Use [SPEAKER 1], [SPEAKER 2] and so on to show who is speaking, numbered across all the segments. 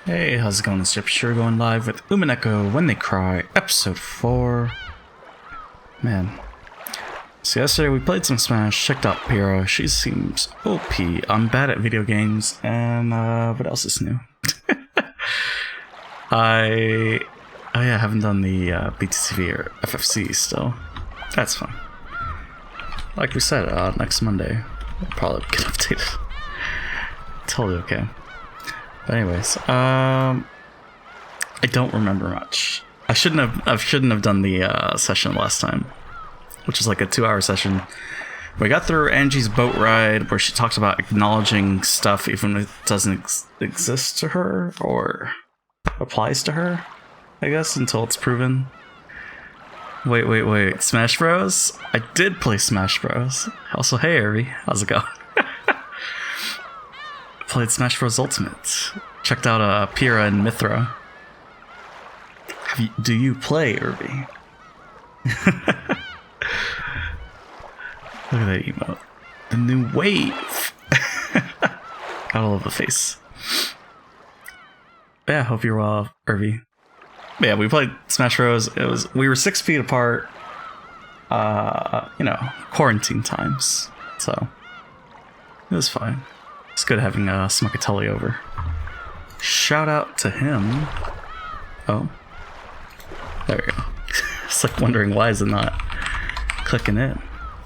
[SPEAKER 1] Hey, how's it going? It's JPChivalry going live with Umineko When They Cry, episode 4. Man. So yesterday we played some Smash, checked out Pyrrha. She seems OP. I'm bad at video games, and what else is new? I haven't done the BTCV or FFC still. That's fine. Like we said, next Monday we'll probably get updated. Totally okay. But anyways, I don't remember much. I shouldn't have done the session last time, which is like a 2-hour session. We got through Angie's boat ride where she talks about acknowledging stuff even if it doesn't exist to her or applies to her, I guess, until it's proven. Wait. Smash Bros? I did play Smash Bros. Also, hey, Irby. How's it going? Played Smash Bros. Ultimate. Checked out Pyrrha and Mithra. Do you play, Irby? Look at that emote. The new wave. Gotta love the face. Yeah, hope you're well, Irby. Yeah, we played Smash Bros. We were 6 feet apart. Quarantine times. So it was fine. It's good having Smuckatelli over. Shout out to him. Oh. There we go. It's like wondering why is it not clicking in.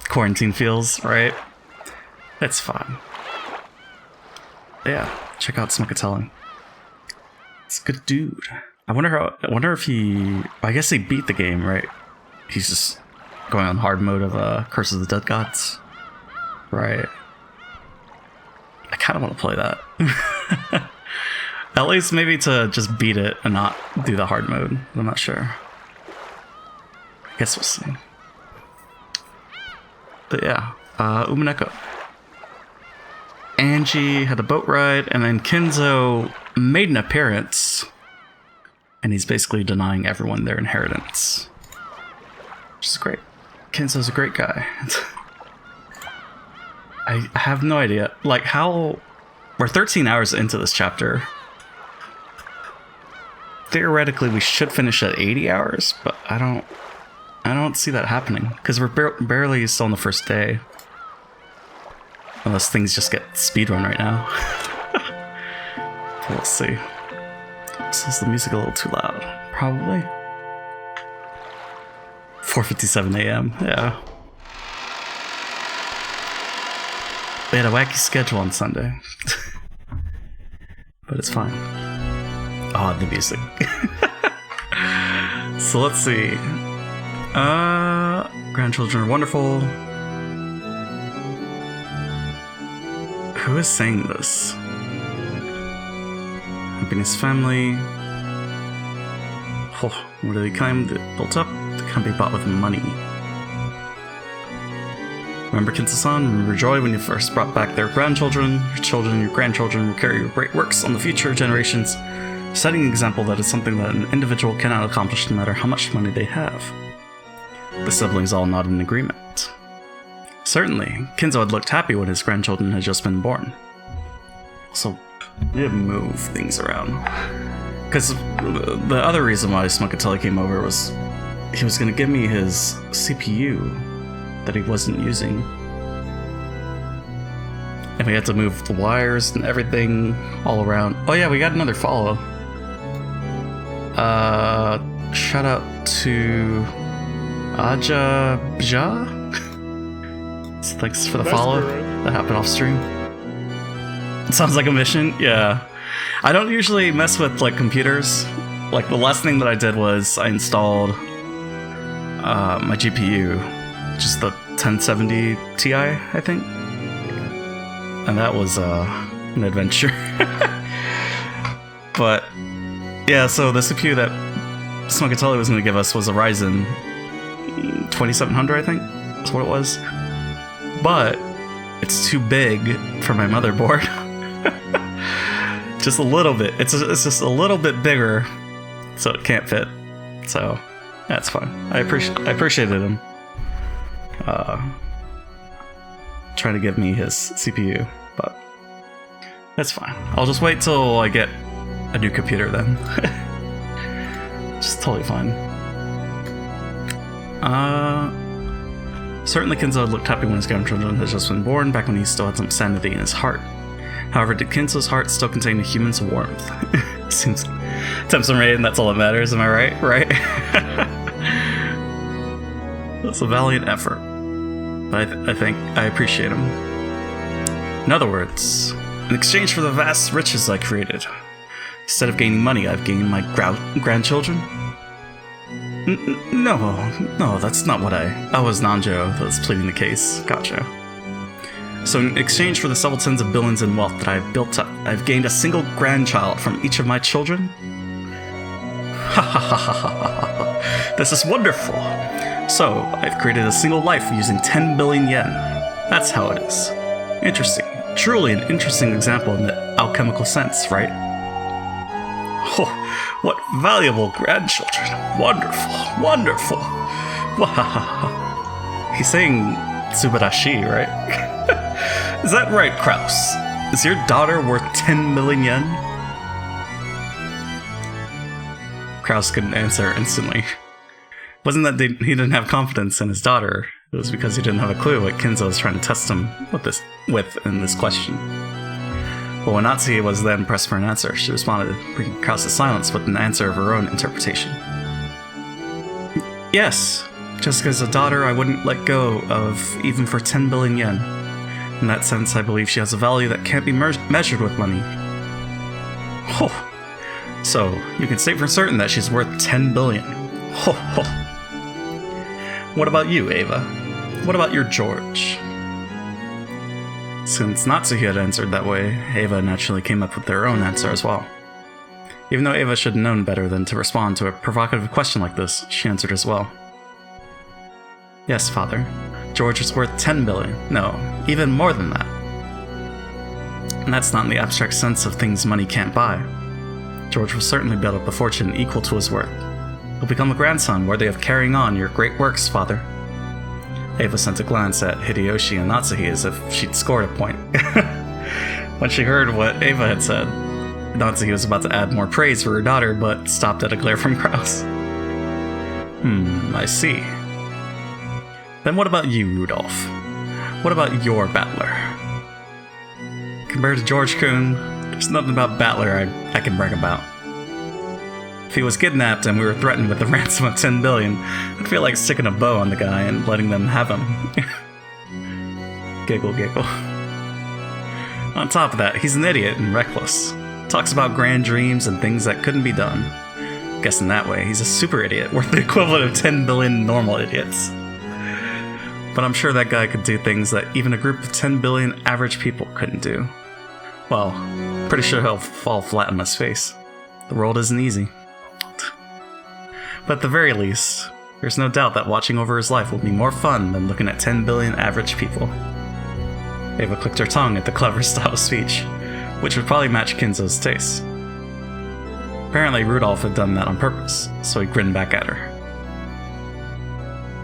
[SPEAKER 1] Quarantine feels, right? That's fine. Yeah, check out Smuckatelli. It's a good dude. I wonder if he... I guess he beat the game, right? He's just going on hard mode of Curse of the Dead Gods. Right. I kind of want to play that. At least maybe to just beat it and not do the hard mode. I'm not sure. I guess we'll see. But yeah, Umineko. Angie had a boat ride, and then Kenzo made an appearance. And he's basically denying everyone their inheritance. Which is great. Kenzo's a great guy. I have no idea. Like, how... We're 13 hours into this chapter. Theoretically, we should finish at 80 hours, but I don't see that happening. Because we're barely still on the first day. Unless things just get speedrun right now. We'll see. Is the music a little too loud? Probably. 4:57 a.m. Yeah. We had a wacky schedule on Sunday. But it's fine. Oh, the music. So let's see. Grandchildren are wonderful. Who is saying this? Happiness family. Oh, what do they claim that built up? They can't be bought with money. Remember Kinsa-san? Remember joy when you first brought back their grandchildren? Your children, your grandchildren will carry your great works on the future generations, setting an example that is something that an individual cannot accomplish no matter how much money they have. The siblings all nodded in agreement. Certainly, Kinzo had looked happy when his grandchildren had just been born. So, we did move things around. Because the other reason why Smuckatelli came over was he was going to give me his CPU that he wasn't using. And we had to move the wires and everything all around. Oh yeah, we got another follow. Shout out to Aja Bja? Thanks for the follow. That happened off stream. It sounds like a mission. Yeah. I don't usually mess with like computers. Like the last thing that I did was I installed my GPU, just the 1070 Ti, I think. And that was an adventure. But yeah, so the CPU that Smuckatelli was going to give us was a Ryzen 2700, I think. That's what it was. But it's too big for my motherboard. Just a little bit. It's just a little bit bigger, so it can't fit. So that's fine. I appreciated him trying to give me his CPU, but that's fine. I'll just wait till I get a new computer then. Just totally fine. Certainly Kinzo looked happy when his grandchildren had just been born, back when he still had some sanity in his heart. However, did Kinzo's heart still contain a human's warmth? Seems attempts are made and that's all that matters, am I right? Right? That's a valiant effort. But I think I appreciate him. In other words, in exchange for the vast riches I created, instead of gaining money, I've gained my grandchildren? No, that's not what I was Nanjo that was pleading the case. Gotcha. So in exchange for the several tens of billions in wealth that I've built up, I've gained a single grandchild from each of my children? Ha ha ha ha ha. This is wonderful. So, I've created a single life using 10 billion yen. That's how it is. Interesting. Truly an interesting example in the alchemical sense, right? Oh, what valuable grandchildren. Wonderful, wonderful. Wow. He's saying Tsubarashi, right? Is that right, Kraus? Is your daughter worth 10 million yen? Kraus couldn't answer instantly. Wasn't that he didn't have confidence in his daughter, it was because he didn't have a clue what Kinzo was trying to test him with in this question. But when Natsuki was then pressed for an answer, she responded, breaking Kraus' silence with an answer of her own interpretation. Yes, Jessica's a daughter I wouldn't let go of even for 10 billion yen. In that sense, I believe she has a value that can't be measured with money. Oh, so you can say for certain that she's worth 10 billion. Ho ho. What about you, Ava? What about your George? Since Natsuki had answered that way, Ava naturally came up with their own answer as well. Even though Ava should have known better than to respond to a provocative question like this, she answered as well. Yes, father. George is worth 10 billion. No, even more than that. And that's not in the abstract sense of things money can't buy. George will certainly build up a fortune equal to his worth. He'll become a grandson worthy of carrying on your great works, father. Ava sent a glance at Hideyoshi and Natsuki as if she'd scored a point. When she heard what Ava had said, Natsuki was about to add more praise for her daughter, but stopped at a glare from Kraus. I see. Then what about you, Rudolph? What about your battler? Compared to George-kun, there's nothing about battler I can brag about. If he was kidnapped and we were threatened with a ransom of 10 billion, I'd feel like sticking a bow on the guy and letting them have him. Giggle, giggle. On top of that, he's an idiot and reckless. Talks about grand dreams and things that couldn't be done. Guessing that way, he's a super idiot, worth the equivalent of 10 billion normal idiots. But I'm sure that guy could do things that even a group of 10 billion average people couldn't do. Well, pretty sure he'll fall flat on his face. The world isn't easy. But at the very least, there's no doubt that watching over his life will be more fun than looking at 10 billion average people. Ava clicked her tongue at the clever style of speech, which would probably match Kinzo's taste. Apparently Rudolph had done that on purpose, so he grinned back at her.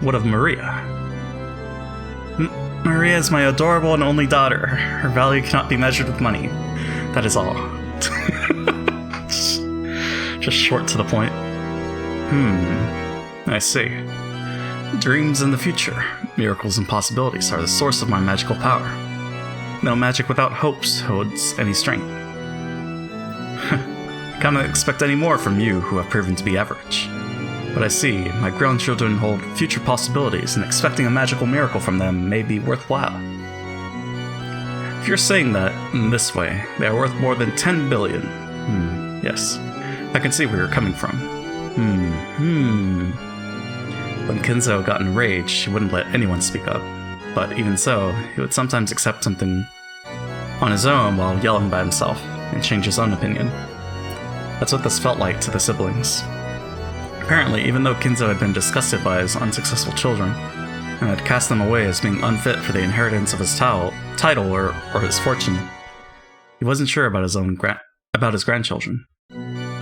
[SPEAKER 1] What of Maria? Maria is my adorable and only daughter. Her value cannot be measured with money. That is all. Just short to the point. I see. Dreams in the future, miracles and possibilities are the source of my magical power. No magic without hopes holds any strength. I cannot expect any more from you who have proven to be average. But I see, my grandchildren hold future possibilities, and expecting a magical miracle from them may be worthwhile. If you're saying that in this way, they are worth more than 10 billion. Yes, I can see where you're coming from. When Kinzo got enraged, he wouldn't let anyone speak up. But even so, he would sometimes accept something on his own while yelling by himself, and change his own opinion. That's what this felt like to the siblings. Apparently, even though Kinzo had been disgusted by his unsuccessful children, and had cast them away as being unfit for the inheritance of his title or his fortune, he wasn't sure about his grandchildren.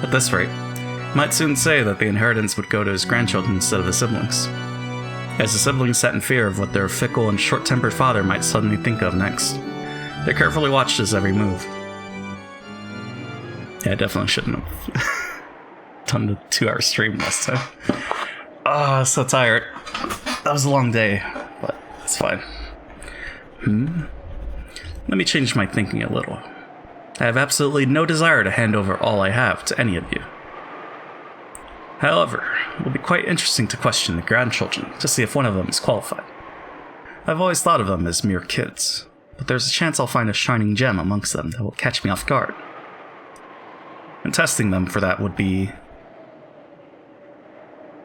[SPEAKER 1] At this rate, he might soon say that the inheritance would go to his grandchildren instead of the siblings. As the siblings sat in fear of what their fickle and short-tempered father might suddenly think of next, they carefully watched his every move. Yeah, I definitely shouldn't have done the 2-hour stream last time. Ah, so tired. That was a long day, but it's fine. Let me change my thinking a little. I have absolutely no desire to hand over all I have to any of you. However, it will be quite interesting to question the grandchildren to see if one of them is qualified. I've always thought of them as mere kids, but there's a chance I'll find a shining gem amongst them that will catch me off guard. And testing them for that would be...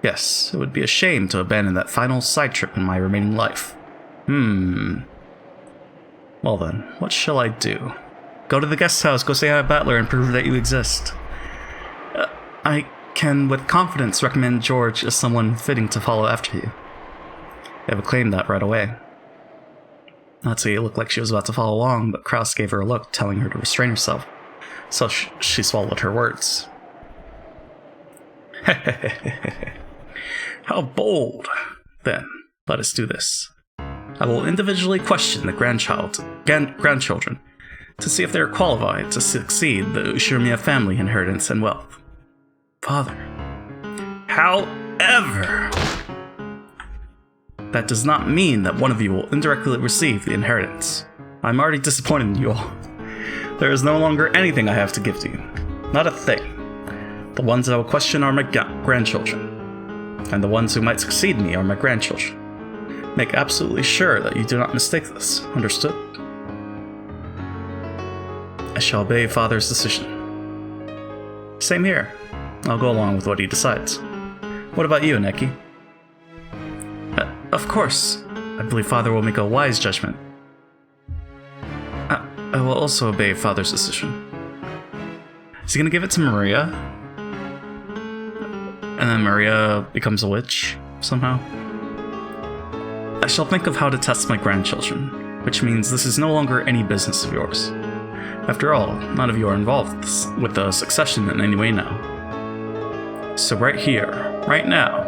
[SPEAKER 1] Yes, it would be a shame to abandon that final side trip in my remaining life. Well then, what shall I do? Go to the guest house, go say hi to Battler, and prove that you exist. I can, with confidence, recommend George as someone fitting to follow after you. Eva claimed that right away. Natsuki looked like she was about to follow along, but Kraus gave her a look, telling her to restrain herself. So she swallowed her words. How bold! Then, let us do this. I will individually question the grandchildren to see if they are qualified to succeed the Ushirimiya family inheritance and wealth. Father. However, that does not mean that one of you will indirectly receive the inheritance. I'm already disappointed in you all. There is no longer anything I have to give to you. Not a thing. The ones I will question are my grandchildren. And the ones who might succeed me are my grandchildren. Make absolutely sure that you do not mistake this. Understood? I shall obey Father's decision. Same here. I'll go along with what he decides. What about you, Neki? Of course. I believe Father will make a wise judgment. I will also obey Father's decision. Is he gonna give it to Maria? And then Maria becomes a witch, somehow? I shall think of how to test my grandchildren, which means this is no longer any business of yours. After all, none of you are involved with the succession in any way now. So right here, right now,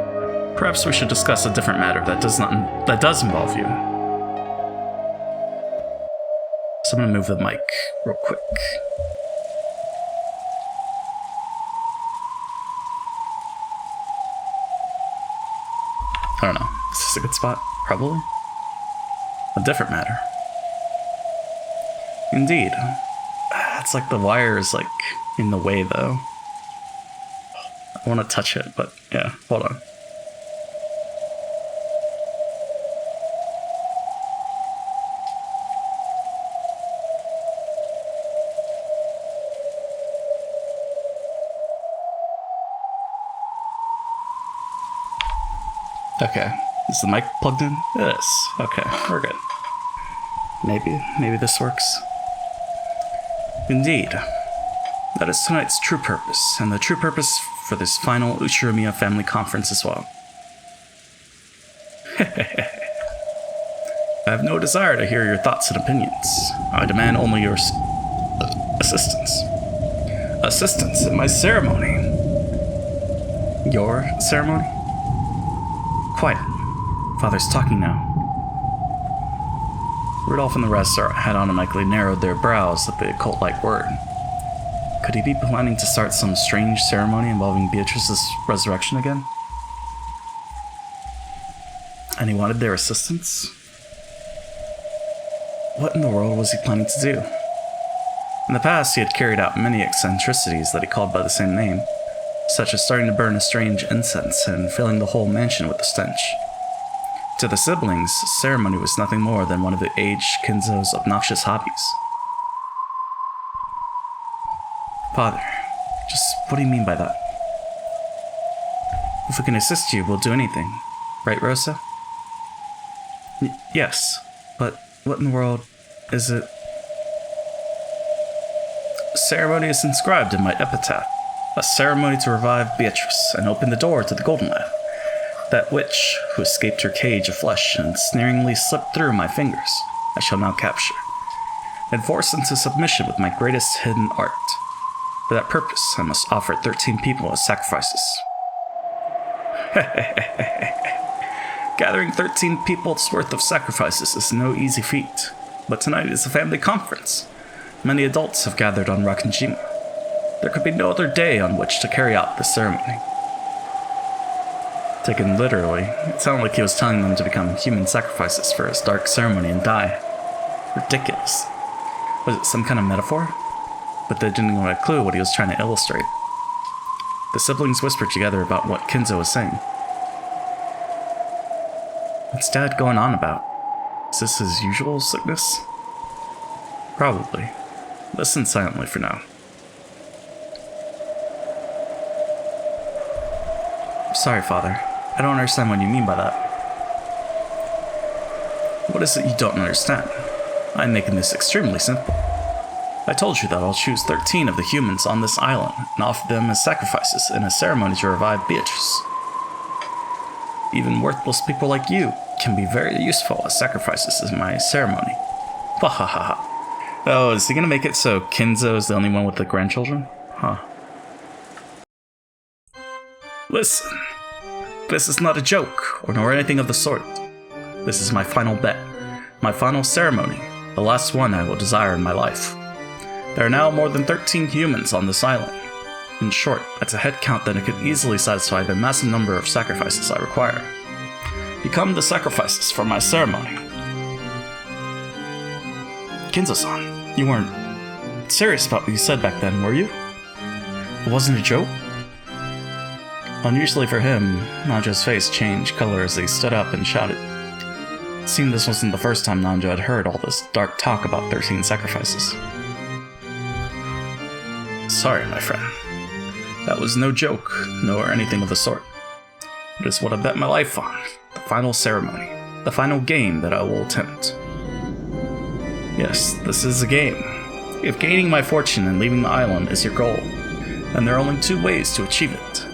[SPEAKER 1] perhaps we should discuss a different matter that does involve you. So I'm gonna move the mic real quick. I don't know. Is this a good spot? Probably. A different matter. Indeed. It's like the wire is like in the way though. I want to touch it, but yeah, hold on. Okay, is the mic plugged in? It is. Okay, we're good. Maybe this works. Indeed. That is tonight's true purpose, and the true purpose for this final Ushirimiya family conference as well. I have no desire to hear your thoughts and opinions. I demand only your assistance. Assistance in my ceremony. Your ceremony? Quiet. Father's talking now. Rudolph and the rest had automatically narrowed their brows at the occult-like word. Could he be planning to start some strange ceremony involving Beatrice's resurrection again? And he wanted their assistance? What in the world was he planning to do? In the past, he had carried out many eccentricities that he called by the same name, such as starting to burn a strange incense and filling the whole mansion with the stench. To the siblings, ceremony was nothing more than one of the aged Kinzo's obnoxious hobbies. Father, just what do you mean by that? If we can assist you, we'll do anything. Right, Rosa? Yes, but what in the world is it? Ceremony is inscribed in my epitaph. A ceremony to revive Beatrice and open the door to the Golden Land. That witch, who escaped her cage of flesh and sneeringly slipped through my fingers, I shall now capture, and force into submission with my greatest hidden art. For that purpose, I must offer 13 people as sacrifices. Gathering 13 people's worth of sacrifices is no easy feat, but tonight is a family conference. Many adults have gathered on Rakanjima. There could be no other day on which to carry out this ceremony. Taken literally, it sounded like he was telling them to become human sacrifices for his dark ceremony and die. Ridiculous. Was it some kind of metaphor? But they didn't have a clue what he was trying to illustrate. The siblings whispered together about what Kinzo was saying. What's Dad going on about? Is this his usual sickness? Probably. Listen silently for now. Sorry, Father. I don't understand what you mean by that. What is it you don't understand? I'm making this extremely simple. I told you that I'll choose 13 of the humans on this island and offer them as sacrifices in a ceremony to revive Beatrice. Even worthless people like you can be very useful as sacrifices in my ceremony. Wahahaha. Oh, is he gonna make it so Kinzo is the only one with the grandchildren? Huh. Listen. This is not a joke, or nor anything of the sort. This is my final bet. My final ceremony. The last one I will desire in my life. There are now more than 13 humans on this island. In short, that's a head count that could easily satisfy the massive number of sacrifices I require. Become the sacrifices for my ceremony. Kinzo-san, you weren't serious about what you said back then, were you? It wasn't a joke? Unusually for him, Nanjo's face changed color as he stood up and shouted. It seemed this wasn't the first time Nanjo had heard all this dark talk about 13 sacrifices. Sorry, my friend. That was no joke, nor anything of the sort. It is what I bet my life on, the final ceremony, the final game that I will attempt. Yes, this is a game. If gaining my fortune and leaving the island is your goal, then there are only 2 ways to achieve it.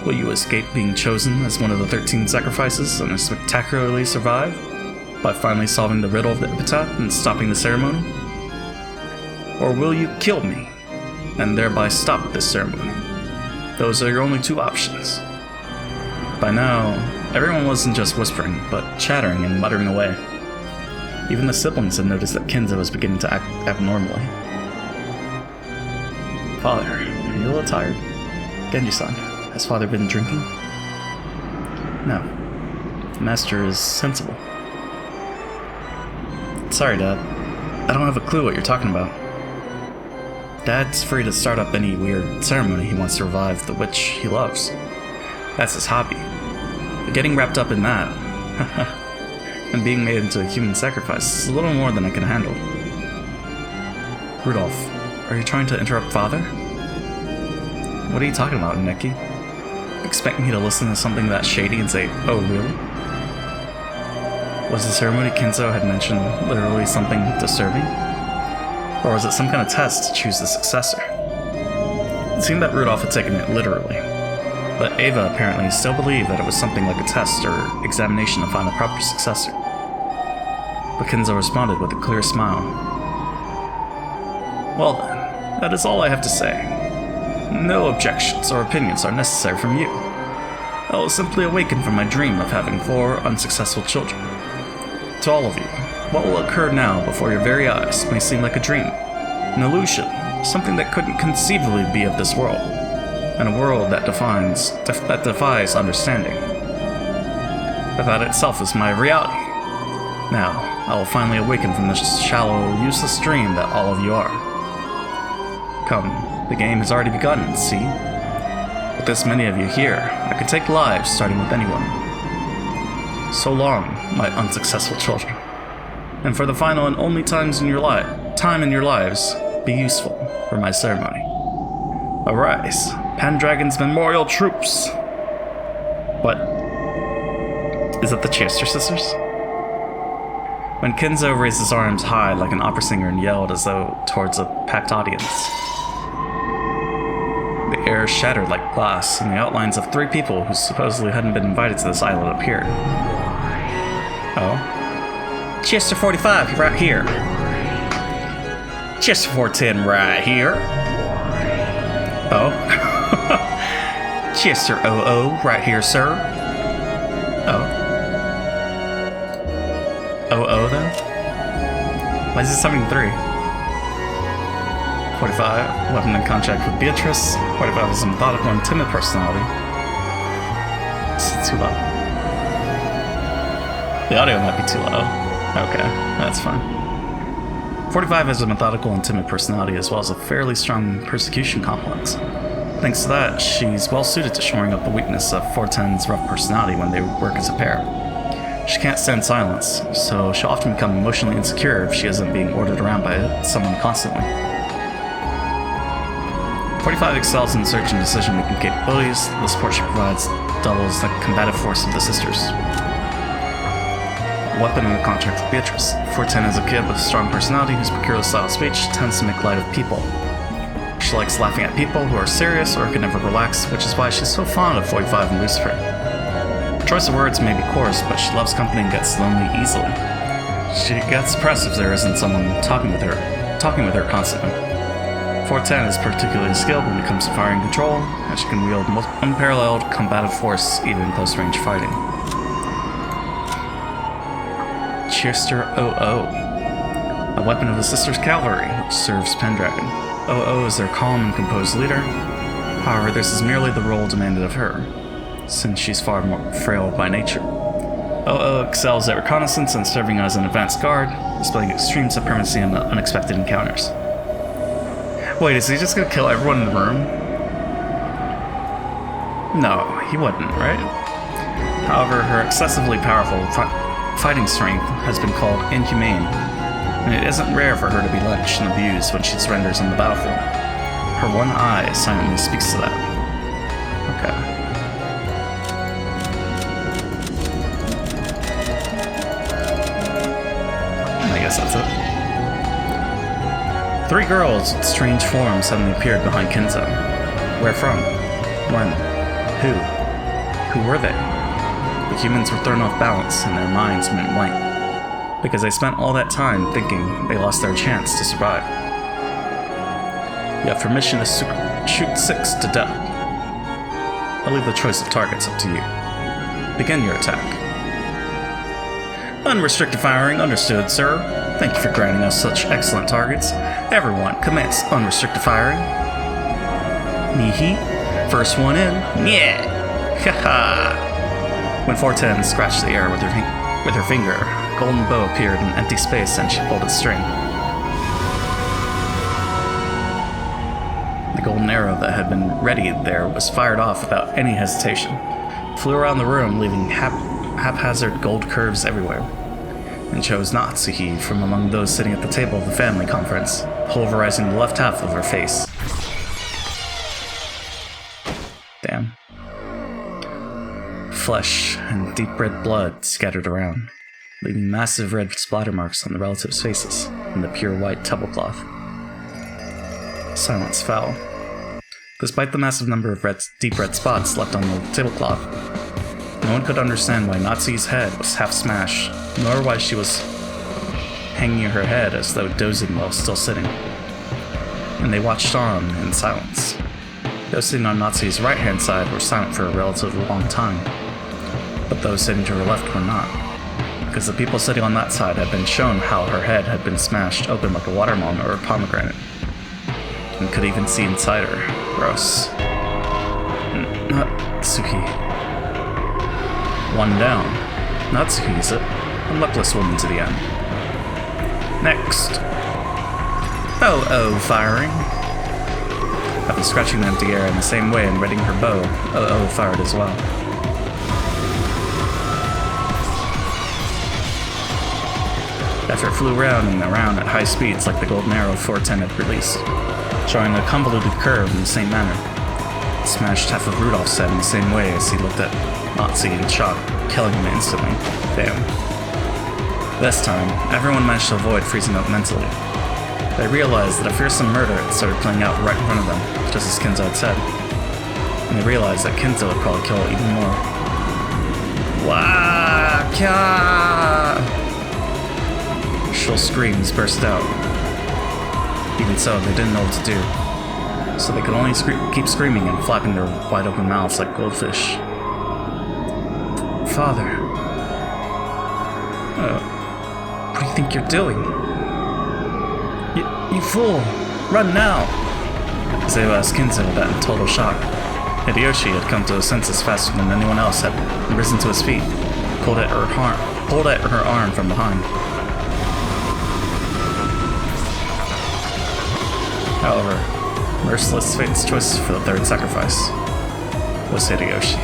[SPEAKER 1] Will you escape being chosen as one of the 13 sacrifices and spectacularly survive by finally solving the riddle of the epitaph and stopping the ceremony? Or will you kill me and thereby stop this ceremony? Those are your only 2 options. By now, everyone wasn't just whispering, but chattering and muttering away. Even the siblings had noticed that Kinzo was beginning to act abnormally. Father, are you a little tired? Genji-san, has Father been drinking? No. The Master is sensible. Sorry, Dad. I don't have a clue what you're talking about. Dad's free to start up any weird ceremony he wants to revive the witch he loves. That's his hobby. But getting wrapped up in that, and being made into a human sacrifice is a little more than I can handle. Rudolph, are you trying to interrupt Father? What are you talking about, Neki? Expect me to listen to something that shady and say, oh really? Was the ceremony Kinzo had mentioned literally something disturbing? Or was it some kind of test to choose the successor? It seemed that Rudolph had taken it literally, but Ava apparently still believed that it was something like a test or examination to find the proper successor. But Kinzo responded with a clear smile. Well then, that is all I have to say. No objections or opinions are necessary from you. I will simply awaken from my dream of having 4 unsuccessful children. To all of you, what will occur now before your very eyes may seem like a dream, an illusion, something that couldn't conceivably be of this world, and a world that defies understanding. But that itself is my reality. Now, I will finally awaken from this shallow, useless dream that all of you are. Come, the game has already begun, see? With this many of you here, I could take lives starting with anyone. So long, my unsuccessful children. And for the final and only time in your lives, be useful for my ceremony. Arise, Pendragon's memorial troops! What? Is that the Chester sisters? When Kinzo raised his arms high like an opera singer and yelled as though towards a packed audience, the air shattered like glass, and the outlines of 3 people who supposedly hadn't been invited to this island appeared. Oh? Chester 45 right here. Chester 410 right here. Oh? Chester 00 right here, sir. Oh? 00 though? Why is it 73? 45, weapon in contract with Beatrice. 45 is a methodical and timid personality. It's too low. The audio might be too low. Okay, that's fine. 45 has a methodical and timid personality as well as a fairly strong persecution complex. Thanks to that, she's well suited to shoring up the weakness of 410's rough personality when they work as a pair. She can't stand silence, so she'll often become emotionally insecure if she isn't being ordered around by someone constantly. 45 excels in search and decision-making capabilities. The support she provides doubles the combative force of the sisters. Weapon in a contract with Beatrice. 410 is a kid with a strong personality whose peculiar style of speech tends to make light of people. She likes laughing at people who are serious or can never relax, which is why she's so fond of 45 and Lucifer. Her choice of words may be coarse, but she loves company and gets lonely easily. She gets depressed if there isn't someone talking with her constantly. 410 is particularly skilled when it comes to firing control, and she can wield unparalleled combative force even in close-range fighting. Chester OO. A weapon of the Sisters' Cavalry, which serves Pendragon. OO is their calm and composed leader. However, this is merely the role demanded of her, since she's far more frail by nature. OO excels at reconnaissance and serving as an advanced guard, displaying extreme supremacy in unexpected encounters. Wait, is he just gonna kill everyone in the room? No, he wouldn't, right? However, her excessively powerful fighting strength has been called inhumane, and it isn't rare for her to be lynched and abused when she surrenders on the battlefield. Her one eye silently speaks to that. Okay. I guess that's it. 3 girls with strange forms suddenly appeared behind Kenzo. Where from? When? Who? Who were they? The humans were thrown off balance and their minds went blank, because they spent all that time thinking they lost their chance to survive. You have permission to shoot 6 to death. I'll leave the choice of targets up to you. Begin your attack. Unrestricted firing, understood, sir. Thank you for granting us such excellent targets. Everyone, commence unrestricted firing. Mee-hee. First one in. Yeah! Ha-ha! When 410 scratched the air with her finger, a golden bow appeared in empty space and she pulled its string. The golden arrow that had been ready there was fired off without any hesitation. It flew around the room, leaving haphazard gold curves everywhere, and chose Natsuki from among those sitting at the table of the family conference, pulverizing the left half of her face. Damn. Flesh and deep red blood scattered around, leaving massive red splatter marks on the relatives' faces and the pure white tablecloth. Silence fell. Despite the massive number of deep red spots left on the tablecloth, no one could understand why Natsuki's head was half smashed, nor why she was hanging her head as though dozing while still sitting. And they watched on in silence. Those sitting on Natsuki's right-hand side were silent for a relatively long time, but those sitting to her left were not, because the people sitting on that side had been shown how her head had been smashed open like a watermelon or a pomegranate, and could even see inside her. Gross. Natsuki. One down. Natsuki is it. A luckless woman to the end. Next. OO firing. After scratching the empty air in the same way and readying her bow, OO fired as well. After it flew round and around at high speeds like the golden arrow 410 had released, showing a convoluted curve in the same manner. It smashed half of Rudolph's head in the same way as he looked at Natsuki in shock, killing him instantly. Damn. This time, everyone managed to avoid freezing up mentally. They realized that a fearsome murder had started playing out right in front of them, just as Kenzo had said. And they realized that Kenzo would probably kill even more. Wah! Kya! Shrill screams burst out. Even so, they didn't know what to do, so they could only keep screaming and flapping their wide-open mouths like goldfish. Father. What do you think you're doing? You fool! Run now! Zeba asked Kinzo with that in total shock. Hideyoshi had come to his senses faster than anyone else, had risen to his feet, pulled at her arm from behind. However, merciless fate's choice for the third sacrifice was Hideyoshi.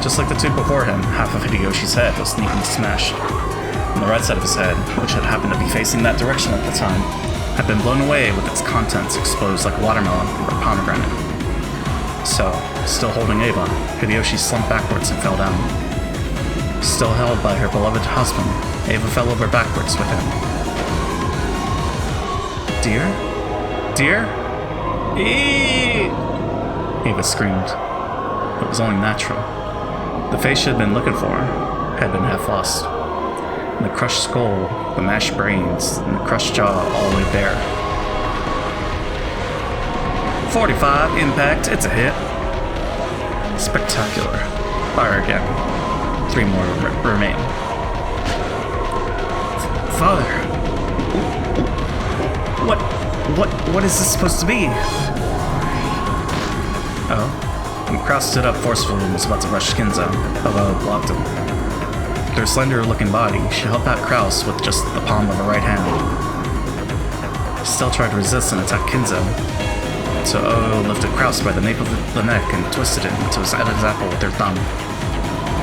[SPEAKER 1] Just like the two before him, half of Hideyoshi's head was neatly smashed, and the right side of his head, which had happened to be facing that direction at the time, had been blown away with its contents exposed like watermelon or pomegranate. So, still holding Eva, Hideyoshi slumped backwards and fell down. Still held by her beloved husband, Eva fell over backwards with him. Dear? Dear? Eeeeee! Eva screamed. It was only natural. The face she had been looking for had been half lost. And the crushed skull, the mashed brains, and the crushed jaw all laid bare. 45 impact, it's a hit. Spectacular. Fire again. 3 more remain. Father. What is this supposed to be? Oh. And Kraus stood up forcefully and was about to rush Kinzo, although it blocked him. With her slender-looking body, she held back Kraus with just the palm of her right hand. She still tried to resist and attack Kinzo, so Oh lifted Kraus by the nape of the neck and twisted it into his Adam's apple with her thumb.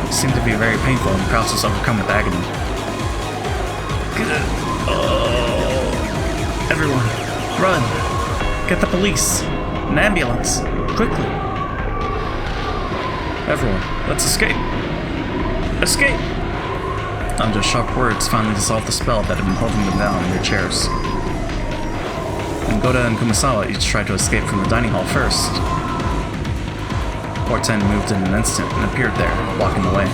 [SPEAKER 1] It seemed to be very painful, and Kraus was overcome with agony. Oh! Everyone, run! Get the police! An ambulance! Quickly! Everyone, let's escape! Escape! Anjo's sharp words finally dissolved the spell that had been holding them down in their chairs. And Goda and Kumasawa each tried to escape from the dining hall first. Porten moved in an instant and appeared there, blocking the way.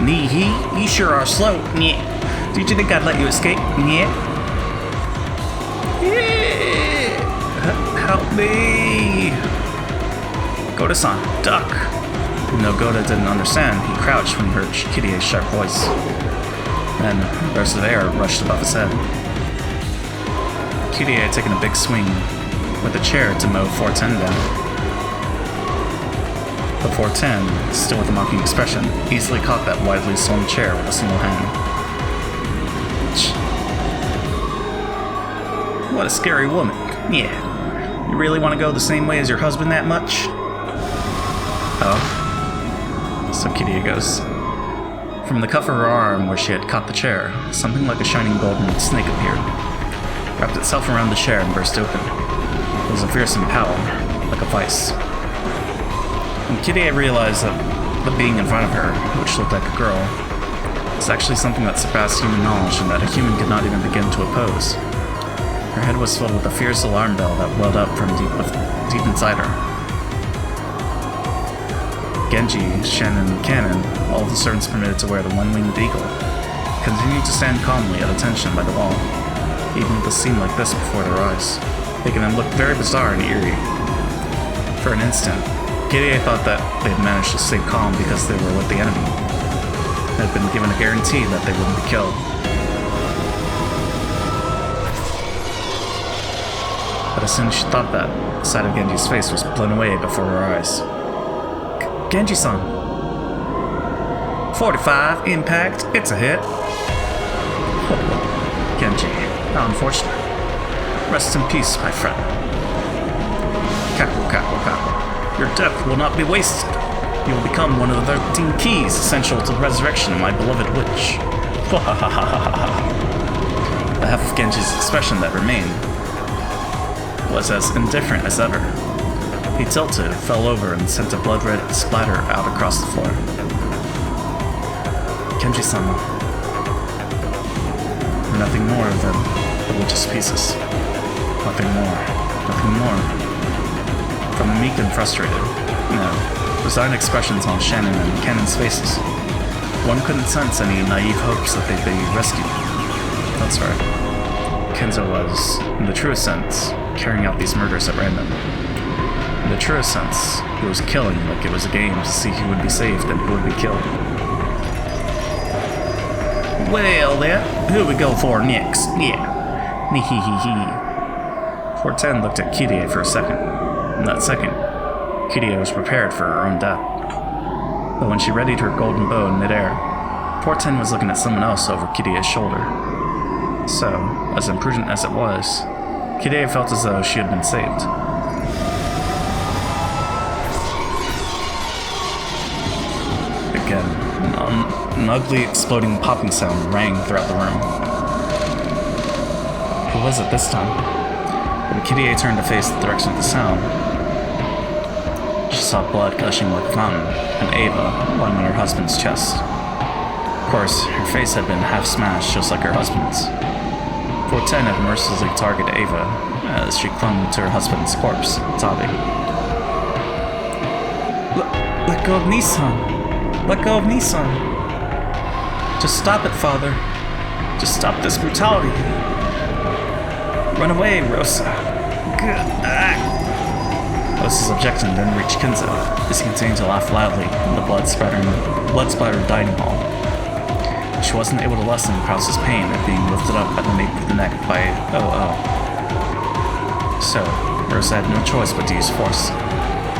[SPEAKER 1] Nee-hee, you sure are slow. Nyeh. Did you think I'd let you escape? Nyeh. Help me! Goda-san, duck! Even though Goda didn't understand, he crouched when he heard Kirie's sharp voice. Then, bursts of air rushed above his head. Kirie had taken a big swing with a chair to mow 410 down. But 410, still with a mocking expression, easily caught that widely swung chair with a single hand. What a scary woman. Yeah. You really want to go the same way as your husband that much? Oh. So Kirie goes. From the cuff of her arm where she had caught the chair, something like a shining golden snake appeared. Wrapped itself around the chair and burst open. It was a fearsome power, like a vice. When Kirie realized that the being in front of her, which looked like a girl, was actually something that surpassed human knowledge and that a human could not even begin to oppose. Her head was filled with a fierce alarm bell that welled up from deep inside her. Genji, Shannon, and Cannon, all of the servants permitted to wear the one-winged eagle, continued to stand calmly at attention by the wall, even with a scene like this before their eyes, making them look very bizarre and eerie. For an instant, Kirie thought that they'd managed to stay calm because they were with the enemy. They had been given a guarantee that they wouldn't be killed. But as soon as she thought that, the sight of Genji's face was blown away before her eyes. Genji-san! 45, impact, it's a hit. Genji, how unfortunate. Rest in peace, my friend. Cackle, cackle, cackle. Your death will not be wasted. You will become one of the 13 keys essential to the resurrection of my beloved witch. The half of Genji's expression that remained was as indifferent as ever. He tilted, fell over, and sent a blood-red splatter out across the floor. Genji-sama. We're nothing more than the witch's pieces. Nothing more. Nothing more. From the meek and frustrated, resigned expressions on Shannon and Cannon's faces, one couldn't sense any naive hopes that they'd be rescued. That's right. Kinzo was, in the truest sense, carrying out these murders at random. In the truest sense, he was killing like it was a game to see who would be saved and who would be killed. Well then, who we go for next? Yeah. Hee. Poor Ten looked at Kirie for a second. In that second, Kirie was prepared for her own death. But when she readied her golden bow in midair, Poor Ten was looking at someone else over Kirie's shoulder. So, as imprudent as it was, Kirie felt as though she had been saved. Again, an ugly, exploding popping sound rang throughout the room. Who was it this time? When Kirie turned to face the direction of the sound, she saw blood gushing like a fountain, and Ava lying on her husband's chest. Of course, her face had been half smashed just like her husband's. Poor Ten had mercilessly targeted Ava as she clung to her husband's corpse, sobbing. Let go of Nissan! Let go of Nissan! Just stop it, father! Just stop this brutality! Run away, Rosa! Rosa's objection didn't reach Kinzo, as he continued to laugh loudly in the blood-splattered dining hall. She wasn't able to lessen Krause's pain at being lifted up at the nape of the neck by OO. So, Rosa had no choice but to use force.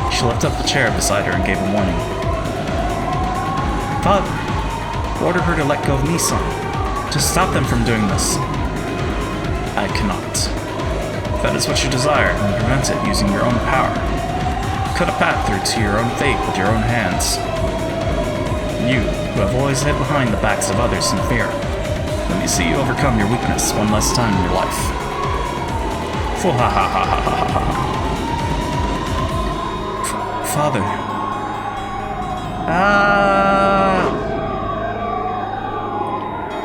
[SPEAKER 1] She lifted up the chair beside her and gave a warning. Father, order her to let go of Nissan. Just stop them from doing this. I cannot. If that is what you desire, then prevent it using your own power. Cut a path through to your own fate with your own hands. You, who have always hid behind the backs of others in fear, let me see you overcome your weakness one last time in your life. Father.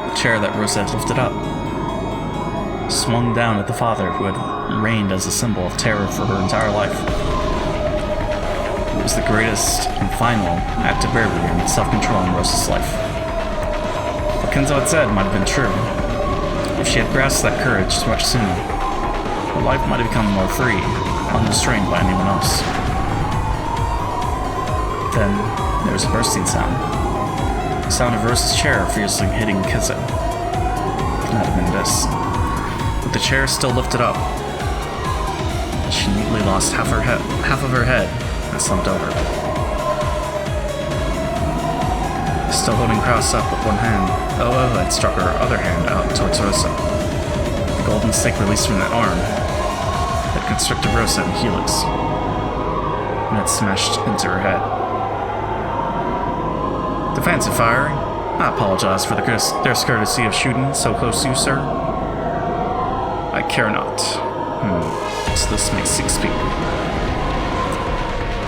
[SPEAKER 1] The chair that Rosa had lifted up swung down at the father who had reigned as a symbol of terror for her entire life. It was the greatest and final act of bravery and self-control in Rosa's life. What Kinzo had said might have been true. If she had grasped that courage much sooner, her life might have become more free, unrestrained by anyone else. Then, there was a bursting sound. The sound of Rosa's chair fiercely hitting Kinzo. It might have been this. With the chair still lifted up, she neatly lost half of her head and slumped over. Still holding Krause up with one hand, OO had struck her other hand out towards Rosa. The golden stick released from that arm had constricted Rosa in helix, and had smashed into her head. Defensive firing? I apologize for the discourtesy of shooting so close to you, sir. I care not. So this makes 6 people.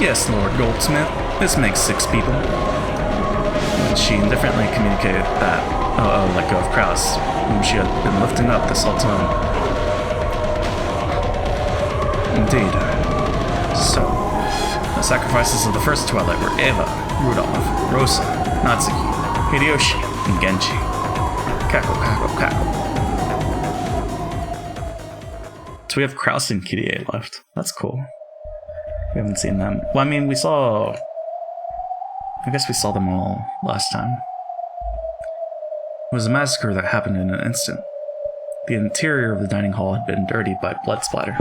[SPEAKER 1] Yes, Lord Goldsmith, this makes 6 people. And she indifferently communicated that OO let go of Krause, whom she had been lifting up this whole time. Indeed. So, the sacrifices of the first Twilight were Eva, Rudolph, Rosa, Natsuki, Hideyoshi, and Genji. Cackle, cackle, cackle. So we have Krause and Kirie left. That's cool. We haven't seen them. Well, I mean, I guess we saw them all last time. It was a massacre that happened in an instant. The interior of the dining hall had been dirtied by blood splatter,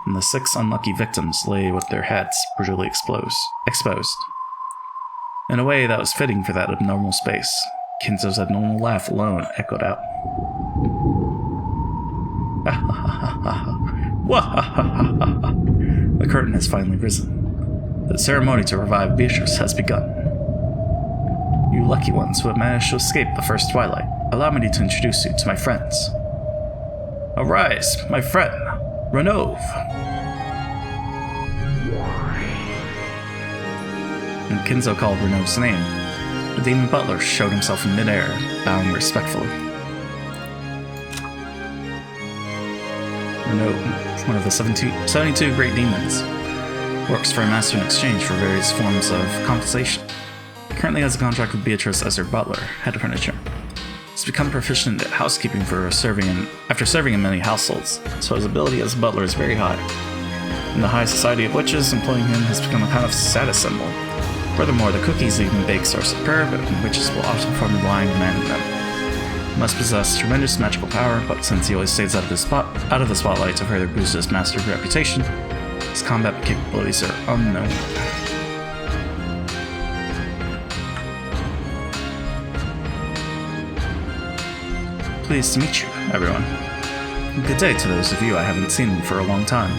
[SPEAKER 1] and the 6 unlucky victims lay with their heads brutally exposed. In a way that was fitting for that abnormal space, Kinzo's abnormal laugh alone echoed out. The curtain has finally risen. The ceremony to revive Beatrice has begun. You lucky ones who have managed to escape the first Twilight, allow me to introduce you to my friends. Arise, my friend, Renove. When Kinzo called Renove's name, the demon butler showed himself in midair, bowing respectfully. Renove, one of the 72 great demons, works for a master in exchange for various forms of compensation. He currently has a contract with Beatrice as her butler, head of furniture. He's become proficient at housekeeping after serving in many households, so his ability as a butler is very high. In the high society of witches, employing him has become a kind of status symbol. Furthermore, the cookies he even bakes are superb, and witches will often perform the blind man in them. must possess tremendous magical power, but since he always stays out of the spotlight to further boost his master reputation, his combat capabilities are unknown. Pleased to meet you, everyone. Good day to those of you I haven't seen for a long time.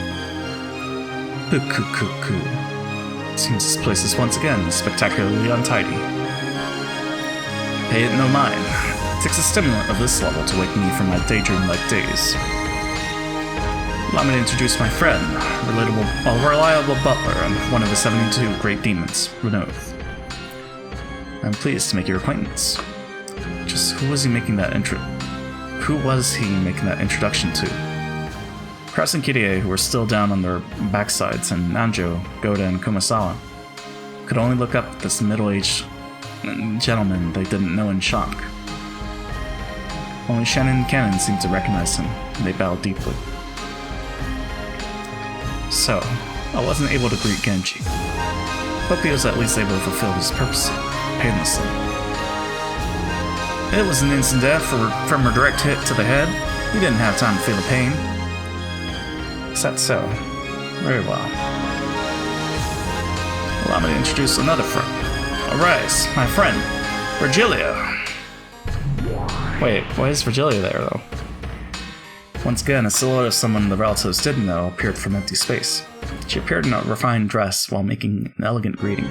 [SPEAKER 1] Seems this place is once again spectacularly untidy. Pay it no mind. It takes a stimulant of this level to wake me from my daydream-like days. Allow me to introduce my friend, a reliable butler, and one of the 72 great demons, Renaud. I'm pleased to make your acquaintance. Just who was he making that introduction to? Kraus and Kirie, who were still down on their backsides, and Nanjo, Goda, and Kumasawa, could only look up at this middle-aged gentleman they didn't know in shock. Only Shannon and Cannon seemed to recognize him, and they bowed deeply. So, I wasn't able to greet Genji. Hope he was at least able to fulfill his purpose painlessly. It was an instant death from a direct hit to the head. He didn't have time to feel the pain. Is that so? Very well. Allow me to introduce another friend. Arise, my friend, Virgilia. Wait, why is Virgilia there, though? Once again, a silhouette of someone the relatives didn't know appeared from empty space. She appeared in a refined dress while making an elegant greeting.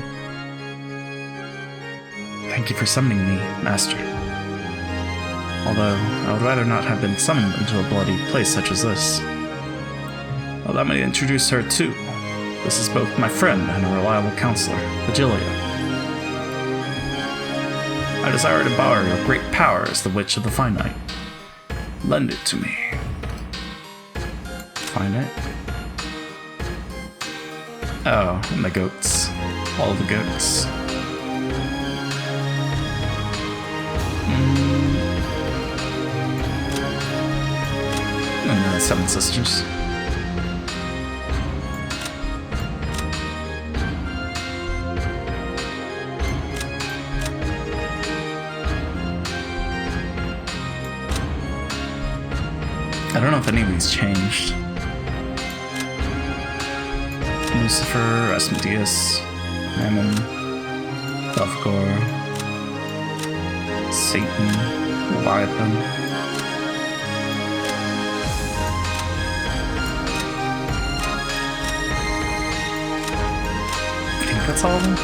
[SPEAKER 1] Thank you for summoning me, Master. Although, I would rather not have been summoned into a bloody place such as this. Allow me to introduce her too. This is both my friend and a reliable counselor, Virgilia. I desire to borrow your great power as the Witch of the Finite. Lend it to me. Finite? Oh, and the goats. All the goats. And the 7 sisters. I don't know if any of these changed. Lucifer, Asmodeus, Mammon, Belphegor, Satan, Leviathan. I think that's all of them.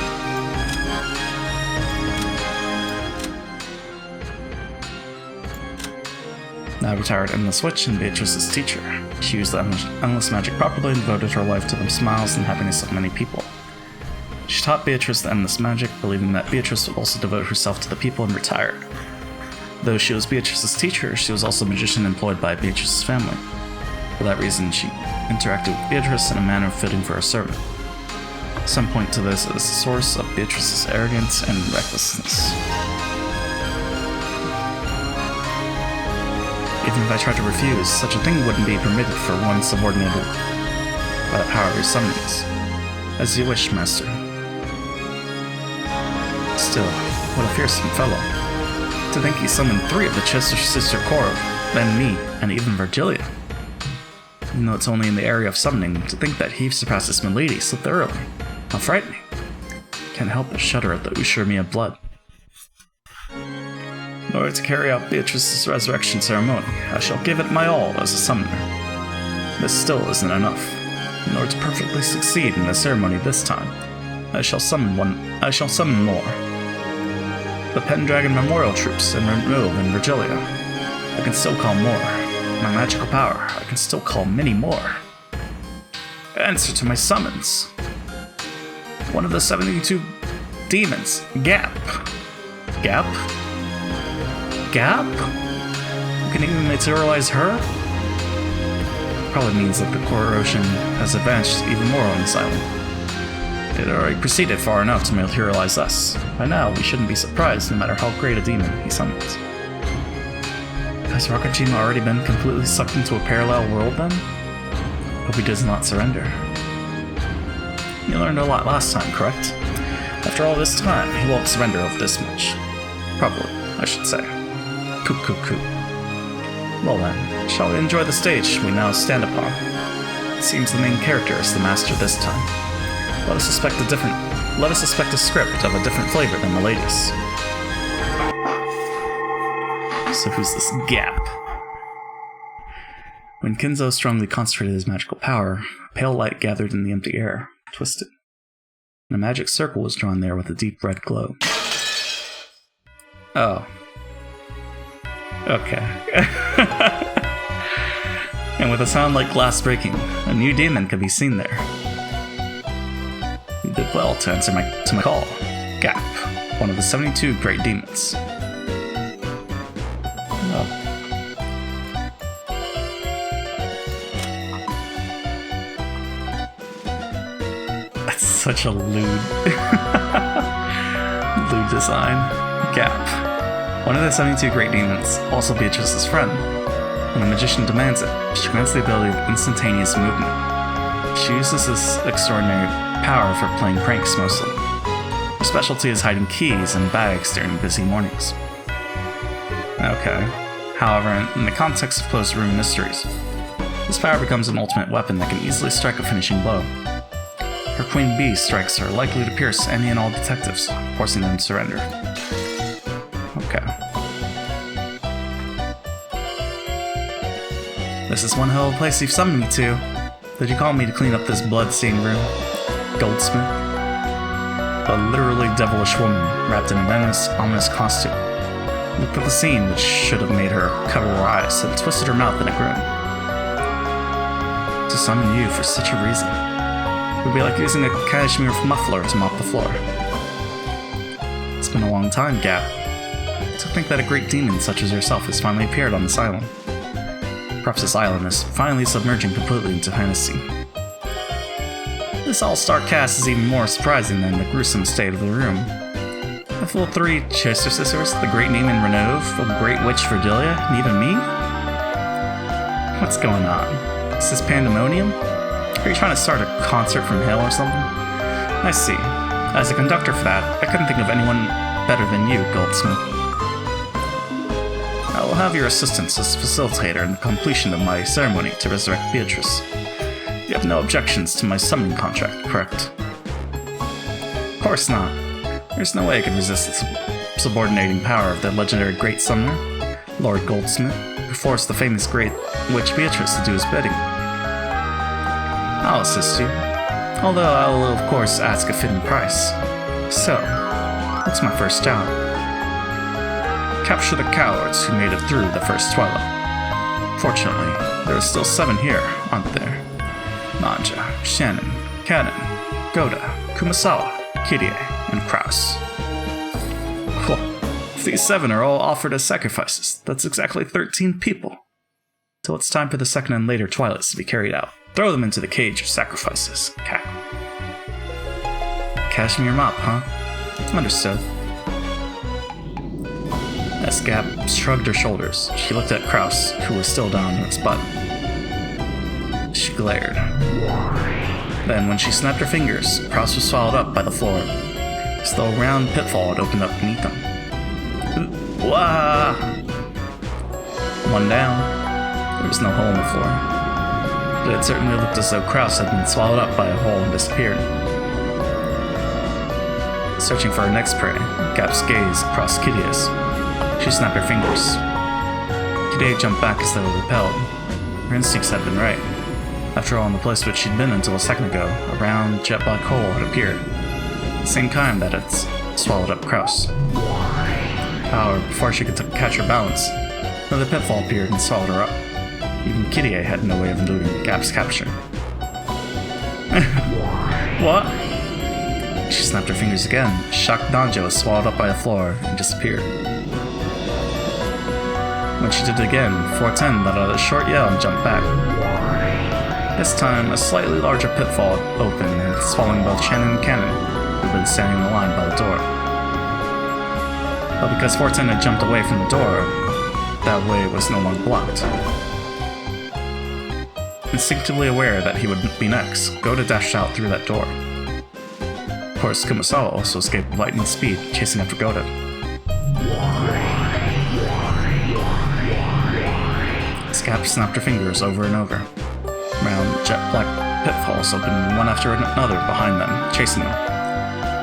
[SPEAKER 1] Now retired Endless Witch and Beatrice's teacher. She used the endless magic properly and devoted her life to the smiles and happiness of many people. She taught Beatrice the endless magic, believing that Beatrice would also devote herself to the people, and retired. Though she was Beatrice's teacher, she was also a magician employed by Beatrice's family. For that reason, she interacted with Beatrice in a manner fitting for a servant. Some point to this as the source of Beatrice's arrogance and recklessness. Even if I tried to refuse, such a thing wouldn't be permitted for one subordinated by the power of your summonings. As you wish, Master. Still, what a fearsome fellow. To think he summoned 3 of the Sister Corps, then me, and even Virgilia. Even though it's only in the area of summoning, to think that he surpasses Milady so thoroughly. How frightening. Can't help but shudder at the Usher of blood. In order to carry out Beatrice's resurrection ceremony, I shall give it my all as a summoner. This still isn't enough. In order to perfectly succeed in the ceremony this time, I shall summon more. The Pendragon Memorial Troops and Renaud and Virgilia. I can still call more. My magical power, I can still call many more. Answer to my summons. One of the 72 demons, Gap. Gap? Gap? You can even materialize her? Probably means that the corrosion has advanced even more on this island. It had already proceeded far enough to materialize us. By now, we shouldn't be surprised no matter how great a demon he summons. Has Rakajima already been completely sucked into a parallel world then? Hope he does not surrender. You learned a lot last time, correct? After all this time, he won't surrender over this much. Probably, I should say. Coop. Well then, shall we enjoy the stage we now stand upon? It seems the main character is the master this time. Let us suspect a script of a different flavor than the latest. So who's this Gap? When Kinzo strongly concentrated his magical power, a pale light gathered in the empty air, twisted, and a magic circle was drawn there with a deep red glow. Oh. Okay. And with a sound like glass breaking, a new demon could be seen there. You did well to answer my call. Gap, one of the 72 great demons. Oh. That's such a lewd design. Gap, one of the 72 great demons, also Beatrice's friend. When the magician demands it, she grants the ability of instantaneous movement. She uses this extraordinary power for playing pranks mostly. Her specialty is hiding keys in bags during busy mornings. Okay. However, in the context of closed room mysteries, this power becomes an ultimate weapon that can easily strike a finishing blow. Her queen bee strikes are likely to pierce any and all detectives, forcing them to surrender. Okay. This is one hell of a place you've summoned me to. Did you call me to clean up this blood-stained room? Goldsmith? A literally devilish woman wrapped in a venomous, ominous costume. Looked at the scene, which should have made her cover her eyes and twisted her mouth in a grin. To summon you for such a reason would be like using a cashmere muffler to mop the floor. It's been a long time, Gap. To think that a great demon such as yourself has finally appeared on this island. Perhaps this island is finally submerging completely into fantasy. This all-star cast is even more surprising than the gruesome state of the room. The full 3 Chester sisters, the great Neiman Renove, the great witch Verdelia, and even me? What's going on? Is this pandemonium? Are you trying to start a concert from hell or something? I see. As a conductor for that, I couldn't think of anyone better than you, Goldsmith. I will have your assistance as facilitator in the completion of my ceremony to resurrect Beatrice. You have no objections to my summoning contract, correct? Of course not. There's no way I could resist the subordinating power of the legendary Great Summoner, Lord Goldsmith, who forced the famous Great Witch Beatrice to do his bidding. I'll assist you, although I will of course ask a fitting price. So, what's my first job? Capture the cowards who made it through the first twilight. Fortunately, there are still 7 here, aren't there? Nanja, Shannon, Cannon, Goda, Kumasawa, Kirie, and Kraus. Cool. If these 7 are all offered as sacrifices, that's exactly 13 people. So it's time for the second and later twilights to be carried out. Throw them into the cage of sacrifices. Cashmere mop, huh? Understood. As Gap shrugged her shoulders, she looked at Kraus, who was still down on his butt. She glared. Then, when she snapped her fingers, Kraus was swallowed up by the floor, as though a round pitfall had opened up beneath them. Wah! One down. There was no hole in the floor. But it certainly looked as though Kraus had been swallowed up by a hole and disappeared. Searching for her next prey, Gap's gaze crossed Kirie's. She snapped her fingers. Kirie jumped back as though repelled. Her instincts had been right. After all, in the place which she'd been until a second ago, a round, jet-black hole had appeared. The same kind that had swallowed up Kraus. However, before she could catch her balance, another pitfall appeared and swallowed her up. Even Kirie had no way of eluding Gap's capture. What? She snapped her fingers again. Shocked Nanja was swallowed up by the floor and disappeared. When she did it again, 410 let out a short yell and jumped back. This time, a slightly larger pitfall opened and swallowing both Shannon and Cannon, who had been standing in the line by the door. But because 410 had jumped away from the door, that way was no longer blocked. Instinctively aware that he would be next, Goda dashed out through that door. Of course, Kumasawa also escaped with lightning speed, chasing after Goda. Cap snapped her fingers over and over. Round, jet-black pitfalls opened one after another behind them, chasing them.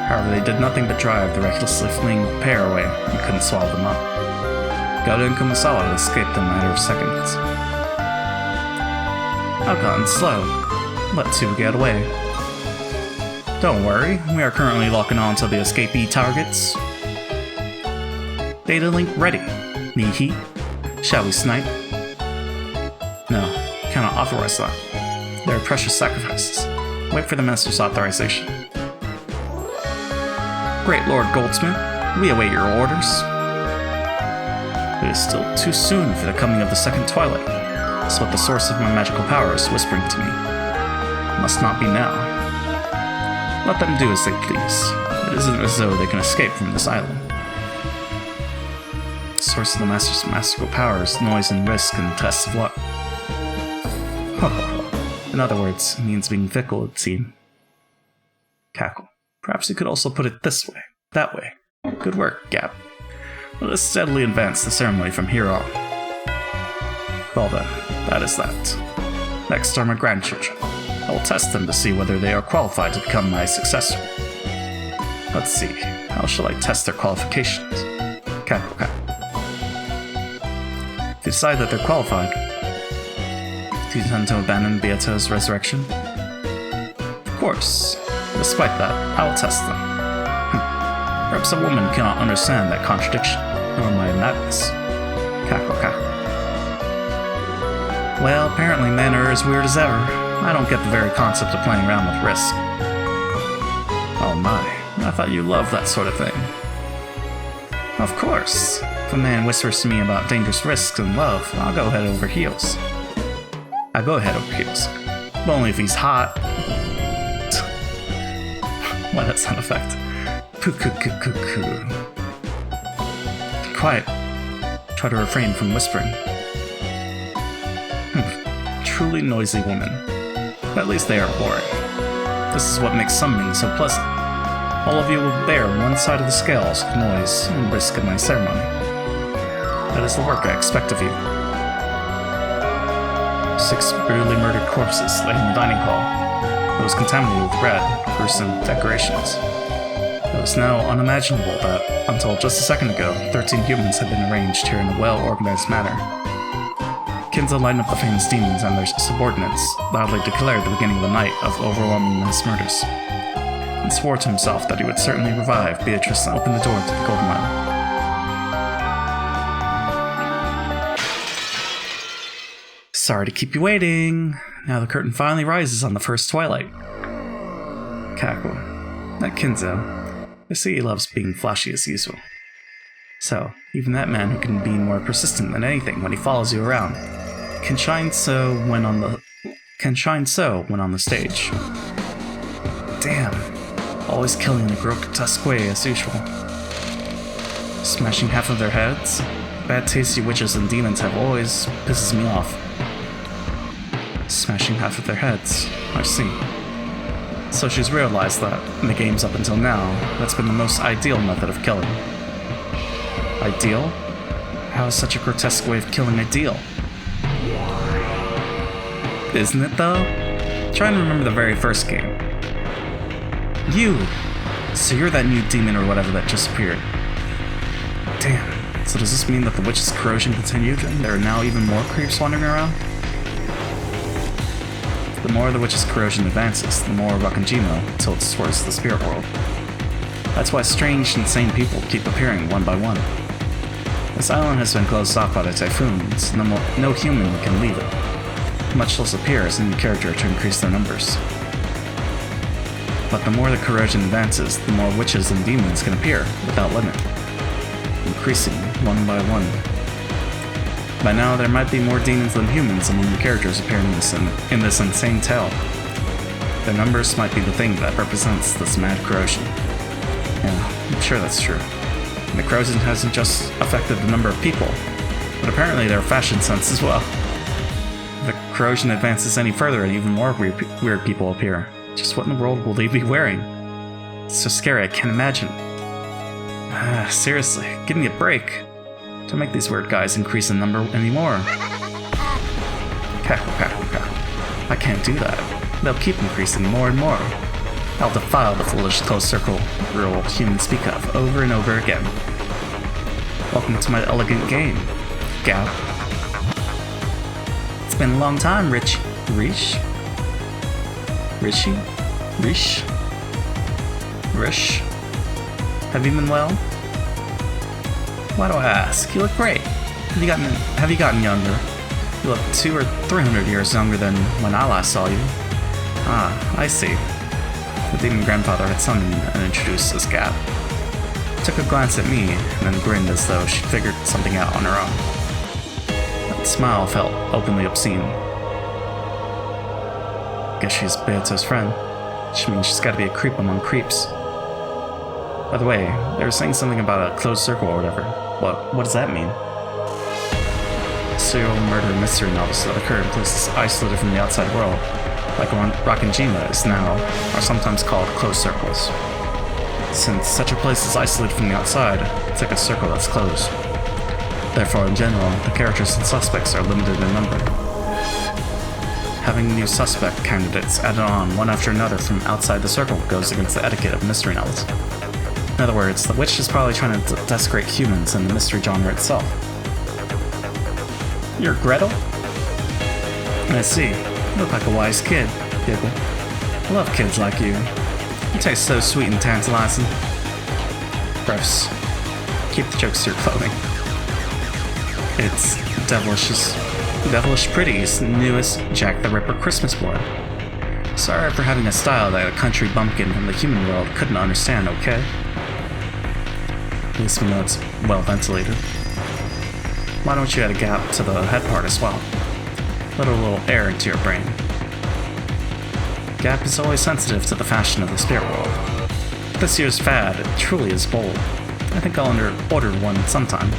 [SPEAKER 1] However, they did nothing but drive the recklessly fleeing pair away and couldn't swallow them up. Gauda and Kumasawa had escaped in a matter of seconds. I've gotten slow. Let two get away. Don't worry, we are currently locking on to the escapee targets. Data link ready. Need heat? Shall we snipe? No, cannot authorize that. They are precious sacrifices. Wait for the Master's authorization. Great Lord Goldsmith, we await your orders. It is still too soon for the coming of the second twilight. That's what the source of my magical power is whispering to me. It must not be now. Let them do as they please. It isn't as though they can escape from this island. The source of the Master's magical power is noise and risk and tests of luck. In other words, it means being fickle, it seems. Cackle. Perhaps you could also put it this way, that way. Good work, Gap. Let us steadily advance the ceremony from here on. Well then, that is that. Next are my grandchildren. I will test them to see whether they are qualified to become my successor. Let's see, how shall I test their qualifications? Cackle, cackle. If you decide that they're qualified, do you intend to abandon Beato's resurrection? Of course. Despite that, I will test them. Perhaps a woman cannot understand that contradiction, nor my madness. Cackle, cackle. Well, apparently men are as weird as ever. I don't get the very concept of playing around with risk. Oh my, I thought you loved that sort of thing. Of course. If a man whispers to me about dangerous risks and love, I'll go head over heels. I go head over heels. But only if he's hot. Why that sound effect? Poo-coo-coo-coo-coo. Be quiet. Try to refrain from whispering. Truly noisy women. At least they are boring. This is what makes summoning so pleasant. All of you will bear one side of the scales of noise and risk in my ceremony. That is the work I expect of you. 6 brutally murdered corpses lay in the dining hall. It was contaminated with red, gruesome decorations. It was now unimaginable that, until just a second ago, 13 humans had been arranged here in a well-organized manner. Kinza lined up the famous demons and their subordinates, loudly declared the beginning of a night of overwhelming mass murders, and swore to himself that he would certainly revive Beatrice and open the door to the Golden Mile. Sorry to keep you waiting. Now the curtain finally rises on the first twilight. Cackle. That Kinzo. I see he loves being flashy as usual. So, even that man who can be more persistent than anything when he follows you around, can shine so when on the stage. Damn. Always killing in a grotesque way as usual. Smashing half of their heads? Bad tasty witches and demons have always pisses me off. Smashing half of their heads. I see. So she's realized that, in the games up until now, that's been the most ideal method of killing. Ideal? How is such a grotesque way of killing ideal? Isn't it though? Try and remember the very first game. You! So you're that new demon or whatever that just appeared. Damn. So does this mean that the witch's corrosion continued and there are now even more creeps wandering around? The more the witch's corrosion advances, the more Rakanjimo tilts towards the spirit world. That's why strange, insane people keep appearing one by one. This island has been closed off by the typhoons, no human can leave it, much less appear as a new character to increase their numbers. But the more the corrosion advances, the more witches and demons can appear, without limit, increasing one by one. By now, there might be more demons than humans among the characters appearing in this insane tale. Their numbers might be the thing that represents this mad corrosion. Yeah, I'm sure that's true. And the corrosion hasn't just affected the number of people, but apparently their fashion sense as well. If the corrosion advances any further and even more weird people appear, just what in the world will they be wearing? It's so scary, I can't imagine. Seriously, give me a break. Don't make these weird guys increase in number anymore. I can't do that. They'll keep increasing more and more. I'll defile the foolish closed circle rule humans speak of over and over again. Welcome to my elegant game, Gap. It's been a long time, Rishi? Have you been well? Why do I ask? You look great. Have you gotten younger? You look 200 or 300 years younger than when I last saw you. Ah, I see. The demon grandfather had summoned and introduced this Gap. Took a glance at me, and then grinned as though she figured something out on her own. That smile felt openly obscene. Guess she's Beato's friend, which means she's gotta be a creep among creeps. By the way, they were saying something about a closed circle or whatever. What does that mean? Serial murder mystery novels that occur in places isolated from the outside world, like Rakanjima is now, are sometimes called closed circles. Since such a place is isolated from the outside, it's like a circle that's closed. Therefore, in general, the characters and suspects are limited in number. Having new suspect candidates added on one after another from outside the circle goes against the etiquette of mystery novels. In other words, the witch is probably trying to desecrate humans and the mystery genre itself. You're Gretel? I see. You look like a wise kid, Giggle. I love kids like you. You taste so sweet and tantalizing. Gross. Keep the jokes to your clothing. It's Devilish Pretty's newest Jack the Ripper Christmas blood. Sorry for having a style that a country bumpkin from the human world couldn't understand, okay? At least we know it's well ventilated. Why don't you add a gap to the head part as well? Let a little air into your brain. Gap is always sensitive to the fashion of the spirit world. This year's fad truly is bold. I think I'll order one sometime.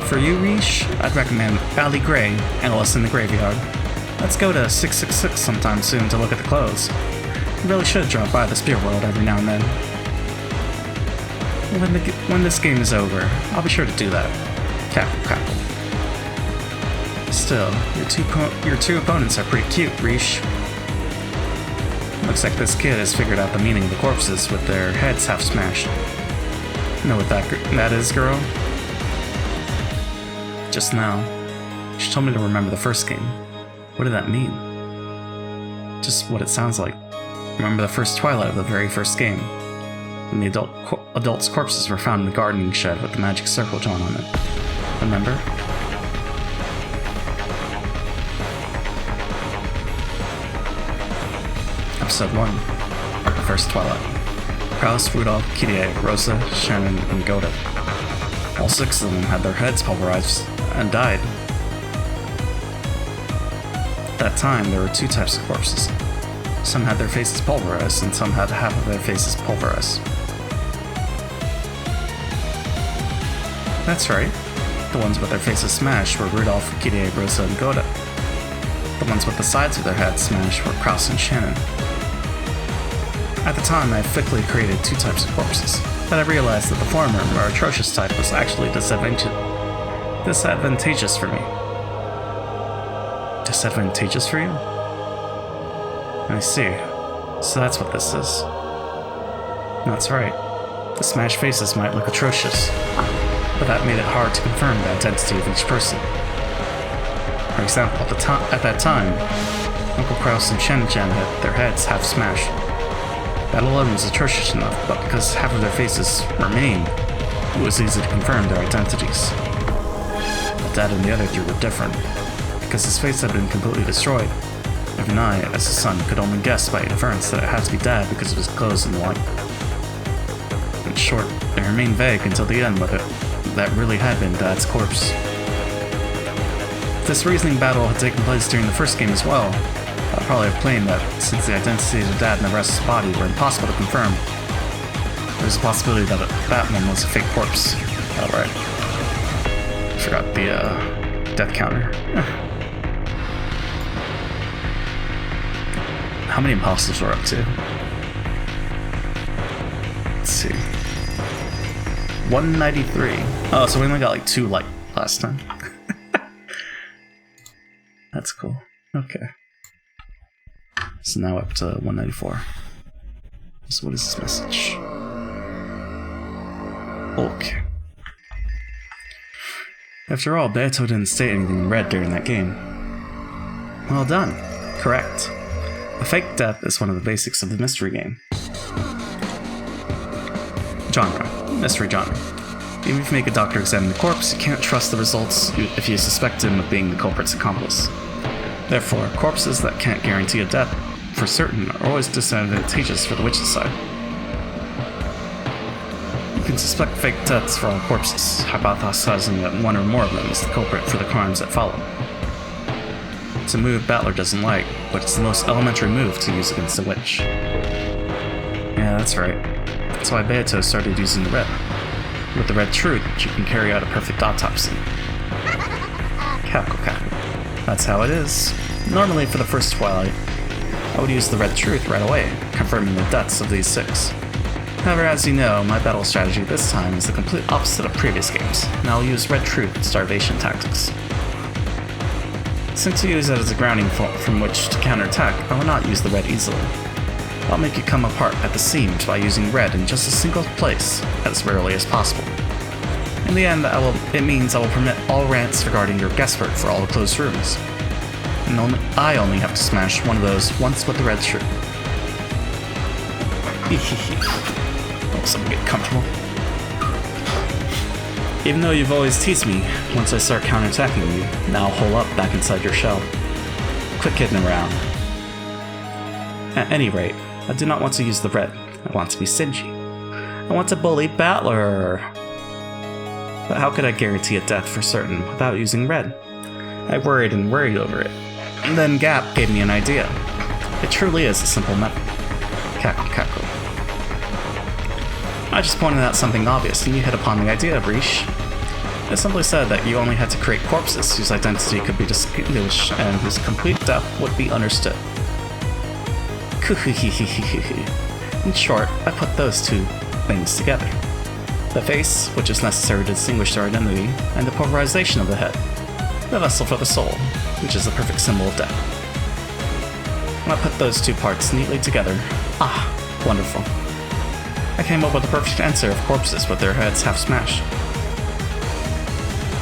[SPEAKER 1] For you, Rish, I'd recommend Valley Gray, Analyst in the Graveyard. Let's go to 666 sometime soon to look at the clothes. You really should drop by the spirit world every now and then. When this game is over, I'll be sure to do that. Cackle. Still, your two opponents are pretty cute, Rish. Looks like this kid has figured out the meaning of the corpses with their heads half smashed. You know what that is, girl? Just now, she told me to remember the first game. What did that mean? Just what it sounds like. Remember the first twilight of the very first game, when the adults' corpses were found in the gardening shed with the magic circle drawn on it. Remember? Episode 1. The First Twilight. Kraus, Rudolph, Kirie, Rosa, Shannon, and Goda. All 6 of them had their heads pulverized and died. At that time, there were 2 types of corpses. Some had their faces pulverized, and some had half of their faces pulverized. That's right. The ones with their faces smashed were Rudolph, Kirie, Rosa, and Goda. The ones with the sides of their heads smashed were Kraus and Shannon. At the time, I quickly created 2 types of corpses, but I realized that the former, more atrocious type was actually disadvantageous for me. Disadvantageous for you? I see. So that's what this is. That's right. The smashed faces might look atrocious, but that made it hard to confirm the identity of each person. For example, at that time, Uncle Kraus and Shen had their heads half smashed. That alone was atrocious enough, but because half of their faces remained, it was easy to confirm their identities. But Dad and the other 3 were different. Because his face had been completely destroyed, even I, as his son, could only guess by inference that it had to be Dad because of his clothes and the like. In short, it remained vague until the end whether that really had been Dad's corpse. If this reasoning battle had taken place during the first game as well, I'd probably have claimed that since the identities of Dad and the rest of his body were impossible to confirm, there's a possibility that that one was a fake corpse. Alright. Forgot the death counter. How many imposters we're up to? Let's see. 193. Oh, so we only got like 2 last time. that's cool. Okay. So now up to 194. So what is this message? Okay. After all, Beato didn't state anything in red during that game. Well done. Correct. A fake death is one of the basics of the mystery game. Genre. Mystery genre. Even if you make a doctor examine the corpse, you can't trust the results if you suspect him of being the culprit's accomplice. Therefore, corpses that can't guarantee a death for certain are always disadvantageous for the witch's side. You can suspect fake deaths for all corpses, hypothesizing that one or more of them is the culprit for the crimes that follow. It's a move Battler doesn't like, but it's the most elementary move to use against a witch. Yeah, that's right. That's why Beato started using the red. With the red truth, you can carry out a perfect autopsy. Cackle cackle. That's how it is. Normally, for the first Twilight, I would use the red truth right away, confirming the deaths of these 6. However, as you know, my battle strategy this time is the complete opposite of previous games, and I'll use red truth and starvation tactics. Since you use it as a grounding from which to counterattack, I will not use the red easily. I'll make it come apart at the seams by using red in just a single place, as rarely as possible. In the end, it means I will permit all rants regarding your guesswork for all the closed rooms. And I only have to smash one of those once with the red shirt. Let someone get comfortable. Even though you've always teased me, once I start counterattacking you, now I'll hole up back inside your shell. Quit kidding around. At any rate, I do not want to use the red. I want to be stingy. I want to bully Battler. But how could I guarantee a death for certain without using red? I worried and worried over it. And then Gap gave me an idea. It truly is a simple method. Cackle cackle. I just pointed out something obvious and you hit upon the idea, Breach. It simply said that you only had to create corpses whose identity could be distinguished and whose complete death would be understood. In short, I put those two things together. The face, which is necessary to distinguish their identity, and the pulverization of the head. The vessel for the soul, which is the perfect symbol of death. When I put those two parts neatly together, wonderful. I came up with the perfect answer of corpses with their heads half smashed.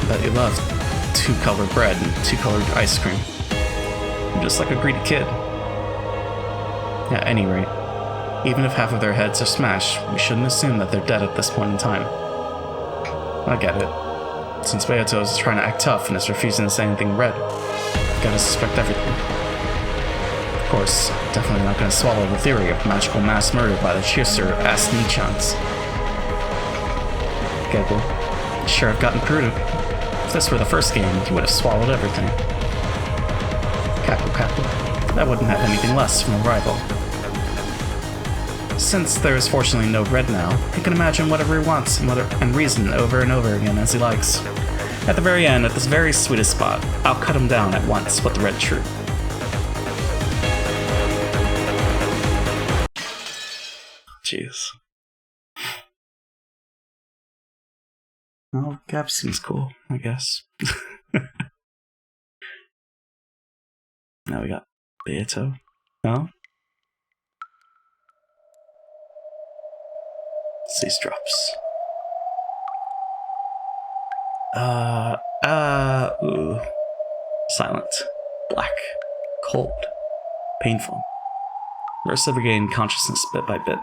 [SPEAKER 1] I bet you love 2-colored bread and 2-colored ice cream. You're just like a greedy kid. At any rate, even if half of their heads are smashed, we shouldn't assume that they're dead at this point in time. I get it. Since Beato is trying to act tough and is refusing to say anything red, I've gotta suspect everything. Of course, definitely not gonna swallow the theory of magical mass murder by the Chiser Asnichans. Gable, sure I've gotten prudent. If this were the first game, you would have swallowed everything. Cackle cackle. That wouldn't have anything less from a rival. Since there is fortunately no red now, he can imagine whatever he wants and reason over and over again as he likes. At the very end, at this very sweetest spot, I'll cut him down at once with the red truth. Jeez. Well, Gab seems cool, I guess. Now we got Beato. No? These drops. Ooh. Silent. Black. Cold. Painful. Ursa regained consciousness bit by bit,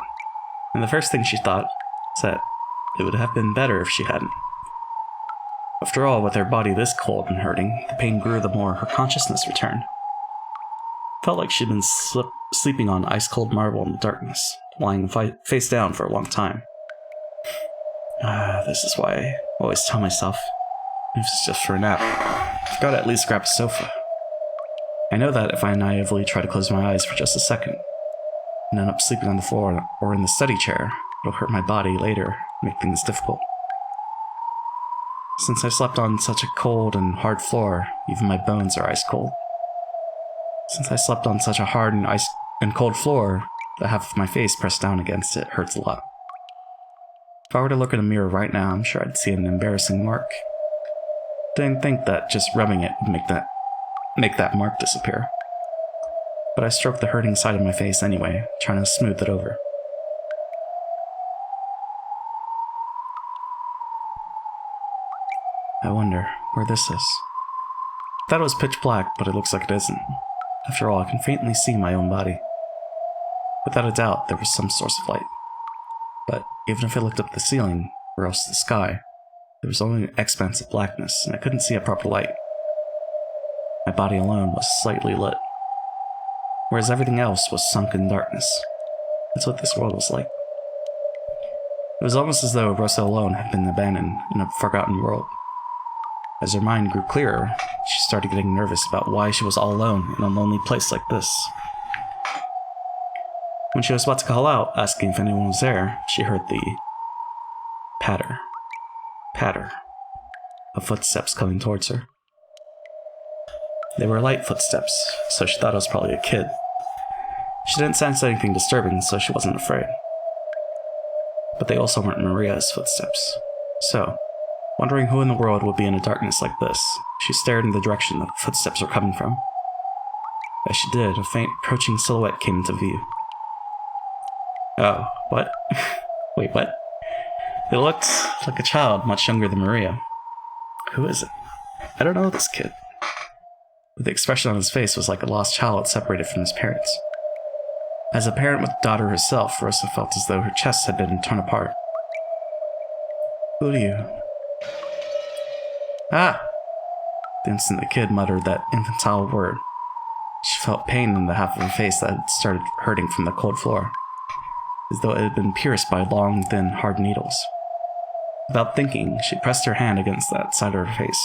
[SPEAKER 1] and the first thing she thought was that it would have been better if she hadn't. After all, with her body this cold and hurting, the pain grew the more her consciousness returned. Felt like she'd been sleeping on ice-cold marble in the darkness, lying face down for a long time. This is why I always tell myself, if it's just for a nap, I've got to at least grab a sofa. I know that if I naively try to close my eyes for just a second, and end up sleeping on the floor or in the study chair, it'll hurt my body later, make things difficult. Since I slept on such a cold and hard floor, even my bones are ice cold. Since I slept on such a hard and cold floor, the half of my face pressed down against it hurts a lot. If I were to look in a mirror right now, I'm sure I'd see an embarrassing mark. Didn't think that just rubbing it would make that make that mark disappear. But I stroked the hurting side of my face anyway, trying to smooth it over. I wonder where this is. I thought it was pitch black, but it looks like it isn't. After all, I can faintly see my own body. Without a doubt, there was some source of light. But even if I looked up at the ceiling, or else the sky, there was only an expanse of blackness, and I couldn't see a proper light. My body alone was slightly lit, whereas everything else was sunk in darkness. That's what this world was like. It was almost as though Rosa alone had been abandoned in a forgotten world. As her mind grew clearer, she started getting nervous about why she was all alone in a lonely place like this. When she was about to call out, asking if anyone was there, she heard the patter, patter of footsteps coming towards her. They were light footsteps, so she thought it was probably a kid. She didn't sense anything disturbing, so she wasn't afraid. But they also weren't Maria's footsteps. So, wondering who in the world would be in a darkness like this, she stared in the direction that the footsteps were coming from. As she did, a faint, approaching silhouette came into view. Oh, what? Wait, what? It looked like a child much younger than Maria. Who is it? I don't know this kid. But the expression on his face was like a lost child separated from his parents. As a parent with a daughter herself, Rosa felt as though her chest had been torn apart. Who are you? Ah! The instant the kid muttered that infantile word, she felt pain in the half of her face that had started hurting from the cold floor, as though it had been pierced by long, thin, hard needles. Without thinking, she pressed her hand against that side of her face.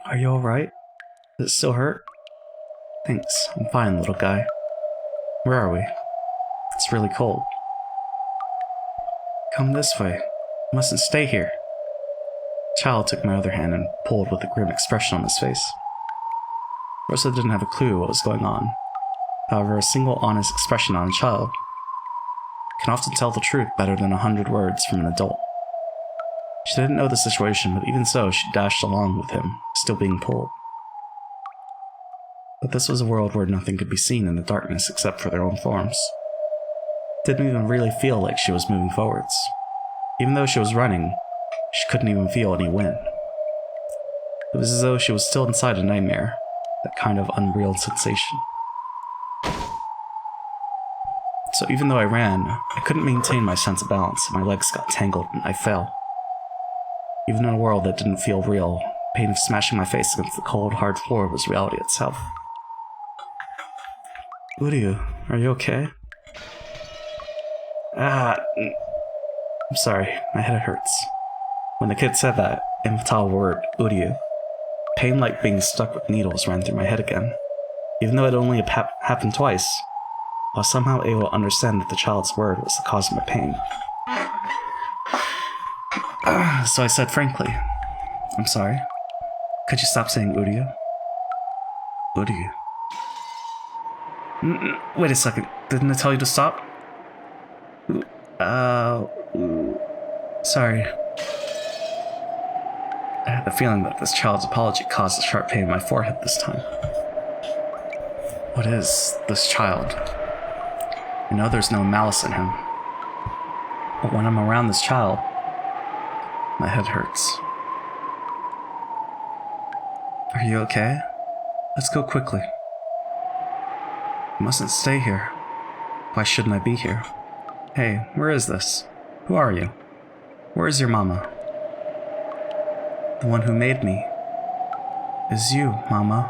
[SPEAKER 1] Are you alright? Does it still hurt? Thanks, I'm fine, little guy. Where are we? It's really cold. Come this way. You mustn't stay here. The child took my other hand and pulled with a grim expression on his face. Rosa didn't have a clue what was going on. However, a single honest expression on a child can often tell the truth better than 100 words from an adult. She didn't know the situation, but even so, she dashed along with him, still being pulled. But this was a world where nothing could be seen in the darkness except for their own forms. It didn't even really feel like she was moving forwards. Even though she was running, she couldn't even feel any wind. It was as though she was still inside a nightmare, that kind of unreal sensation. So even though I ran, I couldn't maintain my sense of balance, and my legs got tangled and I fell. Even in a world that didn't feel real, the pain of smashing my face against the cold, hard floor was reality itself. Uryu, are you okay? I'm sorry, my head hurts. When the kid said that infantile word, Uryu, pain like being stuck with needles ran through my head again. Even though it only happened twice, I was somehow able to understand that the child's word was the cause of my pain. So I said frankly, I'm sorry. Could you stop saying Uryu? Uryu. Wait a second, didn't I tell you to stop? Sorry. I had the feeling that this child's apology caused a sharp pain in my forehead this time. What is this child? I know there's no malice in him. But when I'm around this child, my head hurts. Are you okay? Let's go quickly. You mustn't stay here. Why shouldn't I be here? Hey, where is this? Who are you? Where is your mama? The one who made me. Is you, Mama.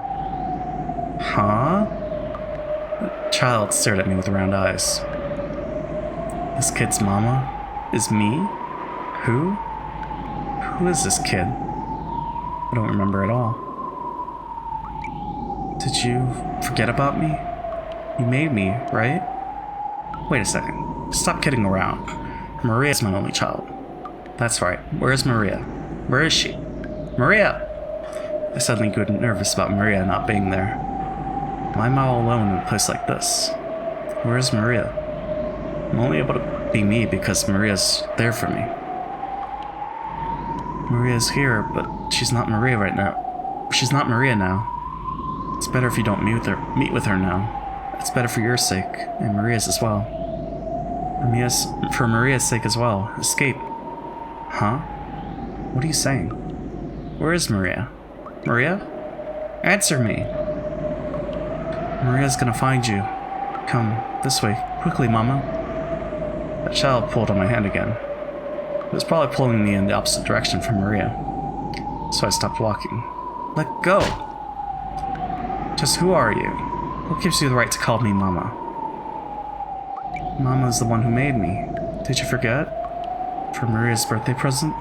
[SPEAKER 1] Huh? The child stared at me with round eyes. This kid's mama is me? Who? Who is this kid? I don't remember at all. Did you forget about me? You made me, right? Wait a second. Stop kidding around. Maria's my only child. That's right. Where's Maria? Where is she? Maria! I suddenly grew nervous about Maria not being there. Why am I all alone in a place like this? Where is Maria? I'm only able to be me because Maria's there for me. Maria's here, but she's not Maria right now. She's not Maria now. It's better if you don't meet with her now. It's better for your sake, and Maria's as well. For Maria's sake as well. Escape. Huh? What are you saying? Where is Maria? Maria? Answer me! Maria's gonna find you. Come, this way. Quickly, Mama. That child pulled on my hand again. It was probably pulling me in the opposite direction from Maria. So I stopped walking. Let go! Just who are you? Who gives you the right to call me Mama? Mama's the one who made me. Did you forget? For Maria's birthday present?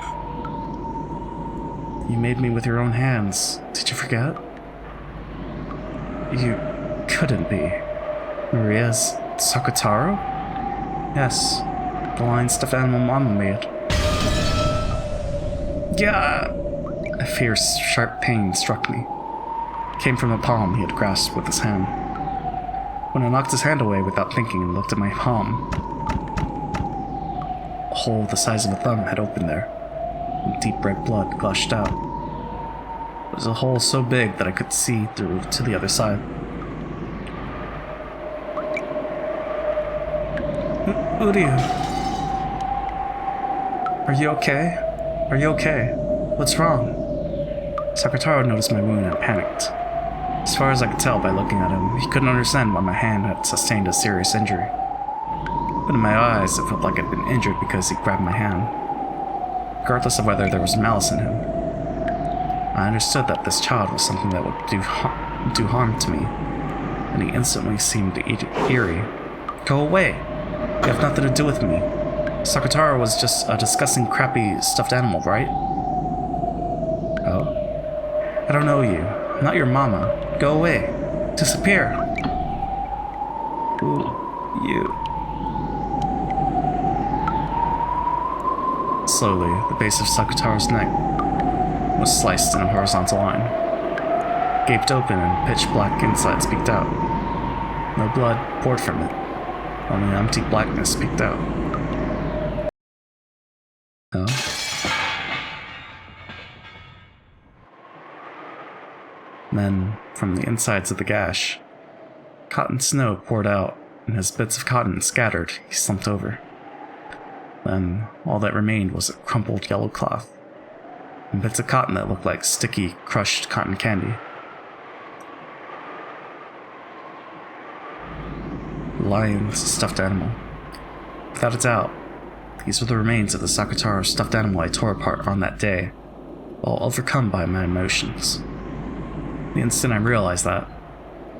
[SPEAKER 1] You made me with your own hands. Did you forget? You couldn't be. Maria's Sakutaro? Yes, the lion stuffed animal Mama made. Yeah! A fierce, sharp pain struck me. It came from the palm he had grasped with his hand. When I knocked his hand away without thinking and looked at my palm, a hole the size of a thumb had opened there, and deep red blood gushed out. It was a hole so big that I could see through to the other side. Uryu. Are you okay? Are you okay? What's wrong? Sakutaro noticed my wound and panicked. As far as I could tell by looking at him, he couldn't understand why my hand had sustained a serious injury. But in my eyes, it felt like I'd been injured because he grabbed my hand, regardless of whether there was malice in him. I understood that this child was something that would do harm to me, and he instantly seemed eerie. Go away! You have nothing to do with me. Sakutaro was just a disgusting, crappy, stuffed animal, right? Oh? I don't know you. I'm not your mama. Go away. Disappear. Ooh, you. Slowly, the base of Sakutaro's neck was sliced in a horizontal line. Gaped open and pitch-black insides peeked out. No blood poured from it. Only empty blackness peeked out. Oh? Then, from the insides of the gash, cotton snow poured out, and as bits of cotton scattered, he slumped over. Then, all that remained was a crumpled yellow cloth, and bits of cotton that looked like sticky, crushed cotton candy. The lion's stuffed animal. Without a doubt, these were the remains of the Sakutaro stuffed animal I tore apart on that day, while overcome by my emotions. The instant I realized that,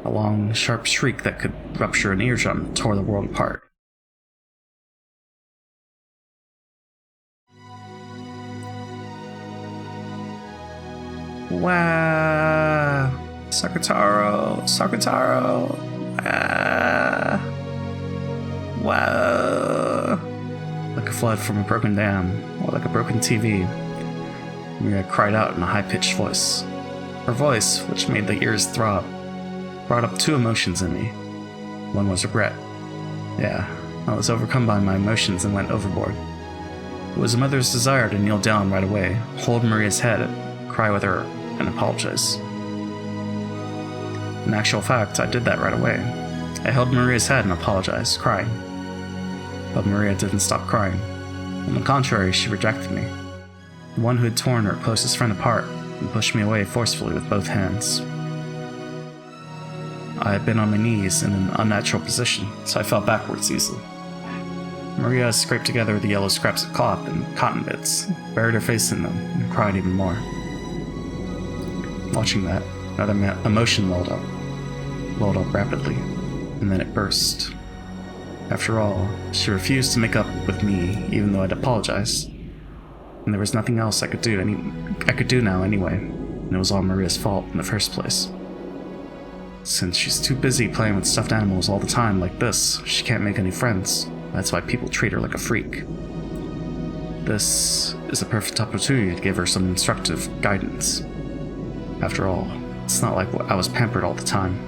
[SPEAKER 1] a long, sharp shriek that could rupture an eardrum tore the world apart. Wow! Sakutaro! Sakutaro! Ah! Wow! Like a flood from a broken dam, or like a broken TV, Mira cried out in a high-pitched voice. Her voice, which made the ears throb, brought up two emotions in me. One was regret. Yeah, I was overcome by my emotions and went overboard. It was a mother's desire to kneel down right away, hold Maria's head, cry with her, and apologize. In actual fact, I did that right away. I held Maria's head and apologized, crying. But Maria didn't stop crying. On the contrary, she rejected me. The one who had torn her closest friend apart and pushed me away forcefully with both hands. I had been on my knees in an unnatural position, so I fell backwards easily. Maria scraped together the yellow scraps of cloth and cotton bits, buried her face in them, and cried even more. Watching that, another emotion welled up rapidly, and then it burst. After all, she refused to make up with me, even though I'd apologized. And there was nothing else I could do now anyway, and it was all Maria's fault in the first place. Since she's too busy playing with stuffed animals all the time like this, she can't make any friends. That's why people treat her like a freak. This is a perfect opportunity to give her some instructive guidance. After all, it's not like I was pampered all the time.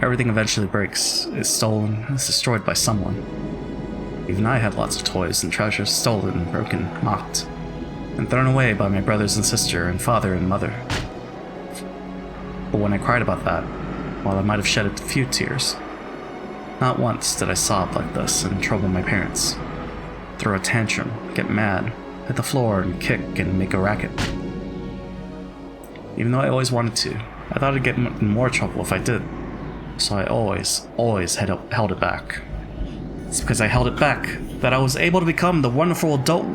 [SPEAKER 1] Everything eventually breaks, is stolen, is destroyed by someone. Even I had lots of toys and treasures stolen, broken, mocked. and thrown away by my brothers and sister and father and mother. But when I cried about that, while I might have shed a few tears, not once did I sob like this and trouble my parents, throw a tantrum, get mad, hit the floor and kick and make a racket. Even though I always wanted to, I thought I'd get in more trouble if I did, so I always held it back. It's because I held it back that I was able to become the wonderful adult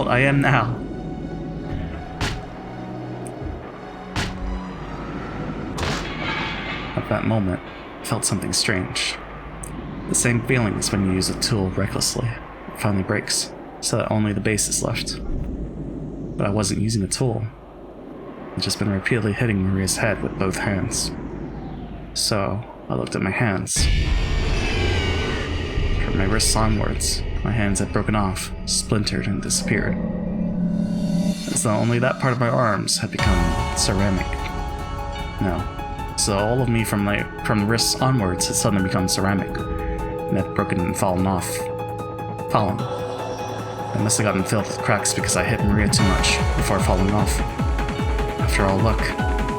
[SPEAKER 1] I am now. At that moment, I felt something strange. The same feelings when you use a tool recklessly. It finally breaks, so that only the base is left. But I wasn't using a tool. I'd just been repeatedly hitting Maria's head with both hands. So, I looked at my hands. From my wrists onwards, my hands had broken off, splintered, and disappeared. As though only that part of my arms had become ceramic. No. So all of me from the wrists onwards had suddenly become ceramic, and had broken and fallen off. I must have gotten filled with cracks because I hit Maria too much before falling off. After all, look,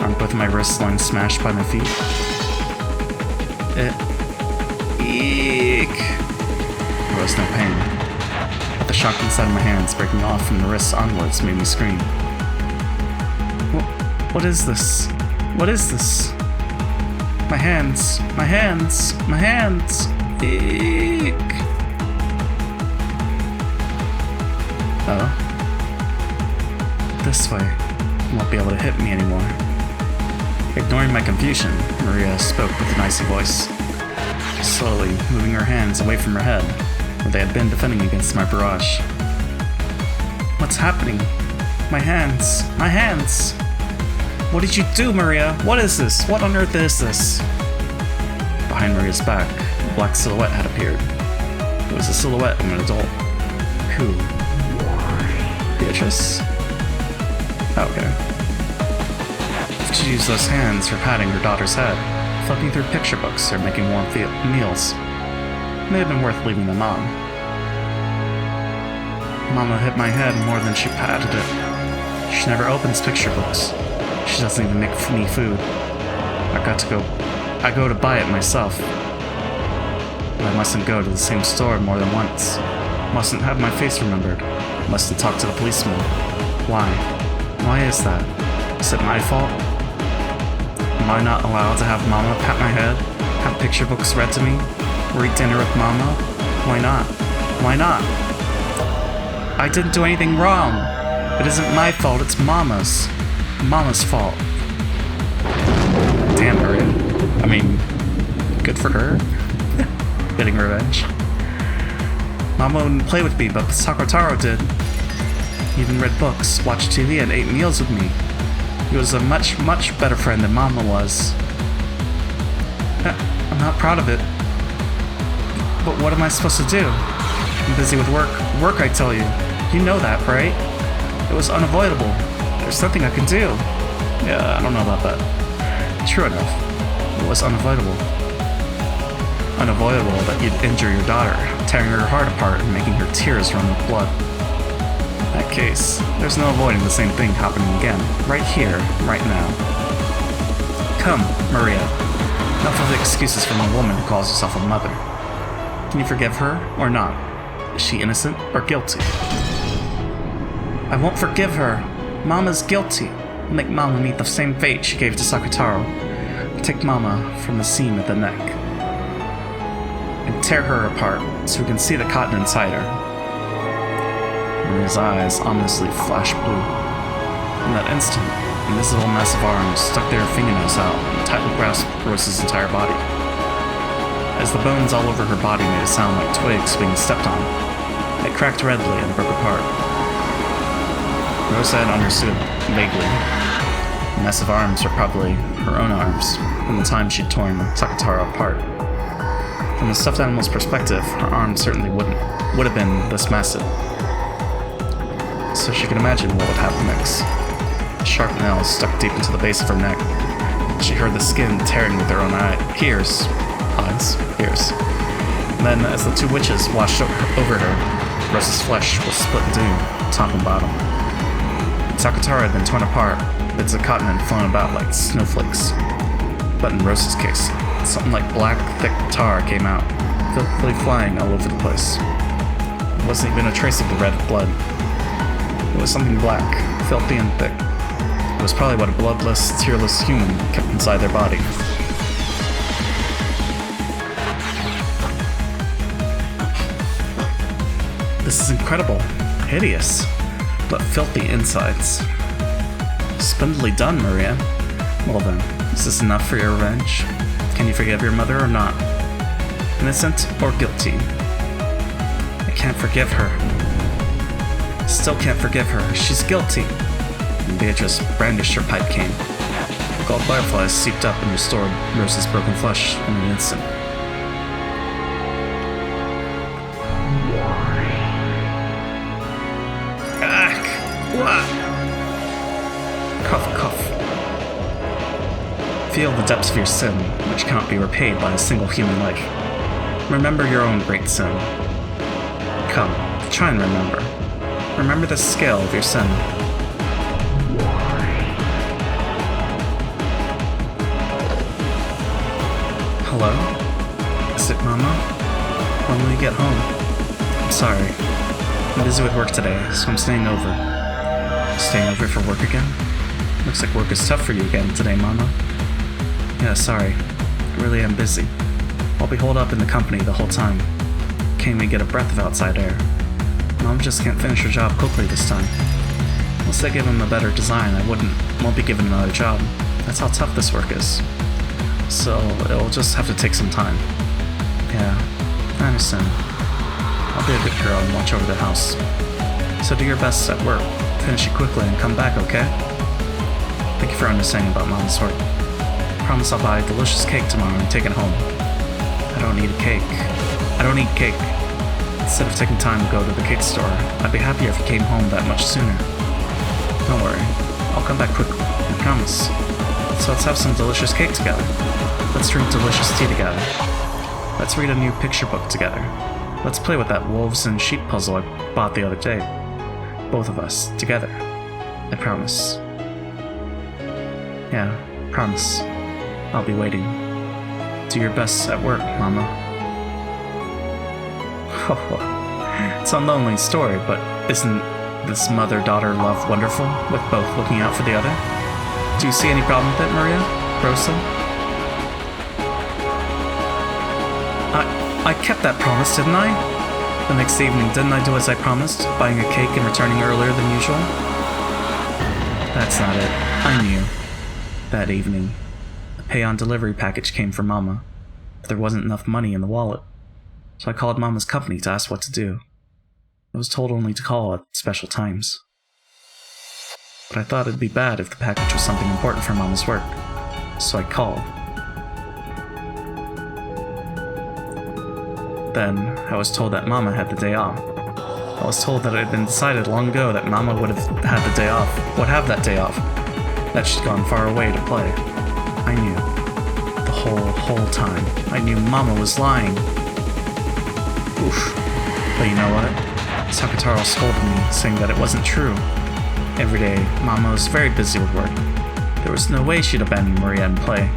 [SPEAKER 1] aren't both of my wrists lying smashed by my feet? Eek! There was no pain, but the shock inside of my hands breaking off from the wrists onwards made me scream. What is this? What is this? My hands! My hands! My hands! Eek! Oh. This way. You won't be able to hit me anymore. Ignoring my confusion, Maria spoke with an icy voice, slowly moving her hands away from her head, where they had been defending against my barrage. What's happening? My hands! My hands! What did you do, Maria? What is this? What on earth is this? Behind Maria's back, a black silhouette had appeared. It was the silhouette of an adult. Who? Beatrice? Okay. She'd use those hands for patting her daughter's head, flipping through picture books, or making warm meals. It may have been worth leaving them on. Mama hit my head more than she patted it. She never opens picture books. She doesn't even make me food. I go to buy it myself. But I mustn't go to the same store more than once. Mustn't have my face remembered. Mustn't talk to the policeman. Why? Why is that? Is it my fault? Am I not allowed to have Mama pat my head, have picture books read to me, or eat dinner with Mama? Why not? Why not? I didn't do anything wrong. It isn't my fault, it's Mama's. Mama's fault. Damn her. I mean, good for her. Getting revenge. Mama wouldn't play with me, but Sakotaro did. He even read books, watched TV, and ate meals with me. He was a much, much better friend than Mama was. I'm not proud of it. But what am I supposed to do? I'm busy with work. Work, I tell you. You know that, right? It was unavoidable. There's nothing I can do. Yeah, I don't know about that. True enough. It was unavoidable. Unavoidable that you'd injure your daughter, tearing her heart apart and making her tears run with blood. In that case, there's no avoiding the same thing happening again, right here, right now. Come, Maria. Enough of the excuses from a woman who calls herself a mother. Can you forgive her, or not? Is she innocent or guilty? I won't forgive her. Mama's guilty. I'll make Mama meet the same fate she gave to Sakotaro. Take Mama from the seam at the neck and tear her apart so we can see the cotton inside her. Maria's eyes ominously flashed blue. In that instant, invisible massive arms stuck their fingernails out and tightly grasped Rose's entire body. As the bones all over her body made a sound like twigs being stepped on, it cracked redly and broke apart. Rose had understood vaguely. The massive arms were probably her own arms from the time she'd torn Sakotaro apart. From the stuffed animal's perspective, her arms certainly would have been this massive. So she could imagine what would happen next. Sharp nails stuck deep into the base of her neck. She heard the skin tearing with her own ears. Then, as the two witches washed over her, Rosa's flesh was split in two, top and bottom. Sakatara had been torn apart, bits of cotton had flown about like snowflakes. But in Rosa's case, something like black, thick tar came out, filthily flying all over the place. There wasn't even a trace of the red blood. It was something black, filthy and thick. It was probably what a bloodless, tearless human kept inside their body. This is incredible, hideous, but filthy insides. Splendidly done, Maria. Well then, is this enough for your revenge? Can you forgive your mother or not? Innocent or guilty? I can't forgive her. Still can't forgive her. She's guilty. And Beatrice brandished her pipe cane. Gold fireflies seeped up and restored Rosa's broken flesh in an instant. What? Cough, cough. Feel the depths of your sin, which cannot be repaid by a single human life. Remember your own great sin. Come, try and remember. Remember the scale of your sin. Hello? Is it Mama? When will you get home? I'm sorry. I'm busy with work today, so I'm staying over. Staying over for work again? Looks like work is tough for you again today, Mama. Yeah, sorry. I really am busy. I'll be holed up in the company the whole time. Can't even get a breath of outside air. Mom just can't finish her job quickly this time. Unless they give him a better design, I won't be given another job. That's how tough this work is. So, it'll just have to take some time. Yeah, I understand. I'll be a good girl and watch over the house. So do your best at work. Finish it quickly and come back, okay? Thank you for understanding about Mom's work. Promise I'll buy a delicious cake tomorrow and take it home. I don't need a cake. I don't eat cake. Instead of taking time to go to the cake store, I'd be happier if you came home that much sooner. Don't worry. I'll come back quickly. I promise. So let's have some delicious cake together. Let's drink delicious tea together. Let's read a new picture book together. Let's play with that wolves and sheep puzzle I bought the other day. Both of us, together. I promise. Yeah, promise. I'll be waiting. Do your best at work, Mama. It's a lonely story, but isn't this mother-daughter love wonderful, with both looking out for the other? Do you see any problem with it, Maria? Rosa? I kept that promise, didn't I? The next evening, didn't I do as I promised, buying a cake and returning earlier than usual? That's not it. I knew. That evening, the pay-on-delivery package came for Mama, but there wasn't enough money in the wallet, so I called Mama's company to ask what to do. I was told only to call at special times. But I thought it'd be bad if the package was something important for Mama's work, so I called. Then, I was told that Mama had the day off. I was told that it had been decided long ago that Mama would have had the day off, would have that day off, that she'd gone far away to play. I knew. The whole time. I knew Mama was lying. Oof. But you know what? Sakataro scolded me, saying that it wasn't true. Every day, Mama was very busy with work. There was no way she'd abandon Maria and play.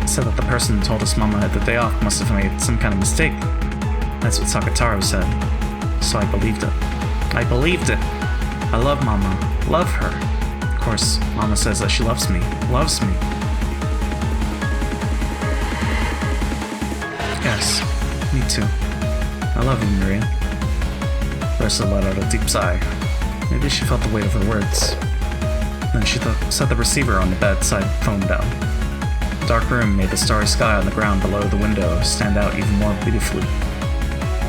[SPEAKER 1] Said that the person who told us Mama had the day off must have made some kind of mistake. That's what Sakataro said. So I believed it. I believed it! I love Mama. Love her. Of course, Mama says that she loves me. Loves me. Yes, me too. I love you, Maria. Rosa let out a deep sigh. Maybe she felt the weight of her words. Then she set the receiver on the bedside phone down. The dark room made the starry sky on the ground below the window stand out even more beautifully.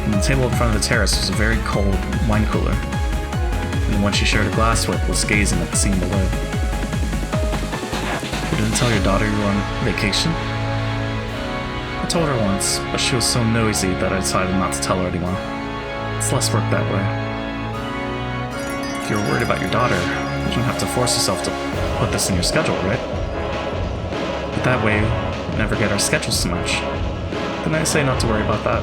[SPEAKER 1] On the table in front of the terrace was a very cold wine cooler, and the one she shared a glass with was gazing at the scene below. You didn't tell your daughter you were on vacation? I told her once, but she was so noisy that I decided not to tell her anymore. It's less work that way. If you're worried about your daughter, you don't have to force yourself to put this in your schedule, right? But that way, we'd never get our schedules so much. Didn't I say not to worry about that?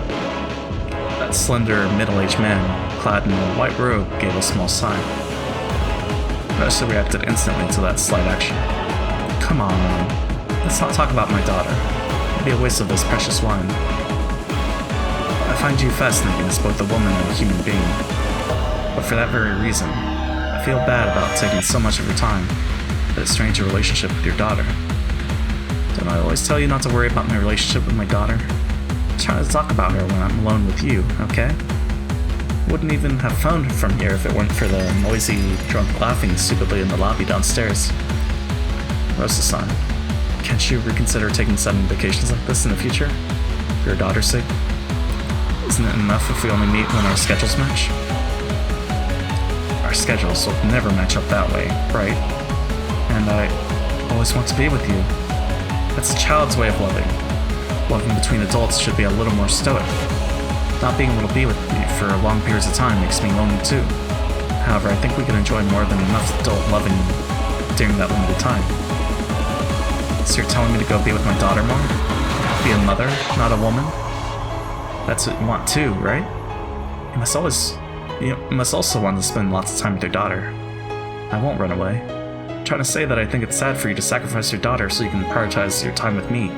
[SPEAKER 1] That slender, middle-aged man, clad in a white robe, gave a small sigh. Rosa reacted instantly to that slight action. Come on, let's not talk about my daughter. It'd be a waste of this precious wine. I find you fascinating as both a woman and a human being. But for that very reason, I feel bad about taking so much of your time that it strains your relationship with your daughter. Don't I always tell you not to worry about my relationship with my daughter? I'm trying to talk about her when I'm alone with you, okay? Wouldn't even have phoned from here if it weren't for the noisy, drunk laughing stupidly in the lobby downstairs. Rosa-san, can't you reconsider taking sudden vacations like this in the future? For your daughter's sake? Isn't it enough if we only meet when our schedules match? Our schedules will never match up that way, right? And I always want to be with you. That's a child's way of loving. Loving between adults should be a little more stoic. Not being able to be with me for long periods of time makes me lonely too. However, I think we can enjoy more than enough adult loving during that limited time. So you're telling me to go be with my daughter more? Be a mother, not a woman? That's what you want too, right? You must also want to spend lots of time with your daughter. I won't run away. I'm trying to say that I think it's sad for you to sacrifice your daughter so you can prioritize your time with me.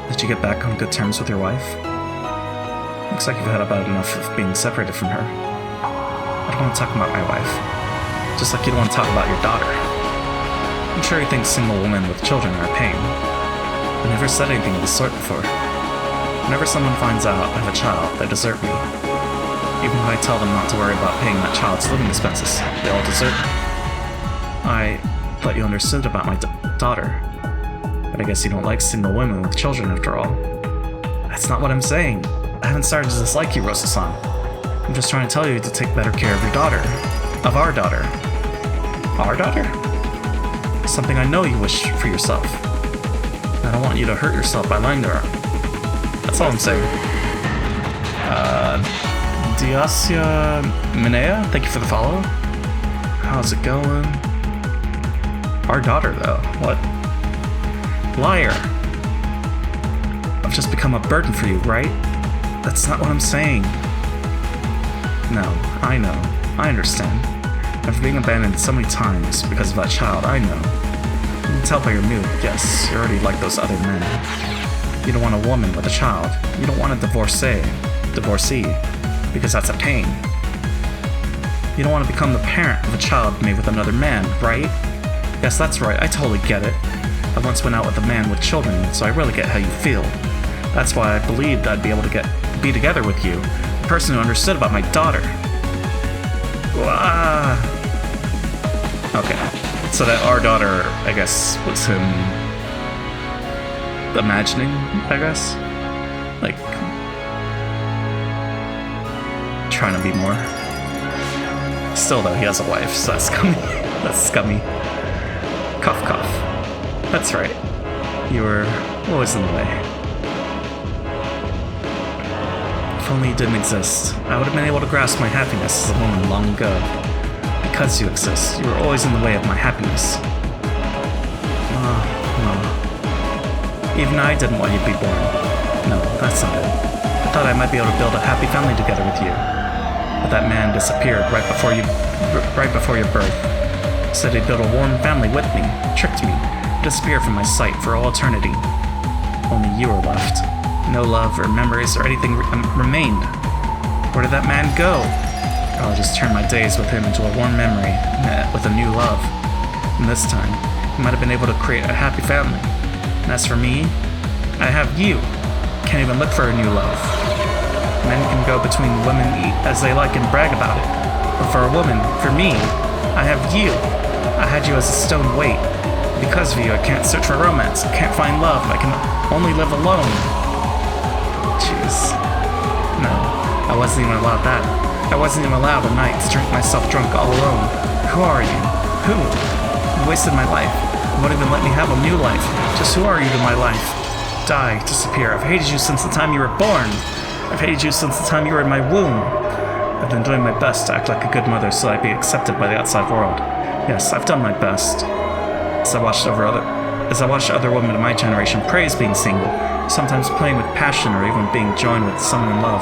[SPEAKER 1] Did you get back on good terms with your wife? Looks like you've had about enough of being separated from her. I don't want to talk about my wife. Just like you don't want to talk about your daughter. I'm sure you think single women with children are a pain. I never said anything of the sort before. Whenever someone finds out I have a child, they desert me. Even when I tell them not to worry about paying that child's living expenses, they all desert me. I thought you understood about my daughter. But I guess you don't like single women with children after all. That's not what I'm saying. I haven't started to dislike you, Rosa-san. I'm just trying to tell you to take better care of your daughter. Of our daughter. Our daughter? Something I know you wish for yourself. I don't want you to hurt yourself by lying to her. That's all I'm saying. Diasya Minea, thank you for the follow. How's it going? Our daughter, though. What? Liar. I've just become a burden for you, right? That's not what I'm saying. No, I know. I understand. After being abandoned so many times because of that child, I know. You can tell by your mood, yes, you're already like those other men. You don't want a woman with a child. You don't want a divorcee, because that's a pain. You don't want to become the parent of a child made with another man, right? Yes, that's right, I totally get it. I once went out with a man with children, so I really get how you feel. That's why I believed I'd be able to be together with you, the person who understood about my daughter. Okay, so that our daughter, I guess, was him imagining, I guess? Like, trying to be more. Still though, he has a wife, so that's scummy. That's scummy. Cough cough. That's right. You were always in the way. If only you didn't exist, I would have been able to grasp my happiness as a woman long ago. Because you exist, you were always in the way of my happiness. No. Even I didn't want you to be born. No, that's not it. I thought I might be able to build a happy family together with you. But that man disappeared right before your birth. Said he'd build a warm family with me, tricked me, disappeared from my sight for all eternity. Only you were left. No love or memories or anything remained. Where did that man go? I'll just turn my days with him into a warm memory, with a new love. And this time, he might have been able to create a happy family. And as for me, I have you. Can't even look for a new love. Men can go between women as they like and brag about it. But for a woman, for me, I have you. I had you as a stone weight. Because of you, I can't search for romance, can't find love, I can only live alone. Jeez. No, I wasn't even allowed that. I wasn't even allowed a night to drink myself drunk all alone. Who are you? Who? You wasted my life. You won't even let me have a new life. Just who are you to my life? Die, disappear. I've hated you since the time you were born. I've hated you since the time you were in my womb. I've been doing my best to act like a good mother so I'd be accepted by the outside world. Yes, I've done my best. As I watched over as I watched other women of my generation praise being single, sometimes playing with passion or even being joined with someone in love.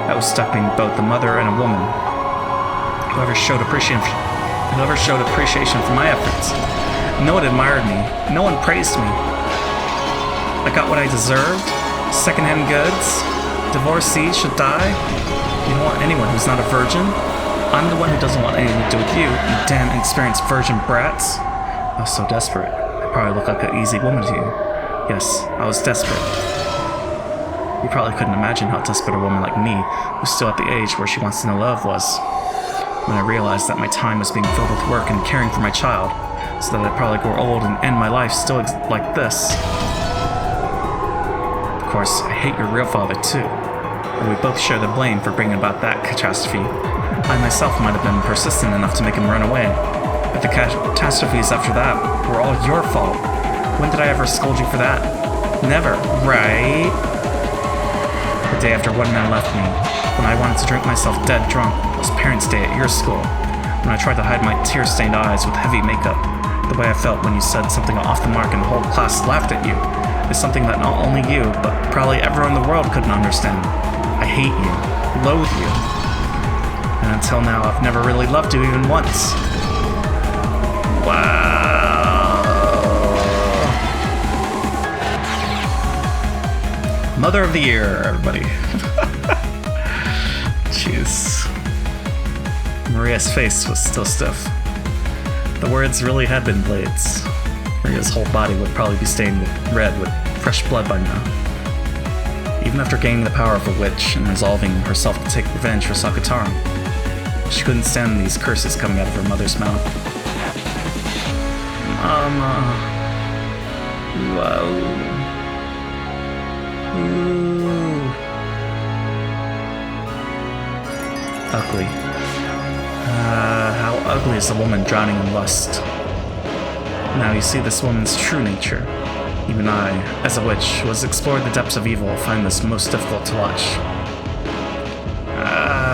[SPEAKER 1] I was stuck being both a mother and a woman. Whoever showed appreciation for my efforts. No one admired me. No one praised me. I got what I deserved. Secondhand goods. Divorcees should die. You don't want anyone who's not a virgin. I'm the one who doesn't want anything to do with you, you damn inexperienced virgin brats. I was so desperate. I probably look like an easy woman to you. Yes, I was desperate. You probably couldn't imagine how desperate a woman like me, who's still at the age where she wants to know love, was. When I realized that my time was being filled with work and caring for my child, so that I'd probably grow old and end my life still like this. Of course, I hate your real father too, and we both share the blame for bringing about that catastrophe. I myself might have been persistent enough to make him run away, but the catastrophes after that were all your fault. When did I ever scold you for that? Never, right? The day after one man left me, when I wanted to drink myself dead drunk, was Parents' Day at your school. When I tried to hide my tear-stained eyes with heavy makeup, the way I felt when you said something off the mark and the whole class laughed at you, is something that not only you, but probably everyone in the world couldn't understand. I hate you, loathe you, and until now I've never really loved you even once. Wow. Mother of the Year, everybody. Jeez. Maria's face was still stiff. The words really had been blades. Maria's whole body would probably be stained red with fresh blood by now. Even after gaining the power of a witch and resolving herself to take revenge for Sakataro, she couldn't stand these curses coming out of her mother's mouth. Mama. Whoa. Ooh. Ugly. How ugly is a woman drowning in lust. Now you see this woman's true nature. Even I, as a witch who has explored the depths of evil, find this most difficult to watch.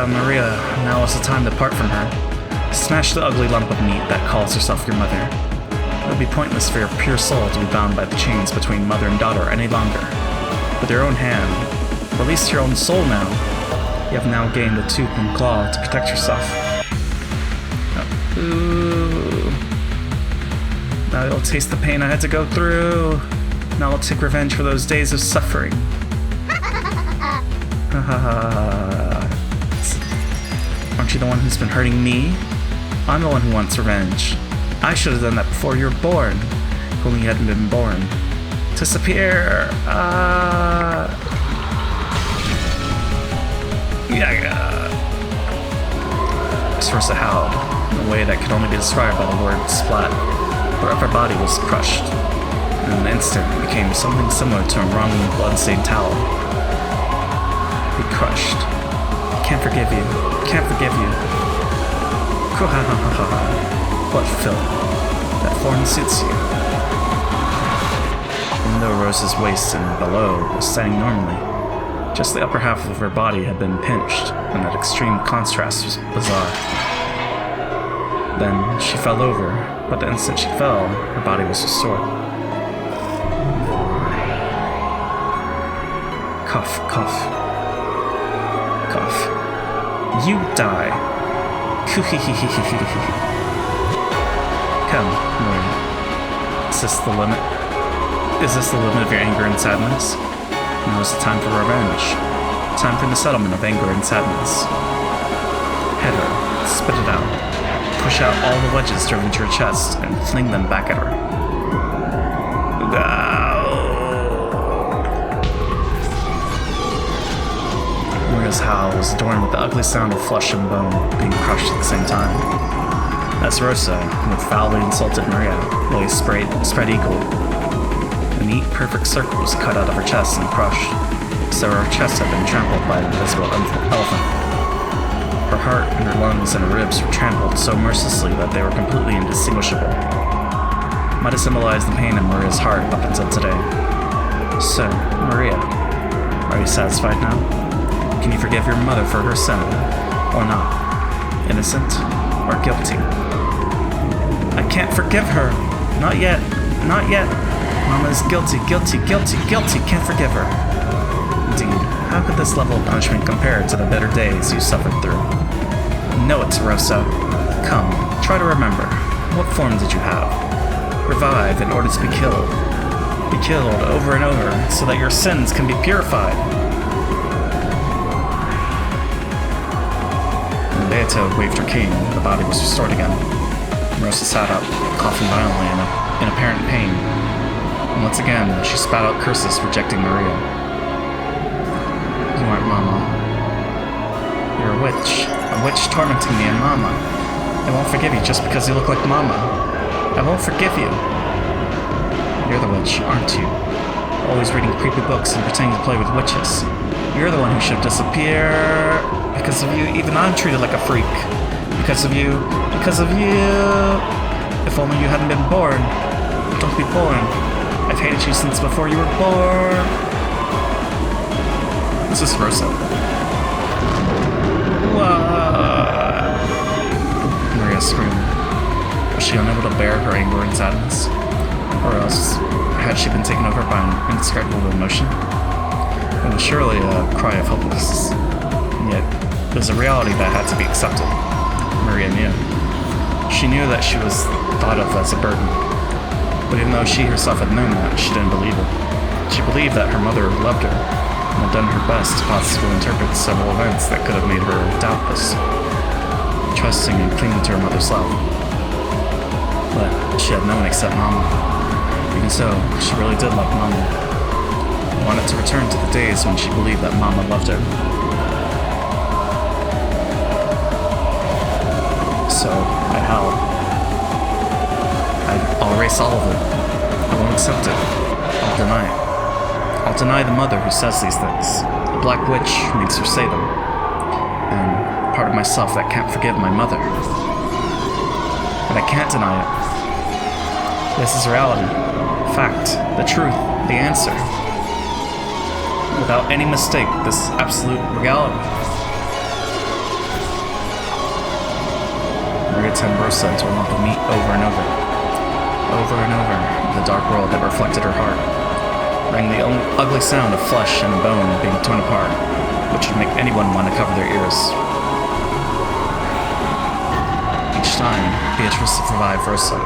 [SPEAKER 1] Maria, now is the time to part from her. Smash the ugly lump of meat that calls herself your mother. It would be pointless for your pure soul to be bound by the chains between mother and daughter any longer. With your own hand, release your own soul now. You have now gained a tooth and claw to protect yourself. Ooh. Now you'll taste the pain I had to go through. Now I'll take revenge for those days of suffering. Aren't you the one who's been hurting me? I'm the one who wants revenge. I should have done that before you were born. If only you hadn't been born. Disappear! Sorsa howled, in a way that could only be described by the word splat. Her upper body was crushed. In an instant, it became something similar to a wronging blood-stained towel. Be crushed. Can't forgive you. Can't forgive you. What filth. That form suits you. Even though Rosa's waist and below was standing normally, just the upper half of her body had been pinched, and that extreme contrast was bizarre. Then she fell over, but the instant she fell, her body was restored. Cough, cough. Cough. You die. Come, Maria. Is this the limit? Is this the limit of your anger and sadness? Now is the time for revenge. Time for the settlement of anger and sadness. Hit her. Spit it out. Push out all the wedges driven into her chest and fling them back at her. Maria's howl was adorned with the ugly sound of flesh and bone being crushed at the same time. As Rosa, who had foully insulted Maria, lay spread eagle. A neat, perfect circle was cut out of her chest and crushed, so her chest had been trampled by an invisible elephant. Her heart and her lungs and her ribs were trampled so mercilessly that they were completely indistinguishable. Might have symbolized the pain in Maria's heart up until today. So, Maria, are you satisfied now? Can you forgive your mother for her sin, or not? Innocent or guilty? I can't forgive her! Not yet. not yet. Mama is guilty, guilty, guilty, guilty. Can't forgive her. Indeed, how could this level of punishment compare to the bitter days you suffered through? Know it, Rosa. Come, try to remember. What form did you have? Revive in order to be killed. Be killed over and over so that your sins can be purified. Beato waved her cane, and the body was restored again. Rosa sat up, coughing violently in apparent pain. And once again, she spat out curses, rejecting Maria. You aren't Mama. You're a witch tormenting me and Mama. I won't forgive you just because you look like Mama. I won't forgive you. You're the witch, aren't you? Always reading creepy books and pretending to play with witches. You're the one who should disappear. Because of you, even I'm treated like a freak. Because of you. If only you hadn't been born. Don't be born. I've hated you since before you were born. This is Rosa. What? Maria screamed. Was she unable to bear her anger and sadness? Or else, had she been taken over by an indescribable emotion? It was surely a cry of hopelessness. And yet, it was a reality that had to be accepted. Maria knew. She knew that she was thought of as a burden. But even though she herself had known that, she didn't believe it. She believed that her mother loved her, and had done her best to possibly interpret several events that could have made her doubt this, trusting and clinging to her mother's love. But she had no one except Mama. Even so, she really did love Mama. Wanted to return to the days when she believed that Mama loved her. So, I howled. I'll erase all of it. I won't accept it. I'll deny it. I'll deny the mother who says these things. The black witch makes her say them. And part of myself that can't forgive my mother. But I can't deny it. This is reality. Fact. The truth. The answer. Without any mistake, this absolute reality. Maria turned Rosa into a lump of meat over and over. Over and over, the dark world that reflected her heart. Rang the ugly sound of flesh and bone being torn apart, which would make anyone want to cover their ears. Each time, Beatrice revived Rosa.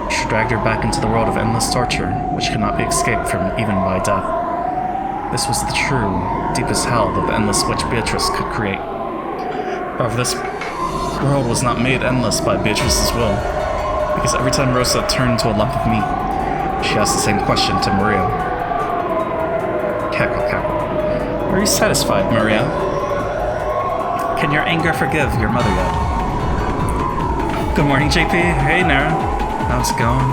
[SPEAKER 1] She dragged her back into the world of endless torture, which could not be escaped from even by death. This was the true, deepest hell that the endless witch Beatrice could create. However, this world was not made endless by Beatrice's will, because every time Rosa turned to a lump of meat, she asked the same question to Maria. Cackle, cackle. Are you satisfied, Maria? Can your anger forgive your mother yet? Good morning, JP. Hey, Nara. How's it going?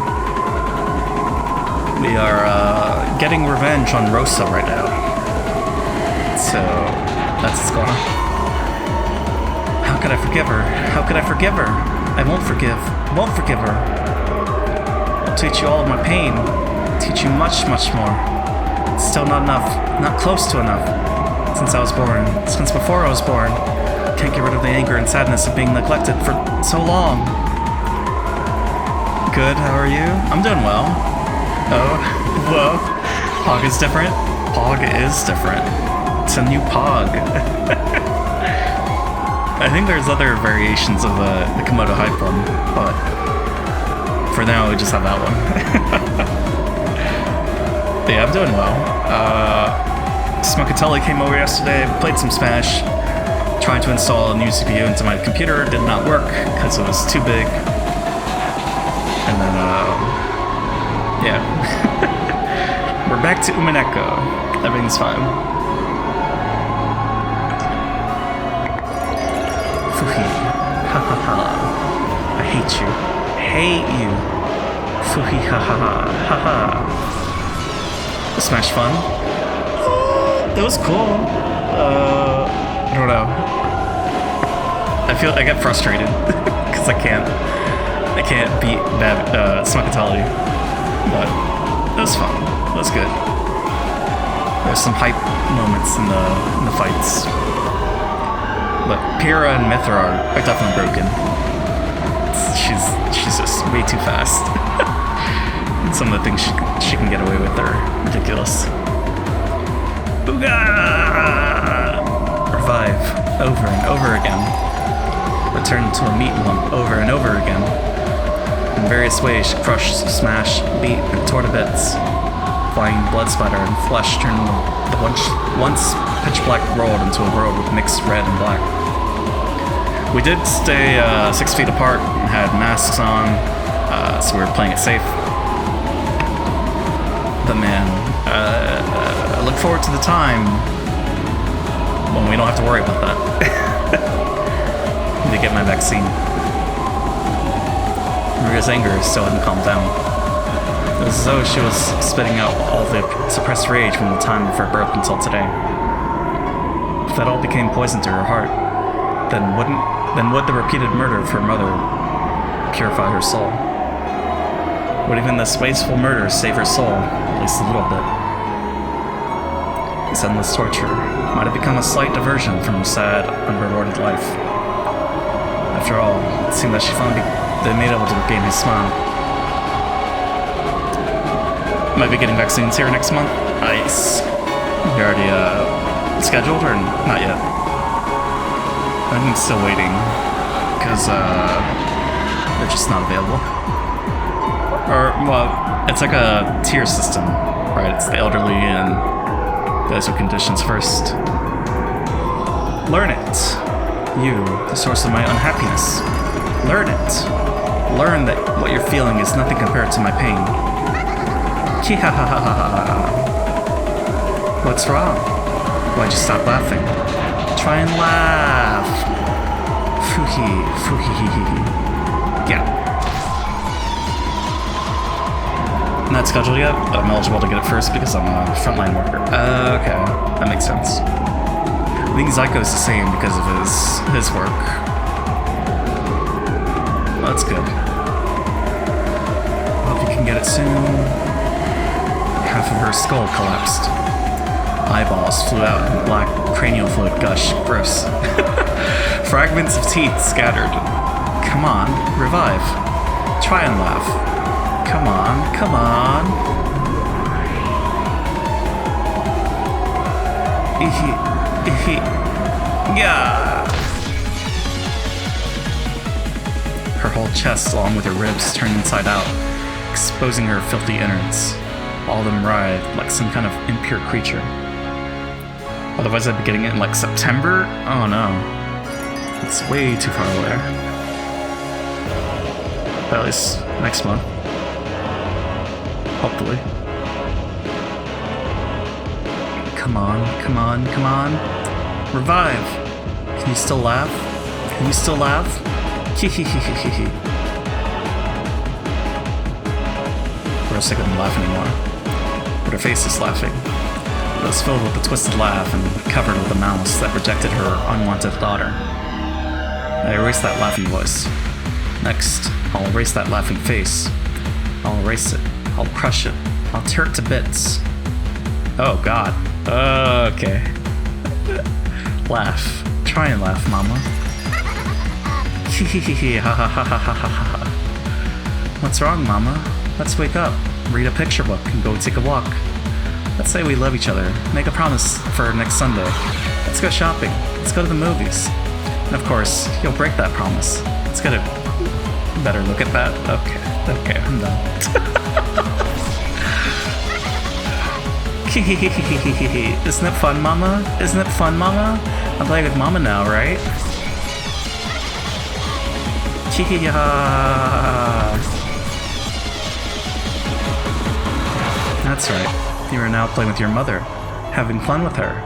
[SPEAKER 1] We are getting revenge on Rosa right now. So, that's what's going on. How could I forgive her? How could I forgive her? I won't forgive. Won't forgive her. I'll teach you all of my pain. Teach you much, much more. Still not enough. Not close to enough. Since I was born. Since before I was born. Can't get rid of the anger and sadness of being neglected for so long. Good, how are you? I'm doing well. Oh, whoa. Pog is different? Pog is different. It's a new Pog. I think there's other variations of the Komodo hype one, but for now we just have that one. But yeah, I'm doing well. Smokatelli came over yesterday, played some Smash, trying to install a new CPU into my computer, did not work because it was too big. And then, yeah. We're back to Umineko. Everything's fine. Fuhi. Ha ha ha. I hate you. Hate you. Fuhi ha ha ha. Ha ha. The Smash fun. It was cool. I don't know. I get frustrated because I can't beat that Smokatelli. But it was fun. It was good. There's some hype moments in the fights. But Pyrrha and Mithra are definitely broken. She's just way too fast. Some of the things she can get away with are ridiculous. Booga! Revive over and over again. Return to a meat lump over and over again. In various ways, she crushed, smashed, beat, and tore to bits. Flying blood splatter and flesh turned the once pitch-black world into a world with mixed red and black. We did stay 6 feet apart and had masks on, so we were playing it safe. But man, I look forward to the time when we don't have to worry about that. Need to get my vaccine. Maria's anger still hadn't calmed down. It was as though she was spitting out all the suppressed rage from the time of her birth until today. If that all became poison to her heart, then would the repeated murder of her mother purify her soul? Would even this wasteful murder save her soul, at least a little bit? This endless torture might have become a slight diversion from her sad, unrewarded life. After all, it seemed that she finally been able to regain his smile. Might be getting vaccines here next month. Nice. You already scheduled or not yet? I'm still waiting because they're just not available. Or well, it's like a tier system, right? It's the elderly and those with conditions first. Learn it. You, the source of my unhappiness. Learn it. Learn that what you're feeling is nothing compared to my pain. What's wrong? Why'd you stop laughing? Try and laugh. Fuhi, fuhi. Yeah. Not scheduled yet, but I'm eligible to get it first because I'm a frontline worker. Okay, that makes sense. I think Zyko's the same because of his work. Well, that's good. Hope you can get it soon. Half of her skull collapsed. Eyeballs flew out and black cranial fluid gushed. Gross. Fragments of teeth scattered. Come on, revive. Try and laugh. Come on, come on. Yeah. Her whole chest, along with her ribs, turned inside out, exposing her filthy innards. All of them writhed like some kind of impure creature. Otherwise I'd be getting it in like September? Oh no. It's way too far away. But at least next month. Hopefully. Come on, come on, come on. Revive. Can you still laugh? Can you still laugh? Hee. Real sick of them laugh anymore. But her face is laughing. It was filled with a twisted laugh and covered with a malice that rejected her unwanted daughter. I erased that laughing voice. Next, I'll erase that laughing face. I'll erase it. I'll crush it. I'll tear it to bits. Oh god. Okay. Laugh. Try and laugh, mama. What's wrong, mama? Let's wake up, read a picture book, and go take a walk. Let's say we love each other. Make a promise for next Sunday. Let's go shopping. Let's go to the movies. And of course, you'll break that promise. Let's get a better look at that. Okay, I'm done. Isn't it fun, mama? Isn't it fun, mama? I'm playing with mama now, right? That's right. You are now playing with your mother, having fun with her.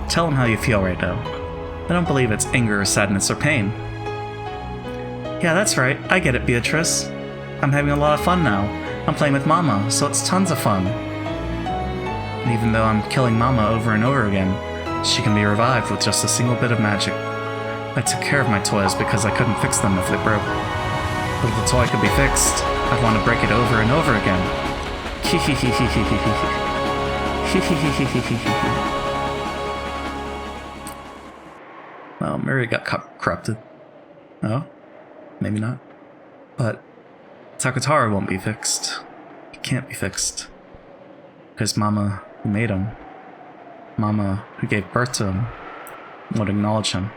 [SPEAKER 1] Tell him how you feel right now. I don't believe it's anger or sadness or pain. Yeah, that's right. I get it, Beatrice. I'm having a lot of fun now. I'm playing with Mama, so it's tons of fun. And even though I'm killing Mama over and over again, she can be revived with just a single bit of magic. I took care of my toys because I couldn't fix them if they broke. But if the toy could be fixed, I'd want to break it over and over again. Well, Mary got corrupted. Oh? Maybe not. But Takatara won't be fixed. He can't be fixed. Because Mama, who made him, Mama, who gave birth to him, won't acknowledge him.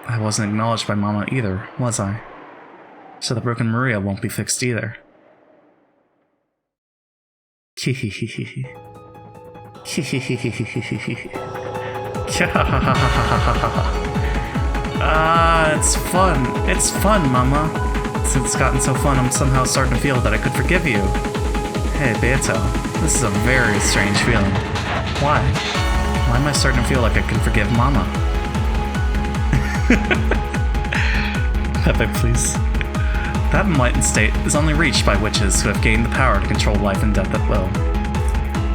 [SPEAKER 1] I wasn't acknowledged by Mama either, was I? So the broken Maria won't be fixed either. Hehehehe. It's fun. It's fun, Mama. Since it's gotten so fun, I'm somehow starting to feel that I could forgive you. Hey, Beato, this is a very strange feeling. Why? Why am I starting to feel like I can forgive Mama? Pepe, please. That enlightened state is only reached by witches who have gained the power to control life and death at will.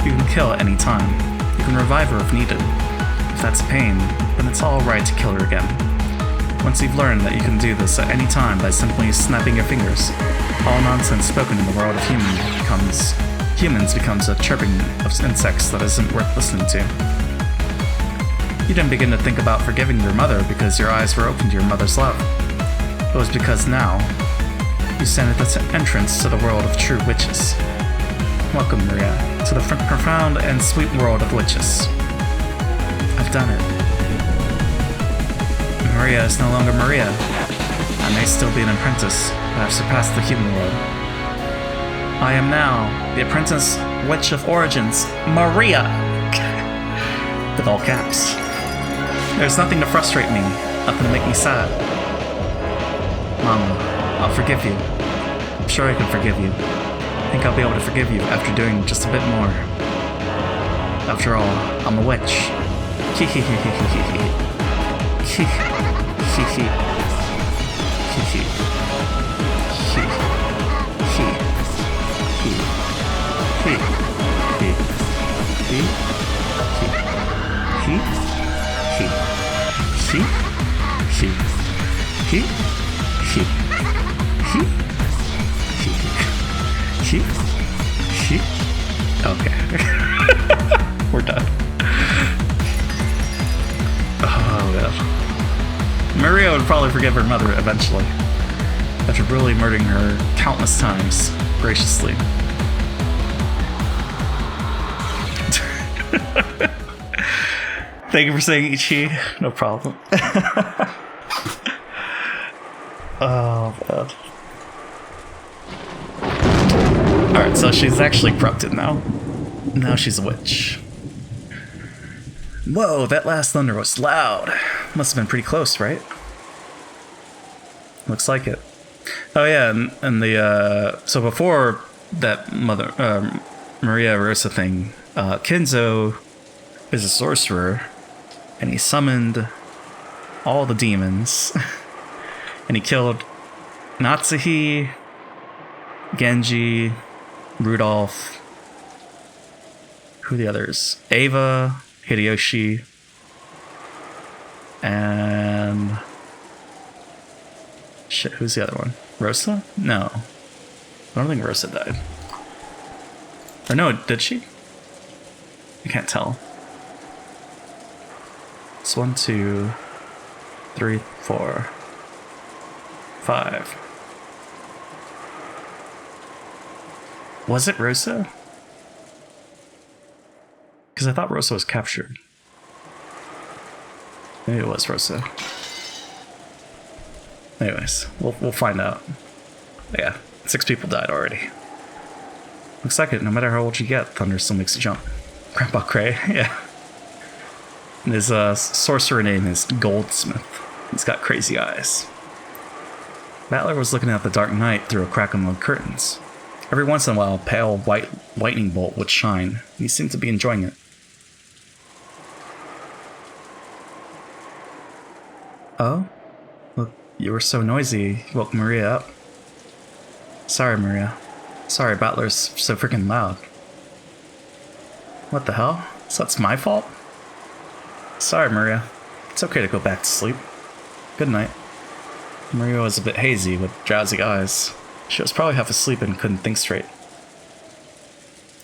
[SPEAKER 1] You can kill at any time. You can revive her if needed. If that's pain, then it's alright to kill her again. Once you've learned that you can do this at any time by simply snapping your fingers, all nonsense spoken in the world of humans becomes a chirping of insects that isn't worth listening to. You didn't begin to think about forgiving your mother because your eyes were open to your mother's love. It was because now, you stand at the entrance to the world of true witches. Welcome, Maria, to the profound and sweet world of witches. I've done it. Maria is no longer Maria. I may still be an apprentice, but I've surpassed the human world. I am now the apprentice witch of origins, Maria! With all caps. There's nothing to frustrate me, nothing to make me sad. Mama, I'll forgive you. I'm sure I can forgive you. I think I'll be able to forgive you after doing just a bit more. After all, I'm a witch. Okay. We're done. Oh, God. Maria would probably forgive her mother eventually, after brutally murdering her countless times, graciously. Thank you for saying Ichi. No problem. Oh, God. Alright, so she's actually corrupted now. Now she's a witch. Whoa, that last thunder was loud. Must have been pretty close, right? Looks like it. Oh yeah, and the so before that Maria Rosa thing, Kenzo is a sorcerer, and he summoned all the demons, and he killed Natsuhi, Genji, Rudolph. Who are the others? Ava, Hideyoshi, and shit, who's the other one? Rosa? No. I don't think Rosa died. Or no, did she? I can't tell. It's 1, 2, 3, 4, 5. Was it Rosa? Because I thought Rosa was captured. Maybe it was Rosa. Anyways, we'll find out. Yeah, 6 people died already. Looks like it. No matter how old you get, thunder still makes you jump. Grandpa Cray, yeah. And his sorcerer name is Goldsmith. He's got crazy eyes. Battler was looking at the dark night through a crack in the curtains. Every once in a while, a pale white lightning bolt would shine. He seemed to be enjoying it. Oh? Look, you were so noisy, you woke Maria up. Sorry, Maria. Sorry, Battler's so freaking loud. What the hell? So that's my fault? Sorry, Maria. It's okay to go back to sleep. Good night. Maria was a bit hazy with drowsy eyes. She was probably half asleep and couldn't think straight.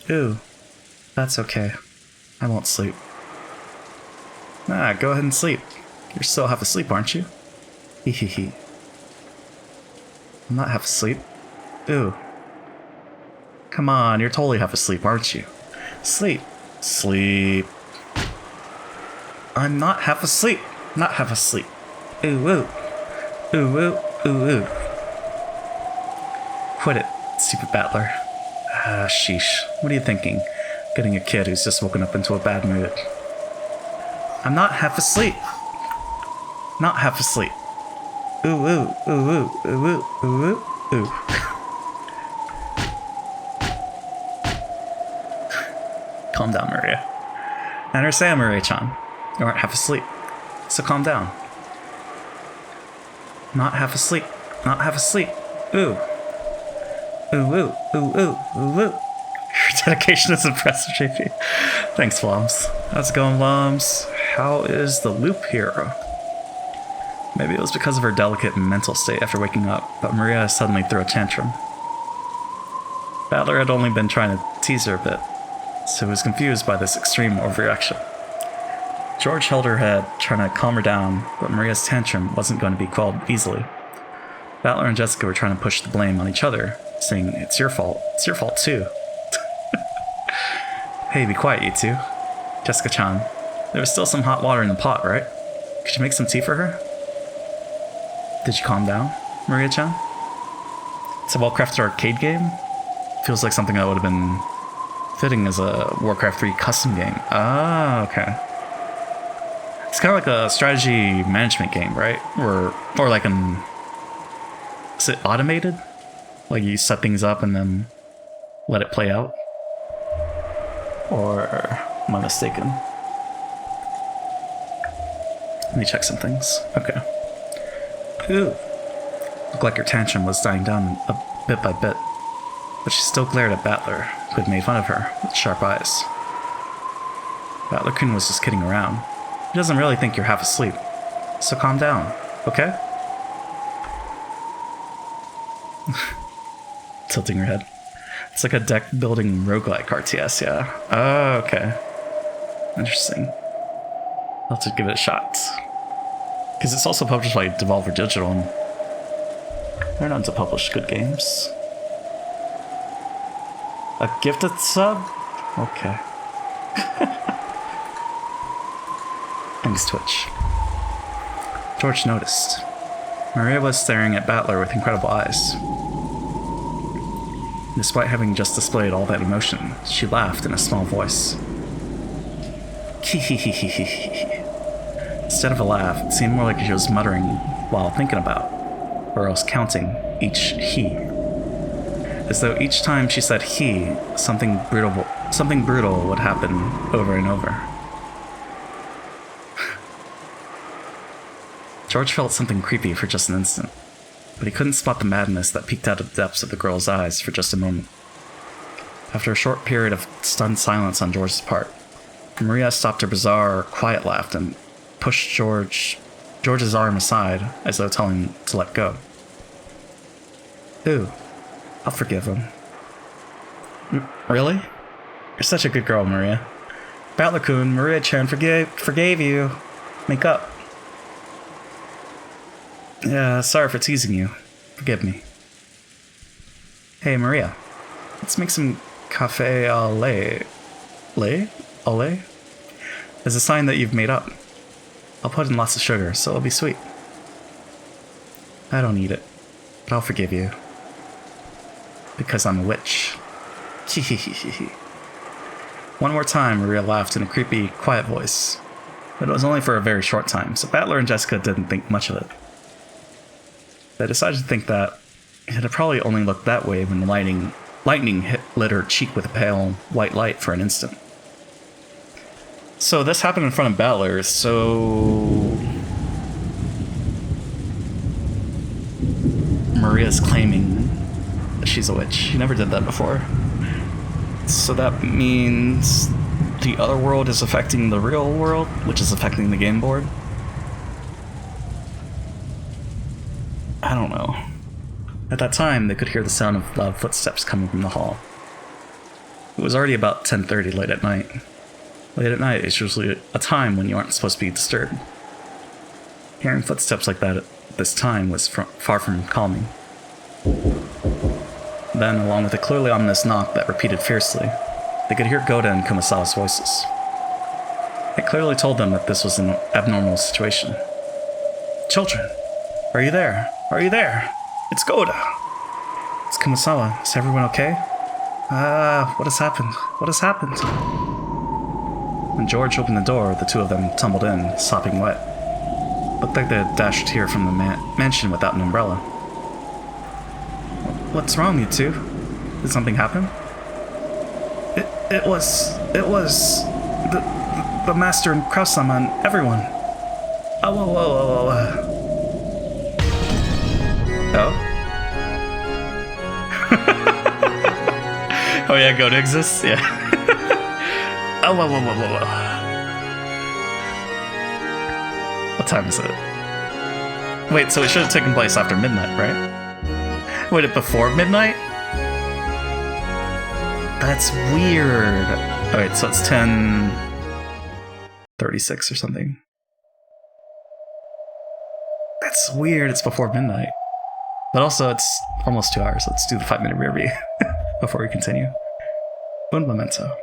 [SPEAKER 1] Ooh, that's okay. I won't sleep. Nah, go ahead and sleep. You're still half asleep, aren't you? Hee hee hee. I'm not half asleep. Ooh. Come on, you're totally half asleep, aren't you? Sleep. Sleep. I'm not half asleep. Not half asleep. Ooh, ooh. Ooh, ooh, ooh, ooh. Quit it, stupid battler. Ah, sheesh. What are you thinking? Getting a kid who's just woken up into a bad mood. I'm not half asleep. Not half asleep. Ooh, ooh, ooh, ooh, ooh, ooh, ooh, ooh, ooh. Calm down, Maria. I understand, Maria-chan. You aren't half asleep. So calm down. Not half asleep. Not half asleep. Ooh. Ooh, ooh, ooh, ooh, ooh, ooh. Your dedication is impressive, JP. Thanks, Vlams. How's it going, Vlams? How is the loop hero? Maybe it was because of her delicate mental state after waking up, but Maria suddenly threw a tantrum. Battler had only been trying to tease her a bit, so was confused by this extreme overreaction. George held her head, trying to calm her down, but Maria's tantrum wasn't going to be quelled easily. Battler and Jessica were trying to push the blame on each other, saying, it's your fault too. Hey, be quiet, you two. Jessica-chan, there was still some hot water in the pot, right? Could you make some tea for her? Did you calm down, Maria-chan? It's a well-crafted arcade game? Feels like something that would have been fitting as a Warcraft 3 custom game. Ah, okay. It's kind of like a strategy management game, right? Or like an... Is it automated? Like you set things up and then let it play out? Or am I mistaken? Let me check some things. Okay. Ooh. Looked like her tantrum was dying down a bit by bit, but she still glared at Battler, who had made fun of her with sharp eyes. Battler-kun was just kidding around. He doesn't really think you're half asleep, so calm down, okay? Tilting her head. It's like a deck building roguelike RTS, yeah. Oh, okay. Interesting. I'll have to give it a shot. Because it's also published by Devolver Digital, and they're known to publish good games. A gifted sub? Okay. Thanks, Twitch. George noticed. Maria was staring at Battler with incredible eyes. Despite having just displayed all that emotion, she laughed in a small voice. Instead of a laugh, it seemed more like she was muttering while thinking about, or else counting, each he. As though each time she said he, something brutal would happen over and over. George felt something creepy for just an instant, but he couldn't spot the madness that peeked out of the depths of the girl's eyes for just a moment. After a short period of stunned silence on George's part, Maria stopped her bizarre, quiet laugh and pushed George's arm aside, as though telling him to let go. Ooh, I'll forgive him. Really? You're such a good girl, Maria. Battler-kun, Maria-chan forgave you. Make up. Yeah, sorry for teasing you. Forgive me. Hey, Maria. Let's make some cafe au lait. Au lait? As a sign that you've made up. I'll put in lots of sugar, so it'll be sweet. I don't eat it, but I'll forgive you. Because I'm a witch. One more time, Maria laughed in a creepy, quiet voice. But it was only for a very short time, so Battler and Jessica didn't think much of it. They decided to think that it had probably only looked that way when lightning lit her cheek with a pale, white light for an instant. So this happened in front of Battler, so... Maria's claiming that she's a witch. She never did that before. So that means the other world is affecting the real world, which is affecting the game board? I don't know. At that time, they could hear the sound of loud footsteps coming from the hall. It was already about 10:30 late at night. Late at night is usually a time when you aren't supposed to be disturbed. Hearing footsteps like that at this time was far from calming. Then, along with a clearly ominous knock that repeated fiercely, they could hear Goda and Kumasawa's voices. It clearly told them that this was an abnormal situation. Children, are you there? Are you there? It's Goda! It's Kumasawa. Is everyone okay? What has happened? What has happened? When George opened the door, the two of them tumbled in, sopping wet. Looked like they had dashed here from the mansion without an umbrella. What's wrong, you two? Did something happen? It was the master and Kraus-sama and everyone. Oh. Oh yeah, Goda exists? Yeah. Oh, whoa. What time is it? Wait, so it should have taken place after midnight, right? Wait, it before midnight? That's weird. Alright, so it's 10:36 or something. That's weird, it's before midnight. But also, it's almost 2 hours. Let's do the 5-minute rear view before we continue. Un momento.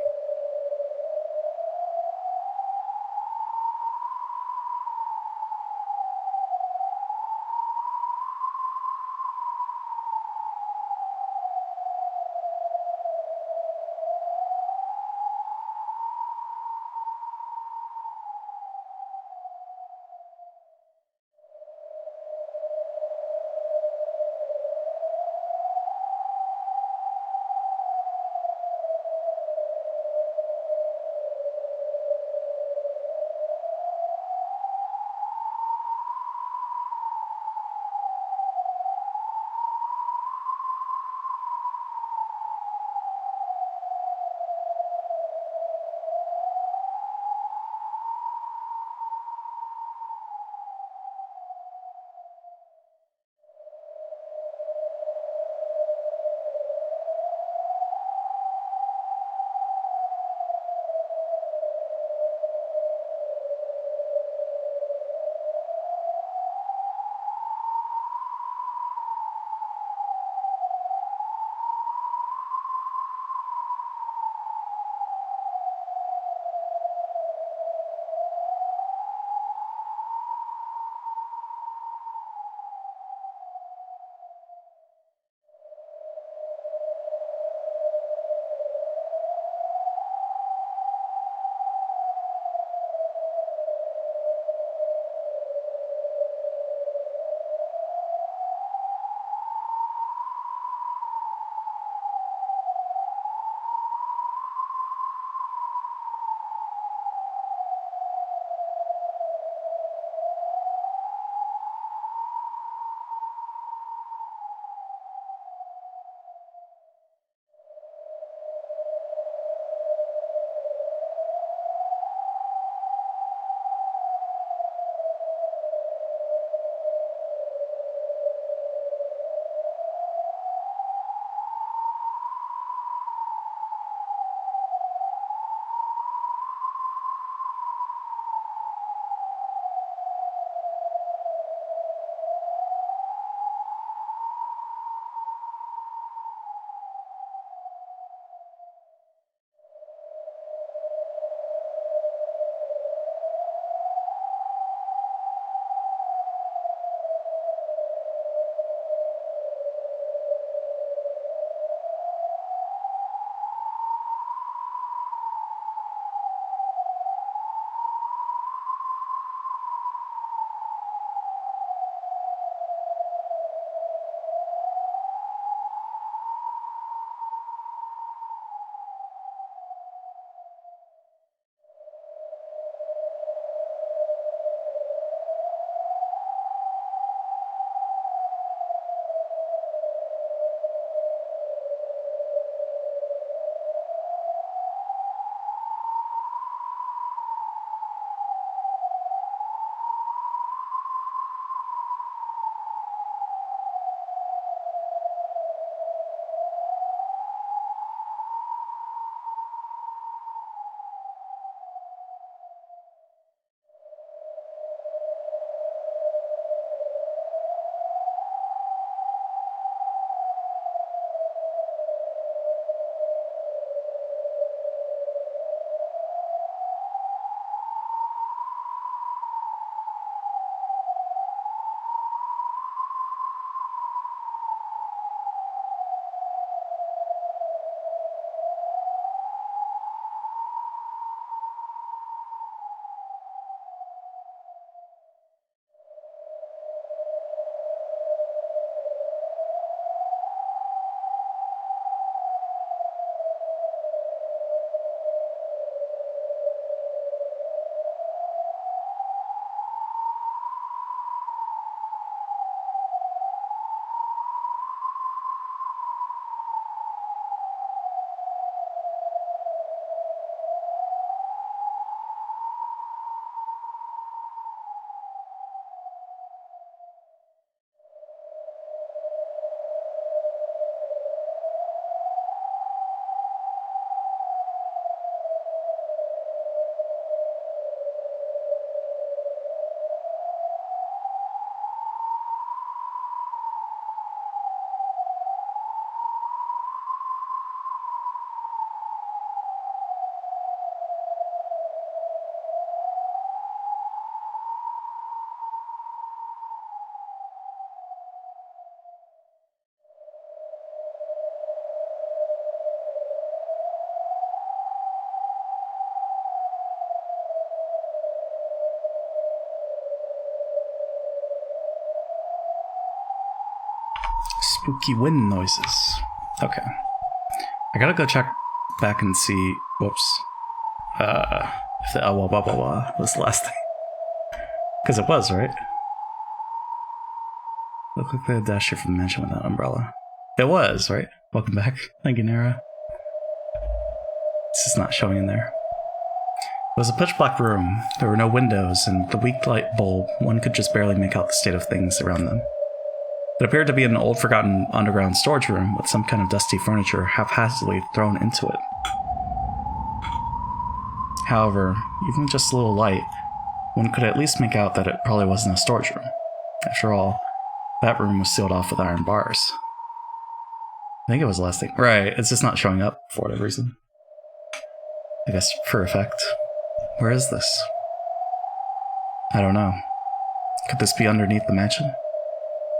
[SPEAKER 1] spooky wind noises. Okay. I gotta go check back and see. Whoops. If the was the last thing. Because it was, right? Look like the dash here from the mansion with that umbrella. It was, right? Welcome back. Thank you, Nara. This is not showing in there. It was a pitch black room. There were no windows, and with the weak light bulb, one could just barely make out the state of things around them. It appeared to be an old forgotten underground storage room with some kind of dusty furniture haphazardly thrown into it. However, even with just a little light, one could at least make out that it probably wasn't a storage room. After all, that room was sealed off with iron bars. I think it was the last thing. Right, it's just not showing up for whatever reason. I guess for effect. Where is this? I don't know. Could this be underneath the mansion?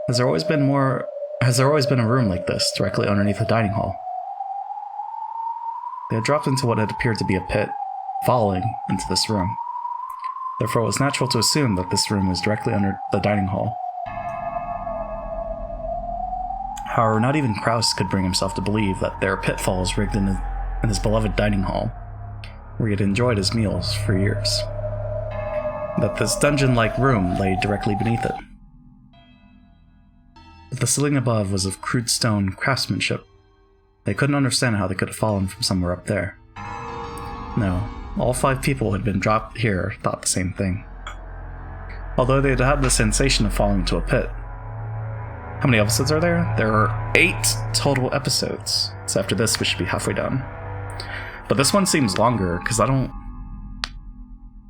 [SPEAKER 1] Has there always been a room like this, directly underneath the dining hall? They had dropped into what had appeared to be a pit, falling into this room. Therefore, it was natural to assume that this room was directly under the dining hall. However, not even Kraus could bring himself to believe that there are pitfalls rigged in his beloved dining hall, where he had enjoyed his meals for years. That this dungeon-like room lay directly beneath it. But the ceiling above was of crude stone craftsmanship. They couldn't understand how they could have fallen from somewhere up there. No, all 5 people who had been dropped here thought the same thing. Although they had had the sensation of falling into a pit. How many episodes are there? There are 8 total episodes. So after this, we should be halfway done. But this one seems longer, because I don't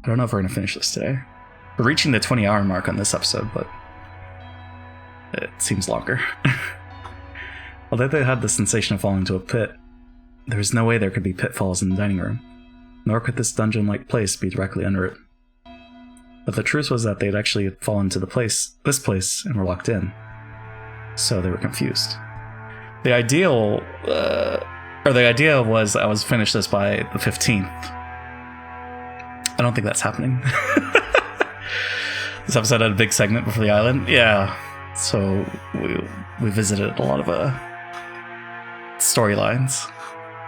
[SPEAKER 1] know if we're going to finish this today. We're reaching the 20-hour mark on this episode, but it seems longer. Although they had the sensation of falling into a pit, there was no way there could be pitfalls in the dining room, nor could this dungeon-like place be directly under it. But the truth was that they had actually fallen into this place, and were locked in. So they were confused. The idea was I was finish this by the 15th. I don't think that's happening. This episode had a big segment before the island. Yeah. So we visited a lot of storylines.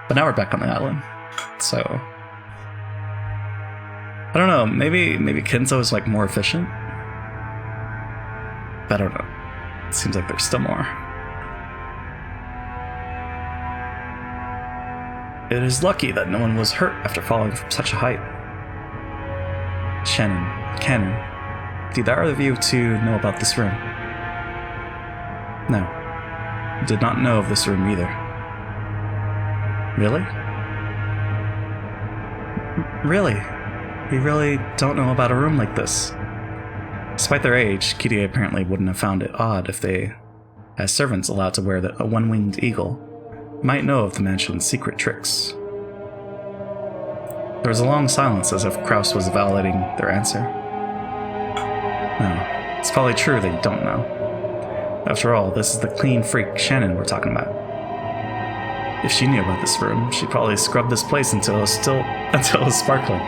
[SPEAKER 1] But now we're back on the island. So I don't know, maybe Kenzo is like more efficient. But I don't know. It seems like there's still more. It is lucky that no one was hurt after falling from such a height. Cannon, did either of you two know about this room? No. You did not know of this room either. Really? Really? We really don't know about a room like this. Despite their age, Kirie apparently wouldn't have found it odd if they, as servants allowed to wear a one-winged eagle, might know of the mansion's secret tricks. There was a long silence as if Kraus was validating their answer. No, it's probably true they don't know. After all, this is the clean freak Shannon we're talking about. If she knew about this room, she'd probably scrub this place until it was sparkling.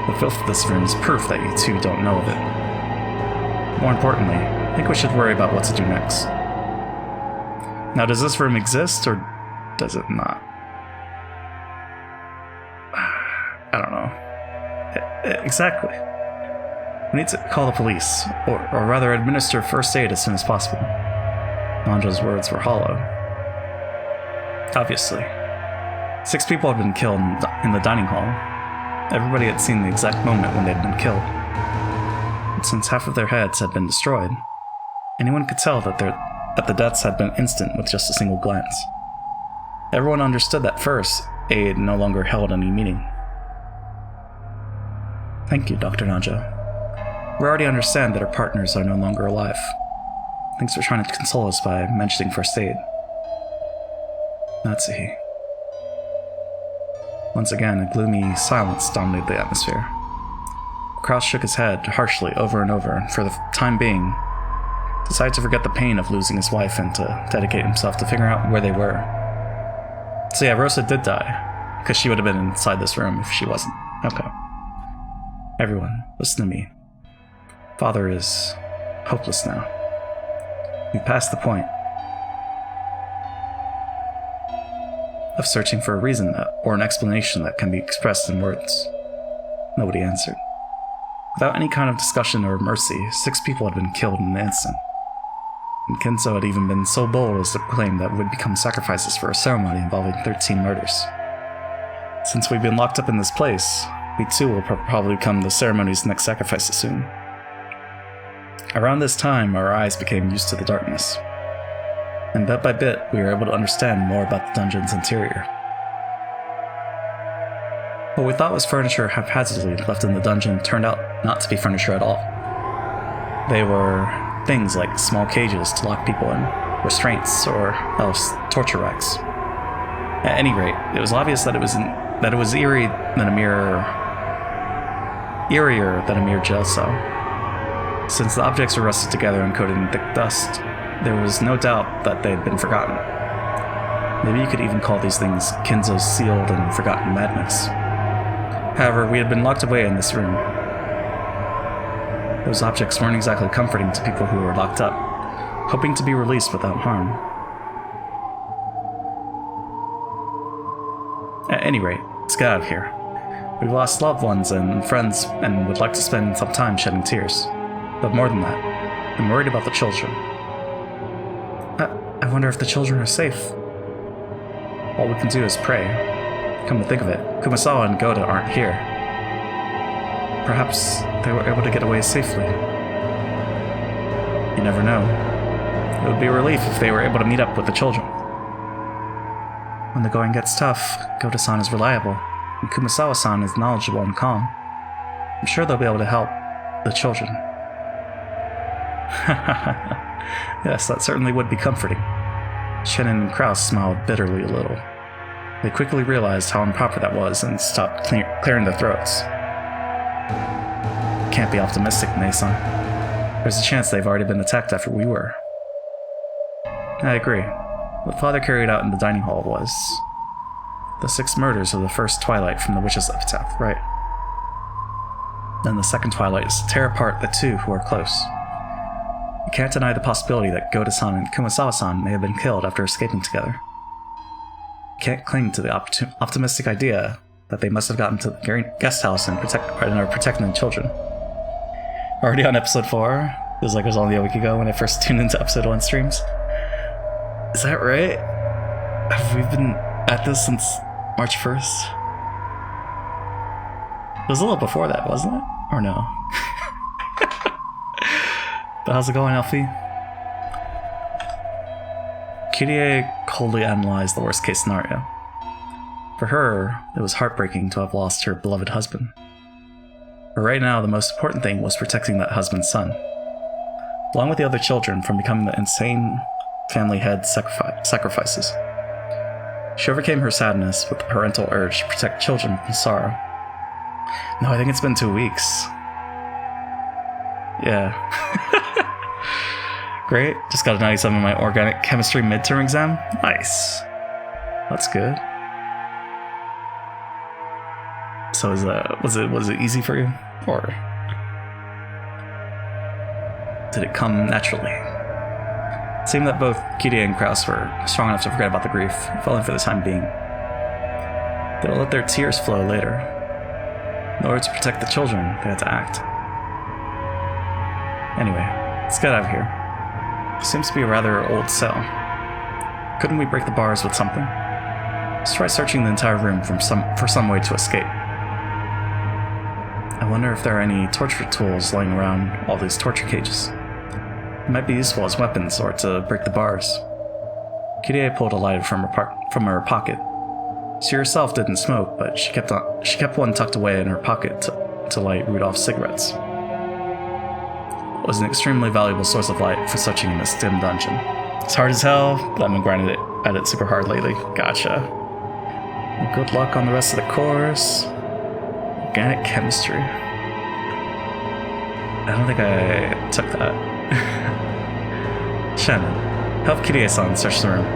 [SPEAKER 1] The filth of this room is proof that you two don't know of it. More importantly, I think we should worry about what to do next. Now, does this room exist, or does it not? I don't know. Exactly. We need to call the police, or rather administer first aid as soon as possible. Nanjo's words were hollow. Obviously. 6 people had been killed in the dining hall. Everybody had seen the exact moment when they had been killed. And since half of their heads had been destroyed, anyone could tell that the deaths had been instant with just a single glance. Everyone understood that first aid no longer held any meaning. Thank you, Dr. Nanjo. We already understand that our partners are no longer alive. Thanks for trying to console us by mentioning first aid. Natsuhi. Once again, a gloomy silence dominated the atmosphere. Kraus shook his head harshly over and over, and for the time being, decided to forget the pain of losing his wife and to dedicate himself to figuring out where they were. So yeah, Rosa did die, because she would have been inside this room if she wasn't. Okay. Everyone, listen to me. Father is hopeless now. We passed the point. of searching for a reason or an explanation that can be expressed in words. Nobody answered. Without any kind of discussion or mercy, 6 people had been killed in an instant. And Kenzo had even been so bold as to claim that would become sacrifices for a ceremony involving 13 murders. Since we've been locked up in this place, we too will probably become the ceremony's next sacrifices soon. Around this time, our eyes became used to the darkness, and bit by bit, we were able to understand more about the dungeon's interior. What we thought was furniture haphazardly left in the dungeon turned out not to be furniture at all. They were things like small cages to lock people in, restraints, or else torture racks. At any rate, it was obvious that it was eerier than a mere jail cell. Since the objects were rusted together and coated in thick dust, there was no doubt that they had been forgotten. Maybe you could even call these things Kenzo's sealed and forgotten madness. However, we had been locked away in this room. Those objects weren't exactly comforting to people who were locked up, hoping to be released without harm. At any rate, let's get out of here. We've lost loved ones and friends and would like to spend some time shedding tears. But more than that, I'm worried about the children. I wonder if the children are safe. All we can do is pray. Come to think of it, Kumasawa and Goda aren't here. Perhaps they were able to get away safely. You never know. It would be a relief if they were able to meet up with the children. When the going gets tough, Goda-san is reliable, and Kumasawa-san is knowledgeable and calm. I'm sure they'll be able to help the children. Yes, that certainly would be comforting. Shannon and Kraus smiled bitterly a little. They quickly realized how improper that was and stopped clearing their throats. Can't be optimistic, Nei-san. There's a chance they've already been attacked after we were. I agree. What Father carried out in the dining hall was the 6 murders of the first twilight from the witch's epitaph, right? Then the second twilight is to tear apart the 2 who are close. You can't deny the possibility that Goda-san and Kumasawa-san may have been killed after escaping together. You can't cling to the optimistic idea that they must have gotten to the guest house and are protecting the children. Already on episode 4? Feels like it was only a week ago when I first tuned into episode 1 streams. Is that right? Have we been at this since March 1st? It was a little before that, wasn't it? Or no? But how's it going, Alfie? Kirie coldly analyzed the worst case scenario. For her, it was heartbreaking to have lost her beloved husband. But right now, the most important thing was protecting that husband's son, along with the other children from becoming the insane family head sacrifices. She overcame her sadness with the parental urge to protect children from sorrow. No, I think it's been 2 weeks. Yeah. Great. Just got a 97 in my organic chemistry midterm exam. Nice. That's good. So was it easy for you? Or did it come naturally? It seemed that both Kirie and Kraus were strong enough to forget about the grief, if only for the time being. They'll let their tears flow later. In order to protect the children, they had to act. Anyway, let's get out of here. It seems to be a rather old cell. Couldn't we break the bars with something? Let's try searching the entire room for some way to escape. I wonder if there are any torture tools lying around all these torture cages. It might be useful as weapons or to break the bars. Kirie pulled a lighter from her pocket. She herself didn't smoke, but she kept one tucked away in her pocket to light Rudolph's cigarettes. It was an extremely valuable source of light for searching in this dim dungeon. It's hard as hell, but I've been grinding at it super hard lately. Gotcha. Good luck on the rest of the course. Organic chemistry. I don't think I took that. Shannon, help Kirie-san search the room.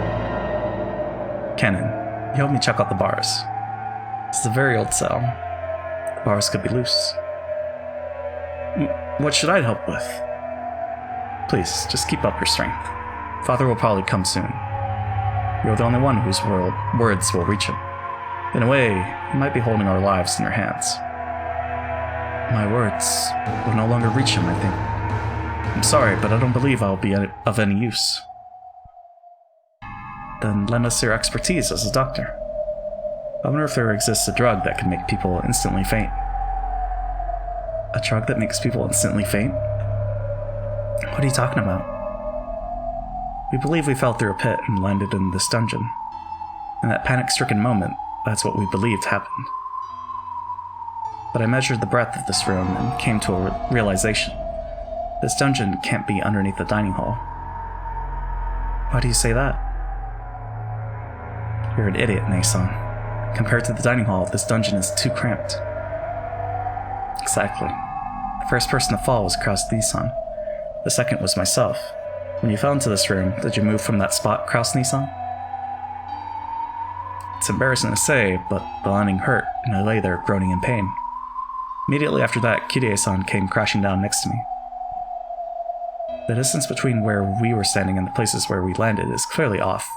[SPEAKER 1] Kennen, you help me check out the bars. This is a very old cell. The bars could be loose. What should I help with? Please, just keep up your strength. Father will probably come soon. You're the only one whose words will reach him. In a way, you might be holding our lives in your hands. My words will no longer reach him, I think. I'm sorry, but I don't believe I'll be of any use. Then lend us your expertise as a doctor. I wonder if there exists a drug that can make people instantly faint. A drug that makes people instantly faint? What are you talking about? We believe we fell through a pit and landed in this dungeon. In that panic-stricken moment, that's what we believed happened. But I measured the breadth of this room and came to a realization. This dungeon can't be underneath the dining hall. Why do you say that? You're an idiot, Nason. Compared to the dining hall, this dungeon is too cramped. Exactly. The first person to fall was Kraus Nissan. The second was myself. When you fell into this room, did you move from that spot, Kraus Nissan? It's embarrassing to say, but the landing hurt, and I lay there groaning in pain. Immediately after that, Kirie-san came crashing down next to me. The distance between where we were standing and the places where we landed is clearly off.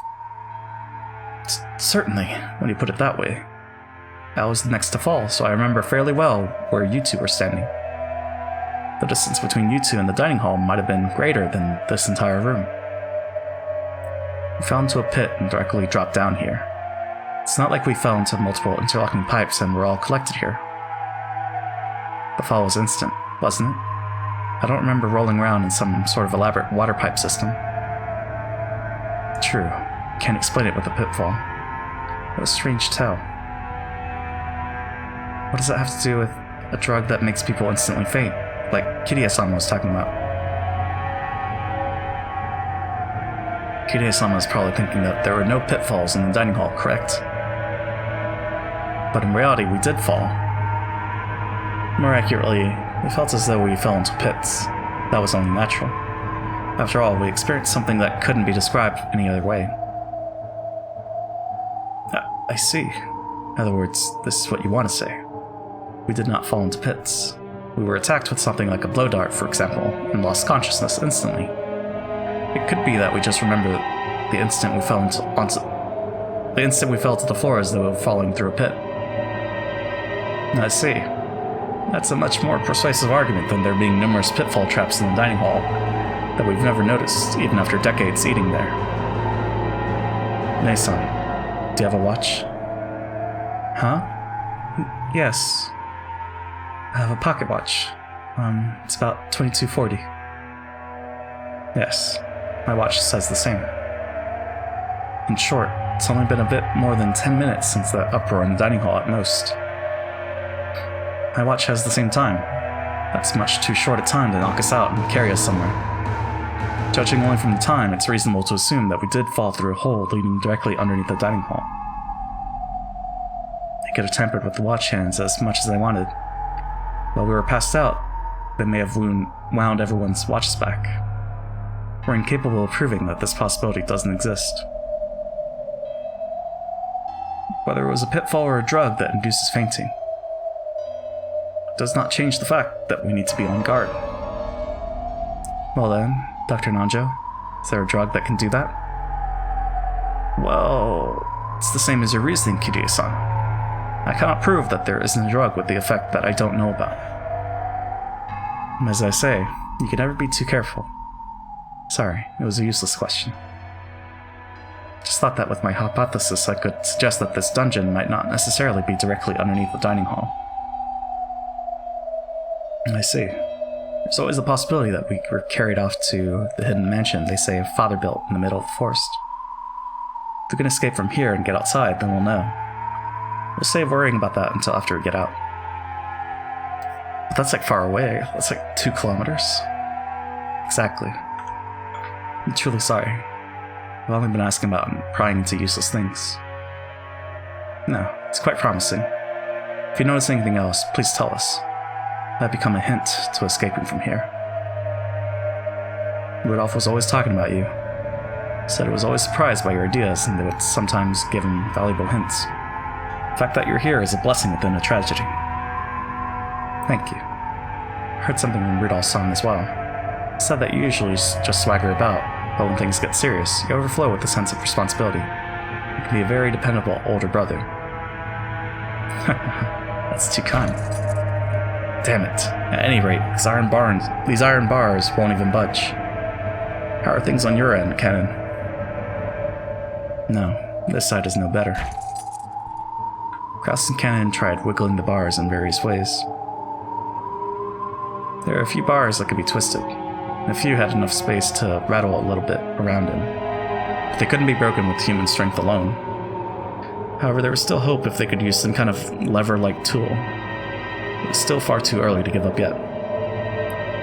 [SPEAKER 1] Certainly, when you put it that way. I was the next to fall, so I remember fairly well where you two were standing. The distance between you two and the dining hall might have been greater than this entire room. We fell into a pit and directly dropped down here. It's not like we fell into multiple interlocking pipes and were all collected here. The fall was instant, wasn't it? I don't remember rolling around in some sort of elaborate water pipe system. True. Can't explain it with a pitfall. What a strange tale. What does that have to do with a drug that makes people instantly faint, like Kirie-sama was talking about? Kirie-sama was probably thinking that there were no pitfalls in the dining hall, correct? But in reality, we did fall. More accurately, it felt as though we fell into pits. That was only natural. After all, we experienced something that couldn't be described any other way. I see. In other words, this is what you want to say. We did not fall into pits. We were attacked with something like a blow dart, for example, and lost consciousness instantly. It could be that we just remember the instant we fell to the floor as though we were falling through a pit. I see. That's a much more persuasive argument than there being numerous pitfall traps in the dining hall that we've never noticed, even after decades eating there. Nason, do you have a watch? Huh? Yes. I have a pocket watch. It's about 2240. Yes, my watch says the same. In short, it's only been a bit more than 10 minutes since the uproar in the dining hall at most. My watch has the same time. That's much too short a time to knock us out and carry us somewhere. Judging only from the time, it's reasonable to assume that we did fall through a hole leading directly underneath the dining hall. I could have tampered with the watch hands as much as I wanted. While we were passed out, they may have wound everyone's watches back. We're incapable of proving that this possibility doesn't exist. Whether it was a pitfall or a drug that induces fainting, does not change the fact that we need to be on guard. Well then, Dr. Nanjo, is there a drug that can do that? Well, it's the same as your reasoning, Kirie-san. I cannot prove that there isn't a drug with the effect that I don't know about. As I say, you can never be too careful. Sorry, it was a useless question. Just thought that with my hypothesis I could suggest that this dungeon might not necessarily be directly underneath the dining hall. I see. There's always the possibility that we were carried off to the hidden mansion they say Father built in the middle of the forest. If we can escape from here and get outside, then we'll know. We'll save worrying about that until after we get out. But that's like far away. That's like 2 kilometers. Exactly. I'm truly sorry. I've only been asking about and prying into useless things. No, it's quite promising. If you notice anything else, please tell us. That become a hint to escaping from here. Rudolph was always talking about you. Said he was always surprised by your ideas and they would sometimes give him valuable hints. The fact that you're here is a blessing within a tragedy. Thank you. I heard something from Rudolph's-san as well. He said that you usually just swagger about, but when things get serious, you overflow with a sense of responsibility. You can be a very dependable older brother. That's too kind. Damn it. At any rate, these iron bars won't even budge. How are things on your end, Cannon? No, this side is no better. Kraus and Cannon tried wiggling the bars in various ways. There are a few bars that could be twisted, and a few had enough space to rattle a little bit around in, but they couldn't be broken with human strength alone. However, there was still hope if they could use some kind of lever-like tool. It was still far too early to give up yet.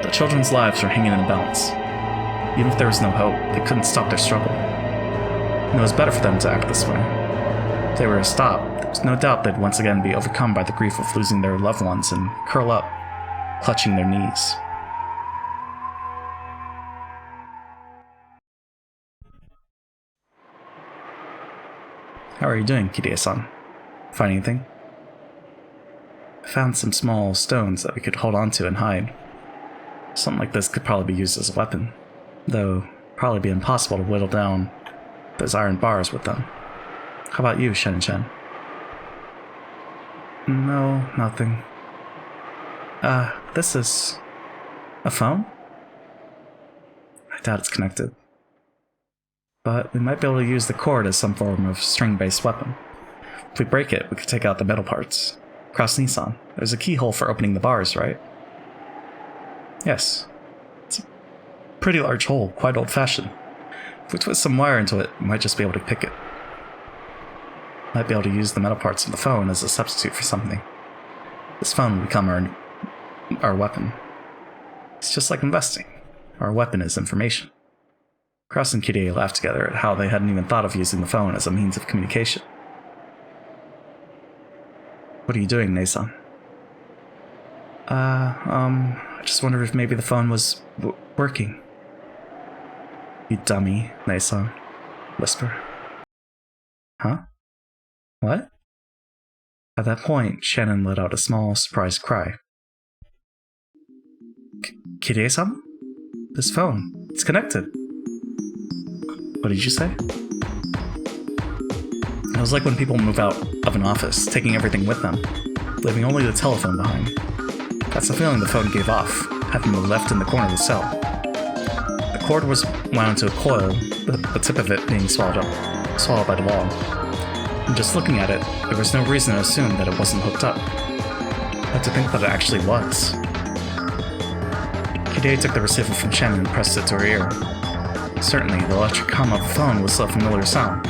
[SPEAKER 1] The children's lives were hanging in the balance. Even if there was no hope, they couldn't stop their struggle. And it was better for them to act this way. If they were to stop, there was no doubt they'd once again be overcome by the grief of losing their loved ones and curl up, clutching their knees. How are you doing, Kirie-san? Find anything? I found some small stones that we could hold onto and hide. Something like this could probably be used as a weapon, though probably be impossible to whittle down those iron bars with them. How about you, Shen-chan? No, nothing. This is a phone? I doubt it's connected. But we might be able to use the cord as some form of string-based weapon. If we break it, we could take out the metal parts. Cross-Nissan, there's a keyhole for opening the bars, right? Yes. It's a pretty large hole, quite old-fashioned. If we twist some wire into it, we might just be able to pick it. Might be able to use the metal parts of the phone as a substitute for something. This phone will become our weapon. It's just like investing. Our weapon is information. Cross and Kirie laughed together at how they hadn't even thought of using the phone as a means of communication. What are you doing, Nei-san? I just wondered if maybe the phone was working. You dummy, Nei-san. Whisper. Huh? What? At that point, Shannon let out a small, surprised cry. Kirie-san? This phone. It's connected. What did you say? It was like when people move out of an office, taking everything with them, leaving only the telephone behind. That's the feeling the phone gave off, having been left in the corner of the cell. The cord was wound to a coil, the tip of it being swallowed by the wall. And just looking at it, there was no reason to assume that it wasn't hooked up. But to think that it actually was. Kirie took the receiver from Shannon and pressed it to her ear. Certainly, the electric hum of the phone was a familiar sound.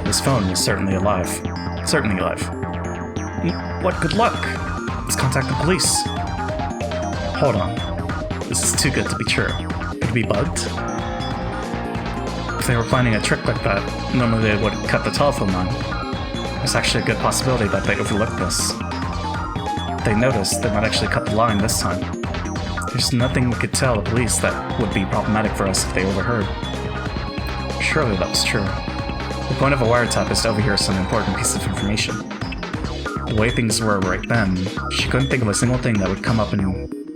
[SPEAKER 1] This phone was certainly alive. Certainly alive. What good luck! Let's contact the police. Hold on. This is too good to be true. Could it be bugged? If they were planning a trick like that, normally they would cut the telephone line. There's actually a good possibility that they overlooked this. If they noticed, they might actually cut the line this time. There's nothing we could tell the police that would be problematic for us if they overheard. Surely that was true. The point of a wiretap is to overhear some important piece of information. The way things were right then, she couldn't think of a single thing that would come up in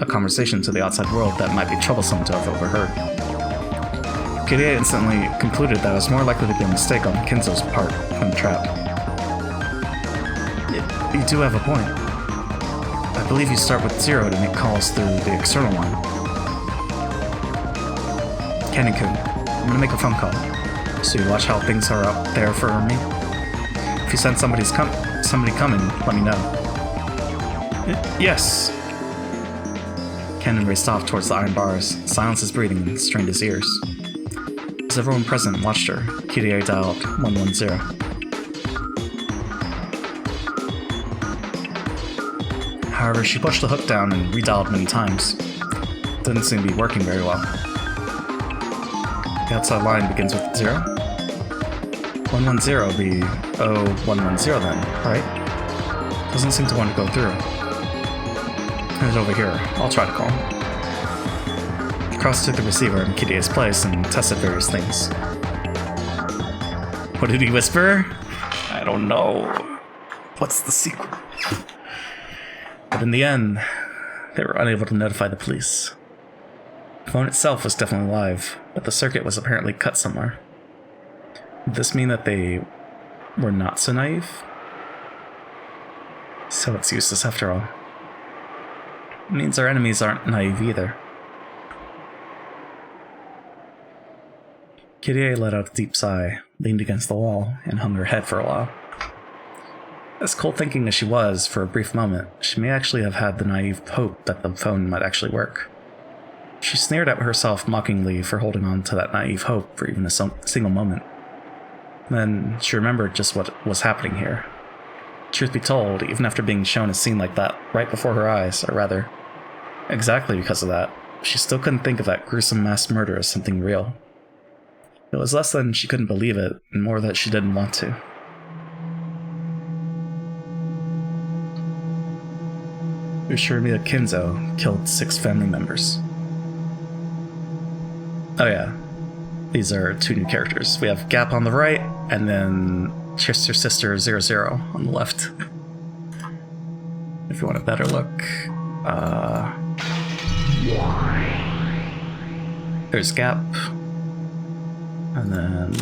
[SPEAKER 1] a conversation to the outside world that might be troublesome to have overheard. Kirie instantly concluded that it was more likely to be a mistake on Kinzo's part than a trap. You do have a point. I believe you start with 0 to make calls through the external line. Kenny-kun, I'm gonna make a phone call. So you watch how things are out there for me? If you send somebody coming, let me know. Yes. Cannon raced off towards the iron bars, silenced his breathing and strained his ears. As everyone present watched her, Kirie dialed 110. However, she pushed the hook down and redialed many times. It didn't seem to be working very well. The outside line begins with 0? 110 would be 0110 then, right? Doesn't seem to want to go through. It's over here. I'll try to call him. Cross took the receiver in Kirie's place and tested various things. What did he whisper? I don't know. What's the secret? But in the end, they were unable to notify the police. The phone itself was definitely live, but the circuit was apparently cut somewhere. Did this mean that they we're not so naive. So it's useless after all. It means our enemies aren't naive either. Kyrie let out a deep sigh, leaned against the wall, and hung her head for a while. As cold-thinking as she was for a brief moment, she may actually have had the naive hope that the phone might actually work. She sneered at herself mockingly for holding on to that naive hope for even a single moment. Then she remembered just what was happening here. Truth be told, even after being shown a scene like that right before her eyes, or rather, exactly because of that, she still couldn't think of that gruesome mass murder as something real. It was less than she couldn't believe it, and more that she didn't want to. Ushirimiya Kinzo killed 6 family members. Oh yeah, these are 2 new characters. We have Gap on the right, and then Sister 00 on the left. If you want a better look. There's Gap. And then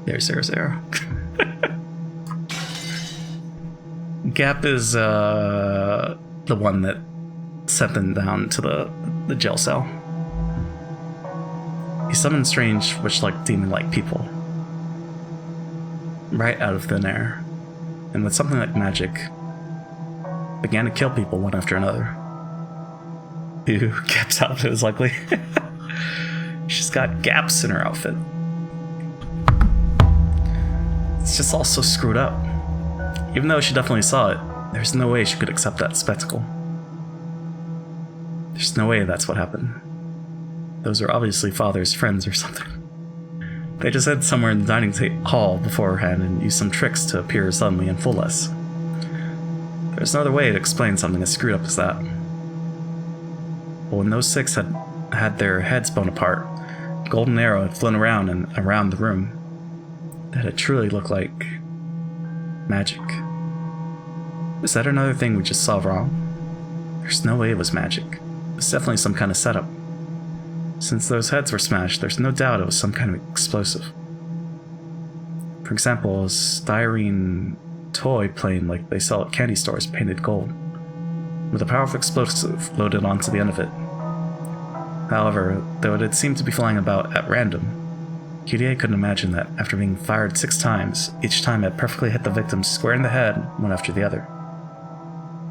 [SPEAKER 1] there's 00. Gap is the one that sent them down to the jail cell. He summoned strange, witch-like, demon-like people right out of thin air, and with something like magic, began to kill people one after another. Ew, Gap's outfit is ugly. She's got gaps in her outfit. It's just all so screwed up. Even though she definitely saw it, there's no way she could accept that spectacle. There's no way that's what happened. Those are obviously Father's friends or something. They just hid somewhere in the dining hall beforehand and used some tricks to appear suddenly and fool us. There's no other way to explain something as screwed up as that. But when those 6 had their heads blown apart, a golden arrow had flown around and around the room. That it truly looked like magic. Is that another thing we just saw wrong? There's no way it was magic. It was definitely some kind of setup. Since those heads were smashed, there's no doubt it was some kind of explosive. For example, a styrene toy plane like they sell at candy stores painted gold, with a powerful explosive loaded onto the end of it. However, though it had seemed to be flying about at random, Kyrie couldn't imagine that after being fired 6 times, each time it perfectly hit the victim square in the head, one after the other.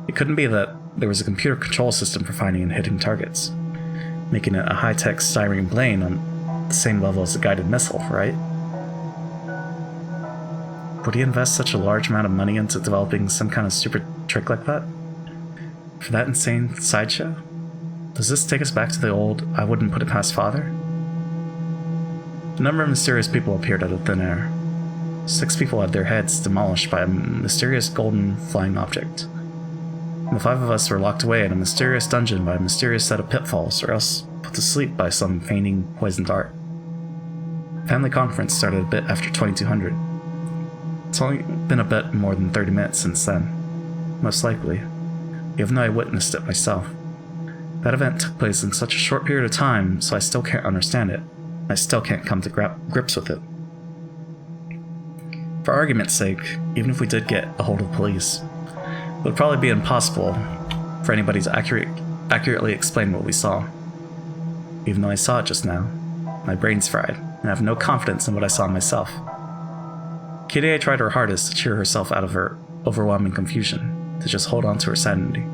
[SPEAKER 1] It couldn't be that there was a computer control system for finding and hitting targets, making it a high-tech styrene plane on the same level as a guided missile, right? Would he invest such a large amount of money into developing some kind of stupid trick like that? For that insane sideshow? Does this take us back to the old, I wouldn't put it past father? A number of mysterious people appeared out of thin air. 6 people had their heads demolished by a mysterious golden flying object. And the 5 of us were locked away in a mysterious dungeon by a mysterious set of pitfalls, or else put to sleep by some feigning poisoned dart. Family conference started a bit after 2200. It's only been a bit more than 30 minutes since then. Most likely. Even though I witnessed it myself. That event took place in such a short period of time, so I still can't understand it. I still can't come to grips with it. For argument's sake, even if we did get a hold of the police, it would probably be impossible for anybody to accurately explain what we saw. Even though I saw it just now, my brain's fried, and I have no confidence in what I saw myself. Kyrie tried her hardest to cheer herself out of her overwhelming confusion, to just hold on to her sanity.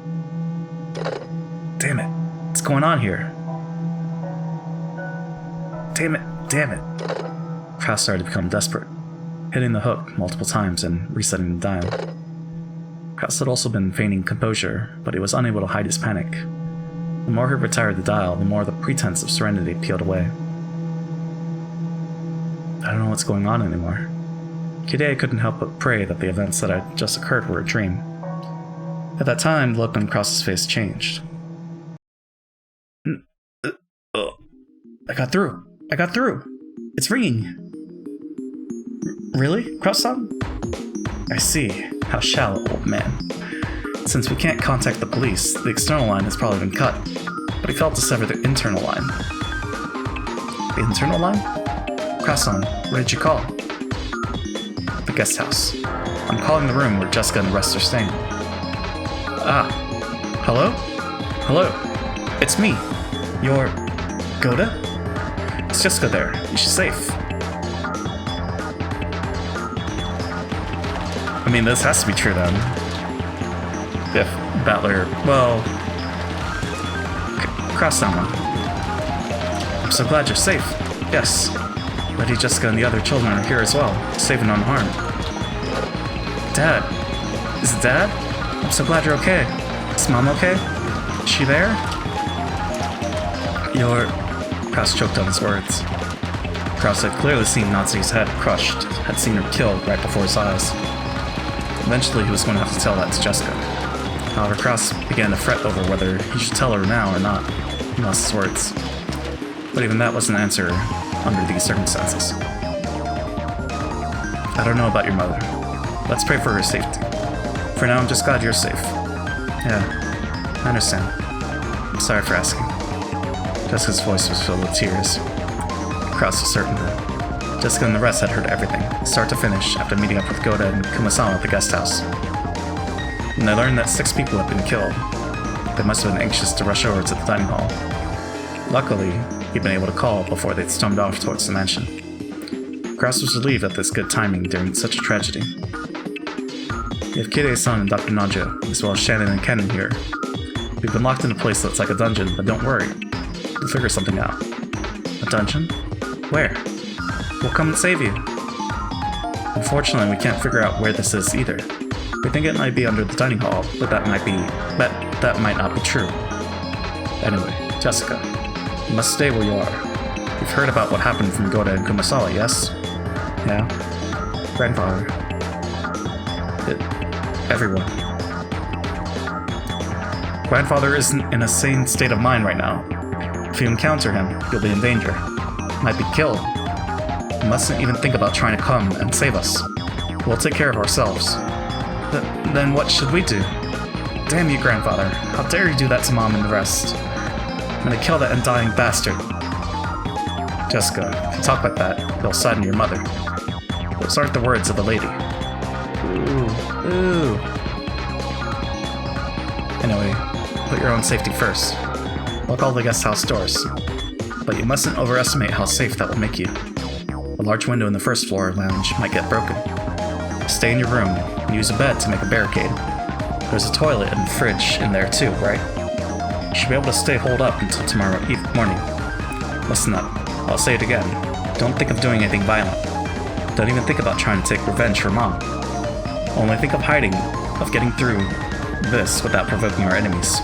[SPEAKER 1] Damn it, what's going on here? Damn it. Kraus started to become desperate, hitting the hook multiple times and resetting the dial. Kraus had also been feigning composure, but he was unable to hide his panic. The more he retired the dial, the more the pretense of serenity peeled away. I don't know what's going on anymore. Kyrie couldn't help but pray that the events that had just occurred were a dream. At that time, the look on Kraus's face changed. I got through! It's ringing! Really, Kraus-san? I see. How shallow, old man. Since we can't contact the police, the external line has probably been cut, but he failed to sever the internal line. The internal line? Kraus-san, what did you call? the guest house. I'm calling the room where Jessica and the rest are staying. Ah. Hello? Hello. It's me. You're... Goda? It's Jessica there. She's safe. I mean, this has to be true then. If Battler... Well... Cross that one. I'm so glad you're safe. Yes. Lady Jessica and the other children are here as well, safe and unharmed. Dad. Is it Dad? I'm so glad you're okay. Is Mom okay? Is she there? Kraus choked on his words. Kraus had clearly seen Nazi's head crushed, had seen her killed right before his eyes. Eventually he was going to have to tell that to Jessica. However, Kraus began to fret over whether he should tell her now or not. He lost his words. But even that wasn't an answer under these circumstances. I don't know about your mother. Let's pray for her safety. For now, I'm just glad you're safe. Yeah, I understand. I'm sorry for asking. Jessica's voice was filled with tears. Kraus was certain that Jessica and the rest had heard everything, start to finish, after meeting up with Goda and Kumasama at the guest house. When they learned that 6 people had been killed, they must have been anxious to rush over to the dining hall. Luckily, he'd been able to call before they'd stormed off towards the mansion. Kraus was relieved at this good timing during such a tragedy. We have Kirei-san and Dr. Najo, as well as Shannon and Kennen here. We've been locked in a place that's like a dungeon, but don't worry. We'll figure something out. A dungeon? Where? We'll come and save you. Unfortunately, we can't figure out where this is either. We think it might be under the dining hall, but that might not be true. Anyway, Jessica, you must stay where you are. You've heard about what happened from Goda and Kumasawa, yes? Yeah. Grandfather. Everyone. Grandfather isn't in a sane state of mind right now. If you encounter him, you'll be in danger. Might be killed. You mustn't even think about trying to come and save us. We'll take care of ourselves. Then what should we do? Damn you, Grandfather. How dare you do that to Mom and the rest? I'm gonna kill that undying bastard. Jessica, if you talk like that, you'll sadden your mother. Those aren't the words of a lady. Ooh. Anyway, put your own safety first. Lock all the guest house doors. But you mustn't overestimate how safe that will make you. A large window in the first floor lounge might get broken. Stay in your room and use a bed to make a barricade. There's a toilet and fridge in there too, right? You should be able to stay holed up until tomorrow morning. Listen up. I'll say it again. Don't think of doing anything violent. Don't even think about trying to take revenge for Mom. Only think of hiding, of getting through this without provoking our enemies.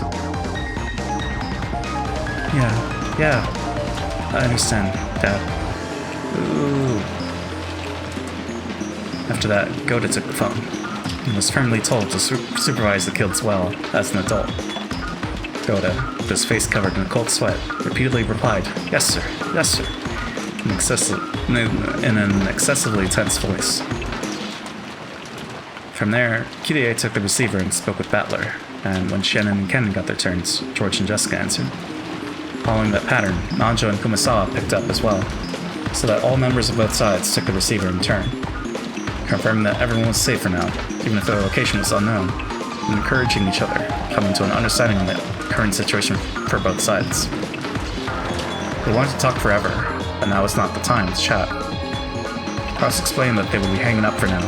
[SPEAKER 1] Yeah. I understand, Dad. Ooh. After that, Goda took the phone and was firmly told to supervise the kids well as an adult. Goda, with his face covered in a cold sweat, repeatedly replied, "Yes, sir. Yes, sir," in an excessively tense voice. From there, Kirei took the receiver and spoke with Battler, and when Shannon and Kennen got their turns, George and Jessica answered. Following that pattern, Nanjo and Kumasawa picked up as well, so that all members of both sides took the receiver in turn, confirming that everyone was safe for now, even if their location was unknown, and encouraging each other, coming to an understanding of the current situation for both sides. They wanted to talk forever, but now was not the time to chat. Cross explained that they would be hanging up for now,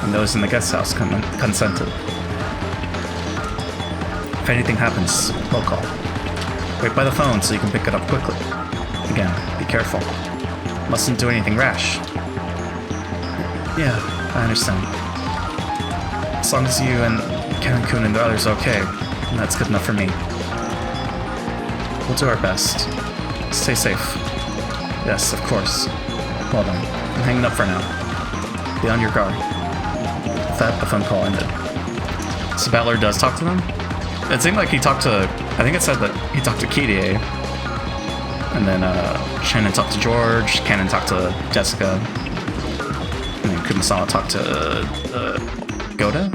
[SPEAKER 1] and those in the guest house consented. If anything happens, we'll call. Wait by the phone so you can pick it up quickly. Again, be careful. Mustn't do anything rash. Yeah, I understand. As long as you and Ken-kun and the others are okay, then that's good enough for me. We'll do our best. Stay safe. Yes, of course. Well done. I'm hanging up for now. Be on your guard. With that, the phone call ended. So Battler does talk to them? It seemed like he talked to... I think it said that he talked to Kirei. And then Shannon talked to George, Kennen talked to Jessica. And then Kumasawa talked to Goda?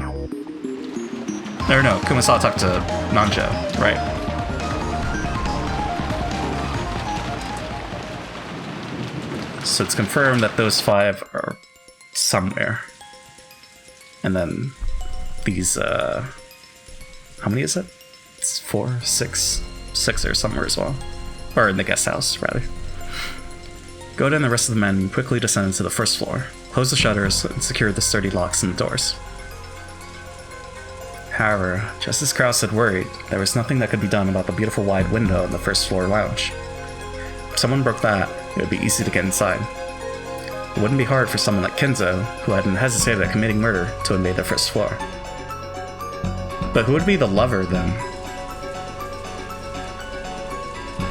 [SPEAKER 1] Or no, Kumasawa talked to Nanjo, right? So it's confirmed that those 5 are somewhere. And then these, how many is it? It's 4, 6 or somewhere as well. Or in the guest house, rather. Goda and the rest of the men quickly descended to the first floor, closed the shutters, and secured the sturdy locks in the doors. However, just as Krause had worried, there was nothing that could be done about the beautiful wide window in the first floor lounge. If someone broke that, it would be easy to get inside. It wouldn't be hard for someone like Kenzo, who hadn't hesitated at committing murder, to invade the first floor. But who would be the lover, then?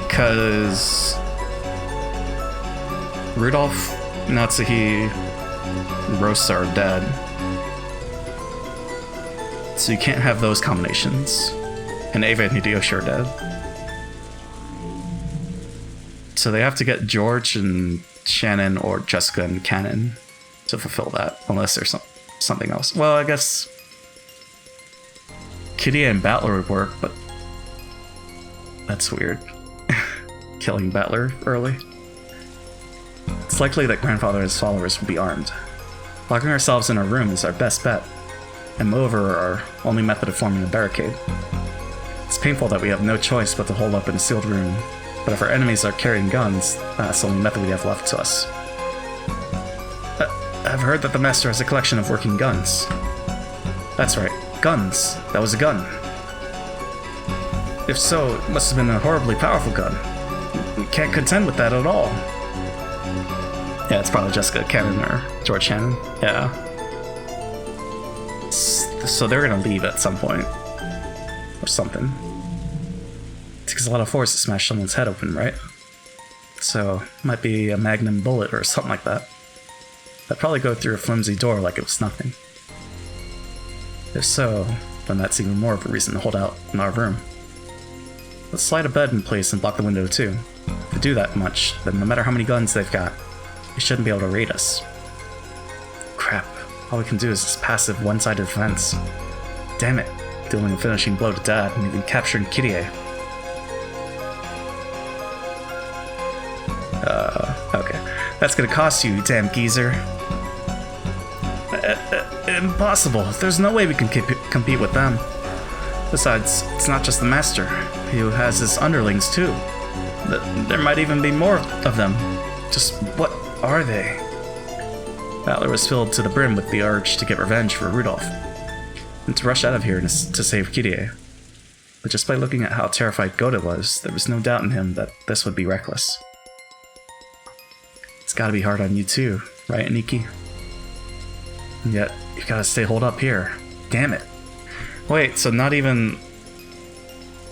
[SPEAKER 1] Because Rudolph, Natsuhi, Rosa are dead. So you can't have those combinations. And Ava and Hideyoshi are dead. So they have to get George and Shannon or Jessica and Cannon to fulfill that, unless there's something else. Well, I guess Kitty and Battler would work, but that's weird. Killing Battler early. It's likely that Grandfather and his followers will be armed. Locking ourselves in our room is our best bet, and moreover our only method of forming a barricade. It's painful that we have no choice but to hold up in a sealed room, but if our enemies are carrying guns, that's the only method we have left to us. I've heard that the Master has a collection of working guns. That's right, guns. That was a gun. If so, it must have been a horribly powerful gun. We can't contend with that at all. Yeah, it's probably Jessica Cannon or George Shannon. Yeah. So they're gonna leave at some point. Or something. It takes a lot of force to smash someone's head open, right? So, might be a magnum bullet or something like that. That'd probably go through a flimsy door like it was nothing. If so, then that's even more of a reason to hold out in our room. Let's slide a bed in place and block the window too. If we do that much, then no matter how many guns they've got, they shouldn't be able to raid us. Crap, all we can do is this passive one-sided defense. Damn it, dealing a finishing blow to Dad and even capturing Kirie. Okay. That's gonna cost you, you damn geezer. Impossible. There's no way we can compete with them. Besides, it's not just the Master. He has his underlings too. There might even be more of them. Just what are they? Battler was filled to the brim with the urge to get revenge for Rudolph, and to rush out of here to save Kirie. But just by looking at how terrified Goda was, there was no doubt in him that this would be reckless. It's gotta be hard on you too, right, Aniki? And yet, you gotta stay holed up here. Damn it. Wait, so not even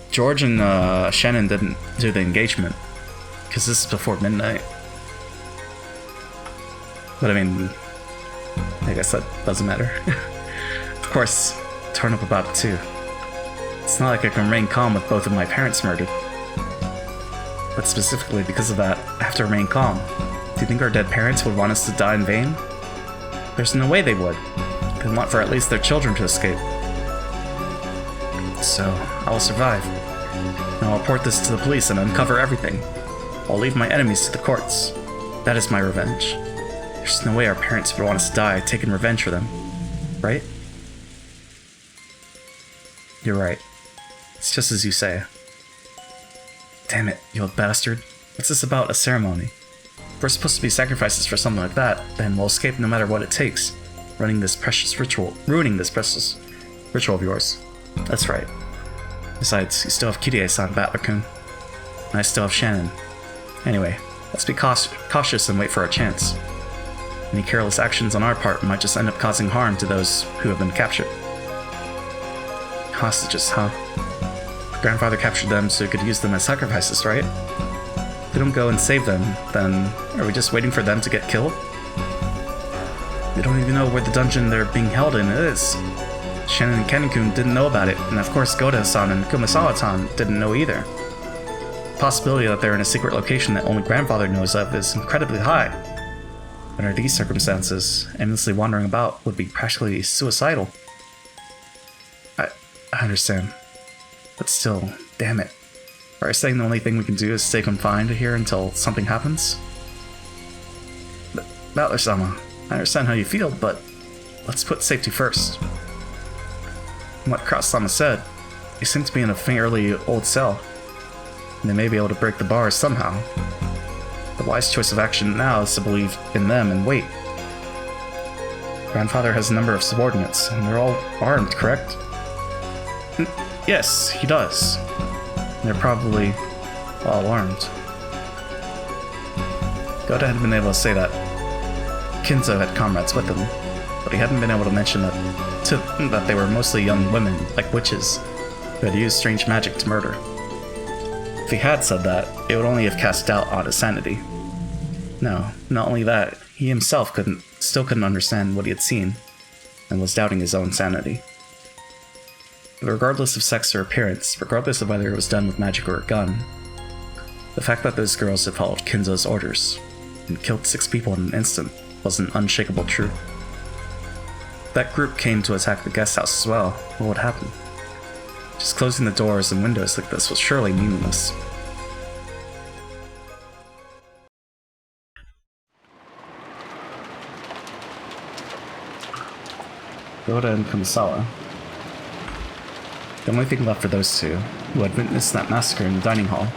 [SPEAKER 1] George and Shannon didn't do the engagement, because this is before midnight. But I mean, I guess that doesn't matter. Of course, turn up about it too. It's not like I can remain calm with both of my parents murdered. But specifically because of that, I have to remain calm. Do you think our dead parents would want us to die in vain? There's no way they would. They'd want for at least their children to escape. So, I will survive. And I'll report this to the police and uncover everything. I'll leave my enemies to the courts. That is my revenge. There's no way our parents would want us to die taking revenge for them. Right? You're right. It's just as you say. Damn it, you old bastard. What's this about a ceremony? If we're supposed to be sacrifices for something like that, then we'll escape no matter what it takes. Ruining this precious ritual of yours. That's right. Besides, you still have Kirie-san, Battler-kun. And I still have Shannon. Anyway, let's be cautious and wait for our chance. Any careless actions on our part might just end up causing harm to those who have been captured. Hostages, huh? Grandfather captured them so he could use them as sacrifices, right? If we don't go and save them, then are we just waiting for them to get killed? We don't even know where the dungeon they're being held in is. Shannon and Ken-kun didn't know about it, and of course Goda-san and Kumasawa-san didn't know either. The possibility that they're in a secret location that only Grandfather knows of is incredibly high. Under these circumstances, aimlessly wandering about would be practically suicidal. I understand. But still, damn it. Are you saying the only thing we can do is stay confined here until something happens? Battler-sama, I understand how you feel, but let's put safety first. From what Cross-sama said, they seem to be in a fairly old cell, and they may be able to break the bars somehow. The wise choice of action now is to believe in them and wait. Grandfather has a number of subordinates, and they're all armed, correct? Yes, he does. They're probably all armed. Goda had been able to say that Kinzo had comrades with him, but he hadn't been able to mention that they were mostly young women, like witches, who had used strange magic to murder. If he had said that, it would only have cast doubt on his sanity. No, not only that, he himself still couldn't understand what he had seen, and was doubting his own sanity. But regardless of sex or appearance, regardless of whether it was done with magic or a gun, the fact that those girls had followed Kinzo's orders, and killed 6 people in an instant, was an unshakable truth. If that group came to attack the guest house as well, what would happen? Just closing the doors and windows like this was surely meaningless. Goda and Kumasawa. The only thing left for those two, who had witnessed that massacre in the dining hall,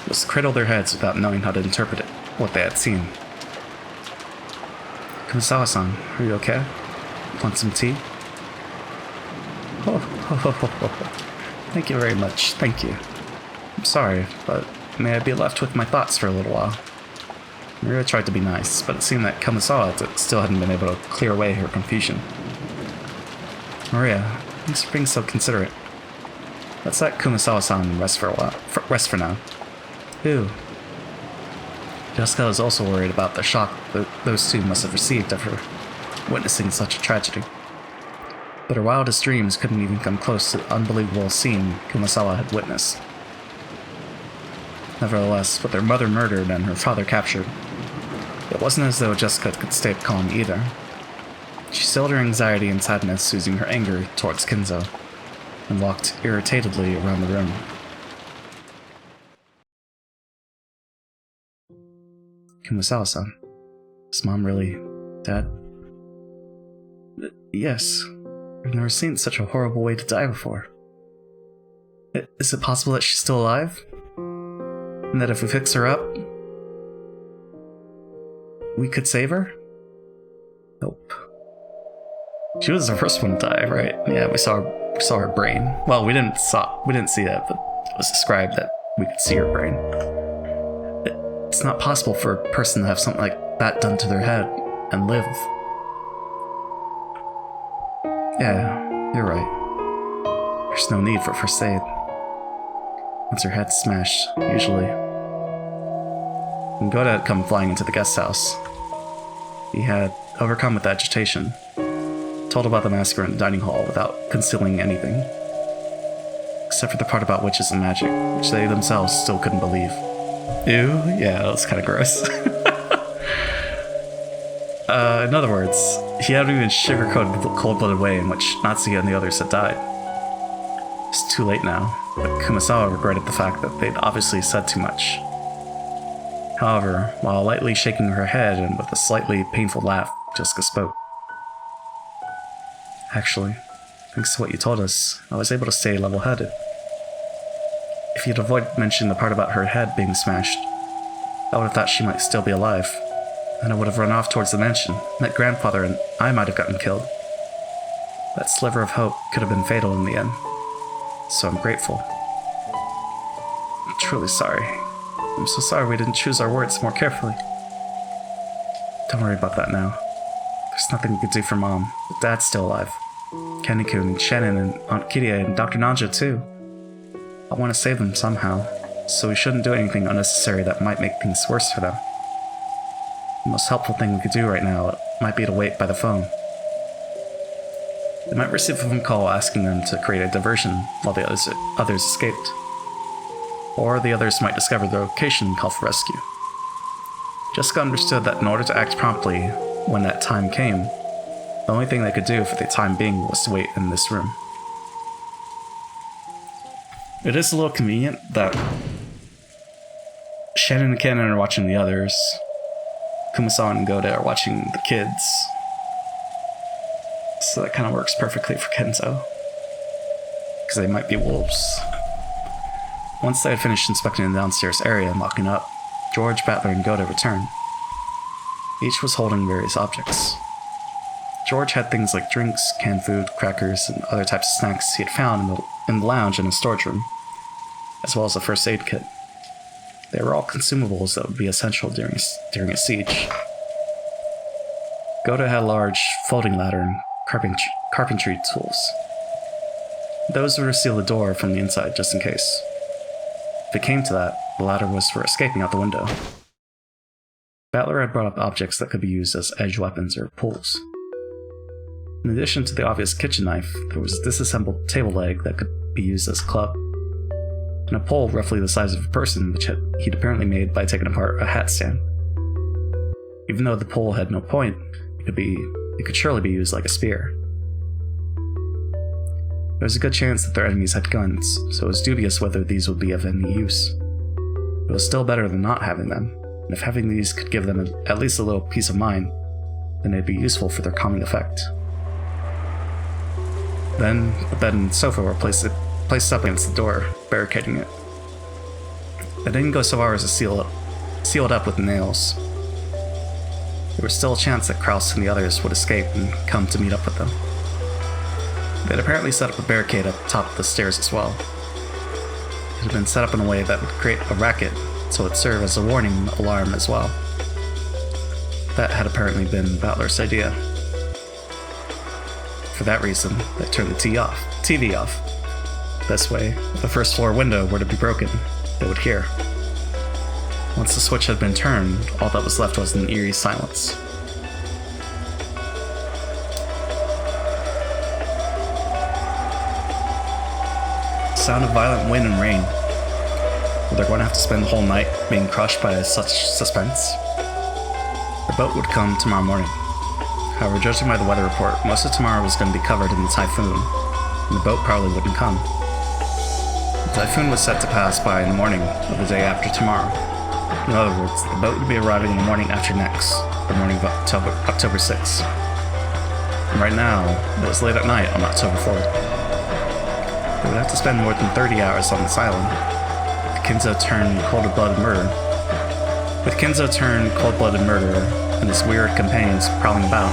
[SPEAKER 1] was to cradle their heads without knowing how to interpret what they had seen. Kumasawa-san, are you okay? Want some tea? Thank you very much, thank you. I'm sorry, but may I be left with my thoughts for a little while? Maria tried to be nice, but it seemed that Kumasawa still hadn't been able to clear away her confusion. Maria, thanks for being so considerate. Let's let Kumasawa-san rest for now. Who? Jessica is also worried about the shock that those two must have received after witnessing such a tragedy. But her wildest dreams couldn't even come close to the unbelievable scene Kumasawa had witnessed. Nevertheless, with her mother murdered and her father captured, it wasn't as though Jessica could stay calm either. She stilled her anxiety and sadness, using her anger towards Kinzo, and walked irritatedly around the room. Kumasawa-san, is Mom really dead? Yes. I've never seen such a horrible way to die before. Is it possible that she's still alive? And that if we fix her up, we could save her? Nope. She was the first one to die, right? Yeah, we saw her brain. Well, we didn't see that, but it was described that we could see her brain. It's not possible for a person to have something like that done to their head and live. Yeah, you're right. There's no need for first aid. Once her head's smashed, usually. When Goda had come flying into the guest house, he had, overcome with agitation, told about the massacre in the dining hall without concealing anything. Except for the part about witches and magic, which they themselves still couldn't believe. Ew, yeah, that was kind of gross. In other words, he hadn't even sugarcoated the cold-blooded way in which Natsuki and the others had died. It's too late now, but Kumasawa regretted the fact that they'd obviously said too much. However, while lightly shaking her head and with a slightly painful laugh, Jessica spoke. Actually, thanks to what you told us, I was able to stay level-headed. If you'd avoided mentioning the part about her head being smashed, I would have thought she might still be alive, and I would have run off towards the mansion, met Grandfather, and I might have gotten killed. That sliver of hope could have been fatal in the end, so I'm grateful. I'm truly sorry. I'm so sorry we didn't choose our words more carefully. Don't worry about that now. There's nothing we could do for Mom, but Dad's still alive. Kenny-kun and Shannon and Aunt Kirie and Dr. Nanja too. I want to save them somehow, so we shouldn't do anything unnecessary that might make things worse for them. The most helpful thing we could do right now might be to wait by the phone. They might receive a phone call asking them to create a diversion while the others escaped. Or the others might discover the location and call for rescue. Jessica understood that in order to act promptly when that time came, the only thing they could do for the time being was to wait in this room. It is a little convenient that Shannon and Cannon are watching the others, Kumasawa and Goda are watching the kids, So that kind of works perfectly for Kenzo. Because they might be wolves. Once they had finished inspecting the downstairs area and locking up, George, Battler, and Goda returned. Each was holding various objects. George had things like drinks, canned food, crackers, and other types of snacks he had found in the lounge in his storage room, as well as a first aid kit. They were all consumables that would be essential during a siege. Goda had a large folding ladder and carpentry tools. Those would seal the door from the inside just in case. If it came to that, the ladder was for escaping out the window. Battler had brought up objects that could be used as edge weapons or pulls. In addition to the obvious kitchen knife, there was a disassembled table leg that could be used as a club, and a pole roughly the size of a person, which he'd apparently made by taking apart a hat stand. Even though the pole had no point, it could surely be used like a spear. There was a good chance that their enemies had guns, so it was dubious whether these would be of any use. It was still better than not having them, and if having these could give them at least a little peace of mind, then they'd be useful for their calming effect. Then, the bed and sofa were placed up against the door, barricading it. They didn't go so far as to seal it up with nails. There was still a chance that Kraus and the others would escape and come to meet up with them. They had apparently set up a barricade at the top of the stairs as well. It had been set up in a way that would create a racket, so it would serve as a warning alarm as well. That had apparently been Battler's idea. For that reason, they turned the TV off. This way, if the first floor window were to be broken, they would hear. Once the switch had been turned, all that was left was an eerie silence. The sound of violent wind and rain. Were they going to have to spend the whole night being crushed by such suspense? The boat would come tomorrow morning. However, judging by the weather report, most of tomorrow was going to be covered in the typhoon, and the boat probably wouldn't come. The typhoon was set to pass by in the morning of the day after tomorrow. In other words, the boat would be arriving in the morning after next, the morning of October 6th. And right now, it was late at night on October 4th. They would have to spend more than 30 hours on this island. With Kenzo turned cold-blooded murderer and his weird companions prowling about.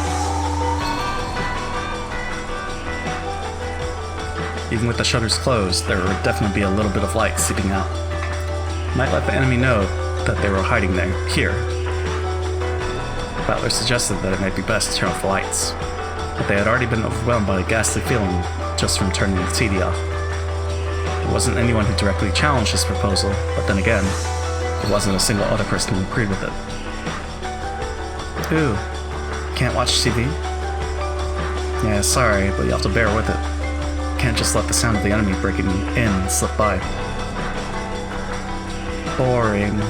[SPEAKER 1] Even with the shutters closed, there would definitely be a little bit of light seeping out. It might let the enemy know that they were hiding here. Battler suggested that it might be best to turn off the lights, but they had already been overwhelmed by a ghastly feeling just from turning the TV off. There wasn't anyone who directly challenged this proposal, but then again, there wasn't a single other person who agreed with it. Ooh, can't watch TV? Yeah, sorry, but you'll have to bear with it. Can't just let the sound of the enemy breaking in slip by. Boring.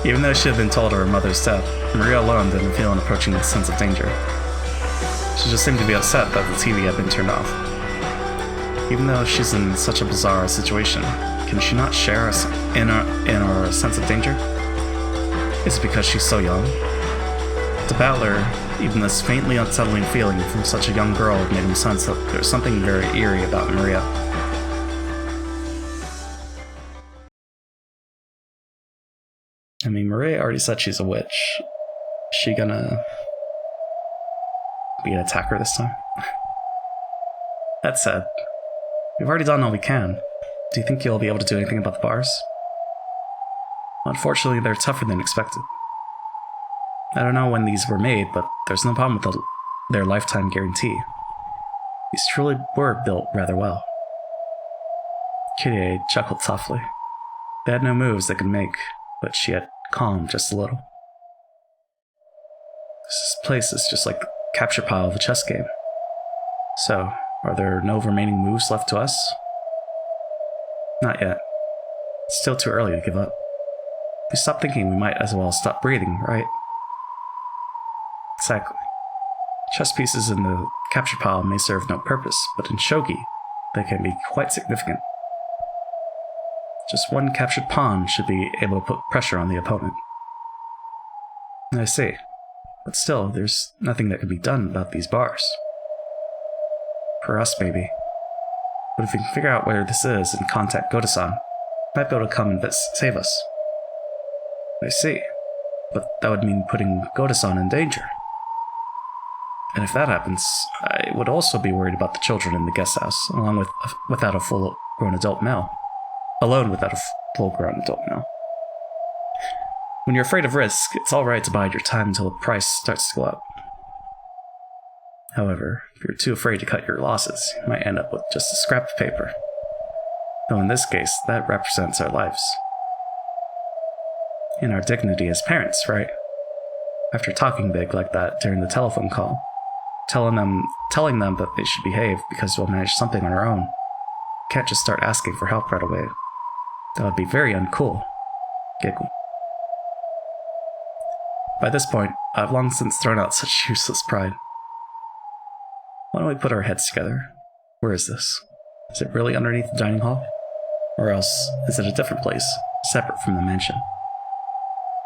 [SPEAKER 1] Even though she had been told of her mother's death, Maria alone didn't feel an approaching sense of danger. She just seemed to be upset that the TV had been turned off. Even though she's in such a bizarre situation, can she not share in our sense of danger? Is it because she's so young? To Battler, even this faintly unsettling feeling from such a young girl made him sense that there was something very eerie about Maria. I mean, Maria already said she's a witch. Is she gonna be an attacker this time? That said, we've already done all we can. Do you think you'll be able to do anything about the bars? Unfortunately, they're tougher than expected. I don't know when these were made, but there's no problem with their lifetime guarantee. These truly were built rather well. Kyrie chuckled softly. They had no moves they could make, but she had calmed just a little. This place is just like the capture pile of a chess game. So, are there no remaining moves left to us? Not yet. It's still too early to give up. If we stop thinking, we might as well stop breathing, right? Exactly. Chess pieces in the capture pile may serve no purpose, but in shogi, they can be quite significant. Just one captured pawn should be able to put pressure on the opponent. I see. But still, there's nothing that can be done about these bars. For us, maybe. But if we can figure out where this is and contact Goda-san, might be able to come and save us. I see. But that would mean putting Goda-san in danger. And if that happens, I would also be worried about the children in the guest house, without a full-grown adult male. Alone without a full-grown adult male. When you're afraid of risk, it's alright to bide your time until the price starts to go up. However, if you're too afraid to cut your losses, you might end up with just a scrap of paper. Though in this case, that represents our lives. And our dignity as parents, right? After talking big like that during the telephone call, telling them that they should behave because we'll manage something on our own. Can't just start asking for help right away. That would be very uncool. Giggle. By this point, I've long since thrown out such useless pride. Why don't we put our heads together? Where is this? Is it really underneath the dining hall? Or else, is it a different place, separate from the mansion?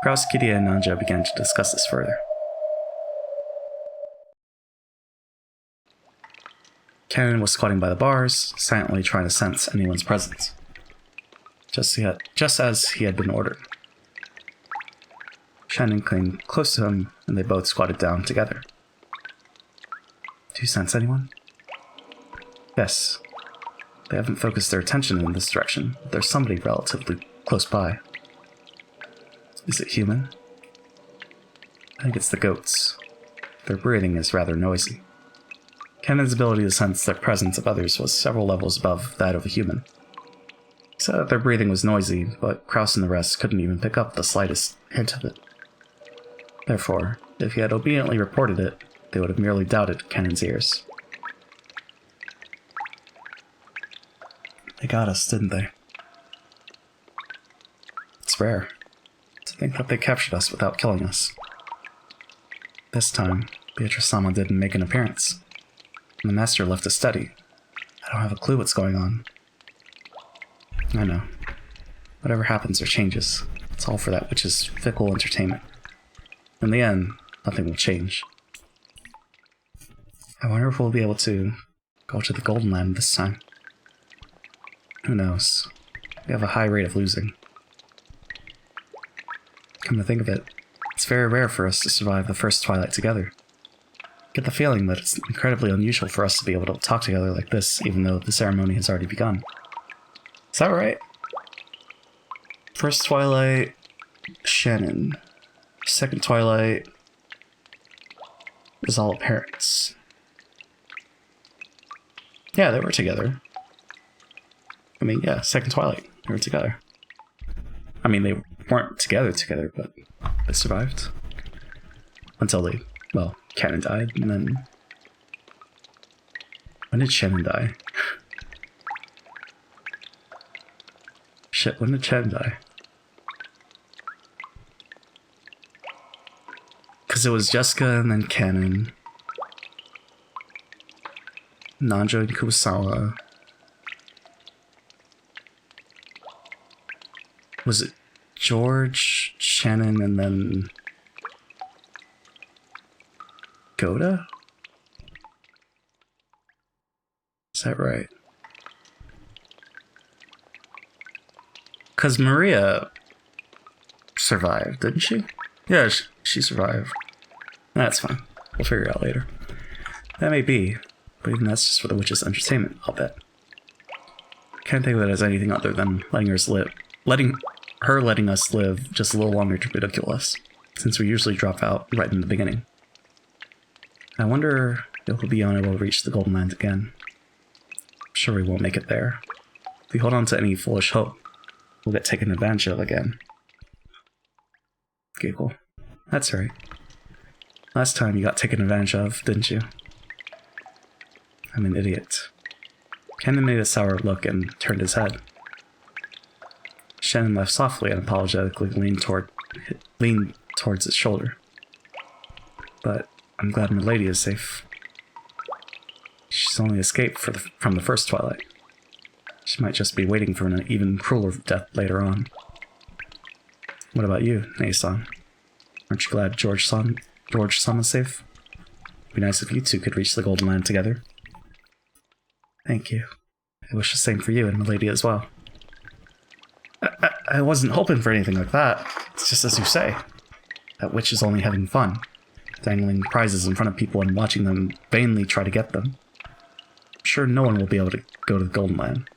[SPEAKER 1] Kraus, Kitty, and Nanja began to discuss this further. Cannon was squatting by the bars, silently trying to sense anyone's presence. Just as he had been ordered. Shannon came close to him, and they both squatted down together. Do you sense anyone? Yes. They haven't focused their attention in this direction, but there's somebody relatively close by. Is it human? I think it's the goats. Their breathing is rather noisy. Cannon's ability to sense the presence of others was several levels above that of a human. He said that their breathing was noisy, but Kraus and the rest couldn't even pick up the slightest hint of it. Therefore, if he had obediently reported it, they would have merely doubted Cannon's ears. They got us, didn't they? It's rare to think that they captured us without killing us. This time, Beatrice-sama didn't make an appearance. And the master left to study. I don't have a clue what's going on. I know. Whatever happens or changes, it's all for that witch's fickle entertainment. In the end, nothing will change. I wonder if we'll be able to go to the Golden Land this time. Who knows? We have a high rate of losing. Come to think of it, it's very rare for us to survive the first twilight together. I get the feeling that it's incredibly unusual for us to be able to talk together like this, even though the ceremony has already begun. Is that right? First twilight, Shannon. Second twilight was all parents. Yeah, they were together. I mean, yeah, second twilight, they were together. I mean, they weren't together, but they survived. Until Cannon died, and then... When did Shannon die? Shit, when did Shannon die? Because it was Jessica and then Cannon. Nanja and Kurosawa. Was it George, Shannon, and then Goda? Is that right? Because Maria survived, didn't she? Yeah, she survived. That's fine. We'll figure it out later. That may be, but even that's just for the witch's entertainment, I'll bet. Can't think of it as anything other than letting us live just a little longer to ridicule us, since we usually drop out right in the beginning. I wonder if we'll be unable to reach the Golden Land again. I'm sure we won't make it there. If we hold on to any foolish hope, we'll get taken advantage of again. Giggle. That's right. Last time you got taken advantage of, didn't you? I'm an idiot. Cannon made a sour look and turned his head. Shannon laughed softly and apologetically leaned towards his shoulder. But I'm glad my lady is safe. She's only escaped from the first twilight. She might just be waiting for an even crueler death later on. What about you, Nei-san? Aren't you glad George-san George-sama's safe. It'd be nice if you two could reach the Golden Land together. Thank you. I wish the same for you and Milady as well. I wasn't hoping for anything like that. It's just as you say. That witch is only having fun, dangling prizes in front of people and watching them vainly try to get them. I'm sure no one will be able to go to the Golden Land.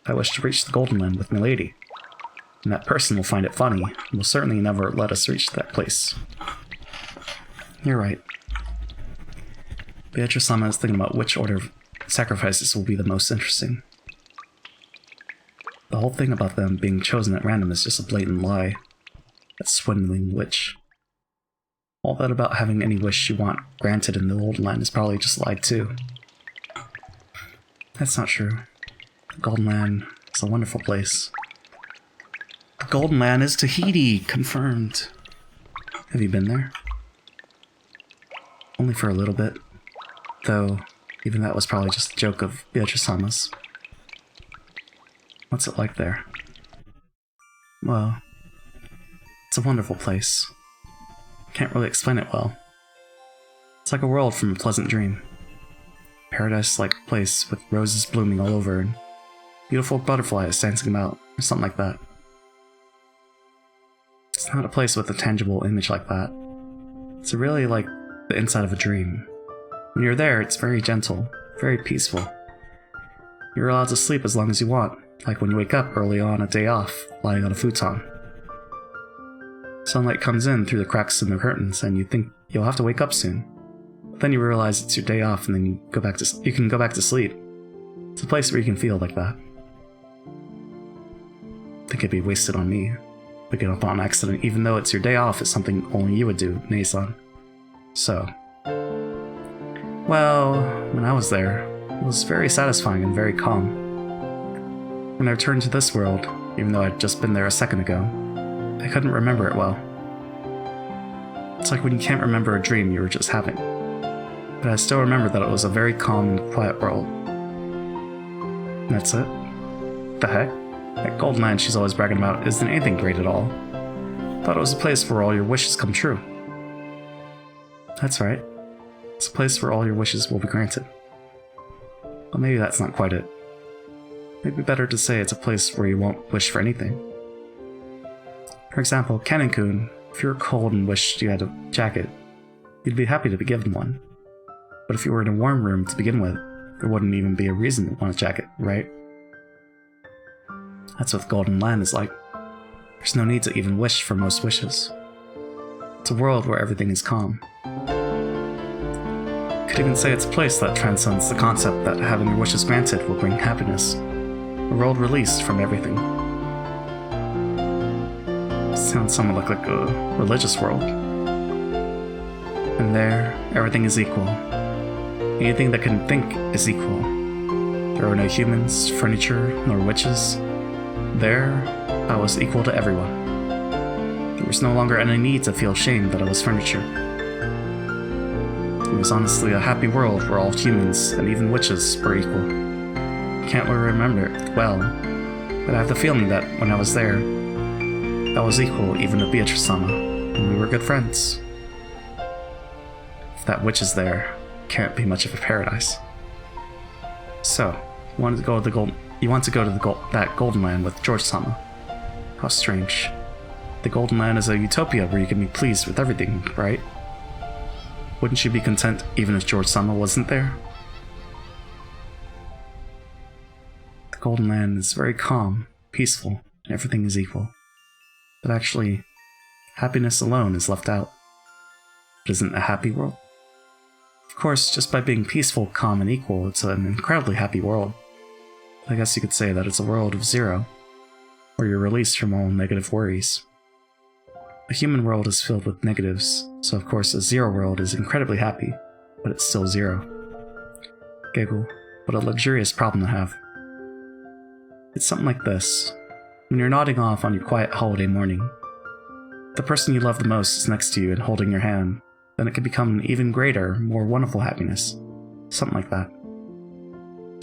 [SPEAKER 1] I wish to reach the Golden Land with Milady. And that person will find it funny, and will certainly never let us reach that place. You're right. Beatrice-sama is thinking about which order of sacrifices will be the most interesting. The whole thing about them being chosen at random is just a blatant lie. That swindling witch. All that about having any wish you want granted in the Golden Land is probably just a lie too. That's not true. The Golden Land is a wonderful place. The Golden Land is Tahiti, confirmed. Have you been there? Only for a little bit. Though, even that was probably just a joke of Beatrice-sama's. What's it like there? Well, it's a wonderful place. Can't really explain it well. It's like a world from a pleasant dream. Paradise-like place with roses blooming all over and beautiful butterflies dancing about, or something like that. It's not a place with a tangible image like that. It's really like the inside of a dream. When you're there, it's very gentle, very peaceful. You're allowed to sleep as long as you want, like when you wake up early on a day off, lying on a futon. Sunlight comes in through the cracks in the curtains, and you think you'll have to wake up soon. But then you realize it's your day off, and then you can go back to sleep. It's a place where you can feel like that. I think it'd be wasted on me. Waking up on accident, even though it's your day off, is something only you would do, Nei-san. So. Well, when I was there, it was very satisfying and very calm. When I returned to this world, even though I'd just been there a second ago, I couldn't remember it well. It's like when you can't remember a dream you were just having. But I still remember that it was a very calm and quiet world. And that's it. The heck? That Golden Land she's always bragging about isn't anything great at all. Thought it was a place where all your wishes come true. That's right. It's a place where all your wishes will be granted. Well, maybe that's not quite it. Maybe better to say it's a place where you won't wish for anything. For example, Kanin-kun, if you were cold and wished you had a jacket, you'd be happy to be given one. But if you were in a warm room to begin with, there wouldn't even be a reason to want a jacket, right? That's what the Golden Land is like. There's no need to even wish for most wishes. It's a world where everything is calm. Could even say it's a place that transcends the concept that having your wishes granted will bring happiness. A world released from everything. Sounds somewhat like a religious world. And there, everything is equal. Anything that can think is equal. There are no humans, furniture, nor witches. There, I was equal to everyone. There was no longer any need to feel shame that I was furniture. It was honestly a happy world where all humans, and even witches, were equal. I can't really remember it well, but I have the feeling that when I was there, I was equal even to Beatrice-sama, and we were good friends. If that witch is there, it can't be much of a paradise. So, you want to go to that Golden Land with George-sama. How strange. The Golden Land is a utopia where you can be pleased with everything, right? Wouldn't you be content even if George-sama wasn't there? The Golden Land is very calm, peaceful, and everything is equal. But actually, happiness alone is left out. It isn't a happy world. Of course, just by being peaceful, calm, and equal, it's an incredibly happy world. I guess you could say that it's a world of zero, where you're released from all negative worries. A human world is filled with negatives, so of course a zero world is incredibly happy, but it's still zero. Giggle, what a luxurious problem to have. It's something like this. When you're nodding off on your quiet holiday morning, the person you love the most is next to you and holding your hand, then it can become an even greater, more wonderful happiness. Something like that.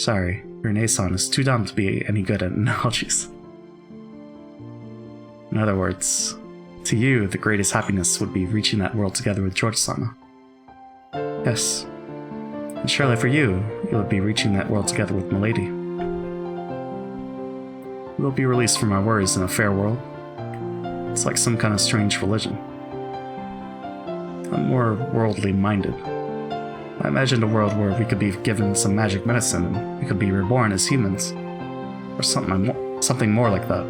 [SPEAKER 1] Sorry, your Nei-san is too dumb to be any good at analogies. In other words, To you, the greatest happiness would be reaching that world together with George-sama. Yes. And surely for you, it would be reaching that world together with Milady. We will be released from our worries in a fair world. It's like some kind of strange religion. I'm more worldly minded. I imagined a world where we could be given some magic medicine and we could be reborn as humans. Or something more like that.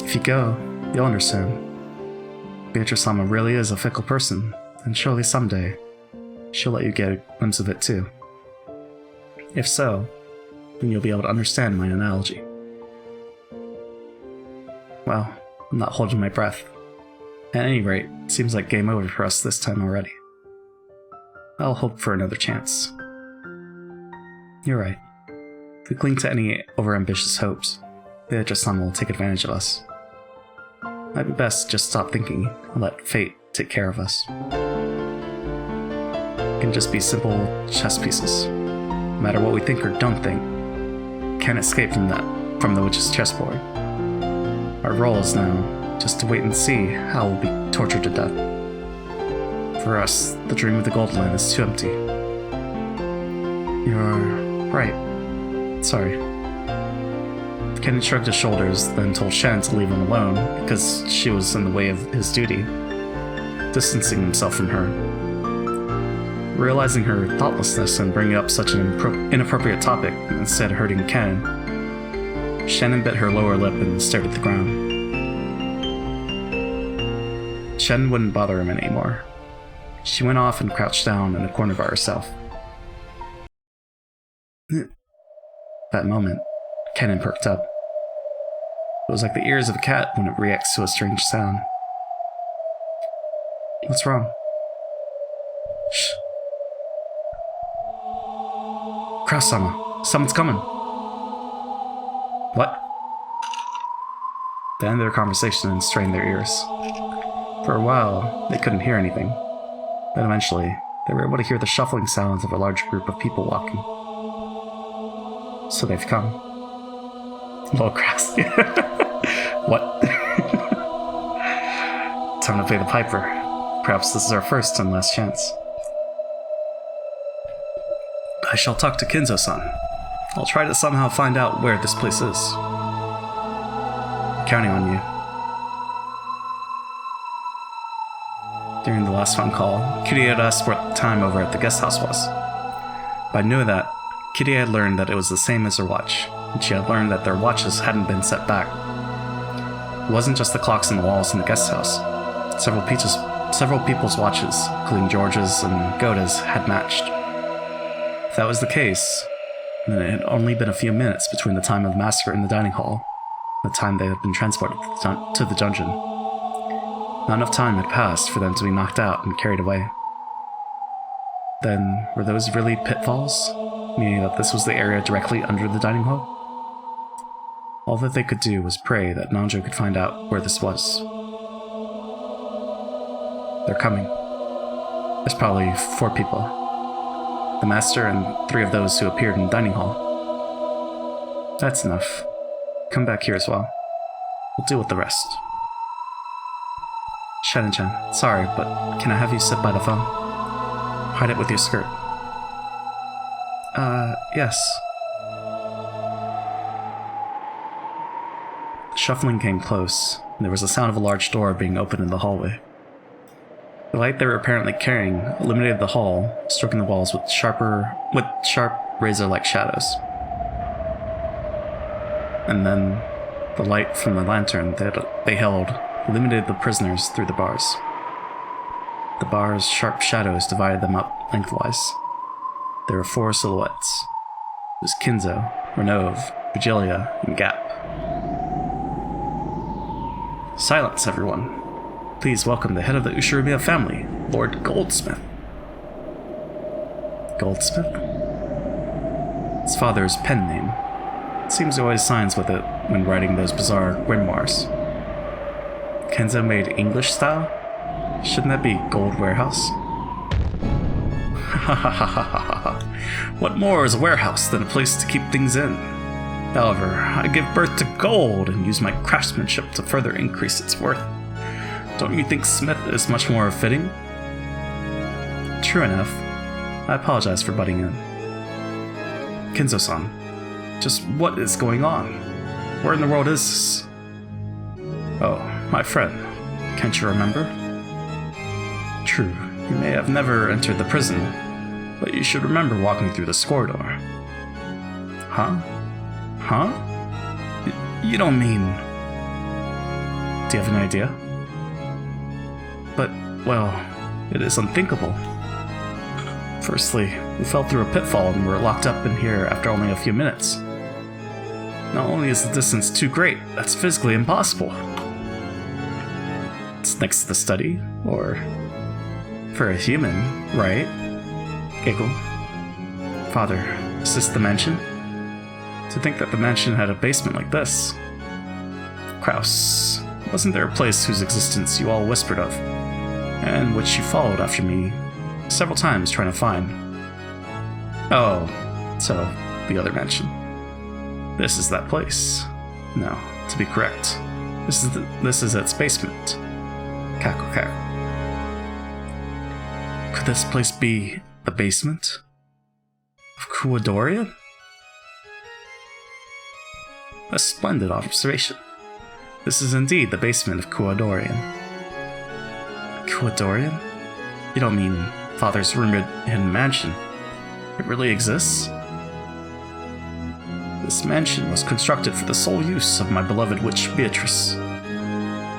[SPEAKER 1] If you go, you'll understand. Beatrice-sama really is a fickle person, and surely someday she'll let you get a glimpse of it too. If so, then you'll be able to understand my analogy. Well, I'm not holding my breath. At any rate, it seems like game over for us this time already. I'll hope for another chance. You're right. If we cling to any overambitious hopes, Beatrice-sama will take advantage of us. Might be best to just stop thinking and let fate take care of us. It can just be simple chess pieces. No matter what we think or don't think, can't escape from the witch's chessboard. Our role is now just to wait and see how we'll be tortured to death. For us, the dream of the Golden Land is too empty. You're right. Sorry. Ken shrugged his shoulders, then told Shen to leave him alone because she was in the way of his duty, distancing himself from her. Realizing her thoughtlessness in bringing up such an inappropriate topic instead of hurting Ken, Shannon bit her lower lip and stared at the ground. Shen wouldn't bother him anymore. She went off and crouched down in a corner by herself. That moment, Kennen perked up. It was like the ears of a cat when it reacts to a strange sound. What's wrong? Shh. Kraus-sama, someone's coming. What? They ended their conversation and strained their ears. For a while, they couldn't hear anything. Then eventually, they were able to hear the shuffling sounds of a large group of people walking. So they've come. Lol, Kraus. What? Time to play the piper. Perhaps this is our first and last chance. I shall talk to Kinzo-san. I'll try to somehow find out where this place is. Counting on you. During the last phone call, Kitty had asked what the time over at the guest house was. By knowing that, Kitty had learned that it was the same as her watch, and she had learned that their watches hadn't been set back. It wasn't just the clocks on the walls in the guest house. Several people's watches, including George's and Goda's, had matched. If that was the case, then it had only been a few minutes between the time of the massacre in the dining hall and the time they had been transported to the dungeon. Not enough time had passed for them to be knocked out and carried away. Then, were those really pitfalls? Meaning that this was the area directly under the dining hall? All that they could do was pray that Nanjo could find out where this was. They're coming. There's probably 4 people. The master and 3 of those who appeared in the dining hall. That's enough. Come back here as well. We'll deal with the rest. Shannon-chan, sorry, but can I have you sit by the phone? Hide it with your skirt. Yes. Shuffling came close, and there was the sound of a large door being opened in the hallway. The light they were apparently carrying illuminated the hall, stroking the walls with sharp razor-like shadows. And then, the light from the lantern they held illuminated the prisoners through the bars. The bars' sharp shadows divided them up lengthwise. There were 4 silhouettes. It was Kinzo, Renove, Vigilia, and Gap. Silence, everyone. Please welcome the head of the Ushiromiya family, Lord Goldsmith. Goldsmith? His father's pen name. It seems he always signs with it when writing those bizarre grimoires. Kenzo made English style? Shouldn't that be Gold Warehouse? Ha ha ha ha ha ha. What more is a warehouse than a place to keep things in? However, I give birth to gold and use my craftsmanship to further increase its worth. Don't you think smith is much more fitting? True enough. I apologize for butting in. Kinzo-san, just what is going on? Where in the world is this? Oh, my friend, can't you remember? True, you may have never entered the prison, but you should remember walking through this corridor. Huh? Huh? You don't mean... Do you have an idea? But, well, it is unthinkable. Firstly, we fell through a pitfall and were locked up in here after only a few minutes. Not only is the distance too great, that's physically impossible. It's next to the study, or... For a human, right? Giggle. Father, is this the mansion? To think that the mansion had a basement like this. Kraus, wasn't there a place whose existence you all whispered of, and which you followed after me several times trying to find? Oh, so the other mansion. This is that place. No, to be correct, this is its basement. Cackle cackle. Could this place be the basement of Kuwadorian? A splendid observation. This is indeed the basement of Kuwadorian. Kuwadorian? You don't mean Father's rumored hidden mansion? It really exists? This mansion was constructed for the sole use of my beloved witch Beatrice.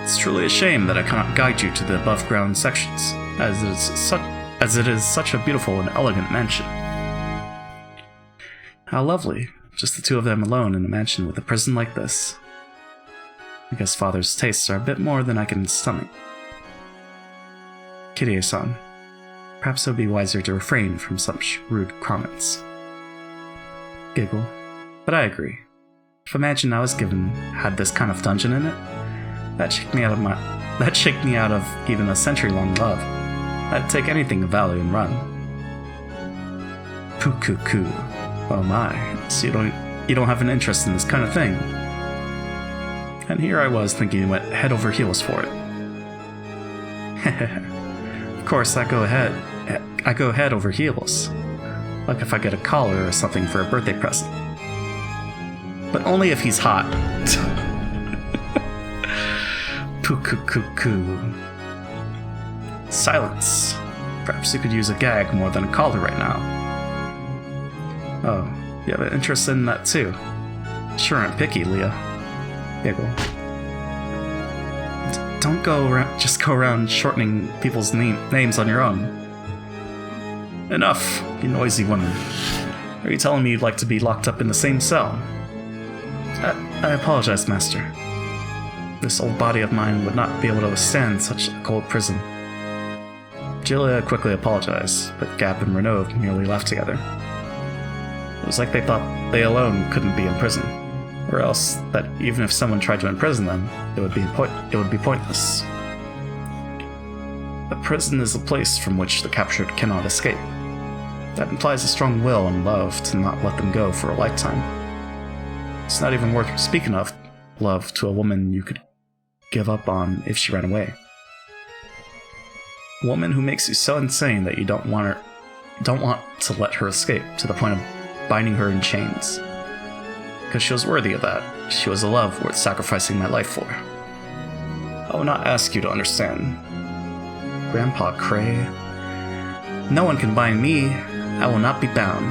[SPEAKER 1] It's truly a shame that I cannot guide you to the above-ground sections, as it is such a beautiful and elegant mansion. How lovely. Just the two of them alone in a mansion with a prison like this. I guess Father's tastes are a bit more than I can stomach. Kirie-san, perhaps it would be wiser to refrain from such rude comments. Giggle. But I agree. If a mansion I was given had this kind of dungeon in it, that'd shake me out of even a century-long love. I'd take anything of value and run. Poo-coo-coo. Oh my, so you don't have an interest in this kind of thing. And here I was thinking you went head over heels for it. Of course, I go head over heels. Like if I get a collar or something for a birthday present. But only if he's hot. Poo-coo-coo-coo. Silence. Perhaps you could use a gag more than a collar right now. Oh, you have an interest in that too? Sure, I'm picky, Leah. Giggle. Don't just go around shortening people's names on your own. Enough, you noisy woman. Are you telling me you'd like to be locked up in the same cell? I apologize, Master. This old body of mine would not be able to withstand such a cold prison. Julia quickly apologized, but Gap and Renaud merely laughed together. It was like they thought they alone couldn't be in prison, or else that even if someone tried to imprison them, it would be pointless. A prison is a place from which the captured cannot escape. That implies a strong will and love to not let them go for a lifetime. It's not even worth speaking of love to a woman you could give up on if she ran away. A woman who makes you so insane that you don't want to let her escape to the point of binding her in chains. Because she was worthy of that. She was a love worth sacrificing my life for. I will not ask you to understand. Grandpa Cray. No one can bind me. I will not be bound.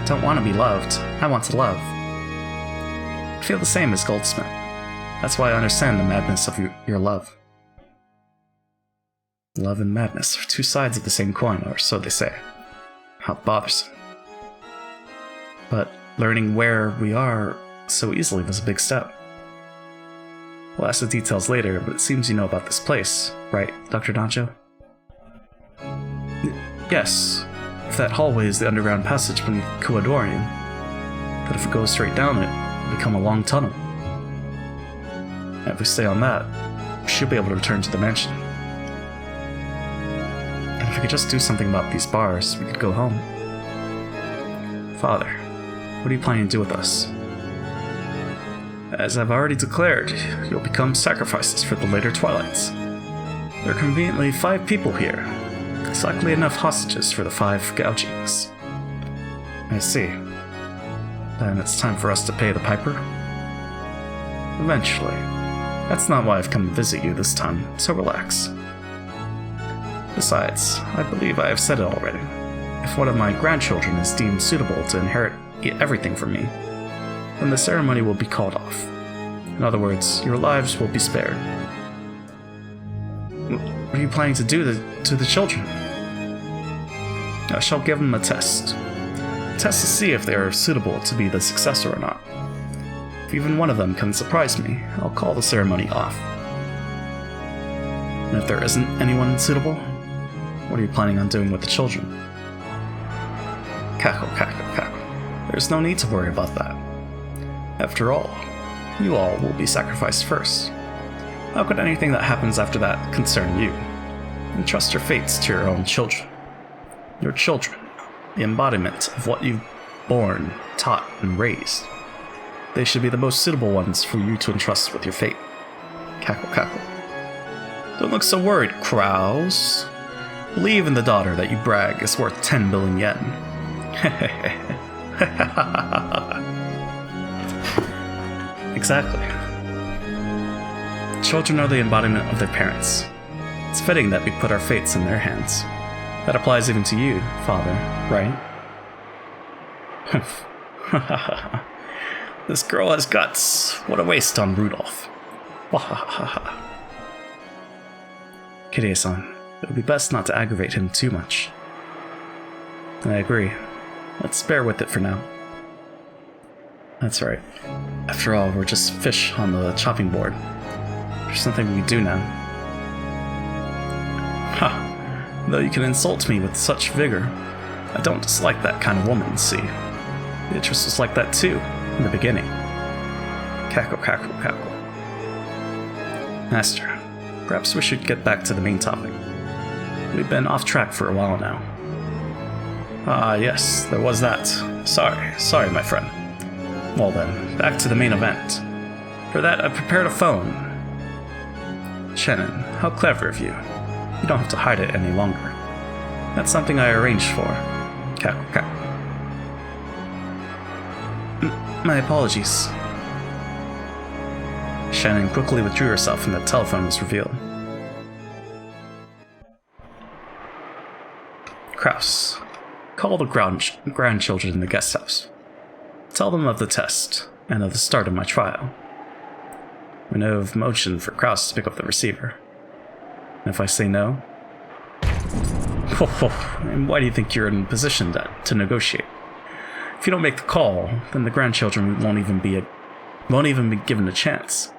[SPEAKER 1] Don't want to be loved. I want to love. I feel the same as Goldsmith. That's why I understand the madness of your love. Love and madness are two sides of the same coin, or so they say. How bothersome. But learning where we are so easily was a big step. We'll ask the details later, but it seems you know about this place, right, Dr. Dancho? Yes. If that hallway is the underground passage beneath Kuwadorian, that if it goes straight down it, it'll become a long tunnel. And if we stay on that, we should be able to return to the mansion. And if we could just do something about these bars, we could go home. Father, what are you planning to do with us? As I've already declared, you'll become sacrifices for the later twilights. There are conveniently 5 people here. It's likely enough hostages for the 5 gougings. I see. Then it's time for us to pay the piper? Eventually. That's not why I've come to visit you this time, so relax. Besides, I believe I have said it already. If one of my grandchildren is deemed suitable to inherit everything from me, then the ceremony will be called off. In other words, your lives will be spared. What are you planning to do to the children? I shall give them a test. A test to see if they are suitable to be the successor or not. If even one of them can surprise me, I'll call the ceremony off. And if there isn't anyone suitable, what are you planning on doing with the children? Cackle, cackle, cackle. There's no need to worry about that. After all, you all will be sacrificed first. How could anything that happens after that concern you? Entrust your fates to your own children. Your children, the embodiment of what you've born, taught, and raised. They should be the most suitable ones for you to entrust with your fate. Cackle, cackle. Don't look so worried, Kraus. Believe in the daughter that you brag is worth 10 billion yen. Exactly. Children are the embodiment of their parents. It's fitting that we put our fates in their hands. That applies even to you, father, right? This girl has guts. What a waste on Rudolph. Kirie-san, it would be best not to aggravate him too much. I agree. Let's bear with it for now. That's right. After all, we're just fish on the chopping board. There's nothing we can do now. Ha! Though you can insult me with such vigor, I don't dislike that kind of woman, see. Beatrice was like that too, in the beginning. Cackle, cackle, cackle. Master, perhaps we should get back to the main topic. We've been off track for a while now. Ah, yes, there was that. Sorry, my friend. Well then, back to the main event. For that, I prepared a phone. Shannon, how clever of you. You don't have to hide it any longer. That's something I arranged for. Cackle, cackle. My apologies. Shannon quickly withdrew herself and the telephone was revealed. Kraus, call the grandchildren in the guest house. Tell them of the test, and of the start of my trial. Renov motioned for Kraus to pick up the receiver. And if I say no? And why do you think you're in position to negotiate? If you don't make the call, then the grandchildren won't even be given a chance.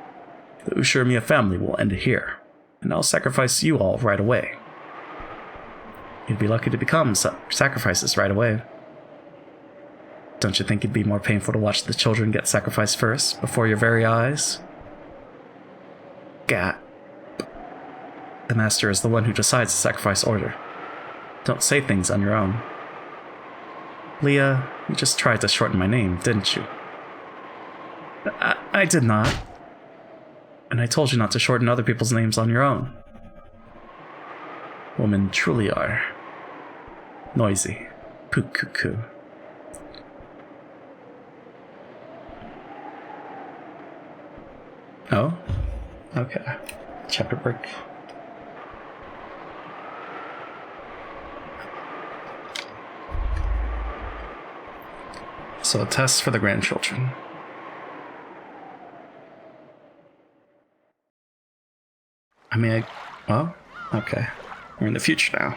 [SPEAKER 1] The Ushirimiya family will end it here, and I'll sacrifice you all right away. You'd be lucky to become sacrifices right away. Don't you think it'd be more painful to watch the children get sacrificed first, before your very eyes? Gat. The master is the one who decides the sacrifice order. Don't say things on your own. Leah, you just tried to shorten my name, didn't you? I did not. And I told you not to shorten other people's names on your own. Women truly are noisy. Poo-coo-coo. Oh? Okay. Chapter break. So a test for the grandchildren. Well, okay. We're in the future now.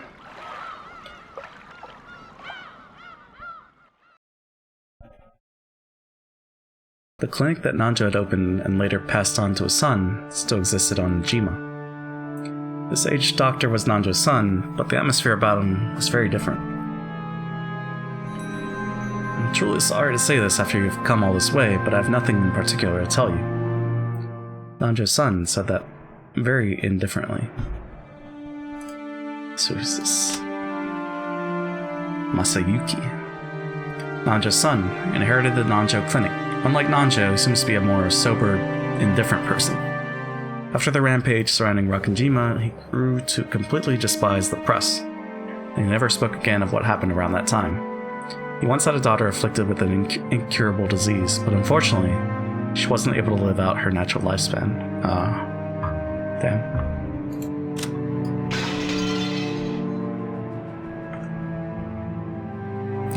[SPEAKER 1] The clinic that Nanjo had opened and later passed on to his son still existed on Jima. This aged doctor was Nanjo's son, but the atmosphere about him was very different. I'm truly sorry to say this after you've come all this way, but I have nothing in particular to tell you. Nanjo's son said that very indifferently. So who's this? Masayuki. Nanjo's son inherited the Nanjo clinic Unlike Nanjo, he seems to be a more sober, indifferent person. After the rampage surrounding Rakanjima, he grew to completely despise the press, and he never spoke again of what happened around that time. He once had a daughter afflicted with an incurable disease, but unfortunately, she wasn't able to live out her natural lifespan. Damn.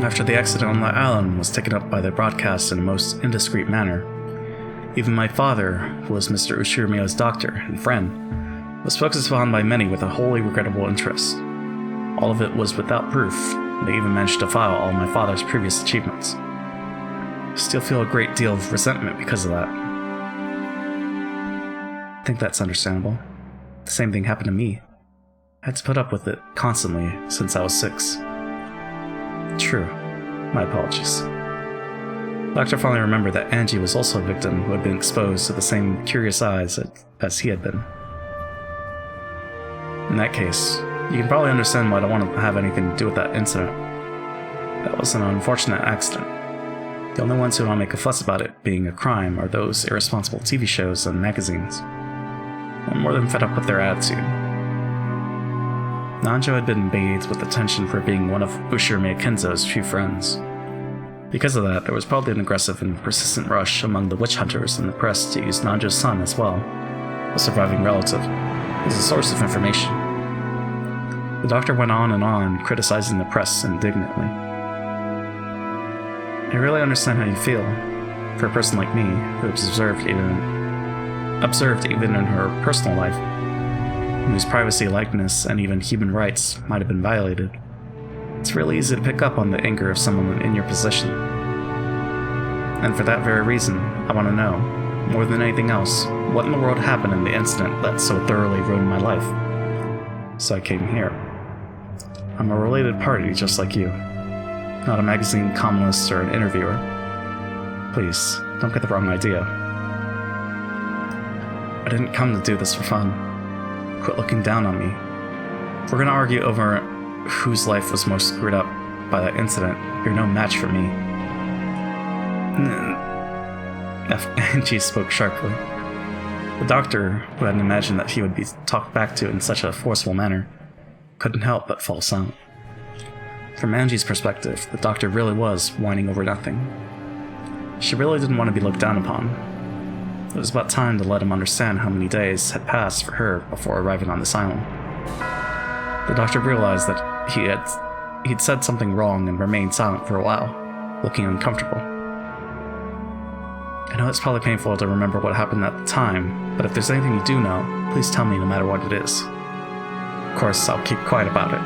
[SPEAKER 1] After the accident on the island was taken up by the broadcast in a most indiscreet manner, even my father, who was Mr. Ushirimiya's doctor and friend, was focused upon by many with a wholly regrettable interest. All of it was without proof, and they even managed to file all my father's previous achievements. I still feel a great deal of resentment because of that. I think that's understandable. The same thing happened to me. I had to put up with it constantly since I was 6. True. My apologies. The doctor finally remembered that Angie was also a victim who had been exposed to the same curious eyes as he had been. In that case, you can probably understand why I don't want to have anything to do with that incident. That was an unfortunate accident. The only ones who want to make a fuss about it being a crime are those irresponsible TV shows and magazines. I'm more than fed up with their attitude. Nanjo had been bathed with attention for being one of Ushirimiya Kenzo's few friends. Because of that, there was probably an aggressive and persistent rush among the witch hunters and the press to use Nanjo's son as well, a surviving relative, as a source of information. The doctor went on, criticizing the press indignantly. I really understand how you feel, for a person like me, who observed even in her personal life, whose privacy, likeness, and even human rights might have been violated. It's really easy to pick up on the anger of someone in your position. And for that very reason, I want to know, more than anything else, what in the world happened in the incident that so thoroughly ruined my life. So I came here. I'm a related party just like you, not a magazine columnist or an interviewer. Please, don't get the wrong idea. I didn't come to do this for fun. Quit looking down on me. If we're gonna argue over whose life was most screwed up by that incident, you're no match for me. Angie spoke sharply. The doctor, who hadn't imagined that he would be talked back to in such a forceful manner, couldn't help but fall silent. From Angie's perspective, the doctor really was whining over nothing. She really didn't want to be looked down upon. It was about time to let him understand how many days had passed for her before arriving on this island. The doctor realized that he'd said something wrong and remained silent for a while, looking uncomfortable. I know it's probably painful to remember what happened at the time, but if there's anything you do know, please tell me no matter what it is. Of course, I'll keep quiet about it.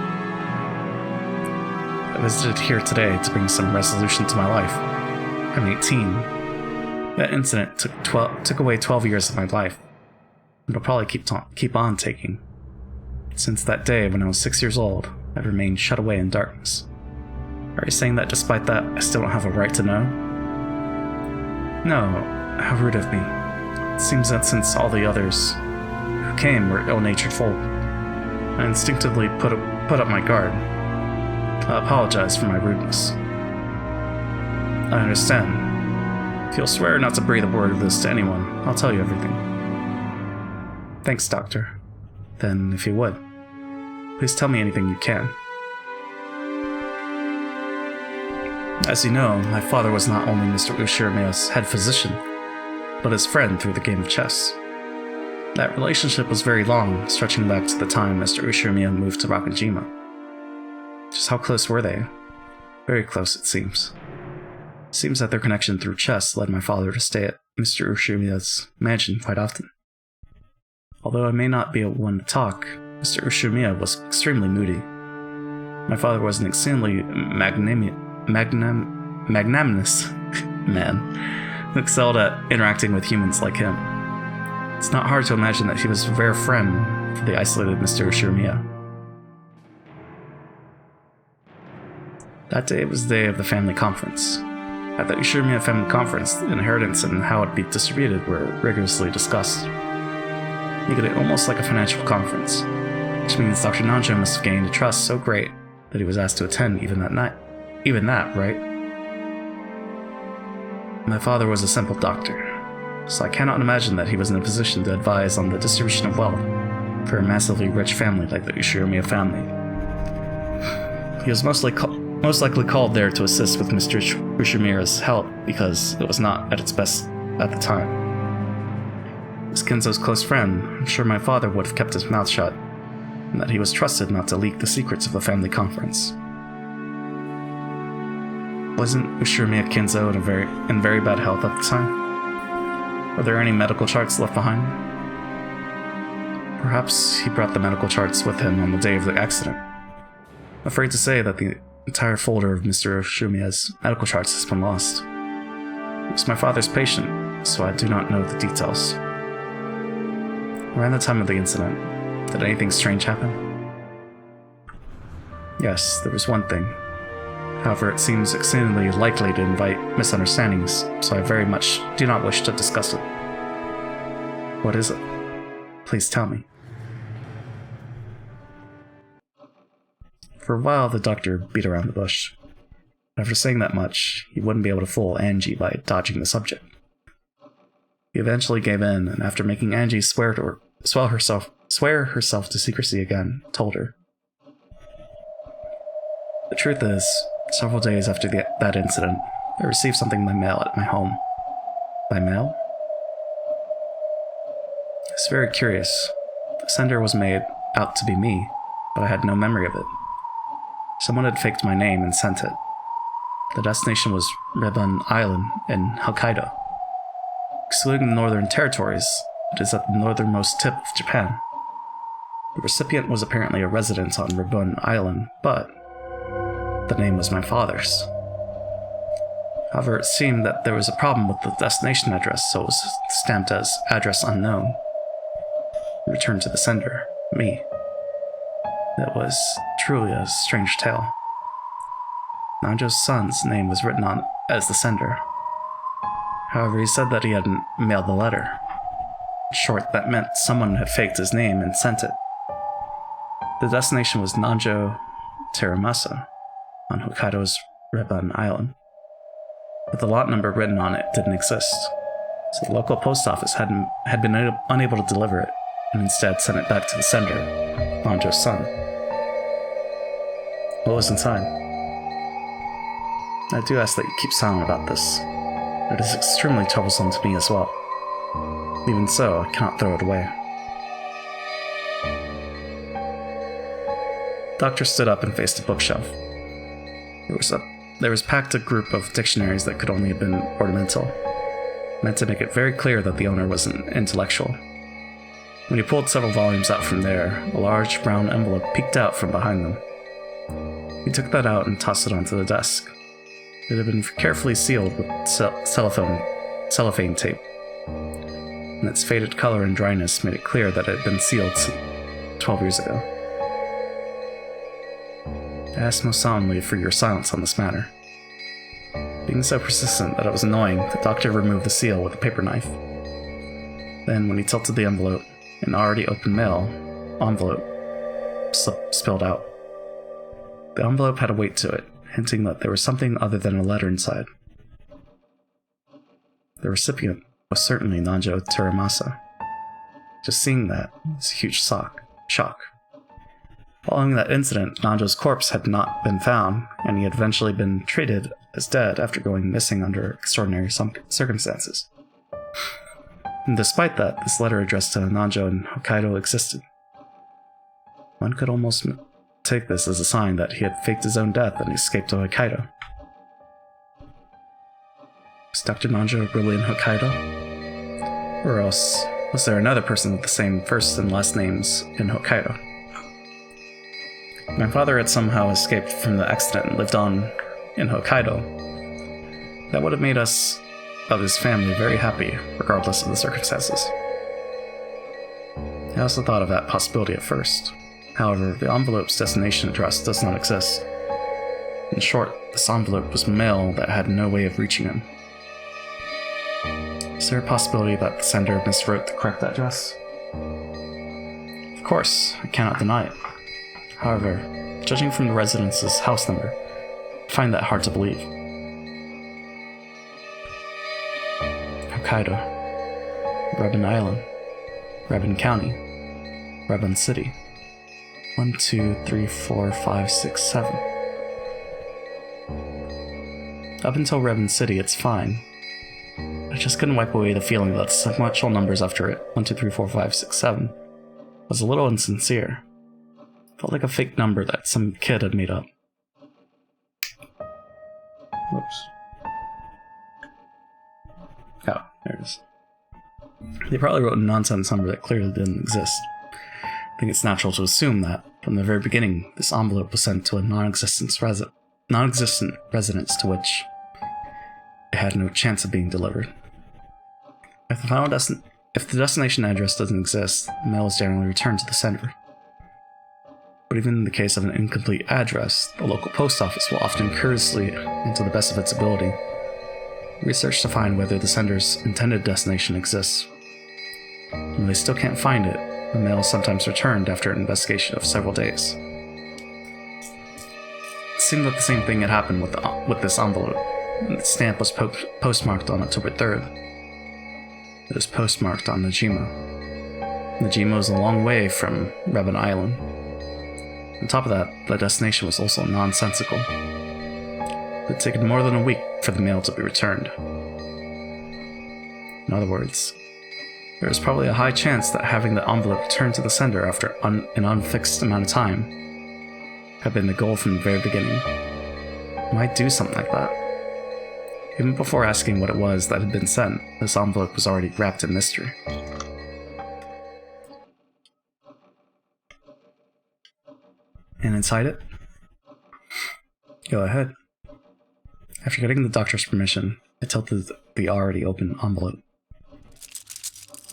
[SPEAKER 1] I visited here today to bring some resolution to my life. I'm 18. That incident took away 12 years of my life. It'll probably keep on taking. Since that day when I was 6 years old, I've remained shut away in darkness. Are you saying that despite that, I still don't have a right to know? No, how rude of me. It seems that since all the others who came were ill-natured folk, I instinctively put up my guard. I apologize for my rudeness. I understand. If you'll swear not to breathe a word of this to anyone, I'll tell you everything. Thanks, Doctor. Then, if you would, please tell me anything you can. As you know, my father was not only Mr. Ushirimiya's head physician, but his friend through the game of chess. That relationship was very long, stretching back to the time Mr. Ushirimiya moved to Rakanjima. Just how close were they? Very close, it seems. It seems that their connection through chess led my father to stay at Mr. Ushirimiya's mansion quite often. Although I may not be one to talk, Mr. Ushirimiya was extremely moody. My father was an extremely magnanimous man who excelled at interacting with humans like him. It's not hard to imagine that he was a rare friend for the isolated Mr. Ushirimiya. That day was the day of the family conference. At the Ushirimiya family conference, inheritance and how it be distributed were rigorously discussed. Making it almost like a financial conference, which means Dr. Nanjo must have gained a trust so great that he was asked to attend even that night. Even that, right? My father was a simple doctor, so I cannot imagine that he was in a position to advise on the distribution of wealth for a massively rich family like the Ushirimiya family. He was most likely called there to assist with Mr. Ushirimiya's health because it was not at its best at the time. As Kenzo's close friend, I'm sure my father would have kept his mouth shut, and that he was trusted not to leak the secrets of the family conference. Wasn't Ushirimiya Kenzo in very bad health at the time? Were there any medical charts left behind? Perhaps he brought the medical charts with him on the day of the accident. I'm afraid to say that the entire folder of Mr. Ushirimiya's medical charts has been lost. He was my father's patient, so I do not know the details. Around the time of the incident, did anything strange happen? Yes, there was one thing. However, it seems exceedingly likely to invite misunderstandings, so I very much do not wish to discuss it. What is it? Please tell me. For a while, the doctor beat around the bush. After saying that much, he wouldn't be able to fool Angie by dodging the subject. He eventually gave in, and after making Angie swear herself to secrecy again, told her. The truth is, several days after that incident, I received something by mail at my home. By mail? It's very curious. The sender was made out to be me, but I had no memory of it. Someone had faked my name and sent it. The destination was Rebun Island in Hokkaido. Excluding the northern territories, it is at the northernmost tip of Japan. The recipient was apparently a resident on Rebun Island, but the name was my father's. However, it seemed that there was a problem with the destination address, so it was stamped as address unknown. Returned to the sender, me. That was truly a strange tale. Nanjo's son's name was written on as the sender. However, he said that he hadn't mailed the letter. In short, that meant someone had faked his name and sent it. The destination was Nanjo Teramasa, on Hokkaido's Rebun Island. But the lot number written on it didn't exist, so the local post office had been unable to deliver it, and instead sent it back to the sender, Nanjo's son. What was inside? I do ask that you keep silent about this. It is extremely troublesome to me as well. Even so, I cannot throw it away. The doctor stood up and faced a bookshelf. There was packed a group of dictionaries that could only have been ornamental, meant to make it very clear that the owner was an intellectual. When he pulled several volumes out from there, a large brown envelope peeked out from behind them. He took that out and tossed it onto the desk. It had been carefully sealed with cellophane tape, and its faded color and dryness made it clear that it had been sealed 12 years ago. I asked most solemnly for your silence on this matter. Being so persistent that it was annoying, the doctor removed the seal with a paper knife. Then, when he tilted the envelope, an already open mail envelope spilled out. The envelope had a weight to it, hinting that there was something other than a letter inside. The recipient was certainly Nanjo Teramasa. Just seeing that was a huge shock. Following that incident, Nanjo's corpse had not been found, and he had eventually been treated as dead after going missing under extraordinary circumstances. And despite that, this letter addressed to Nanjo in Hokkaido existed. One could almost take this as a sign that he had faked his own death and escaped to Hokkaido. Was Dr. Nanjo really in Hokkaido? Or else, was there another person with the same first and last names in Hokkaido? My father had somehow escaped from the accident and lived on in Hokkaido. That would have made us of his family very happy, regardless of the circumstances. I also thought of that possibility at first. However, the envelope's destination address does not exist. In short, this envelope was mail that had no way of reaching him. Is there a possibility that the sender miswrote the correct address? Of course, I cannot deny it. However, judging from the residence's house number, I find that hard to believe. Hokkaido, Rebun Island, Rebun County, Rebun City. 1, 2, 3, 4, 5, 6, 7. Up until Rebun City, it's fine. I just couldn't wipe away the feeling that the sequential numbers after it, 1, 2, 3, 4, 5, 6, 7, was a little insincere. Felt like a fake number that some kid had made up. Whoops. Oh, there it is. They probably wrote a nonsense number that clearly didn't exist. I think it's natural to assume that, from the very beginning, this envelope was sent to a non-existent residence to which it had no chance of being delivered. If the destination address doesn't exist, the mail is generally returned to the sender. But even in the case of an incomplete address, the local post office will often curiously, and to the best of its ability, research to find whether the sender's intended destination exists. When they still can't find it, the mail is sometimes returned after an investigation of several days. It seemed that the same thing had happened with this envelope, and its stamp was postmarked on October 3rd. It was postmarked on Najima. Najima was a long way from Rebun Island. On top of that, the destination was also nonsensical. It had taken more than a week for the mail to be returned. In other words, there was probably a high chance that having the envelope returned to the sender after an unfixed amount of time had been the goal from the very beginning. Why do something like that? Even before asking what it was that had been sent, this envelope was already wrapped in mystery. And inside it? Go ahead. After getting the doctor's permission, I tilted the already open envelope.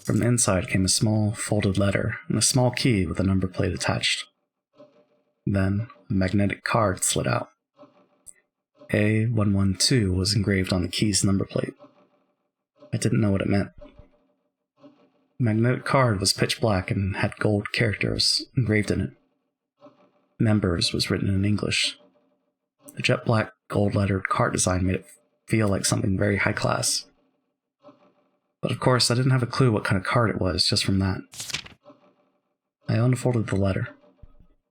[SPEAKER 1] From the inside came a small, folded letter and a small key with a number plate attached. Then, a magnetic card slid out. A112 was engraved on the key's number plate. I didn't know what it meant. The magnetic card was pitch black and had gold characters engraved in it. Members was written in English. The jet black, gold-lettered card design made it feel like something very high class. But of course, I didn't have a clue what kind of card it was just from that. I unfolded the letter.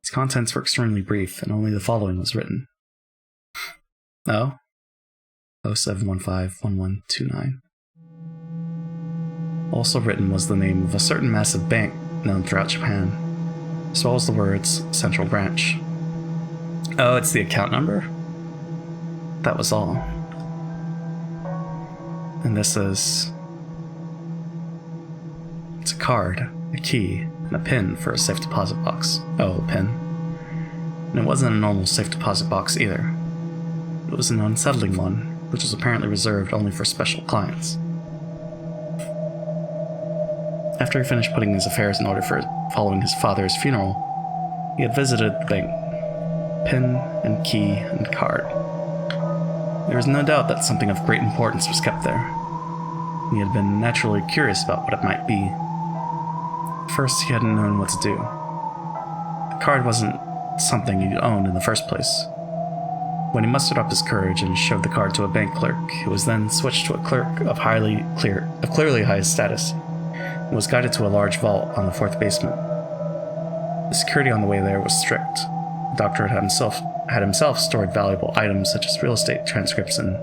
[SPEAKER 1] Its contents were extremely brief, and only the following was written. Oh? 07151129. Also written was the name of a certain massive bank known throughout Japan, as well as the words Central Branch. Oh, it's the account number? That was all. And this is... It's a card, a key, and a pin for a safe deposit box. Oh, a pin. And it wasn't a normal safe deposit box either. It was an unsettling one, which was apparently reserved only for special clients. After he finished putting his affairs in order for following his father's funeral, he had visited the bank. Pin and key and card. There was no doubt that something of great importance was kept there. He had been naturally curious about what it might be. At first, he hadn't known what to do. The card wasn't something he'd owned in the first place. When he mustered up his courage and showed the card to a bank clerk, he was then switched to a clerk of clearly high status, and was guided to a large vault on the 4th basement. The security on the way there was strict. The doctor had himself stored valuable items such as real estate transcripts and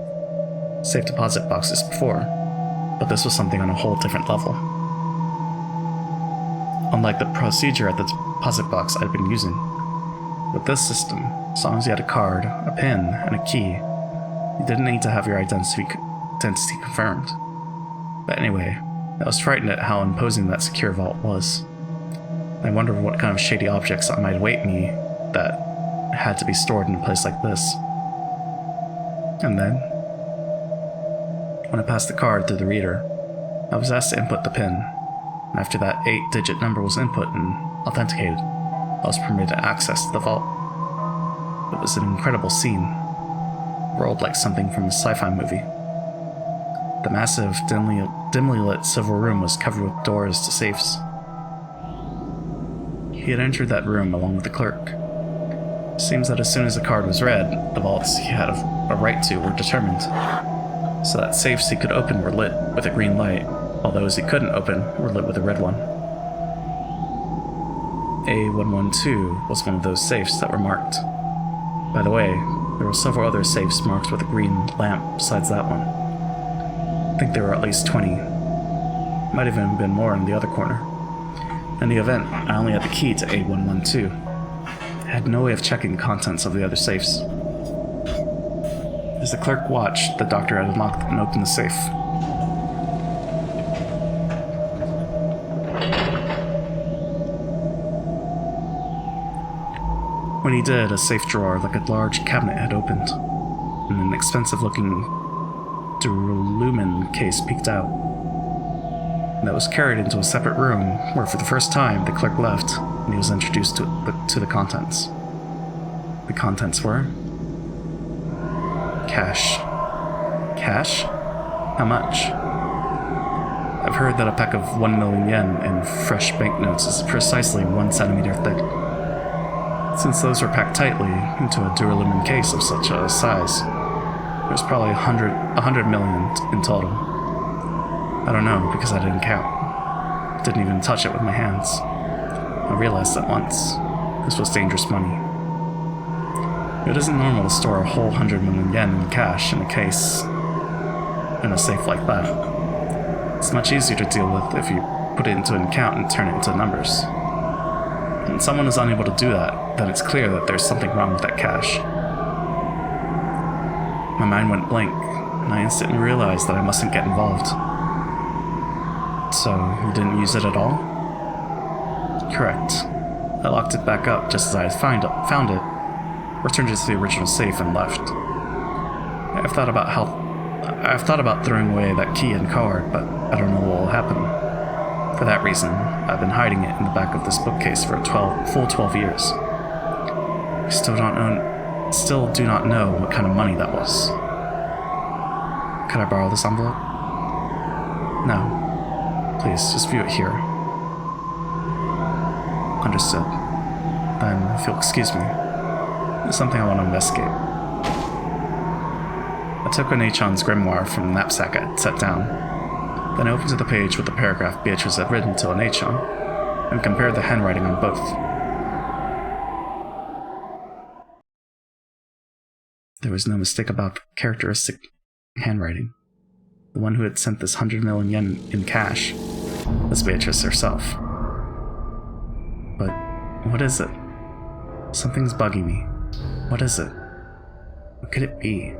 [SPEAKER 1] safe deposit boxes before, but this was something on a whole different level. Unlike the procedure at the deposit box I'd been using, with this system, as long as you had a card, a pin, and a key, you didn't need to have your identity confirmed. But anyway, I was frightened at how imposing that secure vault was. I wondered what kind of shady objects might await me that had to be stored in a place like this. And then, when I passed the card through the reader, I was asked to input the PIN, and after that 8-digit number was input and authenticated, I was permitted access to the vault. It was an incredible scene, rolled like something from a sci-fi movie. The massive, dimly lit silver room was covered with doors to safes. He had entered that room along with the clerk. It seems that as soon as the card was read, the vaults he had a right to were determined. so that safes he could open were lit with a green light, while those he couldn't open were lit with a red one. A112 was one of those safes that were marked. By the way, there were several other safes marked with a green lamp besides that one. I think there were at least 20. Might have even been more in the other corner. In the event, I only had the key to A112. I had no way of checking the contents of the other safes. As the clerk watched, the doctor had unlocked and opened the safe. When he did, a safe drawer like a large cabinet had opened, and an expensive-looking duralumin case peeked out. That was carried into a separate room, where for the first time the clerk left, and he was introduced to the contents. The contents were... cash. Cash? How much? I've heard that a pack of 1 million yen in fresh banknotes is precisely 1 centimeter thick. Since those were packed tightly into a duralumin case of such a size, there's probably 100 million in total. I don't know, because I didn't count. Didn't even touch it with my hands. I realized at once, this was dangerous money. It isn't normal to store a whole 100 million yen in cash in a case in a safe like that. It's much easier to deal with if you put it into an account and turn it into numbers. When someone is unable to do that, then it's clear that there's something wrong with that cash. My mind went blank, and I instantly realized that I mustn't get involved. So, you didn't use it at all? Correct. I locked it back up just as I had found it, returned it to the original safe, and left. I've thought about throwing away that key and card, but I don't know what will happen. For that reason, I've been hiding it in the back of this bookcase for full 12 years. I still do not know what kind of money that was. Could I borrow this envelope? No. Please, just view it here. Understood. Then, if you'll excuse me, there's something I want to investigate. I took One-chan's grimoire from the knapsack I had set down. Then I opened to the page with the paragraph Beatrice had written to One-chan, and compared the handwriting on both. There was no mistake about the characteristic handwriting. The one who had sent this 100 million yen in cash was Beatrice herself. But what is it? Something's bugging me. What is it? What could it be?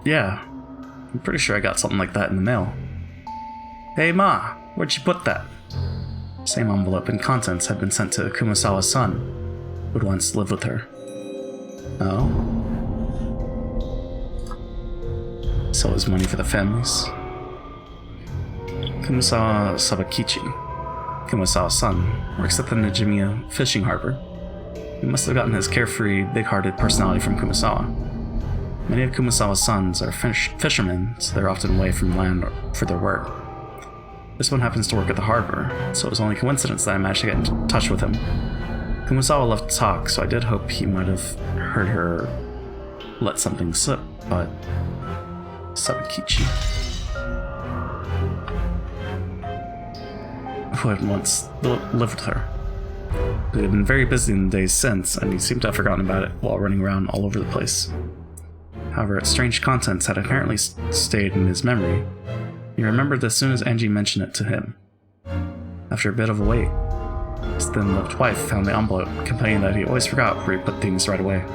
[SPEAKER 1] Yeah, I'm pretty sure I got something like that in the mail. Hey Ma, where'd you put that? Same envelope and contents had been sent to Kumasawa's son, who'd once lived with her. Oh? So it was money for the families. Kumasawa Sabakichi, Kumasawa's son, works at the Najimiya fishing harbor. He must have gotten his carefree, big-hearted personality from Kumasawa. Many of Kumasawa's sons are fishermen, so they're often away from land for their work. This one happens to work at the harbor, so it was only coincidence that I managed to get in touch with him. Kumasawa loved to talk, so I did hope he might have heard her let something slip, but... Sabakichi, who had once lived with her. He had been very busy in the days since, and he seemed to have forgotten about it while running around all over the place. However, its strange contents had apparently stayed in his memory. He remembered as soon as Angie mentioned it to him. After a bit of a wait, his thin-lipped wife found the envelope, complaining that he always forgot where he put things right away.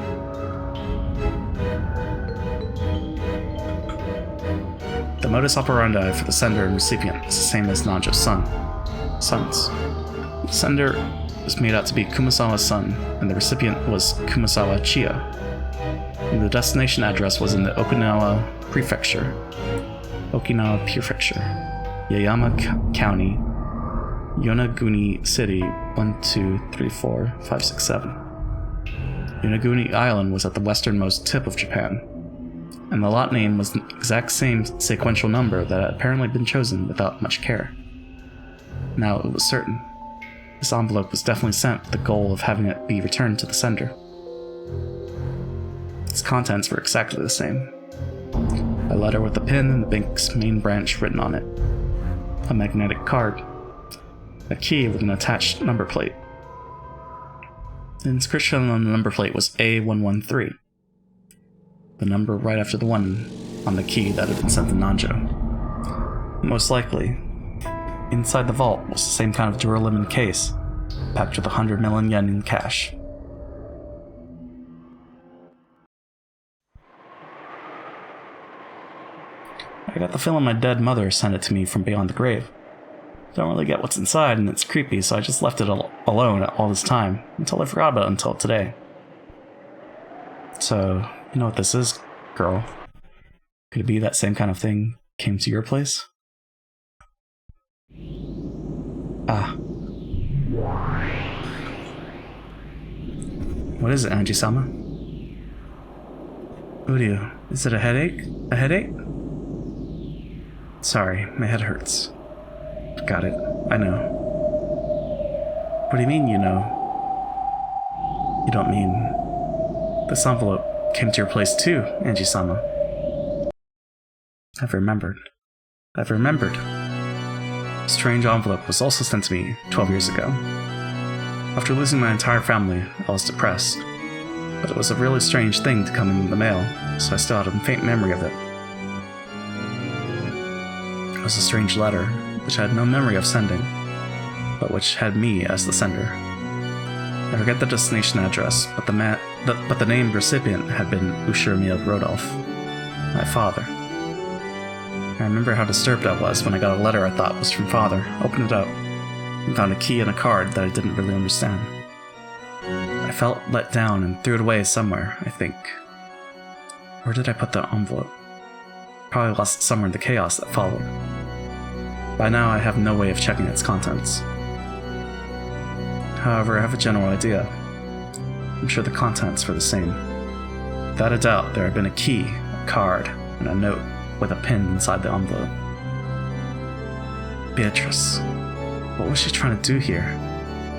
[SPEAKER 1] The modus operandi for the sender and recipient is the same as Najo's sons. The sender was made out to be Kumasawa's son, and the recipient was Kumasawa Chiya. And the destination address was in the Okinawa Prefecture, Yayama County, Yonaguni City, 1234567. Yonaguni Island was at the westernmost tip of Japan, and the lot name was the exact same sequential number that had apparently been chosen without much care. Now it was certain. This envelope was definitely sent with the goal of having it be returned to the sender. Its contents were exactly the same. A letter with a pin and the bank's main branch written on it. A magnetic card. A key with an attached number plate. The inscription on the number plate was A113. The number right after the one on the key that had been sent to Nanjo. Most likely, inside the vault was the same kind of duralumin case, packed with 100 million yen in cash. I got the feeling my dead mother sent it to me from beyond the grave. Don't really get what's inside, and it's creepy, so I just left it alone all this time, until I forgot about it until today. So, you know what this is, girl? Could it be that same kind of thing came to your place? Ah. What is it, Anji-sama? Uryu, is it a headache? A headache? Sorry, my head hurts. Got it. I know. What do you mean, you know? You don't mean... This envelope came to your place too, Anji-sama. I've remembered. A strange envelope was also sent to me 12 years ago. After losing my entire family, I was depressed. But it was a really strange thing to come in the mail, so I still had a faint memory of it. It was a strange letter, which I had no memory of sending, but which had me as the sender. I forget the destination address, but the named recipient had been Ushiromia Rodolph, my father. I remember how disturbed I was when I got a letter I thought was from father, opened it up, and found a key and a card that I didn't really understand. I felt let down and threw it away somewhere, I think. Where did I put the envelope? Probably lost it somewhere in the chaos that followed. By now, I have no way of checking its contents. However, I have a general idea. I'm sure the contents were the same. Without a doubt, there had been a key, a card, and a note with a pin inside the envelope. Beatrice. What was she trying to do here?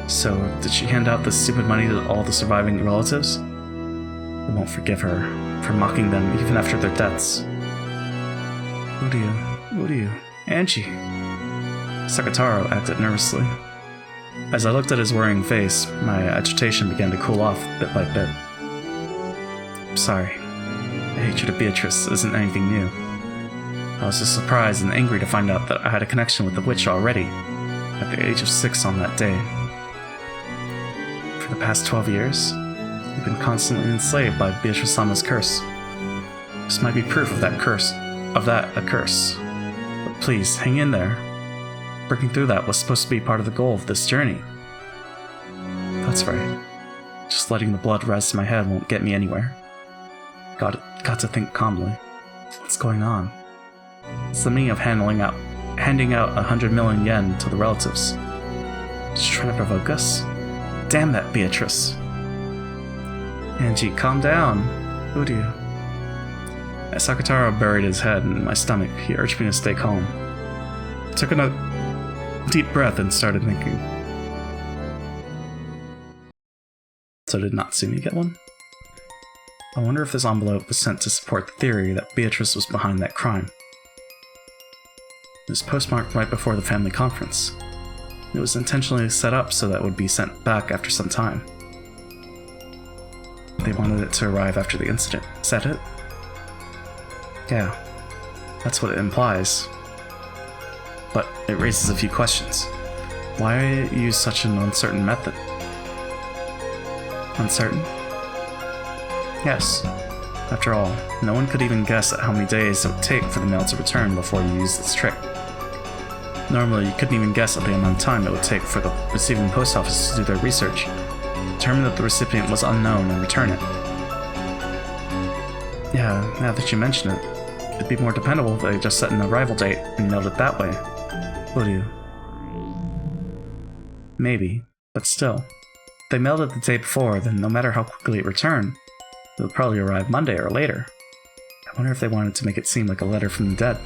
[SPEAKER 1] So, did she hand out this stupid money to all the surviving relatives? I won't forgive her for mocking them even after their deaths. Uryu, Angie. Sakataro acted nervously. As I looked at his worrying face, my agitation began to cool off bit by bit. I'm sorry. The hatred of Beatrice isn't anything new. I was just surprised and angry to find out that I had a connection with the witch already, at the age of 6 on that day. For the past 12 years, I've been constantly enslaved by Beatrice-sama's curse. This might be proof of that curse. A curse. But please, hang in there. Breaking through that was supposed to be part of the goal of this journey. That's right. Just letting the blood rise to my head won't get me anywhere. Got to think calmly. What's going on? It's the meaning of handing out 100 million yen to the relatives. Is she trying to provoke us? Damn that Beatrice! Angie, calm down. Uryu. As Sakataro buried his head in my stomach, he urged me to stay calm. I took a deep breath and started thinking. So did Natsumi get one? I wonder if this envelope was sent to support the theory that Beatrice was behind that crime. It was postmarked right before the family conference. It was intentionally set up so that it would be sent back after some time. They wanted it to arrive after the incident. Is that it? Yeah, that's what it implies. But it raises a few questions. Why use such an uncertain method? Uncertain? Yes. After all, no one could even guess at how many days it would take for the mail to return before you used this trick. Normally, you couldn't even guess at the amount of time it would take for the receiving post office to do their research, determine that the recipient was unknown, and return it. Yeah, now that you mention it, it'd be more dependable if they just set an arrival date and mailed it that way. Would you? Maybe, but still. If they mailed it the day before, then no matter how quickly it returned, it would probably arrive Monday or later. I wonder if they wanted to make it seem like a letter from the dead.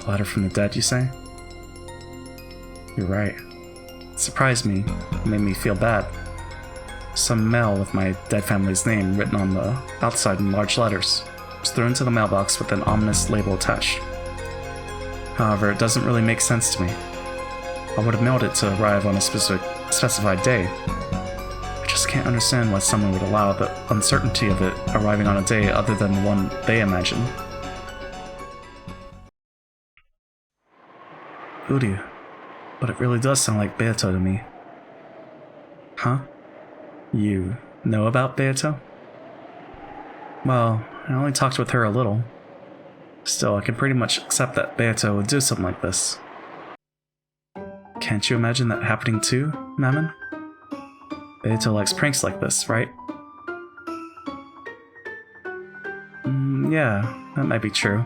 [SPEAKER 1] A letter from the dead, you say? You're right. It surprised me. It made me feel bad. Some mail with my dead family's name written on the outside in large letters was thrown into the mailbox with an ominous label attached. However, it doesn't really make sense to me. I would have mailed it to arrive on a specified day. I just can't understand why someone would allow the uncertainty of it arriving on a day other than the one they imagine. Uryu, but it really does sound like Beato to me. Huh? You know about Beato? Well, I only talked with her a little. Still, I can pretty much accept that Beato would do something like this. Can't you imagine that happening too, Mammon? Beato likes pranks like this, right? Yeah, that might be true.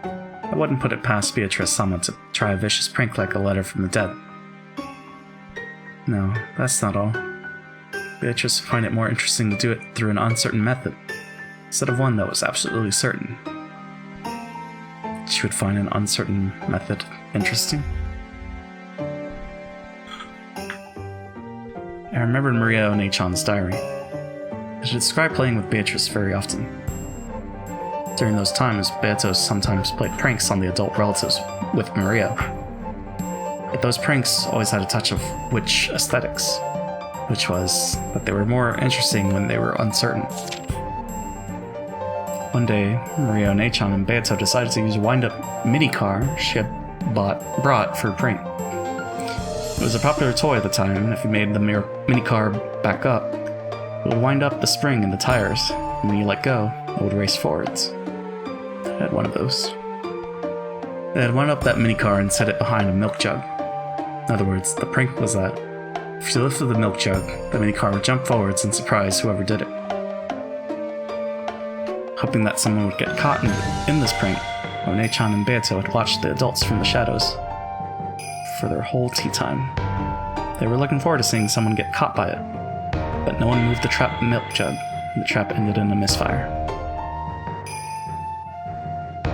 [SPEAKER 1] I wouldn't put it past Beatrice-sama to try a vicious prank like a letter from the dead. No, that's not all. Beatrice would find it more interesting to do it through an uncertain method, instead of one that was absolutely certain. She would find an uncertain method interesting? I remembered Maria One-chan's diary. It described playing with Beatrice very often. During those times, Beato sometimes played pranks on the adult relatives with Maria. But those pranks always had a touch of witch aesthetics, which was that they were more interesting when they were uncertain. One day, Maria One-chan and Beato decided to use a wind-up mini-car she had brought for a prank. It was a popular toy at the time, and if you made the mini-car back up, it would wind up the spring in the tires, and when you let go, it would race forwards. I had one of those. They had wound up that mini-car and set it behind a milk jug. In other words, the prank was that if she lifted the milk jug, the mini-car would jump forwards and surprise whoever did it. Hoping that someone would get caught in this prank, One-chan and Beato had watched the adults from the shadows for their whole tea time. They were looking forward to seeing someone get caught by it, but no one moved the trap milk jug, and the trap ended in a misfire.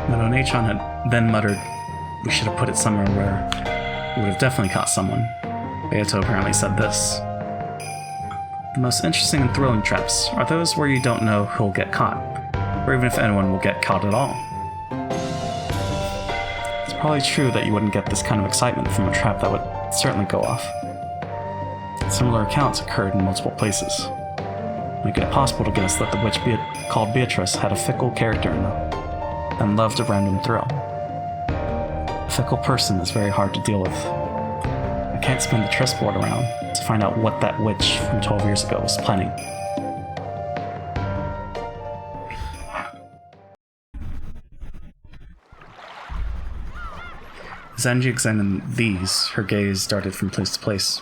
[SPEAKER 1] When One-chan had then muttered, "We should have put it somewhere where it would have definitely caught someone," Beato apparently said this: "The most interesting and thrilling traps are those where you don't know who'll get caught, or even if anyone will get caught at all. It's probably true that you wouldn't get this kind of excitement from a trap that would certainly go off. Similar accounts occurred in multiple places, making it possible to guess that the witch called Beatrice had a fickle character in them, and loved a random thrill. A fickle person is very hard to deal with. I can't spin the chessboard around to find out what that witch from 12 years ago was planning." As Angie examined these, her gaze darted from place to place.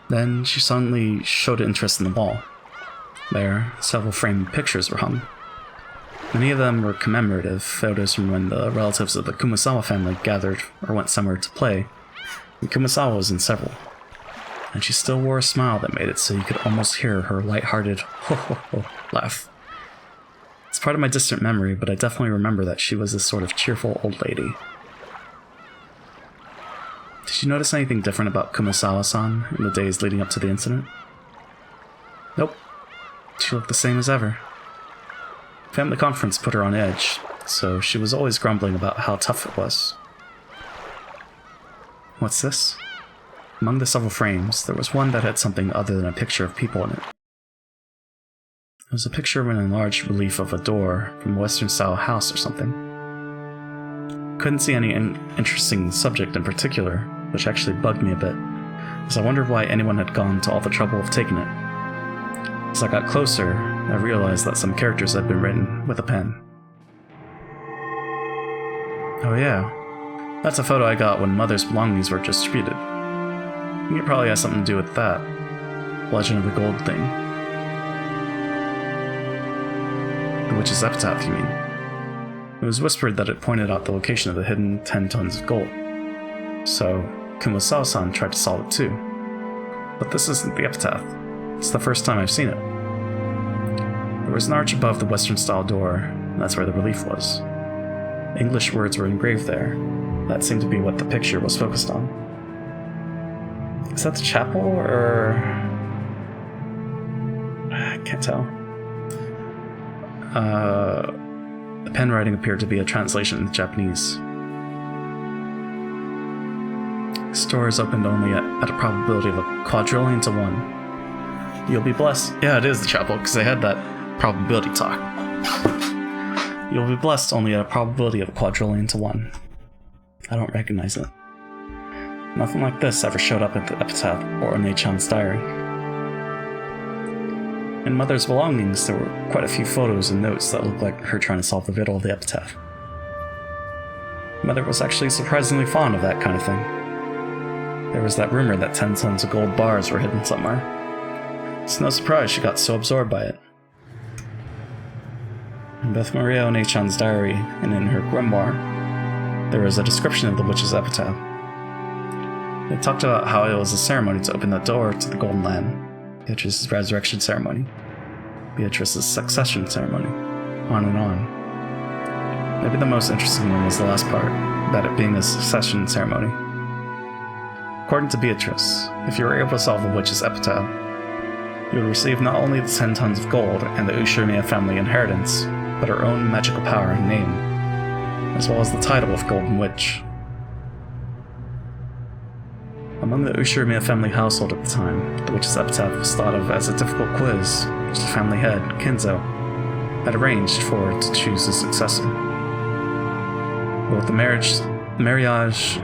[SPEAKER 1] Then she suddenly showed interest in the wall. There, several framed pictures were hung. Many of them were commemorative photos from when the relatives of the Kumasawa family gathered or went somewhere to play, and Kumasawa was in several. And she still wore a smile that made it so you could almost hear her light-hearted ho-ho-ho laugh. It's part of my distant memory, but I definitely remember that she was this sort of cheerful old lady. Did you notice anything different about Kumasawa-san in the days leading up to the incident? Nope. She looked the same as ever. Family conference put her on edge, so she was always grumbling about how tough it was. What's this? Among the several frames, there was one that had something other than a picture of people in it. It was a picture of an enlarged relief of a door from a Western-style house or something. Couldn't see any interesting subject in particular, which actually bugged me a bit, as I wondered why anyone had gone to all the trouble of taking it. As I got closer, I realized that some characters had been written with a pen. Oh yeah, that's a photo I got when Mother's belongings were distributed. I think it probably has something to do with that. Legend of the Gold thing. The witch's epitaph, you mean? It was whispered that it pointed out the location of the hidden 10 tons of gold. So, Kumasawa-san tried to solve it too. But this isn't the epitaph. It's the first time I've seen it. There was an arch above the Western-style door, and that's where the relief was. English words were engraved there. That seemed to be what the picture was focused on. Is that the chapel, or... can't tell. The pen writing appeared to be a translation into Japanese. The store is opened only at a probability of a quadrillion to 1. You'll be blessed. Yeah, it is the chapel, because they had that probability talk. You'll be blessed only at a probability of a quadrillion to 1. I don't recognize it. Nothing like this ever showed up in the epitaph or in Nei-chan's diary. In Mother's belongings, there were quite a few photos and notes that looked like her trying to solve the riddle of the epitaph. Mother was actually surprisingly fond of that kind of thing. There was that rumor that 10 tons of gold bars were hidden somewhere. It's no surprise she got so absorbed by it. In both Maria Nei-chan's diary and in her grimoire, there was a description of the witch's epitaph. They talked about how it was a ceremony to open the door to the Golden Land, Beatrice's resurrection ceremony, Beatrice's succession ceremony, on and on. Maybe the most interesting one was the last part, about it being a succession ceremony. According to Beatrice, if you were able to solve the witch's epitaph, you would receive not only the 10 tons of gold and the Ushirimiya family inheritance, but her own magical power and name, as well as the title of Golden Witch. Among the Ushirimiya family household at the time, the witch's epitaph was thought of as a difficult quiz, which the family head, Kinzo, had arranged for it to choose a successor. But with the mariage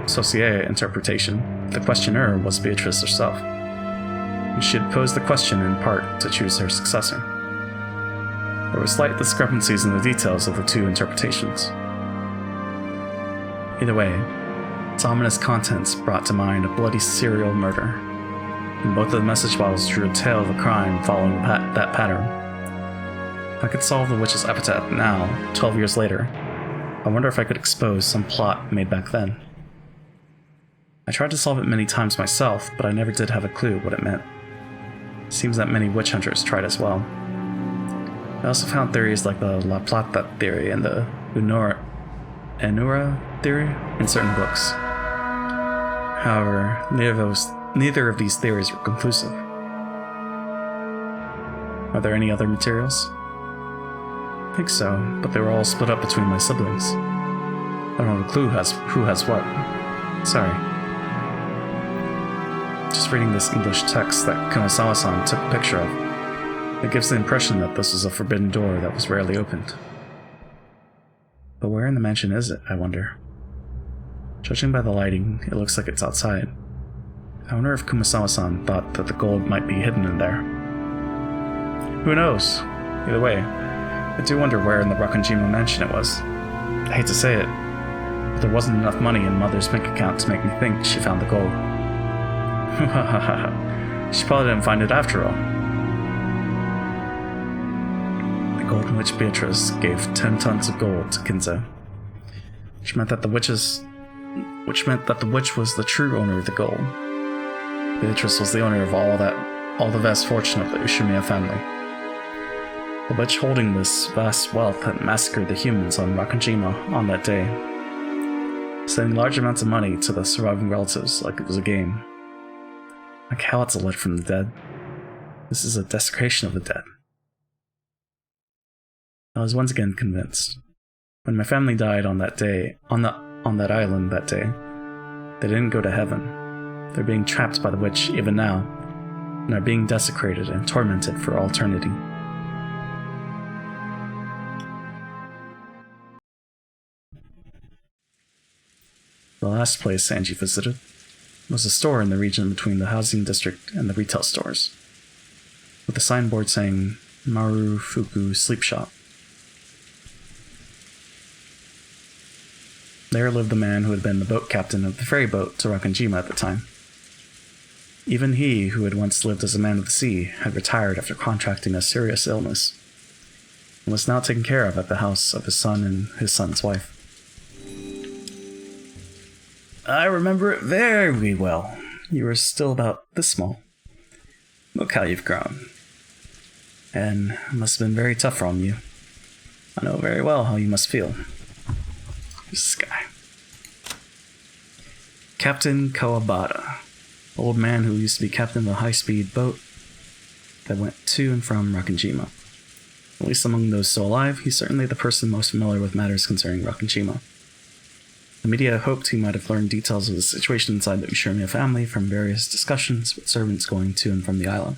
[SPEAKER 1] associé interpretation, the questioner was Beatrice herself, and she had posed the question in part to choose her successor. There were slight discrepancies in the details of the two interpretations. Either way, its ominous contents brought to mind a bloody serial murder, and both of the message bottles drew a tale of a crime following that pattern. If I could solve the witch's epitaph now, 12 years later, I wonder if I could expose some plot made back then. I tried to solve it many times myself, but I never did have a clue what it meant. It seems that many witch hunters tried as well. I also found theories like the La Plata theory and the Enura theory in certain books. However, neither of these theories were conclusive. Are there any other materials? I think so, but they were all split up between my siblings. I don't have a clue who has what. Sorry. Just reading this English text that Kumasawa-san took a picture of, it gives the impression that this was a forbidden door that was rarely opened. But where in the mansion is it, I wonder? Judging by the lighting, it looks like it's outside. I wonder if Kumasawa-san thought that the gold might be hidden in there. Who knows? Either way, I do wonder where in the Rakanjima mansion it was. I hate to say it, but there wasn't enough money in Mother's bank account to make me think she found the gold. She probably didn't find it after all. The Golden Witch Beatrice gave 10 tons of gold to Kinzo, which meant that the witch was the true owner of the gold. Beatrice was the owner of all the vast fortune of the Ushimiya family. The witch holding this vast wealth had massacred the humans on Rakanjima on that day, sending large amounts of money to the surviving relatives like it was a game. Like how it's a letter from the dead. This is a desecration of the dead. I was once again convinced. When my family died on that day, on that island that day, they didn't go to heaven. They're being trapped by the witch even now, and are being desecrated and tormented for all eternity. The last place Angie visited was a store in the region between the housing district and the retail stores, with a signboard saying Marufuku Sleep Shop. There lived the man who had been the boat captain of the ferry boat to Rakanjima at the time. Even he, who had once lived as a man of the sea, had retired after contracting a serious illness, and was now taken care of at the house of his son and his son's wife. I remember it very well. You were still about this small. Look how you've grown. And it must have been very tough on you. I know very well how you must feel. Who's this guy? Captain Kawabata, old man who used to be captain of a high-speed boat. that went to and from Rakanjima. At least among those still alive, he's certainly the person most familiar with matters concerning Rakanjima. The media hoped he might have learned details of the situation inside the Ushirimiya family from various discussions with servants going to and from the island.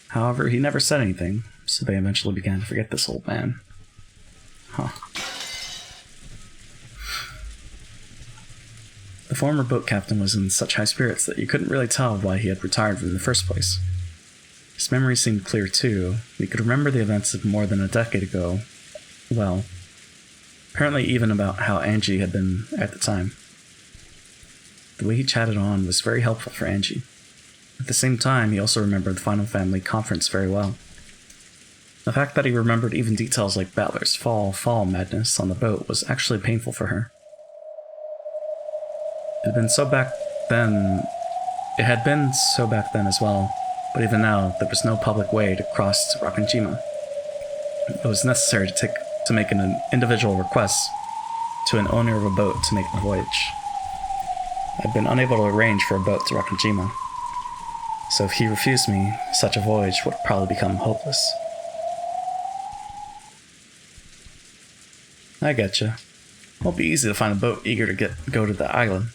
[SPEAKER 1] However, he never said anything, so they eventually began to forget this old man. The former boat captain was in such high spirits that you couldn't really tell why he had retired in the first place. His memory seemed clear too. He could remember the events of more than a decade ago. Well, apparently even about how Angie had been at the time. The way he chatted on was very helpful for Angie. At the same time, he also remembered the final family conference very well. The fact that he remembered even details like Battler's fall madness on the boat was actually painful for her. It had been so back then as well, but even now, there was no public way to cross to Rakanjima. It was necessary to make an individual request to an owner of a boat to make the voyage. I had been unable to arrange for a boat to Rakanjima, so if he refused me, such a voyage would probably become hopeless. I getcha. It won't be easy to find a boat eager to go to the island.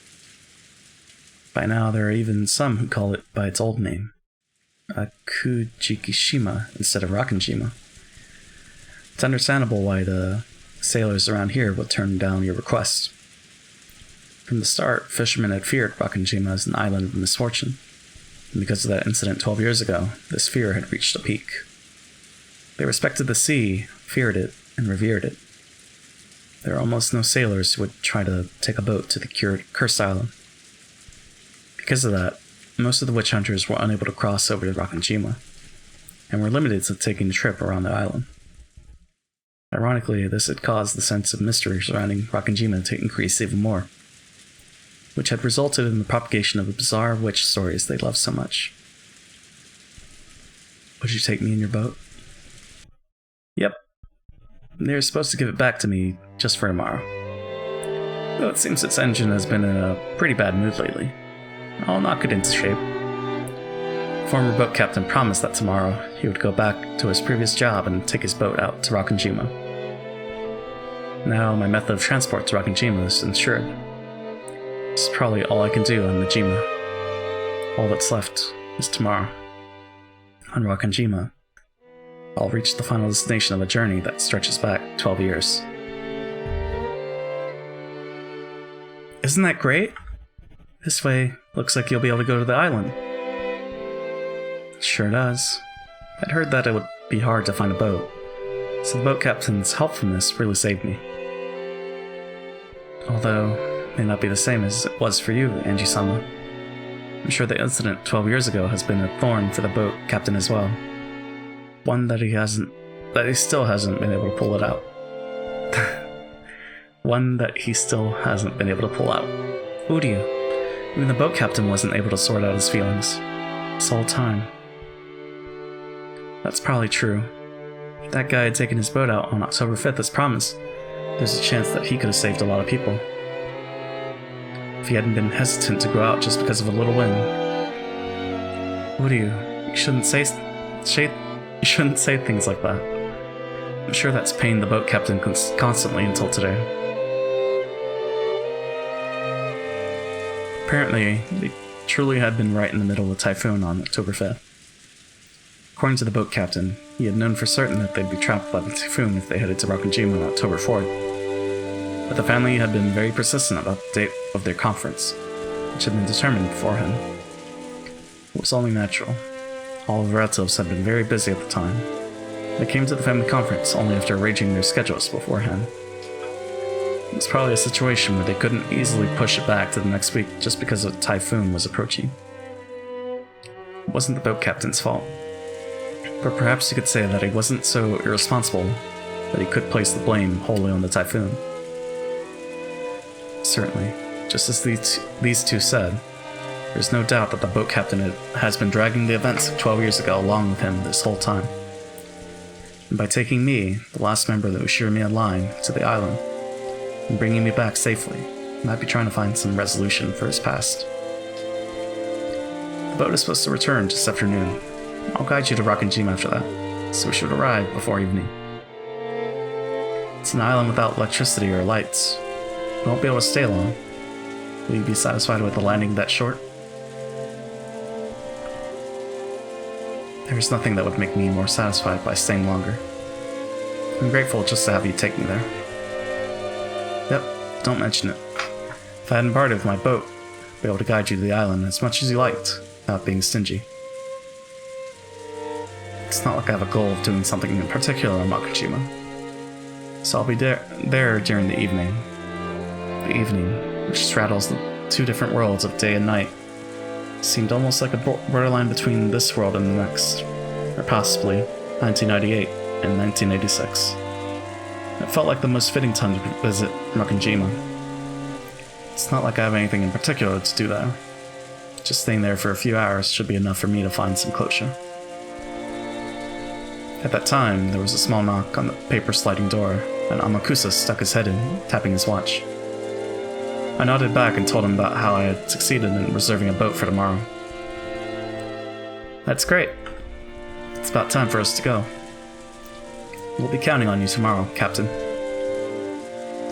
[SPEAKER 1] By now, there are even some who call it by its old name, Akujikishima instead of Rakanjima. It's understandable why the sailors around here would turn down your request. From the start, fishermen had feared Rakanjima as an island of misfortune, and because of that incident 12 years ago, this fear had reached a peak. They respected the sea, feared it, and revered it. There are almost no sailors who would try to take a boat to the cursed island. Because of that, most of the witch hunters were unable to cross over to Rakanjima, and were limited to taking the trip around the island. Ironically, this had caused the sense of mystery surrounding Rakanjima to increase even more, which had resulted in the propagation of the bizarre witch stories they loved so much. Would you take me in your boat? Yep. They're supposed to give it back to me just for tomorrow. Though it seems its engine has been in a pretty bad mood lately. I'll knock it into shape. The former boat captain promised that tomorrow he would go back to his previous job and take his boat out to Rakanjima. Now my method of transport to Rakanjima is ensured. This is probably all I can do on Najima. All that's left is tomorrow. On Rakanjima, I'll reach the final destination of a journey that stretches back 12 years. Isn't that great? This way, looks like you'll be able to go to the island. It sure does. I'd heard that it would be hard to find a boat, so the boat captain's helpfulness really saved me. Although, it may not be the same as it was for you, Angie-sama. I'm sure the incident 12 years ago has been a thorn for the boat captain as well. One that he still hasn't been able to pull it out. One that he still hasn't been able to pull out. Uryu. Even the boat captain wasn't able to sort out his feelings. This whole time. That's probably true. If that guy had taken his boat out on October 5th as promised, there's a chance that he could have saved a lot of people. If he hadn't been hesitant to go out just because of a little wind. Uryu, you shouldn't say things like that. I'm sure that's pained the boat captain constantly until today. Apparently, they truly had been right in the middle of a typhoon on October 5th. According to the boat captain, he had known for certain that they'd be trapped by the typhoon if they headed to Rakanjima on October 4th. But the family had been very persistent about the date of their conference, which had been determined beforehand. It was only natural. All of the relatives had been very busy at the time. They came to the family conference only after arranging their schedules beforehand. It was probably a situation where they couldn't easily push it back to the next week just because a typhoon was approaching. It wasn't the boat captain's fault. But perhaps you could say that he wasn't so irresponsible that he could place the blame wholly on the typhoon. Certainly, just as these two said, there's no doubt that the boat captain has been dragging the events of 12 years ago along with him this whole time. And by taking me, the last member of the Ushirimiya line, to the island, and bringing me back safely, he might be trying to find some resolution for his past. The boat is supposed to return this afternoon. I'll guide you to Rakanjima after that, so we should arrive before evening. It's an island without electricity or lights. We won't be able to stay long. Will you be satisfied with the landing that short? There's nothing that would make me more satisfied by staying longer. I'm grateful just to have you take me there. Yep, don't mention it. If I hadn't parted with my boat, I'd be able to guide you to the island as much as you liked, without being stingy. It's not like I have a goal of doing something in particular on Makujima. So I'll be there during the evening. The evening, which straddles the two different worlds of day and night, seemed almost like a borderline between this world and the next, or possibly 1998 and 1986. It felt like the most fitting time to visit Rakanjima. It's not like I have anything in particular to do there. Just staying there for a few hours should be enough for me to find some closure. At that time, there was a small knock on the paper sliding door, and Amakusa stuck his head in, tapping his watch. I nodded back and told him about how I had succeeded in reserving a boat for tomorrow. That's great. It's about time for us to go. We'll be counting on you tomorrow, Captain.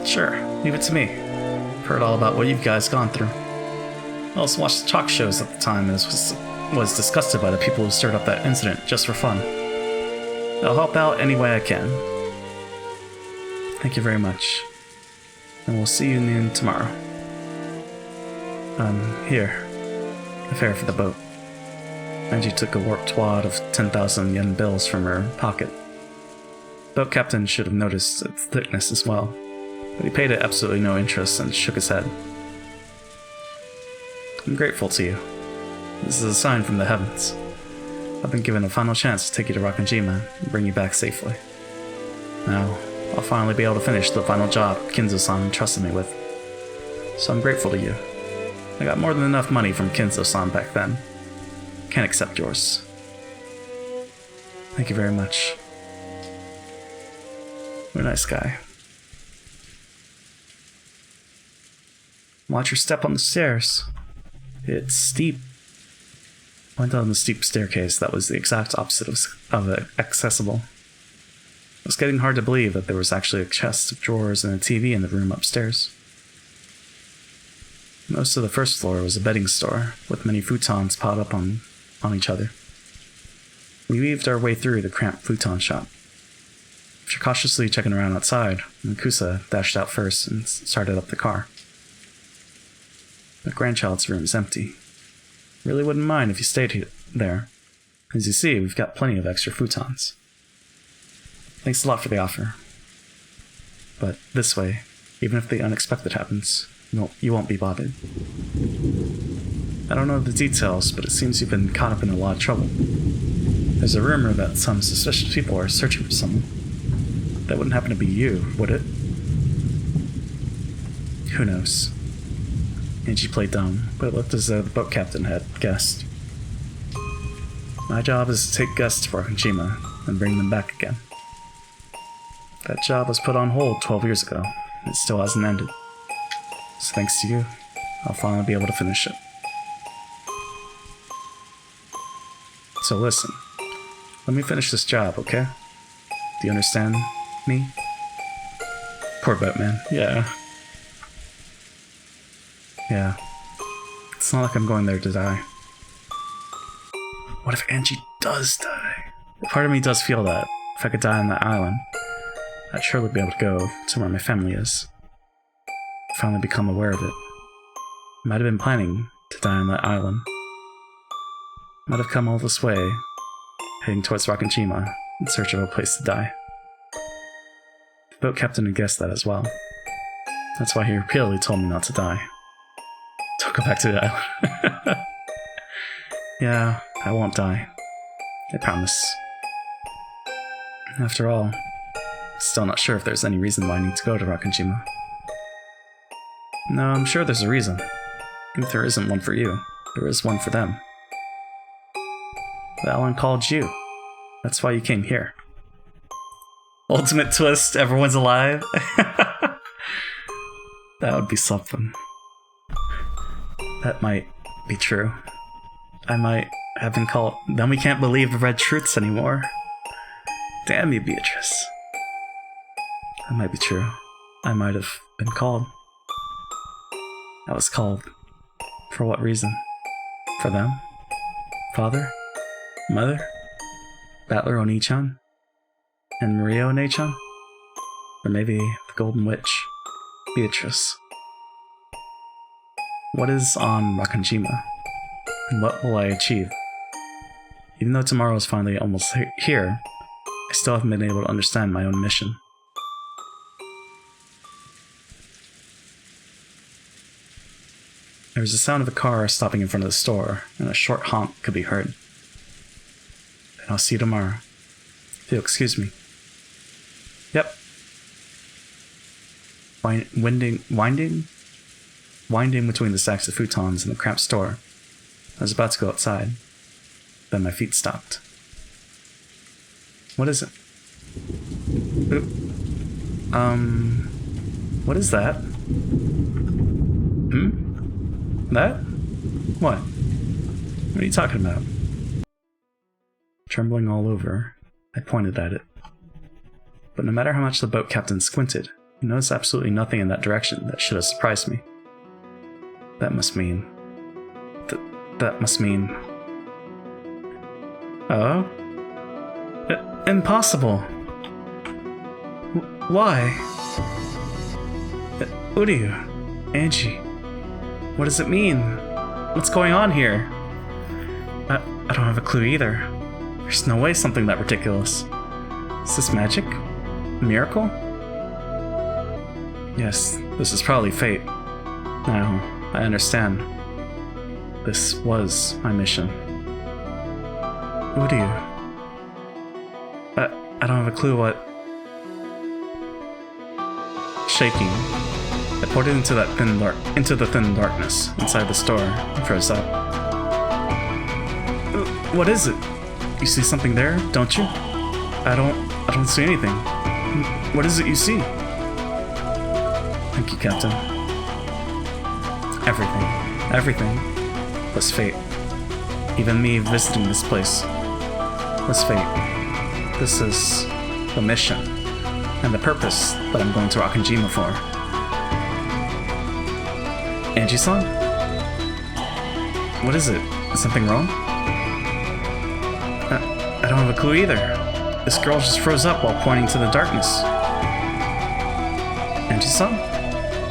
[SPEAKER 1] Sure, leave it to me. I've heard all about what you guys gone through. I also watched the talk shows at the time and was disgusted by the people who stirred up that incident just for fun. I'll help out any way I can. Thank you very much. And we'll see you noon tomorrow. Here. The fare for the boat. Angie took a warped wad of 10,000 yen bills from her pocket. The boat captain should have noticed its thickness as well, but he paid it absolutely no interest and shook his head. I'm grateful to you. This is a sign from the heavens. I've been given a final chance to take you to Rakanjima and bring you back safely. Now, I'll finally be able to finish the final job Kinzo-san entrusted me with. So I'm grateful to you. I got more than enough money from Kinzo-san back then. Can't accept yours. Thank you very much. You're a nice guy. Watch your step on the stairs. It's steep. Went down the steep staircase that was the exact opposite of accessible. It was getting hard to believe that there was actually a chest of drawers and a TV in the room upstairs. Most of the first floor was a bedding store, with many futons piled up on each other. We weaved our way through the cramped futon shop. After cautiously checking around outside, Makusa dashed out first and started up the car. The grandchild's room is empty. Really wouldn't mind if you stayed there. As you see, we've got plenty of extra futons. Thanks a lot for the offer. But this way, even if the unexpected happens, you won't be bothered. I don't know the details, but it seems you've been caught up in a lot of trouble. There's a rumor that some suspicious people are searching for someone. That wouldn't happen to be you, would it? Who knows? Angie played dumb, but it looked as though the boat captain had guessed. My job is to take guests to Rakanjima and bring them back again. That job was put on hold 12 years ago, and it still hasn't ended. So thanks to you, I'll finally be able to finish it. So listen, let me finish this job, okay? Do you understand me? Poor boatman, yeah. Yeah. It's not like I'm going there to die. What if Angie does die? Part of me does feel that, if I could die on that island, I'd surely be able to go to where my family is. Finally become aware of it. I might have been planning to die on that island. Might have come all this way, heading towards Rakanjima in search of a place to die. The boat captain had guessed that as well. That's why he repeatedly told me not to die. Don't go back to the island. Yeah, I won't die. I promise. After all, still not sure if there's any reason why I need to go to Rakanjima. No, I'm sure there's a reason. If there isn't one for you, there is one for them. That one called you. That's why you came here. Ultimate twist, everyone's alive? That would be something. That might be true. I might have been called. Then we can't believe the red truths anymore. Damn you, Beatrice. That might be true. I might have been called. I was called. For what reason? For them? Father? Mother? Battler Oni-chan? And Maria One-chan? Or maybe the Golden Witch, Beatrice. What is on Rakanjima? And what will I achieve? Even though tomorrow is finally almost here, I still haven't been able to understand my own mission. There was the sound of a car stopping in front of the store, and a short honk could be heard. Then I'll see you tomorrow. If you'll excuse me. Yep. Winding between the stacks of futons in the cramped store. I was about to go outside. Then my feet stopped. What is it? What is that? That? What? What are you talking about? Trembling all over, I pointed at it. But no matter how much the boat captain squinted, he noticed absolutely nothing in that direction that should have surprised me. That must mean... That must mean... Oh? Impossible! Why? Uryu, Angie, what does it mean? What's going on here? I don't have a clue either. There's no way something that ridiculous. Is this magic? A miracle? Yes, this is probably fate. Now, I understand. This was my mission. Uryu. I don't have a clue what... Shaking, I poured it into the thin darkness inside the store and froze up. What is it? You see something there, don't you? I don't see anything. What is it you see? Thank you, Captain. Everything was fate. Even me visiting this place was fate. This is the mission and the purpose that I'm going to Rakanjima for. Angie-san? What is it? Is something wrong? I don't have a clue either. This girl just froze up while pointing to the darkness. Angie-san?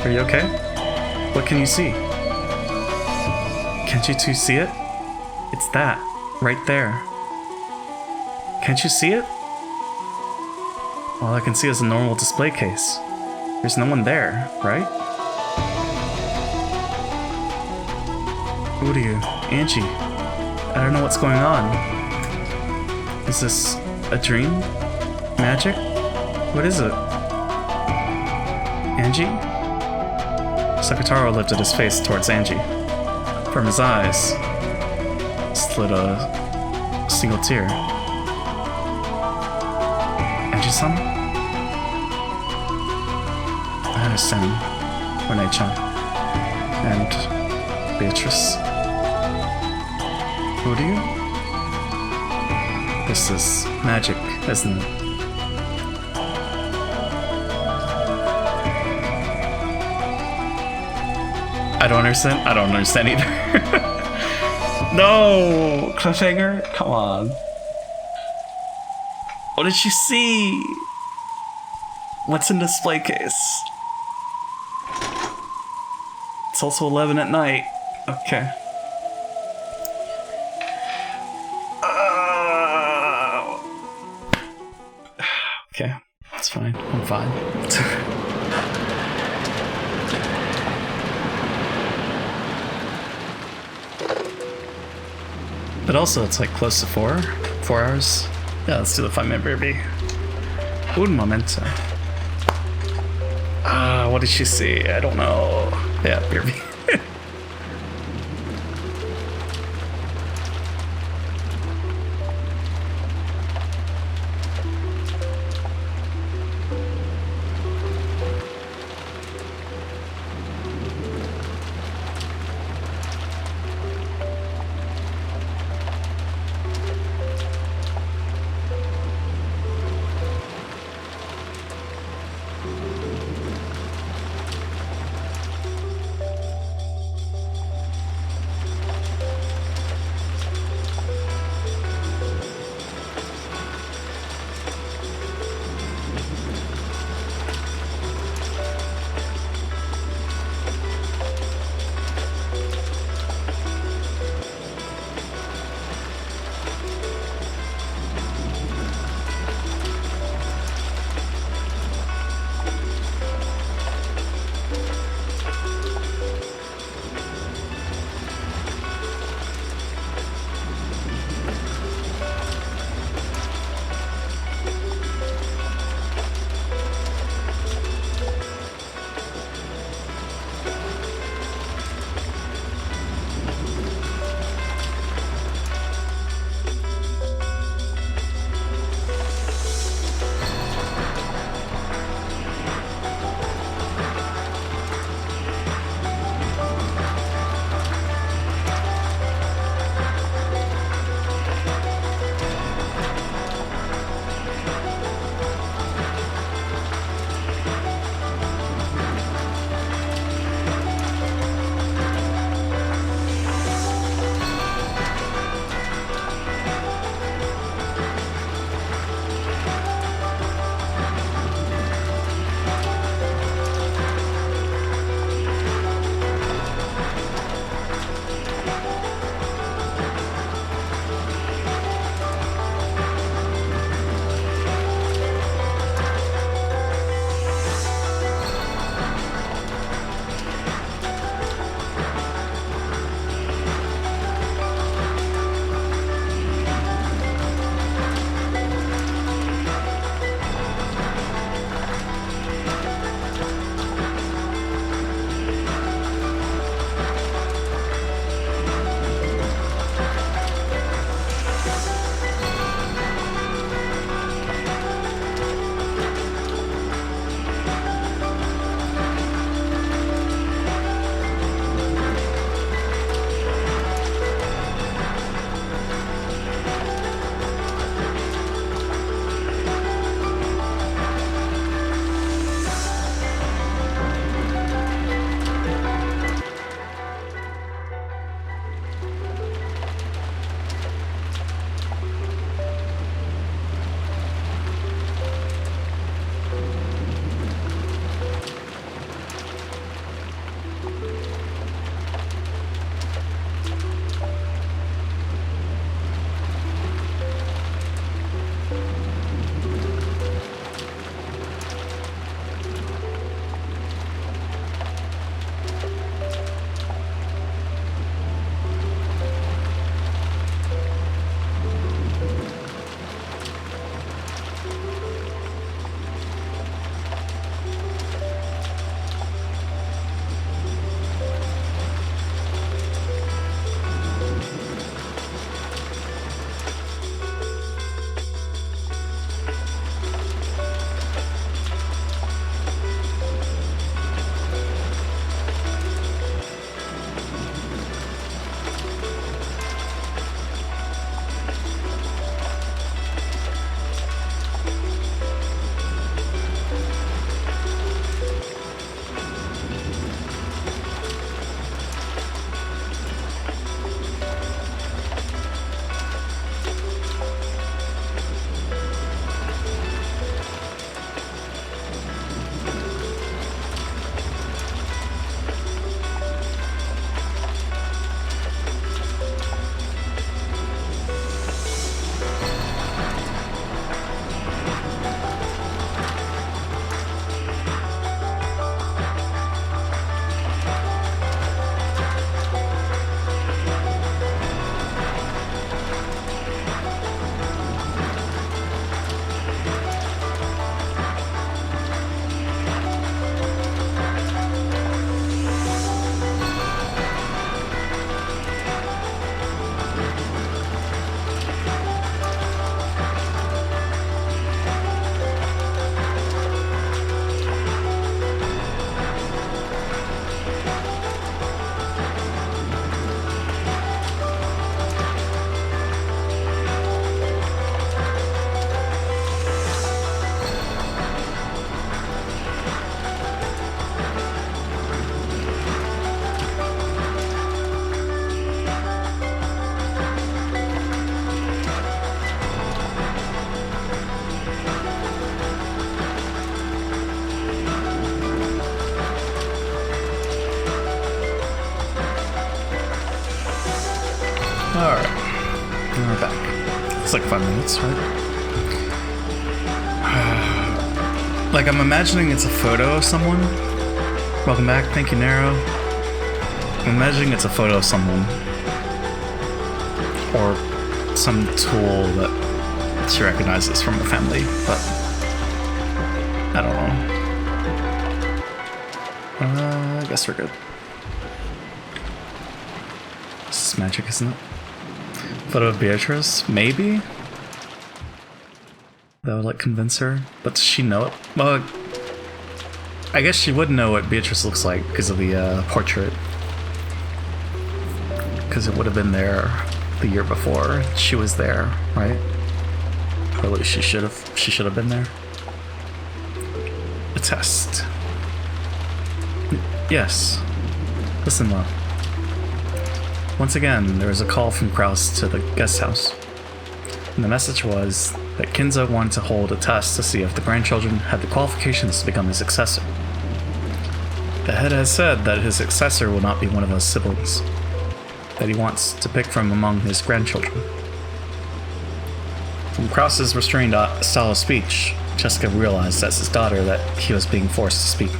[SPEAKER 1] Are you okay? What can you see? Can't you two see it? It's that, right there. Can't you see it? All I can see is a normal display case. There's no one there, right? Uryu, Angie, I don't know what's going on. Is this a dream? Magic? What is it? Angie? Sakataro lifted his face towards Angie. From his eyes slid a single tear. Angie-san? I understand, One-chan. And Beatrice? Uryu? This is magic, isn't it? I don't understand. I don't understand either. No! Cliffhanger? Come on. What did she see? What's in the display case? It's also 11 at night. Okay. Okay, that's fine. I'm fine. But also, it's like close to 4 hours. Yeah, let's do the 5-minute BRB. Un momento. What did she see? I don't know. Yeah, BRB. It's like 5 minutes, right? Like, I'm imagining it's a photo of someone. Welcome back, thank you, Nero. I'm imagining it's a photo of someone. Or some tool that she recognizes from her family, but I don't know. I guess we're good. This is magic, isn't it? Photo of Beatrice? Maybe? That would, like, convince her. But does she know it? Well, I guess she would know what Beatrice looks like because of the portrait. Because it would have been there the year before. She was there, right? Or at least she should have been there. A test. Yes. Listen, love. Once again, there was a call from Kraus to the guest house. And the message was that Kinzo wanted to hold a test to see if the grandchildren had the qualifications to become his successor. The head has said that his successor will not be one of his siblings, that he wants to pick from among his grandchildren. From Kraus's restrained style of speech, Jessica realized as his daughter that he was being forced to speak.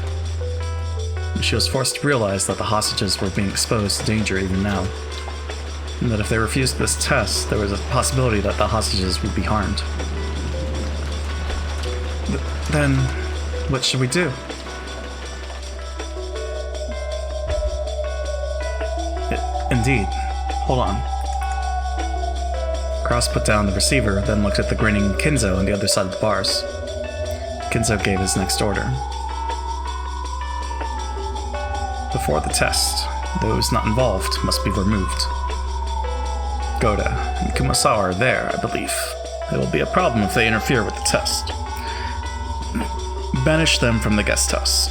[SPEAKER 1] She was forced to realize that the hostages were being exposed to danger even now, and that if they refused this test, there was a possibility that the hostages would be harmed. Then, what should we do? Indeed. Hold on. Kraus put down the receiver, then looked at the grinning Kinzo on the other side of the bars. Kinzo gave his next order. Before the test, those not involved must be removed. Goda and Kumasawa are there, I believe. It will be a problem if they interfere with the test. Banish them from the guest house.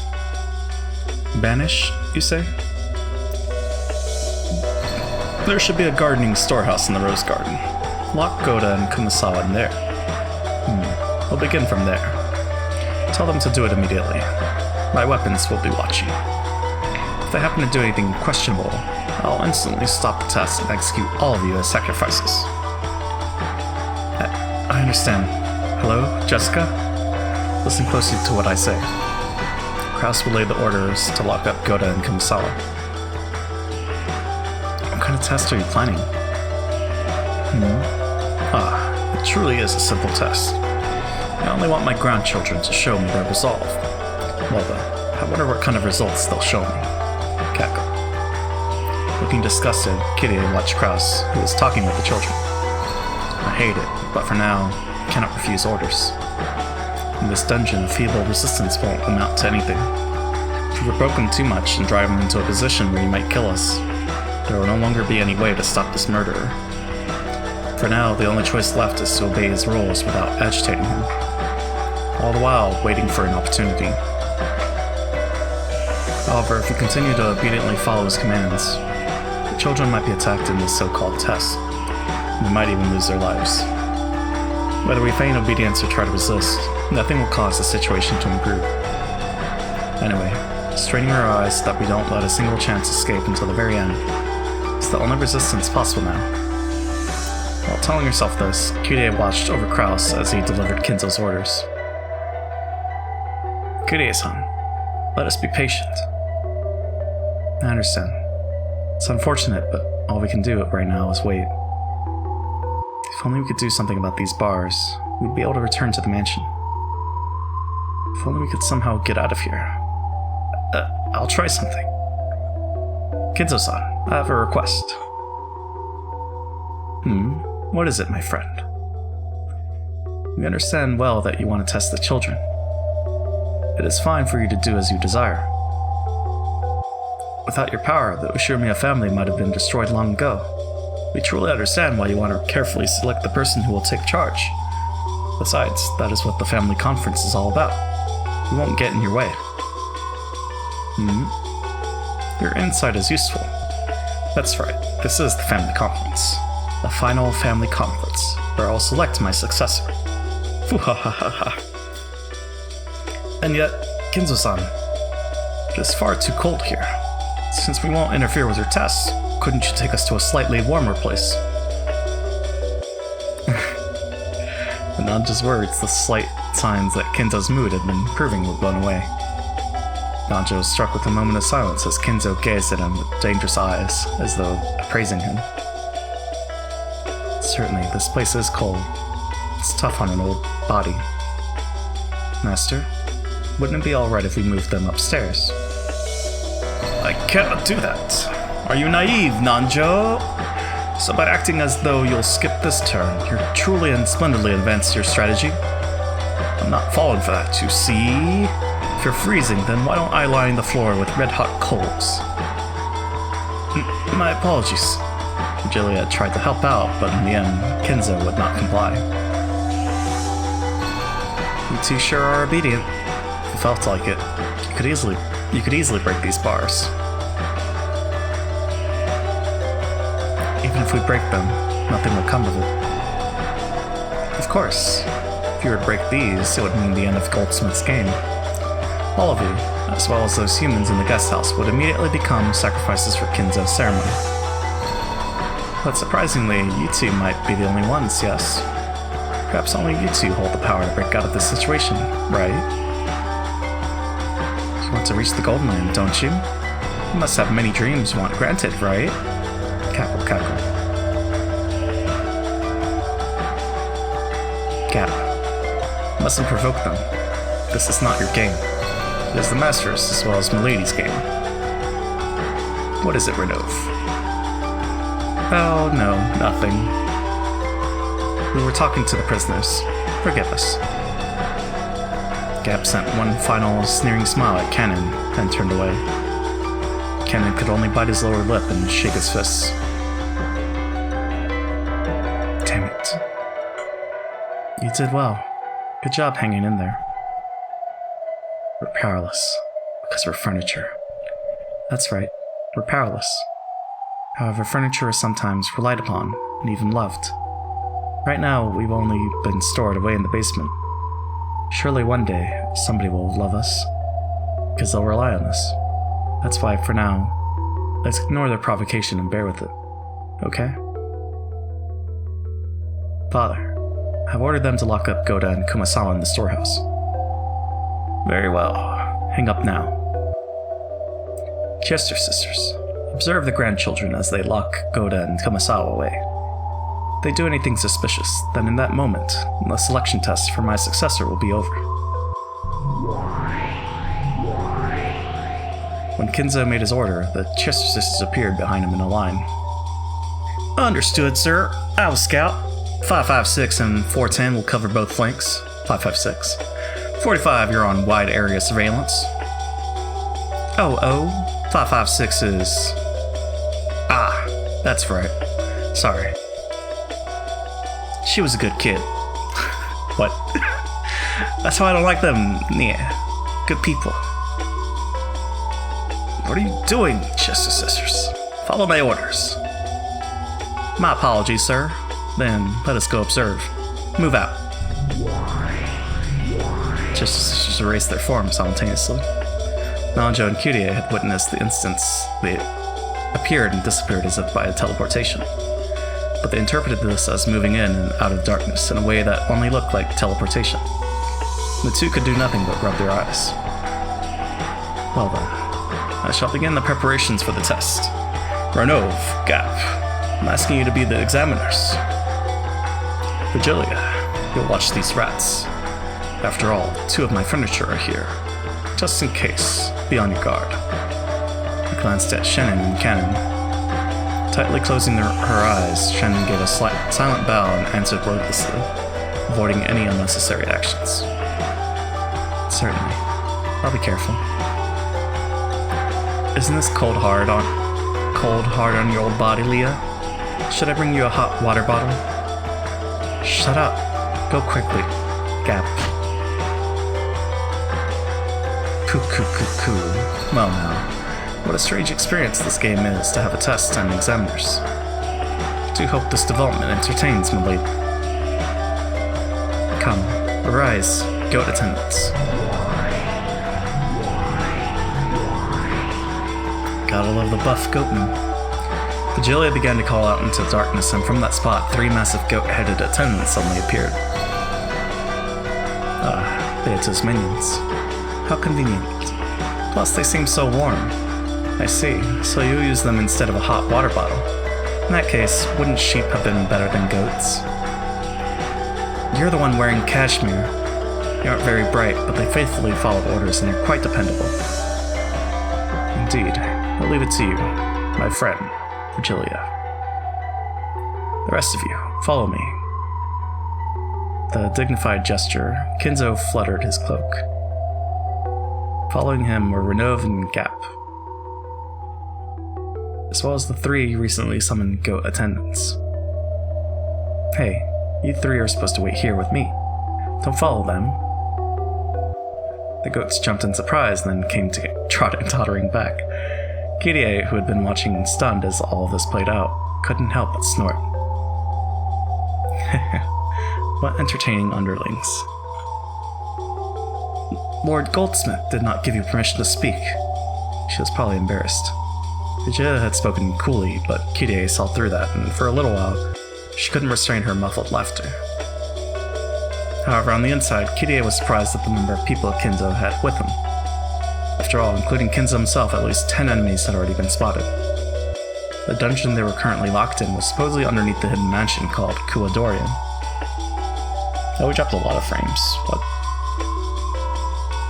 [SPEAKER 1] Banish, you say? There should be a gardening storehouse in the Rose Garden. Lock Goda and Kumasawa in there. We'll begin from there. Tell them to do it immediately. My weapons will be watching. If they happen to do anything questionable, I'll instantly stop the test and execute all of you as sacrifices. I understand. Hello, Jessica? Listen closely to what I say. Kraus relayed the orders to lock up Goda and Kumasawa. What kind of test are you planning? It truly is a simple test. I only want my grandchildren to show me their resolve. Well then, I wonder what kind of results they'll show me. Cackle. Looking disgusted, Kitty watched Kraus, who was talking with the children. I hate it, but for now, I cannot refuse orders. In this dungeon, feeble resistance won't amount to anything. If we provoke him too much and drive him into a position where he might kill us, there will no longer be any way to stop this murderer. For now, the only choice left is to obey his rules without agitating him, all the while waiting for an opportunity. However, if we continue to obediently follow his commands, the children might be attacked in this so-called test, and they might even lose their lives. Whether we feign obedience or try to resist, nothing will cause the situation to improve. Anyway, straining our eyes so that we don't let a single chance escape until the very end is the only resistance possible now. While telling herself this, Kyrie watched over Kraus as he delivered Kinzo's orders. Kyrie-san, let us be patient. I understand. It's unfortunate, but all we can do right now is wait. If only we could do something about these bars, we'd be able to return to the mansion. If only we could somehow get out of here. I'll try something. Kinzo-san, I have a request. What is it, my friend? We understand well that you want to test the children. It is fine for you to do as you desire. Without your power, the Ushirimiya family might have been destroyed long ago. We truly understand why you want to carefully select the person who will take charge. Besides, that is what the family conference is all about. We won't get in your way. Your insight is useful. That's right, this is the family conference. The final family conference, where I will select my successor. Foo-ha-ha-ha-ha. And yet, Kinzo-san, it is far too cold here. Since we won't interfere with your tests, couldn't you take us to a slightly warmer place? Nanjo's words, the slight signs that Kinzo's mood had been improving were blown away. Nanjo was struck with a moment of silence as Kinzo gazed at him with dangerous eyes, as though appraising him. Certainly, this place is cold. It's tough on an old body. Master, wouldn't it be alright if we moved them upstairs? I cannot do that. Are you naive, Nanjo? So by acting as though you'll skip this turn, you're truly and splendidly advanced your strategy. I'm not falling for that, you see? If you're freezing, then why don't I line the floor with red-hot coals? My apologies. Julia tried to help out, but in the end, Kinzo would not comply. You two sure are obedient. If you felt like it, you could easily break these bars. Even if we break them, nothing will come of it. Of course, if you were to break these, it would mean the end of Goldsmith's game. All of you, as well as those humans in the guest house, would immediately become sacrifices for Kinzo's ceremony. But surprisingly, you two might be the only ones, yes. Perhaps only you two hold the power to break out of this situation, right? You want to reach the Golden Land, don't you? You must have many dreams you want granted, right? Cackle, cackle. Gap. Mustn't provoke them. This is not your game. It is the Master's as well as Milady's game. What is it, Renove? Oh, no, nothing. We were talking to the prisoners. Forgive us. Gap sent one final sneering smile at Cannon, then turned away. Cannon could only bite his lower lip and shake his fists. Damn it. You did well. Good job hanging in there. We're powerless, because we're furniture. That's right, we're powerless. However, furniture is sometimes relied upon, and even loved. Right now, we've only been stored away in the basement. Surely one day, somebody will love us, because they'll rely on us. That's why, for now, let's ignore their provocation and bear with it. Okay? Father, I've ordered them to lock up Goda and Kumasawa in the storehouse. Very well. Hang up now. Chester sisters, observe the grandchildren as they lock Goda and Kumasawa away. If they do anything suspicious, then in that moment, the selection test for my successor will be over. When Kinzo made his order, the Chester sisters appeared behind him in a line. Understood, sir. I will scout. 556 and 410 will cover both flanks. 556. 45, you're on wide area surveillance. 556 is... Ah, that's right. Sorry. She was a good kid. What? That's why I don't like them. Yeah, good people. What are you doing, Chester sisters? Follow my orders. My apologies, sir. Then let us go observe. Move out. Chester sisters erased their forms simultaneously. Nanjo and Kyrie had witnessed the instance. They appeared and disappeared as if by teleportation. But they interpreted this as moving in and out of darkness in a way that only looked like teleportation. The two could do nothing but rub their eyes. Well then, I shall begin the preparations for the test. Renove, Gap, I'm asking you to be the examiners. Vigilia, you'll watch these rats. After all, 2 of my furniture are here. Just in case, be on your guard. He glanced at Shannon and Cannon. Tightly closing her eyes, Shannon gave a silent bow and answered wordlessly, avoiding any unnecessary actions. Certainly. I'll be careful. Isn't this cold hard on your old body, Leah? Should I bring you a hot water bottle? Shut up. Go quickly. Gap. Coo. Well now, what a strange experience this game is to have a test and examiners. I do hope this development entertains, my lady. Come, arise, goat attendants. Gotta love the buff goatman. Vigilia began to call out into the darkness, and from that spot, 3 massive goat-headed attendants suddenly appeared. They ate to his minions. How convenient. Plus, they seem so warm. I see, so you use them instead of a hot water bottle. In that case, wouldn't sheep have been better than goats? You're the one wearing cashmere. They aren't very bright, but they faithfully follow orders and are quite dependable. Indeed. I'll leave it to you, my friend, Virgilia. The rest of you, follow me. With a dignified gesture, Kinzo fluttered his cloak. Following him were Renove and Gap, as well as the 3 recently summoned goat attendants. Hey, you 3 are supposed to wait here with me. Don't follow them. The goats jumped in surprise and then came to tottering back. Kirie, who had been watching stunned as all of this played out, couldn't help but snort. What entertaining underlings. Lord Goldsmith did not give you permission to speak. She was probably embarrassed. Vijaya had spoken coolly, but Kirie saw through that, and for a little while, she couldn't restrain her muffled laughter. However, on the inside, Kirie was surprised at the number of people Kinzo had with him. After all, including Kinzo himself, at least 10 enemies had already been spotted. The dungeon they were currently locked in was supposedly underneath the hidden mansion called Kuadorian. Now we dropped a lot of frames, but...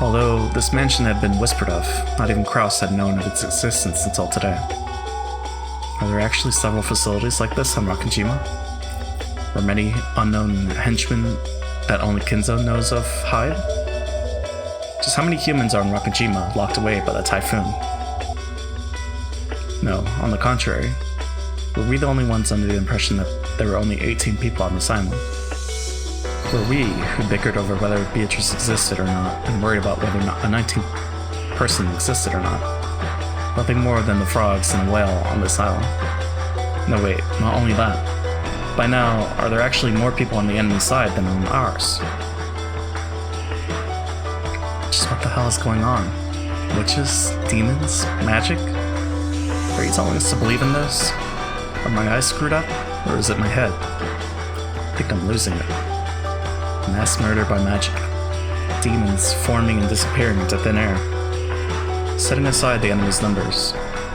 [SPEAKER 1] Although this mansion had been whispered of, not even Kraus had known of its existence until today. Are there actually several facilities like this on Rakajima? Where many unknown henchmen that only Kinzo knows of hide? Just how many humans are in Rakajima locked away by the typhoon? No, on the contrary. Were we the only ones under the impression that there were only 18 people on this island? Were we who bickered over whether Beatrice existed or not, and worried about whether or not a 19th person existed or not? Nothing more than the frogs and a whale on this island. No wait, not only that. By now, are there actually more people on the enemy side than on ours? Just what the hell is going on? Witches? Demons? Magic? Are you telling us to believe in this? Are my eyes screwed up? Or is it my head? I think I'm losing it. Mass murder by magic. Demons forming and disappearing into thin air. Setting aside the enemy's numbers,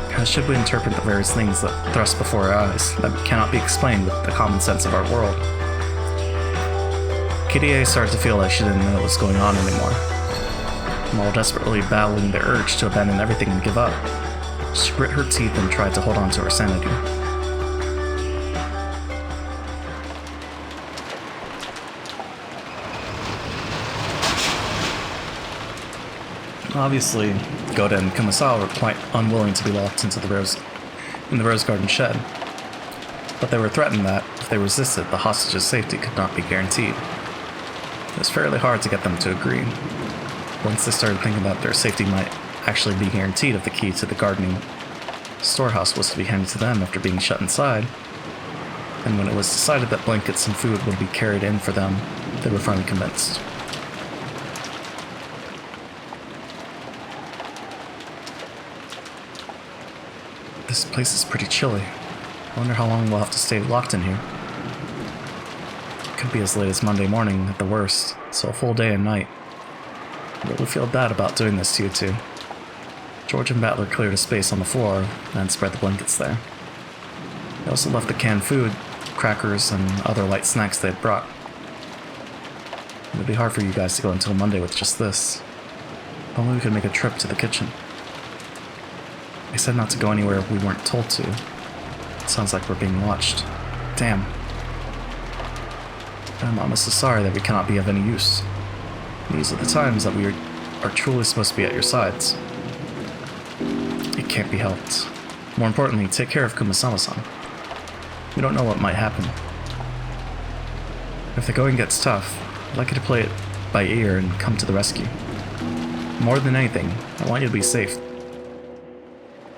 [SPEAKER 1] how should we interpret the various things that thrust before our eyes that cannot be explained with the common sense of our world? Kirie started to feel like she didn't know what was going on anymore. While desperately battling the urge to abandon everything and give up, she grit her teeth and tried to hold on to her sanity. Obviously, Goda and Kumasawa were quite unwilling to be locked into the Rose Garden shed, but they were threatened that, if they resisted, the hostages' safety could not be guaranteed. It was fairly hard to get them to agree. Once they started thinking that their safety might actually be guaranteed if the key to the gardening storehouse was to be handed to them after being shut inside, and when it was decided that blankets and food would be carried in for them, they were finally convinced. This place is pretty chilly. I wonder how long we'll have to stay locked in here. It could be as late as Monday morning at the worst, so a full day and night. I really feel bad about doing this to you two. George and Battler cleared a space on the floor and spread the blankets there. They also left the canned food, crackers, and other light snacks they had brought. It would be hard for you guys to go until Monday with just this. If only we could make a trip to the kitchen. They said not to go anywhere we weren't told to. It sounds like we're being watched. Damn. I'm honestly sorry that we cannot be of any use. These are the times that we are truly supposed to be at your sides. It can't be helped. More importantly, take care of Kumasama-san. We don't know what might happen. If the going gets tough, I'd like you to play it by ear and come to the rescue. More than anything, I want you to be safe.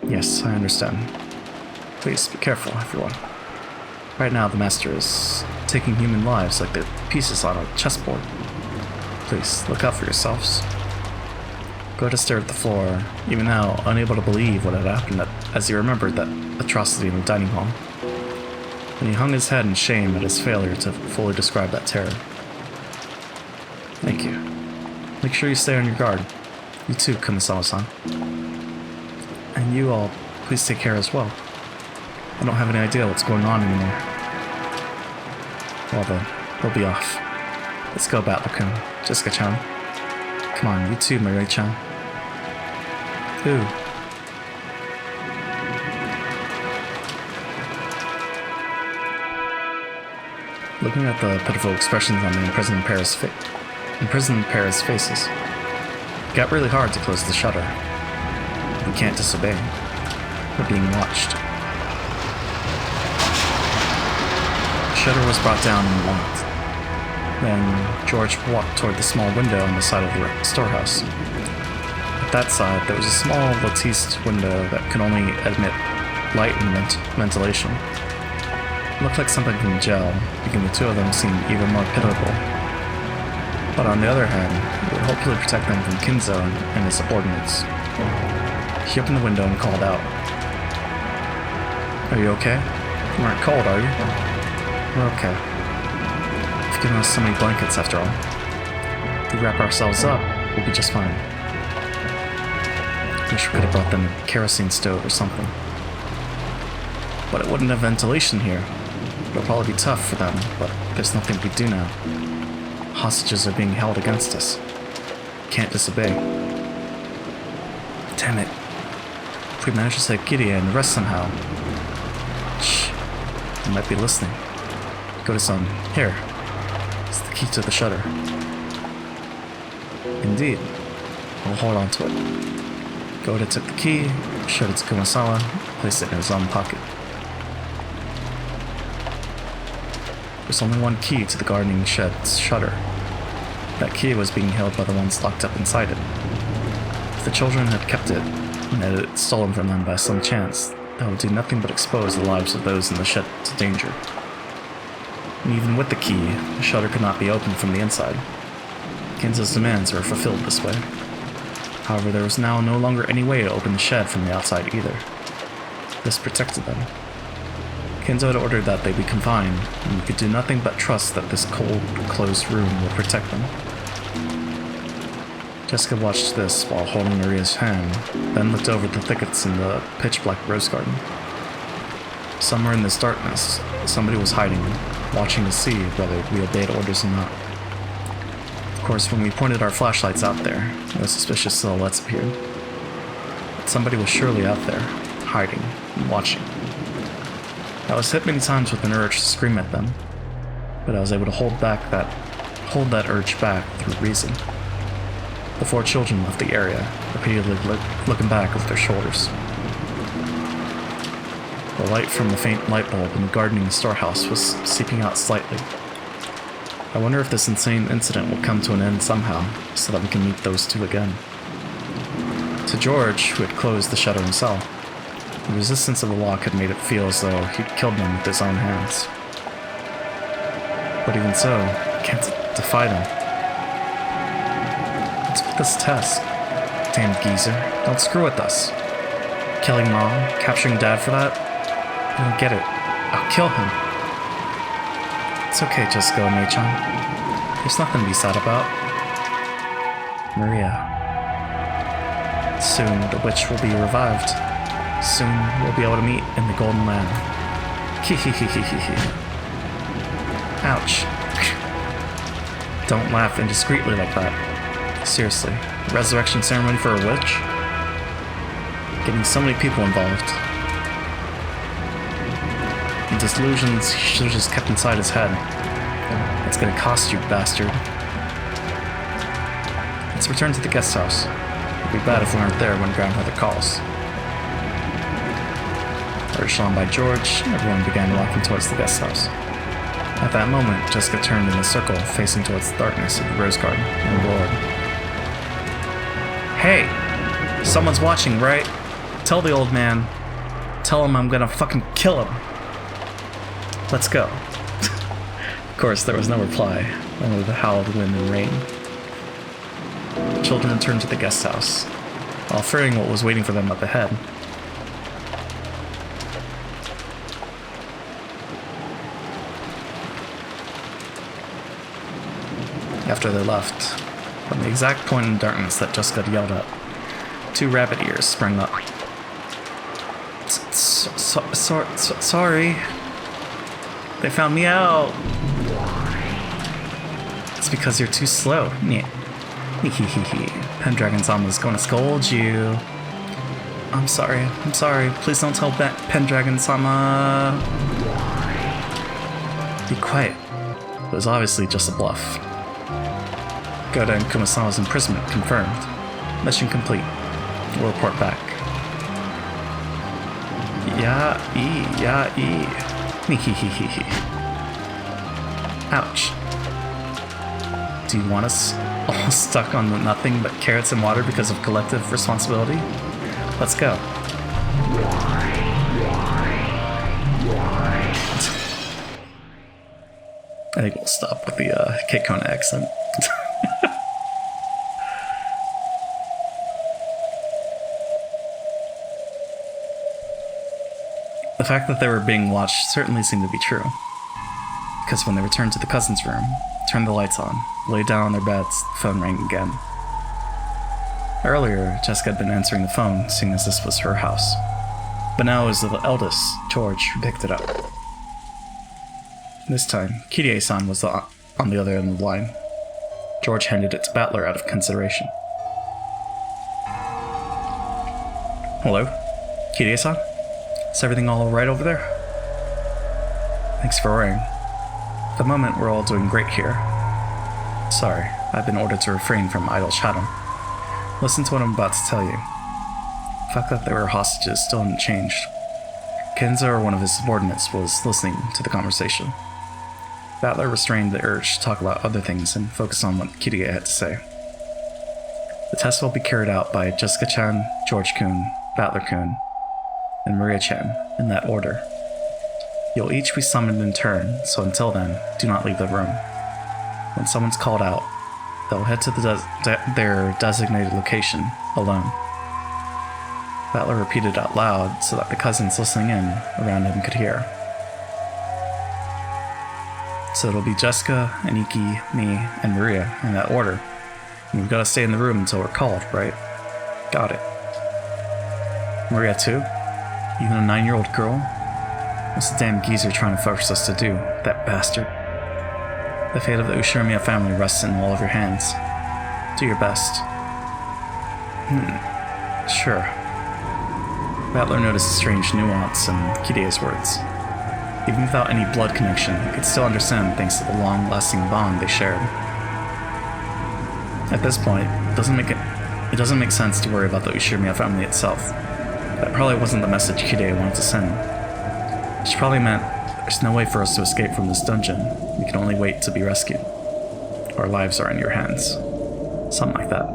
[SPEAKER 1] Yes, I understand. Please be careful, everyone. Right now, the Master is taking human lives like they're pieces on a chessboard. Please, look out for yourselves. Goda stared at the floor, even now unable to believe what had happened as he remembered that atrocity in the dining hall. And he hung his head in shame at his failure to fully describe that terror. Thank you. Make sure you stay on your guard. You too, Kumasawa-san. And you all, please take care as well. I don't have any idea what's going on anymore. Well then, we'll be off. Let's go, Batler-kun. Jessica-chan. Come on, you too, Marie-chan. Ooh. Looking at the pitiful expressions on the imprisoned pair's faces, it got really hard to close the shutter. We can't disobey. We're being watched. The shutter was brought down and locked. Then George walked toward the small window on the side of the storehouse. At that side, there was a small latticed window that could only admit light and ventilation. It looked like something from jail, making the two of them seem even more pitiable. But on the other hand, it would hopefully protect them from Kinzo and his subordinates. He opened the window and called out. Are you okay? You aren't cold, are you? We're okay. You've given us so many blankets after all. If we wrap ourselves up, we'll be just fine. Wish we could have brought them a kerosene stove or something. But it wouldn't have ventilation here. It'll probably be tough for them, but there's nothing we do now. Hostages are being held against us. Can't disobey. Damn it. If we manage to save Kiria and the rest somehow. Shh. They might be listening. Go to some. Here. It's the key to the shutter. Indeed. I'll hold on to it. Goda took the key, showed it to Kumasawa, placed it in his own pocket. There's only one key to the gardening shed's shutter. That key was being held by the ones locked up inside it. If the children had kept it, and had it stolen from them by some chance, that would do nothing but expose the lives of those in the shed to danger. And even with the key, the shutter could not be opened from the inside. Kinzo's demands were fulfilled this way. However, there was now no longer any way to open the shed from the outside either. This protected them. Kinzo had ordered that they be confined, and we could do nothing but trust that this cold, closed room would protect them. Jessica watched this while holding Maria's hand, then looked over the thickets in the pitch-black rose garden. Somewhere in this darkness, somebody was hiding, watching to see whether we obeyed orders or not. Of course, when we pointed our flashlights out there, no suspicious silhouettes appeared. But somebody was surely out there, hiding and watching. I was hit many times with an urge to scream at them, but I was able to hold that urge back through reason. The four children left the area, repeatedly looking back over their shoulders. The light from the faint light bulb in the gardening storehouse was seeping out slightly. I wonder if this insane incident will come to an end somehow, so that we can meet those two again. To George, who had closed the shutter himself, the resistance of the lock had made it feel as though he'd killed them with his own hands. But even so, he can't defy them. What's with this test? Damn geezer, don't screw with us. Killing Mom, capturing Dad for that? I don't get it. I'll kill him. It's okay, Jessica and May-chan. There's nothing to be sad about. Maria. Soon the witch will be revived. Soon we'll be able to meet in the Golden Land. Hee. Ouch. Don't laugh indiscreetly like that. Seriously, a resurrection ceremony for a witch? Getting so many people involved. The disillusions he should have just kept inside his head. It's gonna cost you, bastard. Let's return to the guest house. It'd be bad if we aren't there when grandmother calls. Urged on by George, everyone began walking towards the guest house. At that moment, Jessica turned in a circle, facing towards the darkness of the rose garden, and roared. Hey! Someone's watching, right? Tell the old man. Tell him I'm gonna fucking kill him. Let's go. Of course, there was no reply, only the howl of wind and rain. The children returned to the guest house, while fearing what was waiting for them up ahead. After they left, From the exact point in darkness that Jessica yelled at, two rabbit ears sprang up. Sorry. They found me out. It's because you're too slow. Yeah. Pendragon Sama's gonna scold you. I'm sorry. Please don't tell Pendragon Sama. Be quiet. It was obviously just a bluff. Goda and Kumasama's imprisonment confirmed. Mission complete. We'll report back. Ouch. Do you want us all stuck on nothing but carrots and water because of collective responsibility? Let's go. I think we'll stop with the Kate Kona accent. The fact that they were being watched certainly seemed to be true. Because when they returned to the cousin's room, turned the lights on, lay down on their beds, the phone rang again. Earlier, Jessica had been answering the phone, seeing as this was her house. But now it was the eldest, George, who picked it up. This time, Kirie-san was on the other end of the line. George handed it to Battler out of consideration. Hello? Kirie-san? Is everything all right over there? Thanks for worrying. At the moment, we're all doing great here. Sorry, I've been ordered to refrain from idle chatter. Listen to what I'm about to tell you. The fact that they were hostages still hadn't changed. Kenzo, or one of his subordinates, was listening to the conversation. Battler restrained the urge to talk about other things and focus on what Kirie had to say. The test will be carried out by Jessica-chan, George-kun, Battler-kun, and Maria-chan, in that order. You'll each be summoned in turn, so until then, do not leave the room. When someone's called out, they'll head to their designated location, alone. Battler repeated out loud so that the cousins listening in around him could hear. So it'll be Jessica, Aniki, me, and Maria in that order. And we've got to stay in the room until we're called, right? Got it. Maria too? Even a 9-year-old girl? What's the damn geezer trying to force us to do? That bastard. The fate of the Ushirimiya family rests in all of your hands. Do your best. Sure. Battler noticed a strange nuance in Kirie's words. Even without any blood connection, he could still understand thanks to the long-lasting bond they shared. At this point, it doesn't make sense to worry about the Ushirimiya family itself. That probably wasn't the message Kirie wanted to send. She probably meant, there's no way for us to escape from this dungeon. We can only wait to be rescued. Our lives are in your hands. Something like that.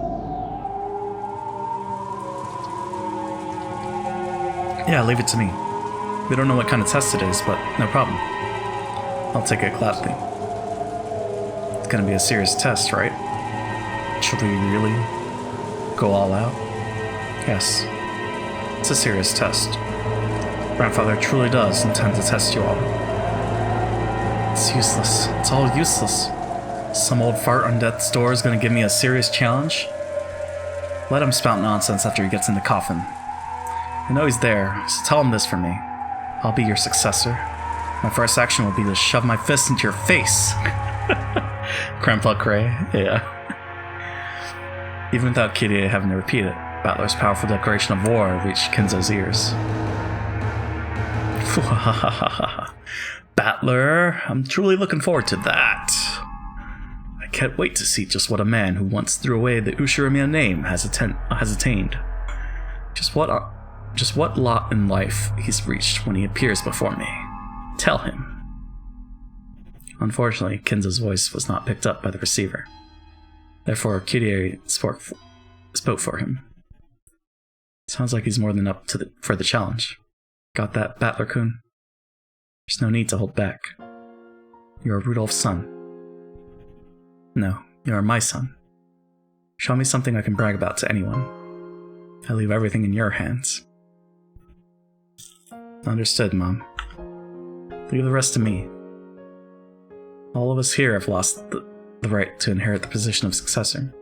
[SPEAKER 1] Yeah, leave it to me. We don't know what kind of test it is, but no problem. I'll take it gladly. It's gonna be a serious test, right? Should we really go all out? Yes. It's a serious test. Grandfather truly does intend to test you all. It's useless. It's all useless. Some old fart on death's door is gonna give me a serious challenge? Let him spout nonsense after he gets in the coffin. I know he's there, so tell him this for me. I'll be your successor. My first action will be to shove my fist into your face. Grandpa Cray, yeah. Even without Kirie having to repeat it, Battler's powerful declaration of war reached Kenzo's ears. Battler, I'm truly looking forward to that. I can't wait to see just what a man who once threw away the Ushirimiya name has attained. Just what lot in life he's reached when he appears before me. Tell him. Unfortunately, Kenzo's voice was not picked up by the receiver. Therefore, Kirie spoke for him. Sounds like he's more than up for the challenge. Got that, Battler-kun? There's no need to hold back. You're Rudolph's son. No, you're my son. Show me something I can brag about to anyone. I leave everything in your hands. Understood, Mom. Leave the rest to me. All of us here have lost the right to inherit the position of successor.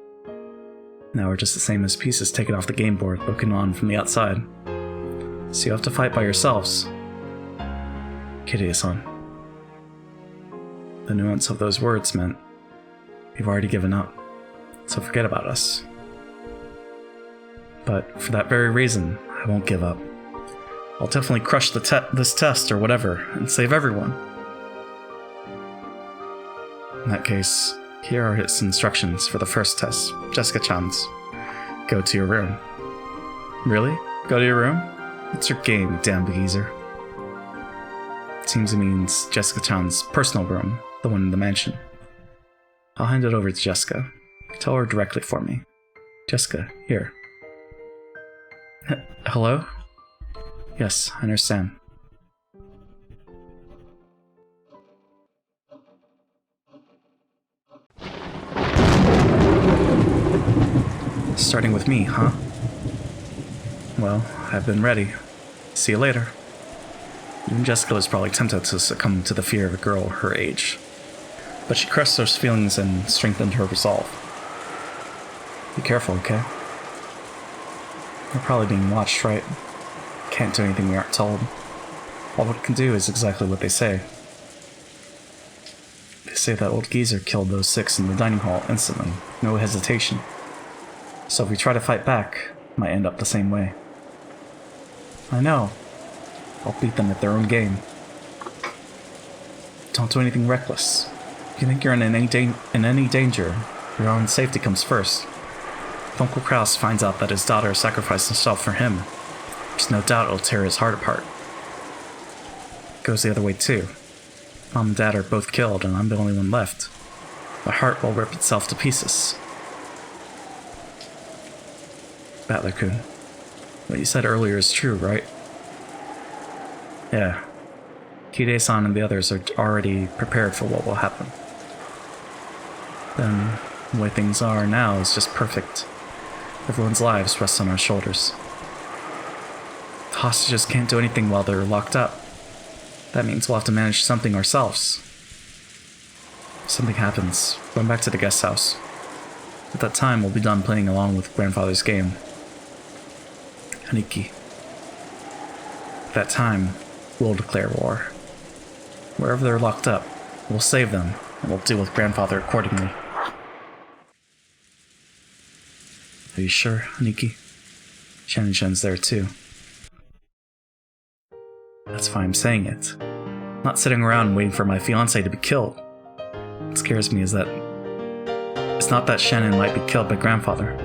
[SPEAKER 1] Now we're just the same as pieces taken off the game board, looking on from the outside. So you have to fight by yourselves. Kiryu-san. The nuance of those words meant you've already given up, so forget about us. But for that very reason, I won't give up. I'll definitely crush this test or whatever, and save everyone. In that case, here are his instructions for the first test, Jessica-chan's. Go to your room. Really? Go to your room? It's your game, you damn geezer. It seems it means Jessica-chan's personal room, the one in the mansion. I'll hand it over to Jessica. Tell her directly for me. Jessica, here. Hello? Yes, I understand. Starting with me, huh? Well, I've been ready. See you later. Even Jessica was probably tempted to succumb to the fear of a girl her age, but she crushed those feelings and strengthened her resolve. Be careful, okay? We're probably being watched, right? Can't do anything we aren't told. All we can do is exactly what they say. They say that old geezer killed those 6 in the dining hall instantly, no hesitation. So if we try to fight back, it might end up the same way. I know. I'll beat them at their own game. Don't do anything reckless. If you think you're in any danger, your own safety comes first. If Uncle Kraus finds out that his daughter sacrificed herself for him, there's no doubt it'll tear his heart apart. It goes the other way too. Mom and Dad are both killed and I'm the only one left. My heart will rip itself to pieces. Battler-kun, what you said earlier is true, right? Yeah. Kide-san and the others are already prepared for what will happen. Then, the way things are now is just perfect. Everyone's lives rest on our shoulders. The hostages can't do anything while they're locked up. That means we'll have to manage something ourselves. If something happens, run back to the guest house. At that time, we'll be done playing along with grandfather's game. Haniki. At that time, we'll declare war. Wherever they're locked up, we'll save them, and we'll deal with grandfather accordingly. Are you sure, Haniki? Shen-Shen's there too. That's why I'm saying it. I'm not sitting around waiting for my fiancé to be killed. What scares me is that it's not that Shannon might be killed by grandfather.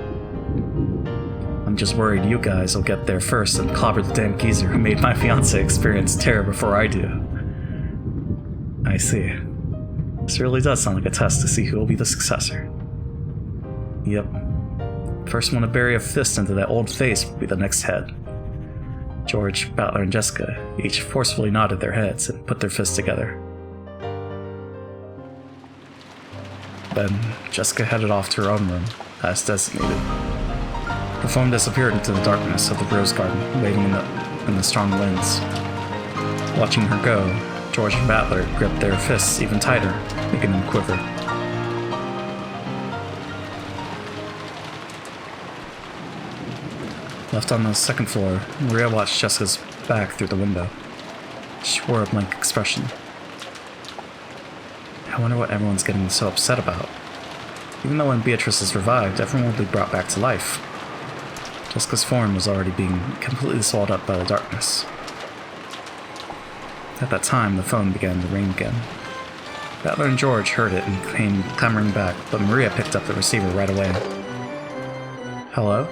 [SPEAKER 1] I'm just worried you guys will get there first and clobber the damn geezer who made my fiancé experience terror before I do. I see. This really does sound like a test to see who will be the successor. Yep. First one to bury a fist into that old face will be the next head. George, Battler, and Jessica each forcefully nodded their heads and put their fists together. Then, Jessica headed off to her own room, as designated. The phone disappeared into the darkness of the rose garden, waving in the strong winds. Watching her go, George and Battler gripped their fists even tighter, making them quiver. Left on the second floor, Maria watched Jessica's back through the window. She wore a blank expression. I wonder what everyone's getting so upset about. Even though when Beatrice is revived, everyone will be brought back to life. Jessica's form was already being completely swallowed up by the darkness. At that time, the phone began to ring again. Battler and George heard it and came clamoring back, but Maria picked up the receiver right away. Hello?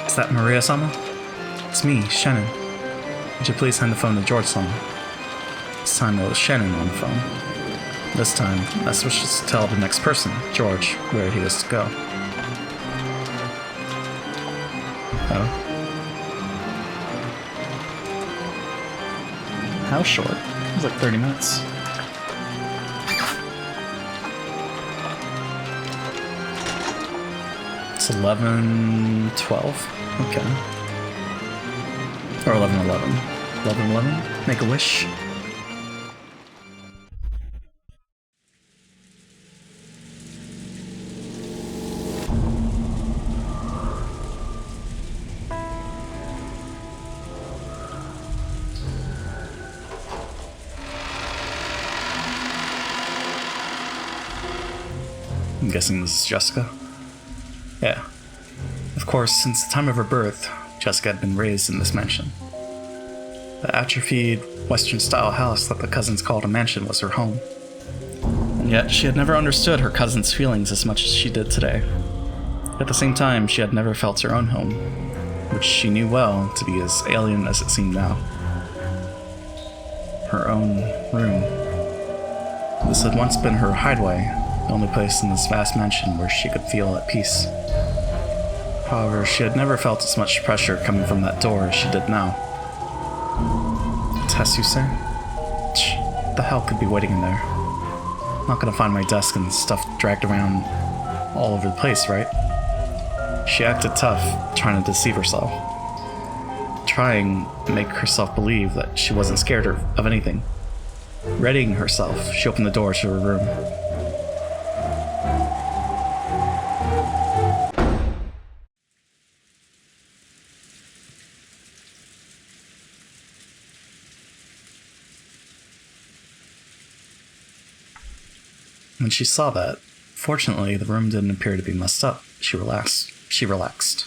[SPEAKER 1] Is that Maria-sama? It's me, Shannon. Would you please hand the phone to George-sama? This time it was Shannon on the phone. This time, I switched to tell the next person, George, where he was to go. Oh. How short? It was like 30 minutes. It's 11:12? Okay. Or 11:11. 11:11? Make a wish. guessing this is Jessica. Yeah. Of course, since the time of her birth, Jessica had been raised in this mansion. The atrophied, Western-style house that the cousins called a mansion was her home. And yet, she had never understood her cousin's feelings as much as she did today. At the same time, she had never felt her own home, which she knew well to be as alien as it seemed now. Her own room. This had once been her hideaway, the only place in this vast mansion where she could feel at peace. However, she had never felt as much pressure coming from that door as she did now. Tess, you say? The hell could be waiting in there? I'm not gonna find my desk and stuff dragged around all over the place, right? She acted tough, trying to deceive herself. Trying to make herself believe that she wasn't scared of anything. Readying herself, she opened the door to her room. When she saw that, fortunately, the room didn't appear to be messed up. She relaxed.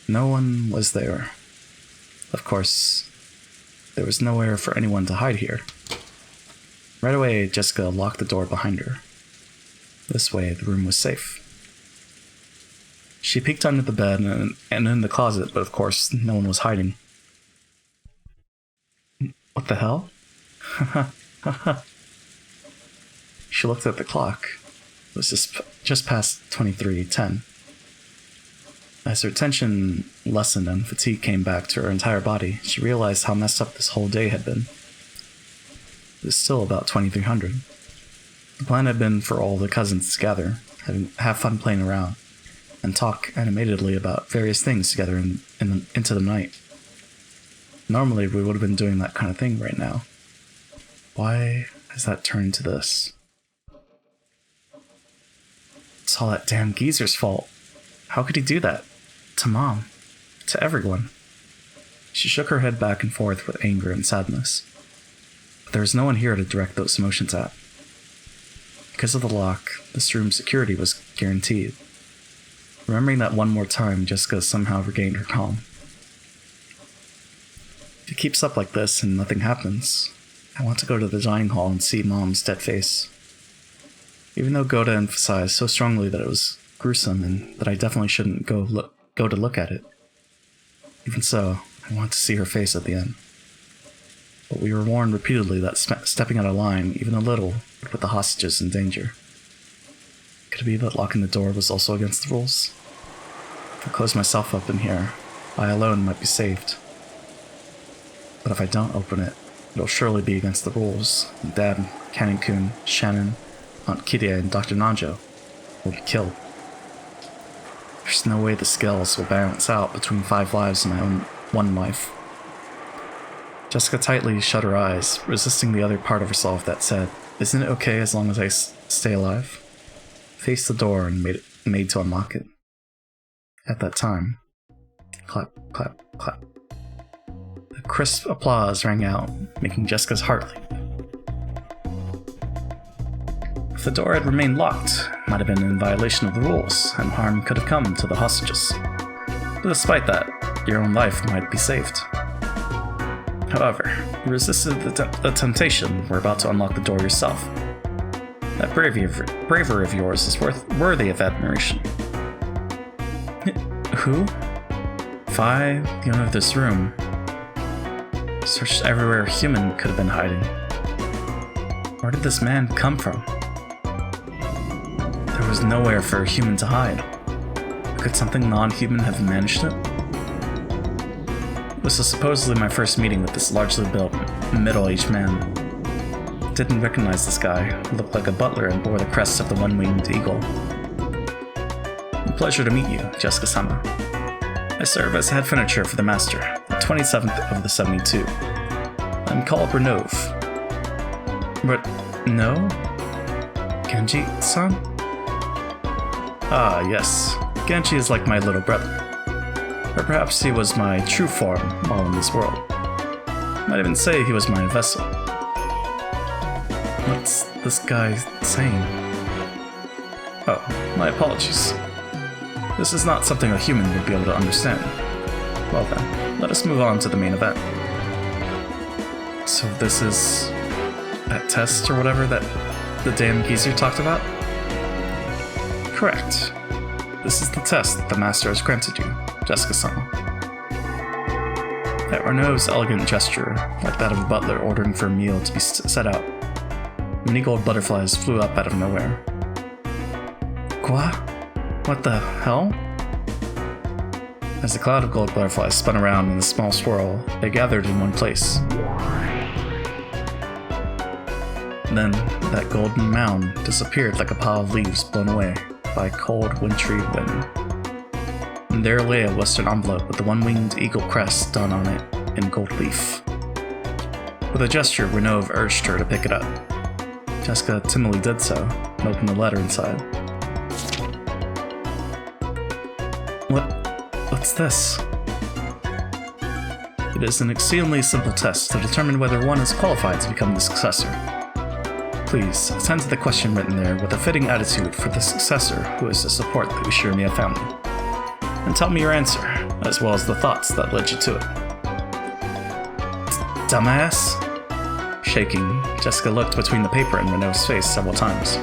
[SPEAKER 1] No one was there. Of course, there was nowhere for anyone to hide here. Right away, Jessica locked the door behind her. This way, the room was safe. She peeked under the bed and in the closet, but of course, no one was hiding. What the hell? She looked at the clock. It was just past 23:10. As her tension lessened and fatigue came back to her entire body, she realized how messed up this whole day had been. It was still about 2300. The plan had been for all the cousins to gather, have fun playing around, and talk animatedly about various things together into the night. Normally, we would have been doing that kind of thing right now. Why has that turned to this? It's all that damn geezer's fault. How could he do that? To Mom. To everyone. She shook her head back and forth with anger and sadness. But there was no one here to direct those emotions at. Because of the lock, this room's security was guaranteed. Remembering that one more time, Jessica somehow regained her calm. If it keeps up like this and nothing happens, I want to go to the dining hall and see Mom's dead face. Even though Goda emphasized so strongly that it was gruesome and that I definitely shouldn't go to look at it. Even so, I want to see her face at the end. But we were warned repeatedly that stepping out of line, even a little, would put the hostages in danger. Could it be that locking the door was also against the rules? If I close myself up in here, I alone might be saved. But if I don't open it, it'll surely be against the rules, and Dad, Cannon-kun, Shannon, Aunt Kiria, and Dr. Nanjo will be killed. There's no way the scales will balance out between 5 lives and my own 1 life. Jessica tightly shut her eyes, resisting the other part of herself that said, "Isn't it okay as long as I stay alive?" Faced the door and made to unlock it. At that time, clap, clap, clap. A crisp applause rang out, making Jessica's heart leap. If the door had remained locked, it might have been in violation of the rules, and harm could have come to the hostages. But despite that, your own life might be saved. However, you resisted the temptation. We're about to unlock the door yourself. That bravery of yours is worthy of admiration. Who? Fi, the owner of this room, searched everywhere a human could have been hiding. Where did this man come from? There was nowhere for a human to hide. Could something non-human have managed it? This was supposedly my first meeting with this largely built, middle-aged man. Didn't recognize this guy, who looked like a butler and bore the crest of the one-winged eagle. A pleasure to meet you, Jessica-sama. I serve as head furniture for the master, the 27th of the 72. I'm called Renove. No? Genji-san? Ah, yes. Genji is like my little brother. Or perhaps he was my true form while in this world. Might even say he was my vessel. What's this guy saying? Oh, my apologies. This is not something a human would be able to understand. Well then, let us move on to the main event. So this is that test or whatever that the damn geezer talked about? Correct. This is the test that the Master has granted you, Jessica-sama. At Renault's elegant gesture, like that of a butler ordering for a meal to be set out, many gold butterflies flew up out of nowhere. Quoi? What the hell? As the cloud of gold butterflies spun around in a small swirl, they gathered in one place. Then, that golden mound disappeared like a pile of leaves blown away by a cold, wintry wind. And there lay a western envelope with the one-winged eagle crest done on it in gold leaf. With a gesture, Renault urged her to pick it up. Jessica timidly did so, and opened the letter inside. What's this? It is an exceedingly simple test to determine whether one is qualified to become the successor. Please, attend to the question written there with a fitting attitude for the successor who is to support the Ushirimiya family. And tell me your answer, as well as the thoughts that led you to it. Dumbass? Shaking, Jessica looked between the paper and Renault's face several times.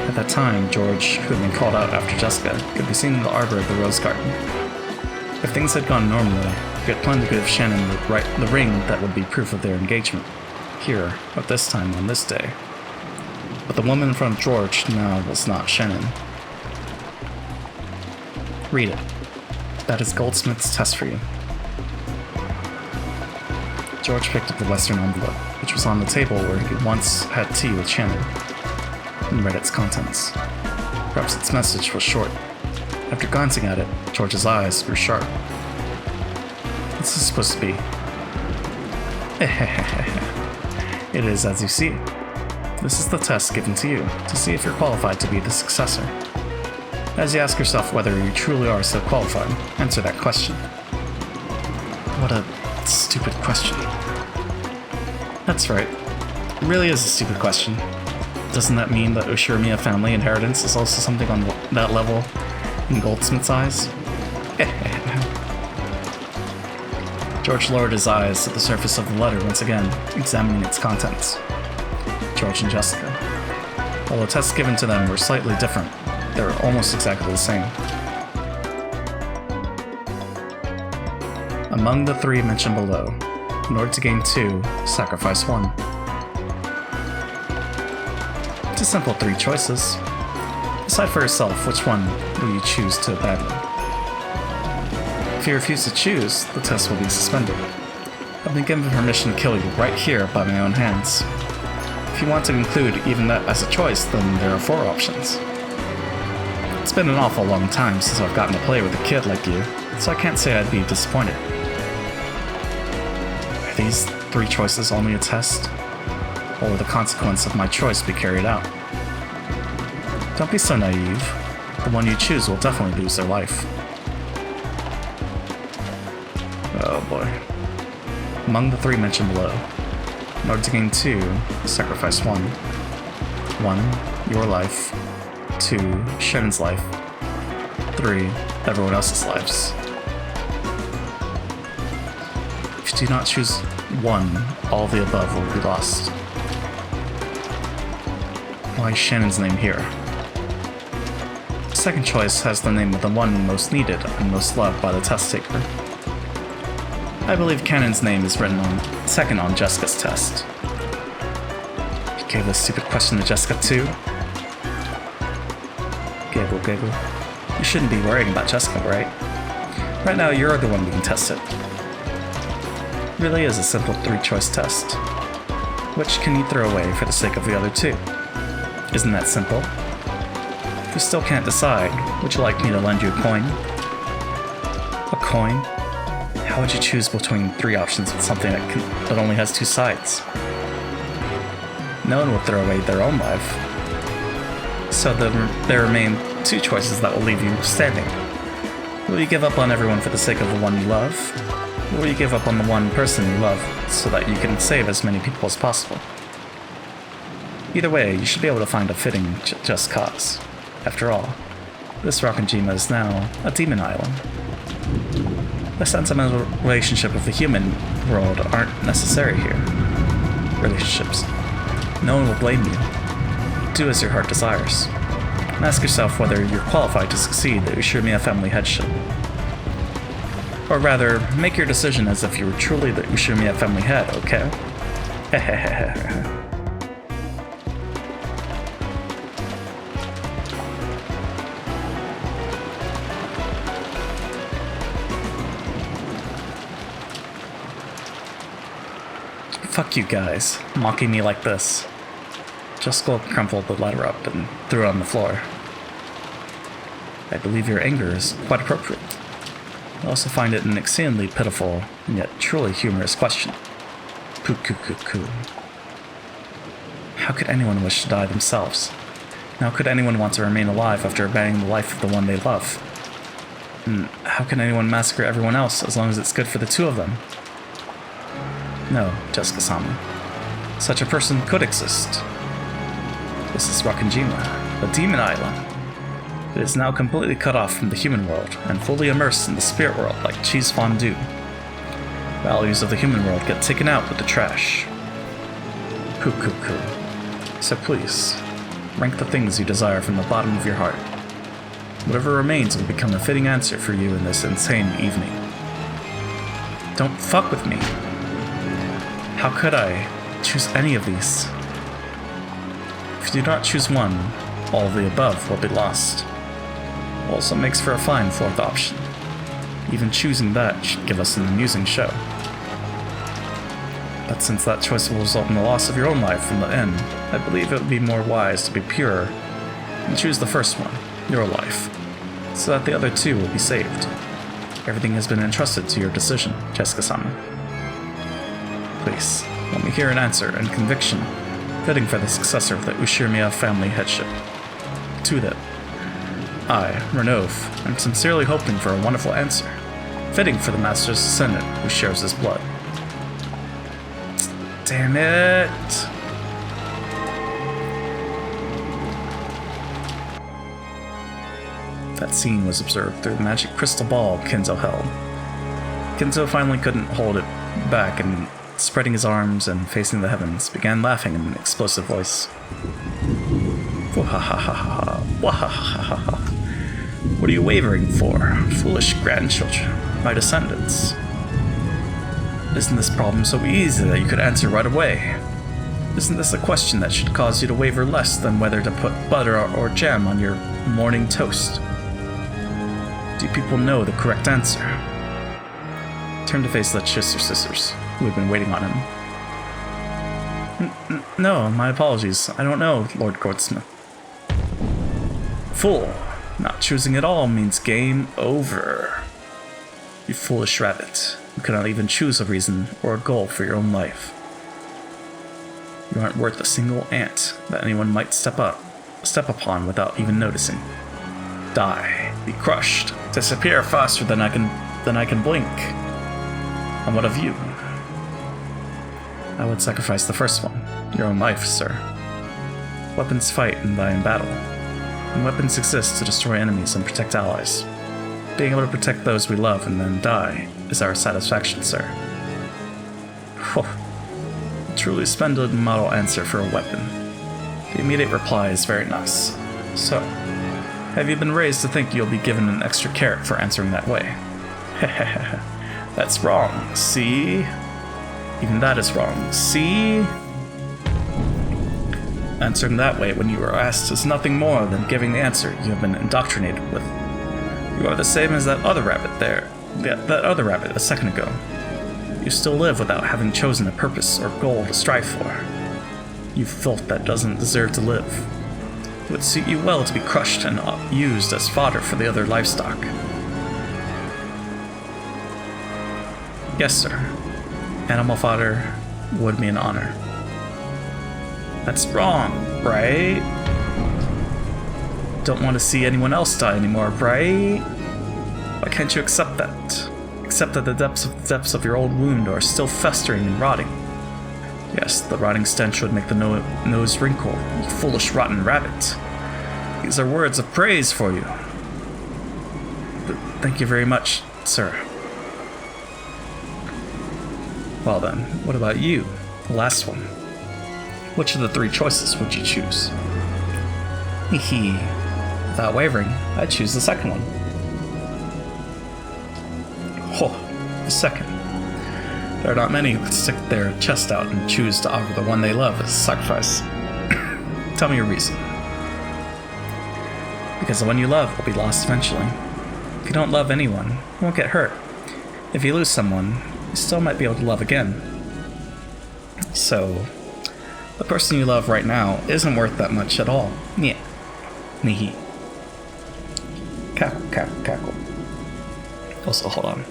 [SPEAKER 1] At that time, George, who had been called out after Jessica, could be seen in the arbor of the rose garden. If things had gone normally, he had planned to give Shannon the ring that would be proof of their engagement. Here, at this time on this day. But the woman in front of George now was not Shannon. Read it. That is Goldsmith's test for you. George picked up the western envelope, which was on the table where he once had tea with Shannon, and read its contents. Perhaps its message was short. After glancing at it, George's eyes grew sharp. What's this supposed to be? It is as you see. This is the test given to you, to see if you're qualified to be the successor. As you ask yourself whether you truly are so qualified, answer that question. What a stupid question. That's right. It really is a stupid question. Doesn't that mean that Ushirimiya family inheritance is also something on that level in Goldsmith's eyes? George lowered his eyes to the surface of the letter once again, examining its contents. George and Jessica. While the tests given to them were slightly different, they were almost exactly the same. Among the three mentioned below, in order to gain 2, sacrifice 1. It's a simple 3 choices. Decide for yourself which one will you choose to abandon. If you refuse to choose, the test will be suspended. I've been given permission to kill you right here by my own hands. If you want to include even that as a choice, then there are 4 options. It's been an awful long time since I've gotten to play with a kid like you, so I can't say I'd be disappointed. Are these 3 choices only a test? Or will the consequence of my choice be carried out? Don't be so naive. The one you choose will definitely lose their life. Oh boy. Among the 3 mentioned below, in order to gain 2, sacrifice 1. 1, your life. 2, Shannon's life. 3, everyone else's lives. If you do not choose 1, all of the above will be lost. Why is Shannon's name here? The second choice has the name of the one most needed and most loved by the test taker. I believe Cannon's name is written on second on Jessica's test. You gave this stupid question to Jessica too? Giggle, giggle. You shouldn't be worrying about Jessica, right? Right now, you're the one being tested. It really is a simple 3-choice test. Which can you throw away for the sake of the other 2? Isn't that simple? If you still can't decide, would you like me to lend you a coin? A coin? How would you choose between 3 options with something that only has 2 sides? No one will throw away their own life. So there remain 2 choices that will leave you standing. Will you give up on everyone for the sake of the one you love? Or will you give up on the one person you love so that you can save as many people as possible? Either way, you should be able to find a fitting just cause. After all, this Rakanjima is now a demon island. The sentimental relationship with the human world aren't necessary here. Relationships. No one will blame you. Do as your heart desires. And ask yourself whether you're qualified to succeed at Ushirimiya family headship. Or rather, make your decision as if you were truly the Ushirimiya family head, okay? Hehehehe. Fuck you guys, mocking me like this. Jusko crumpled the letter up and threw it on the floor. I believe your anger is quite appropriate. I also find it an exceedingly pitiful and yet truly humorous question. Poo-coo-coo-coo. How could anyone wish to die themselves? How could anyone want to remain alive after abandoning the life of the one they love? And how can anyone massacre everyone else as long as it's good for the two of them? No, Jessica-sama. Such a person could exist. This is Rakanjima, the demon island. It is now completely cut off from the human world and fully immersed in the spirit world like cheese fondue. Values of the human world get taken out with the trash. Poo-coo-coo. So please, rank the things you desire from the bottom of your heart. Whatever remains will become a fitting answer for you in this insane evening. Don't fuck with me. How could I choose any of these? If you do not choose one, all of the above will be lost. Also makes for a fine fourth option. Even choosing that should give us an amusing show. But since that choice will result in the loss of your own life from the end, I believe it would be more wise to be pure and choose the first one, your life, so that the other two will be saved. Everything has been entrusted to your decision, Jessica-sama. Please, let me hear an answer and conviction fitting for the successor of the Ushirimiya family headship. To that, I, Renov, am sincerely hoping for a wonderful answer, fitting for the master's descendant who shares his blood. Damn it! That scene was observed through the magic crystal ball Kenzo held. Kenzo finally couldn't hold it back and, spreading his arms and facing the heavens, began laughing in an explosive voice. Wahahaha, wahahaha. What are you wavering for, foolish grandchildren, my descendants? Isn't this problem so easy that you could answer right away? Isn't this a question that should cause you to waver less than whether to put butter or jam on your morning toast? Do people know the correct answer? Turn to face the Chister sisters, who had been waiting on him. No, my apologies. I don't know, Lord Gordesmith. Fool! Not choosing at all means game over. You foolish rabbit. You cannot even choose a reason or a goal for your own life. You aren't worth a single ant that anyone might step upon without even noticing. Die. Be crushed. Disappear faster than I can blink. And what of you? I would sacrifice the first one, your own life, sir. Weapons fight and die in battle, and weapons exist to destroy enemies and protect allies. Being able to protect those we love and then die is our satisfaction, sir. Whew. A truly splendid model answer for a weapon. The immediate reply is very nice. So, have you been raised to think you'll be given an extra carrot for answering that way? Hehehe. That's wrong, see? Even that is wrong, see? Answering that way when you are asked is nothing more than giving the answer you have been indoctrinated with. You are the same as that other rabbit there, that other rabbit a second ago. You still live without having chosen a purpose or goal to strive for. You filth that doesn't deserve to live. It would suit you well to be crushed and used as fodder for the other livestock. Yes, sir. Animal fodder would be an honor. That's wrong, right? Don't want to see anyone else die anymore, right? Why can't you accept that? except that the depths of your old wound are still festering and rotting. Yes, the rotting stench would make the nose wrinkle, you foolish rotten rabbit. These are words of praise for you. But thank you very much, sir. Well then, what about you? The last one. Which of the three choices would you choose? Hee. Without wavering, I'd choose the second one. Oh, the second. There are not many who would stick their chest out and choose to offer the one they love as a sacrifice. Tell me your reason. Because the one you love will be lost eventually. If you don't love anyone, you won't get hurt. If you lose someone, you still might be able to love again. So, the person you love right now isn't worth that much at all. Yeah. Nihi. Cackle, cackle, cackle. Also, hold on.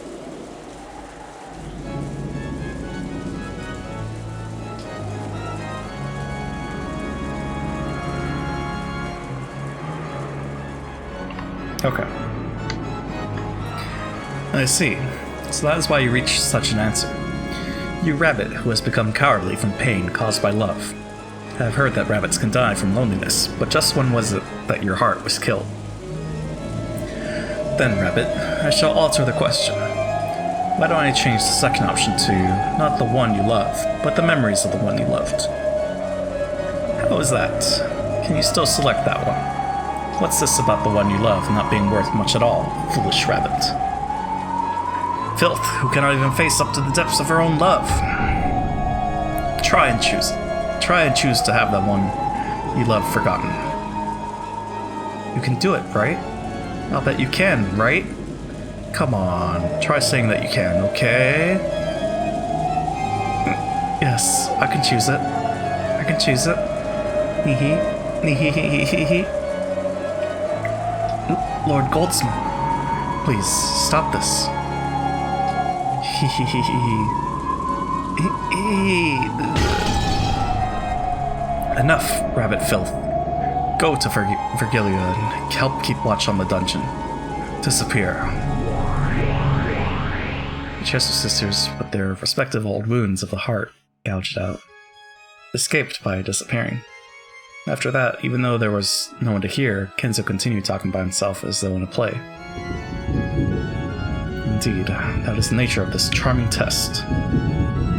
[SPEAKER 1] Okay. I see. So that is why you reached such an answer. You rabbit who has become cowardly from pain caused by love. I have heard that rabbits can die from loneliness, but just when was it that your heart was killed? Then, rabbit, I shall alter the question. Why don't I change the second option to not the one you love, but the memories of the one you loved? How is that? Can you still select that one? What's this about the one you love not being worth much at all, foolish rabbit? Filth, who cannot even face up to the depths of her own love. Try and choose it. Try and choose to have that one you love forgotten. You can do it, right? I'll bet you can, right? Come on, try saying that you can, okay? Yes, I can choose it. I can choose it. Hee. Lord Goldsmith, please stop this. Enough, rabbit filth. Go to Virgilia and help keep watch on the dungeon. Disappear. The Chester sisters, with their respective old wounds of the heart gouged out, escaped by disappearing. After that, even though there was no one to hear, Kenzo continued talking by himself as though in a play. Indeed, that is the nature of this charming test.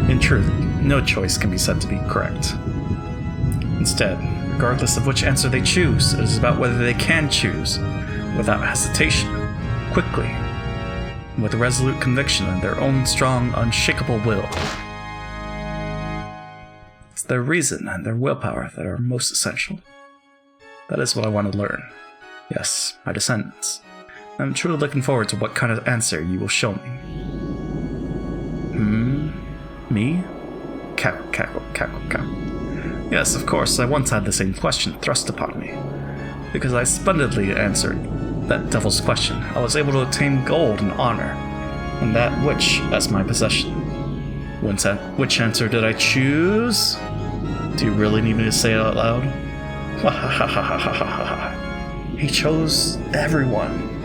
[SPEAKER 1] In truth, no choice can be said to be correct. Instead, regardless of which answer they choose, it is about whether they can choose, without hesitation, quickly, and with resolute conviction in their own strong, unshakable will. It's their reason and their willpower that are most essential. That is what I want to learn. Yes, my descendants. I'm truly looking forward to what kind of answer you will show me. Me? Cackle, cackle, cackle, cackle. Yes, of course, I once had the same question thrust upon me. Because I splendidly answered that devil's question, I was able to obtain gold and honor, and that which as my possession. Which answer did I choose? Do you really need me to say it out loud? He chose everyone,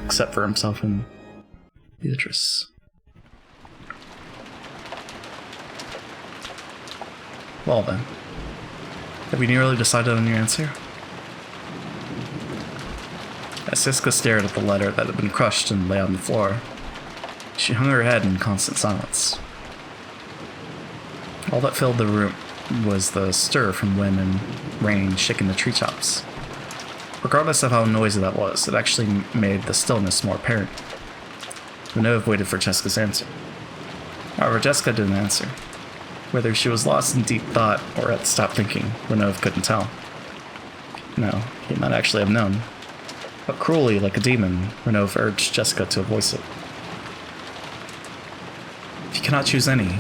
[SPEAKER 1] except for himself and Beatrice. Well then, have you nearly decided on your answer? As Siska stared at the letter that had been crushed and lay on the floor, she hung her head in constant silence. All that filled the room was the stir from wind and rain shaking the treetops. Regardless of how noisy that was, it actually made the stillness more apparent. Renove waited for Jessica's answer. However, Jessica didn't answer. Whether she was lost in deep thought or had stopped thinking, Renove couldn't tell. No, he might actually have known. But cruelly, like a demon, Renove urged Jessica to voice it. If you cannot choose any,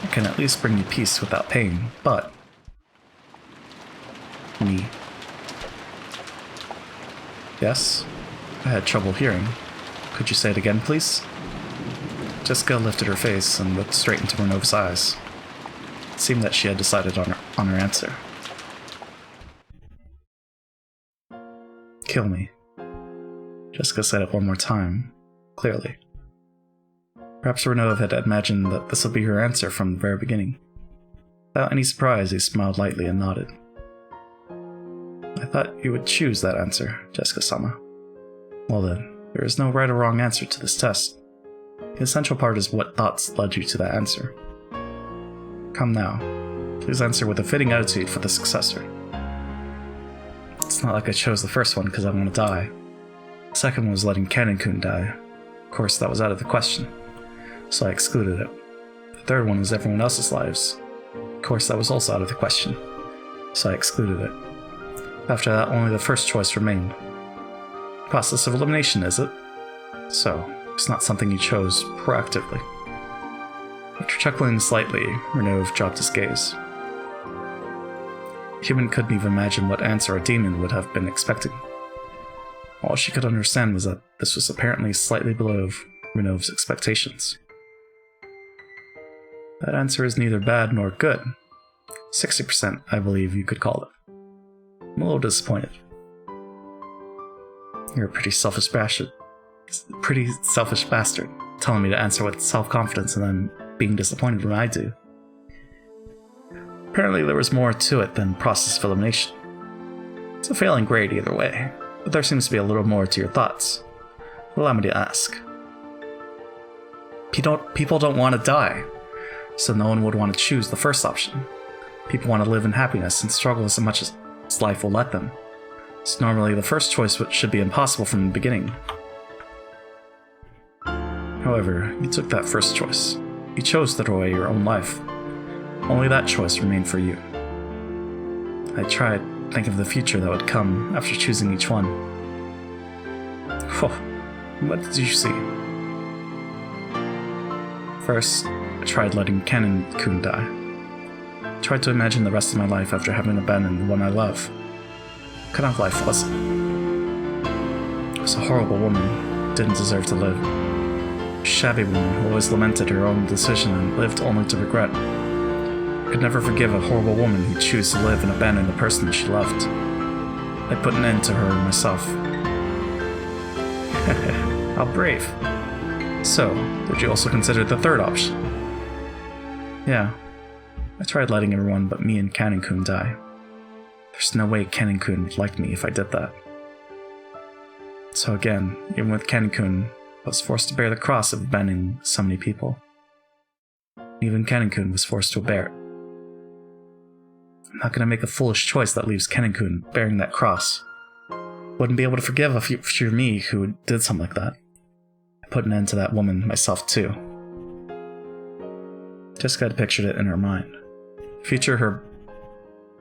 [SPEAKER 1] I can at least bring you peace without pain, but... Me. Yes? I had trouble hearing. Could you say it again, please? Jessica lifted her face and looked straight into Renove's eyes. It seemed that she had decided on her answer. Kill me. Jessica said it one more time, clearly. Perhaps Renov had imagined that this would be her answer from the very beginning. Without any surprise, he smiled lightly and nodded. I thought you would choose that answer, Jessica-sama. Well then, there is no right or wrong answer to this test. The essential part is what thoughts led you to that answer. Come now. Please answer with a fitting attitude for the successor. It's not like I chose the first one because I want to die. The second one was letting Kanin-kun die. Of course, that was out of the question, so I excluded it. The third one was everyone else's lives. Of course, that was also out of the question, so I excluded it. After that, only the first choice remained. Process of elimination, is it? So, it's not something you chose proactively. After chuckling slightly, Renov dropped his gaze. The human couldn't even imagine what answer a demon would have been expecting. All she could understand was that this was apparently slightly below Renov's expectations. That answer is neither bad nor good. 60%, I believe you could call it. I'm a little disappointed. You're a pretty selfish bastard, telling me to answer with self-confidence and then being disappointed when I do. Apparently there was more to it than process of elimination. It's a failing grade either way, but there seems to be a little more to your thoughts. Allow me to ask. People don't want to die, so no one would want to choose the first option. People want to live in happiness and struggle as much as life will let them. So normally the first choice should be impossible from the beginning. However, you took that first choice. You chose to throw away your own life. Only that choice remained for you. I tried to think of the future that would come after choosing each one. What did you see? First, I tried letting Kanin-kun die. I tried to imagine the rest of my life after having abandoned the one I love. What kind of life was it? It was a horrible woman who didn't deserve to live. A shabby woman who always lamented her own decision and lived only to regret. I could never forgive a horrible woman who'd choose to live and abandon the person she loved. I put an end to her and myself. How brave. So, did you also consider the third option? Yeah. I tried letting everyone but me and Kanin-kun die. There's no way Kanin-kun would like me if I did that. So again, even with Kanin-kun, I was forced to bear the cross of abandoning so many people. Even Kanin-kun was forced to bear it. I'm not going to make a foolish choice that leaves Kanin-kun bearing that cross. Wouldn't be able to forgive a future me who did something like that. I put an end to that woman myself too. Jessica had pictured it in her mind. Future her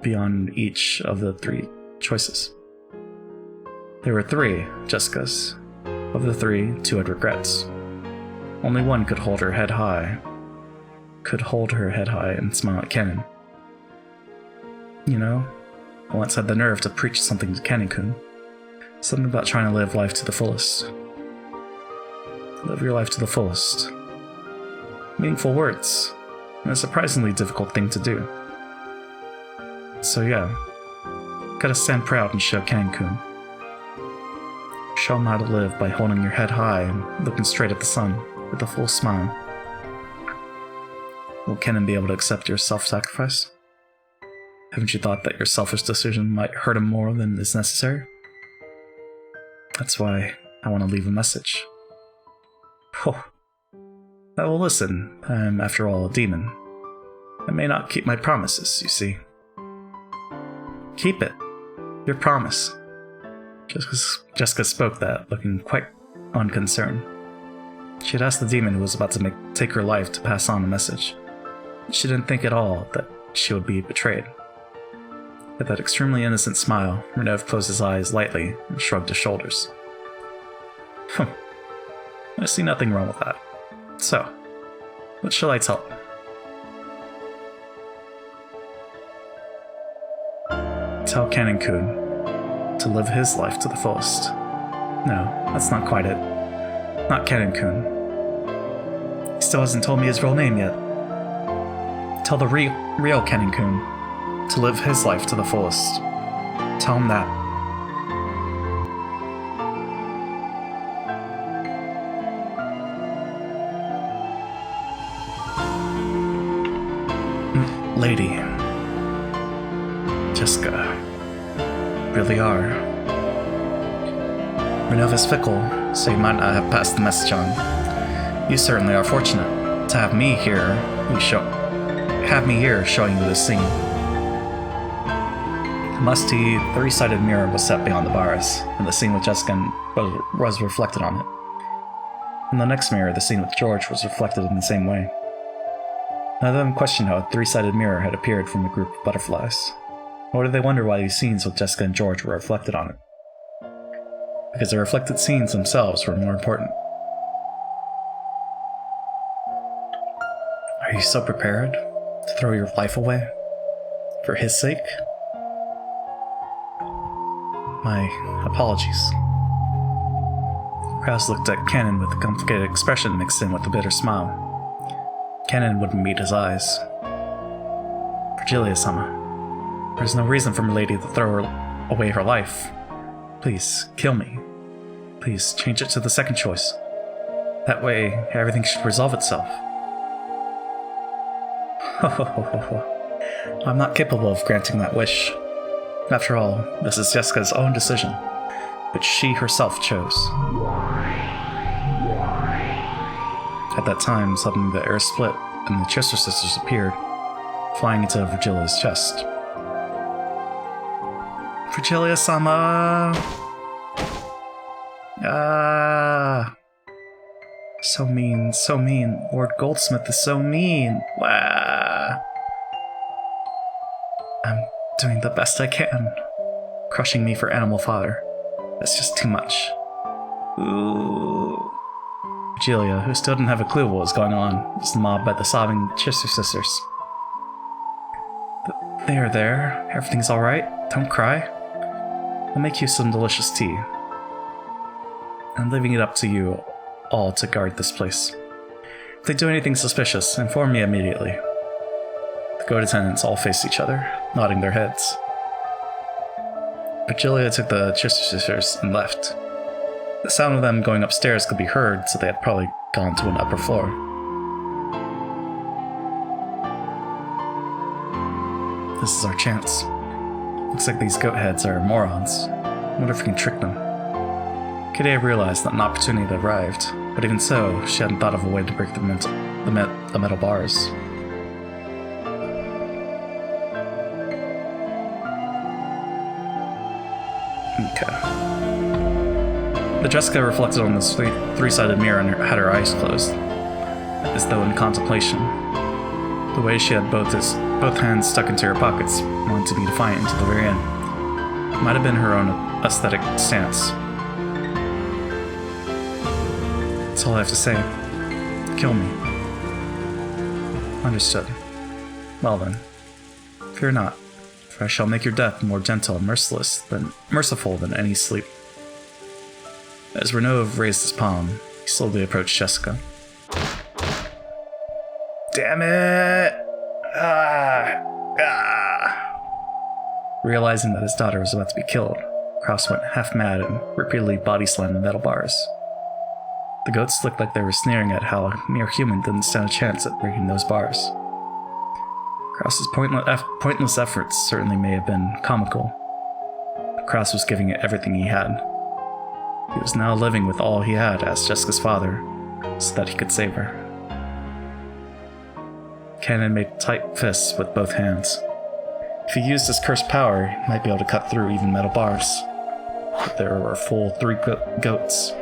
[SPEAKER 1] beyond each of the three choices. There were 3 Jessicas. Of the 3, 2 had regrets. Only one could hold her head high. And smile at Kanin. You know, I once had the nerve to preach something to Kanin-kun. Something about trying to live life to the fullest. Live your life to the fullest. Meaningful words, and a surprisingly difficult thing to do. So yeah, gotta stand proud and show Kanin-kun. Show him how to live by holding your head high and looking straight at the sun with a full smile. Will Kanin be able to accept your self-sacrifice? Haven't you thought that your selfish decision might hurt him more than is necessary? That's why I want to leave a message. I will listen. I'm, after all, a demon. I may not keep my promises, you see. Keep it. Your promise. Jessica spoke that, looking quite unconcerned. She had asked the demon who was about to take her life to pass on a message. She didn't think at all that she would be betrayed. With that extremely innocent smile, Renov closed his eyes lightly and shrugged his shoulders. I see nothing wrong with that. So, what shall I tell him? Tell Kanin-kun to live his life to the fullest. No, that's not quite it. Not Kanin-kun. He still hasn't told me his real name yet. Tell the real Kanin-kun to live his life to the fullest. Tell him that. Lady. Jessica. Really are. Renova's fickle, so you might not have passed the message on. You certainly are fortunate to have me here. Showing you this scene. The musty, three-sided mirror was set beyond the bars, and the scene with Jessica was reflected on it. In the next mirror, the scene with George was reflected in the same way. None of them questioned how a three-sided mirror had appeared from a group of butterflies. Nor did they wonder why these scenes with Jessica and George were reflected on it. Because the reflected scenes themselves were more important. Are you so prepared to throw your life away? For his sake? My apologies. Krause looked at Cannon with a complicated expression mixed in with a bitter smile. Cannon wouldn't meet his eyes. Virgilia-sama, there's no reason for Milady to throw away her life. Please, kill me. Please, change it to the second choice. That way, everything should resolve itself. I'm not capable of granting that wish. After all, this is Jessica's own decision, which she herself chose. At that time, suddenly the air split, and the Chester sisters appeared, flying into Virgilia's chest. Virgilia-sama! So mean, so mean. Lord Goldsmith is so mean. Wah. I'm doing the best I can. Crushing me for animal fodder. That's just too much. Ooh. Virgilia, who still didn't have a clue what was going on, was mobbed by the sobbing Chester sisters. There. Everything's alright. Don't cry. I'll make you some delicious tea. I'm leaving it up to you all to guard this place. If they do anything suspicious, inform me immediately. The guard attendants all faced each other, nodding their heads. Virgilia took the Chester sisters and left. The sound of them going upstairs could be heard, so they had probably gone to an upper floor. This is our chance. Looks like these goat heads are morons. I wonder if we can trick them. Kidea realized that an opportunity had arrived, but even so, she hadn't thought of a way to break the metal bars. Okay. The Jessica reflected on this three-sided mirror and had her eyes closed, as though in contemplation. The way she had both hands stuck into her pockets, wanting to be defiant until the very end. It might have been her own aesthetic stance. That's all I have to say. Kill me. Understood. Well then. Fear not, for I shall make your death more gentle and merciful than any sleep. As Renov raised his palm, he slowly approached Jessica. Damn it! Realizing that his daughter was about to be killed, Krause went half mad and repeatedly body-slammed the metal bars. The goats looked like they were sneering at how a mere human didn't stand a chance at breaking those bars. Krause's pointless efforts certainly may have been comical, but Krause was giving it everything he had. He was now living with all he had as Jessica's father, so that he could save her. Cannon made tight fists with both hands. If he used his cursed power, he might be able to cut through even metal bars. But there were a full 3 goats.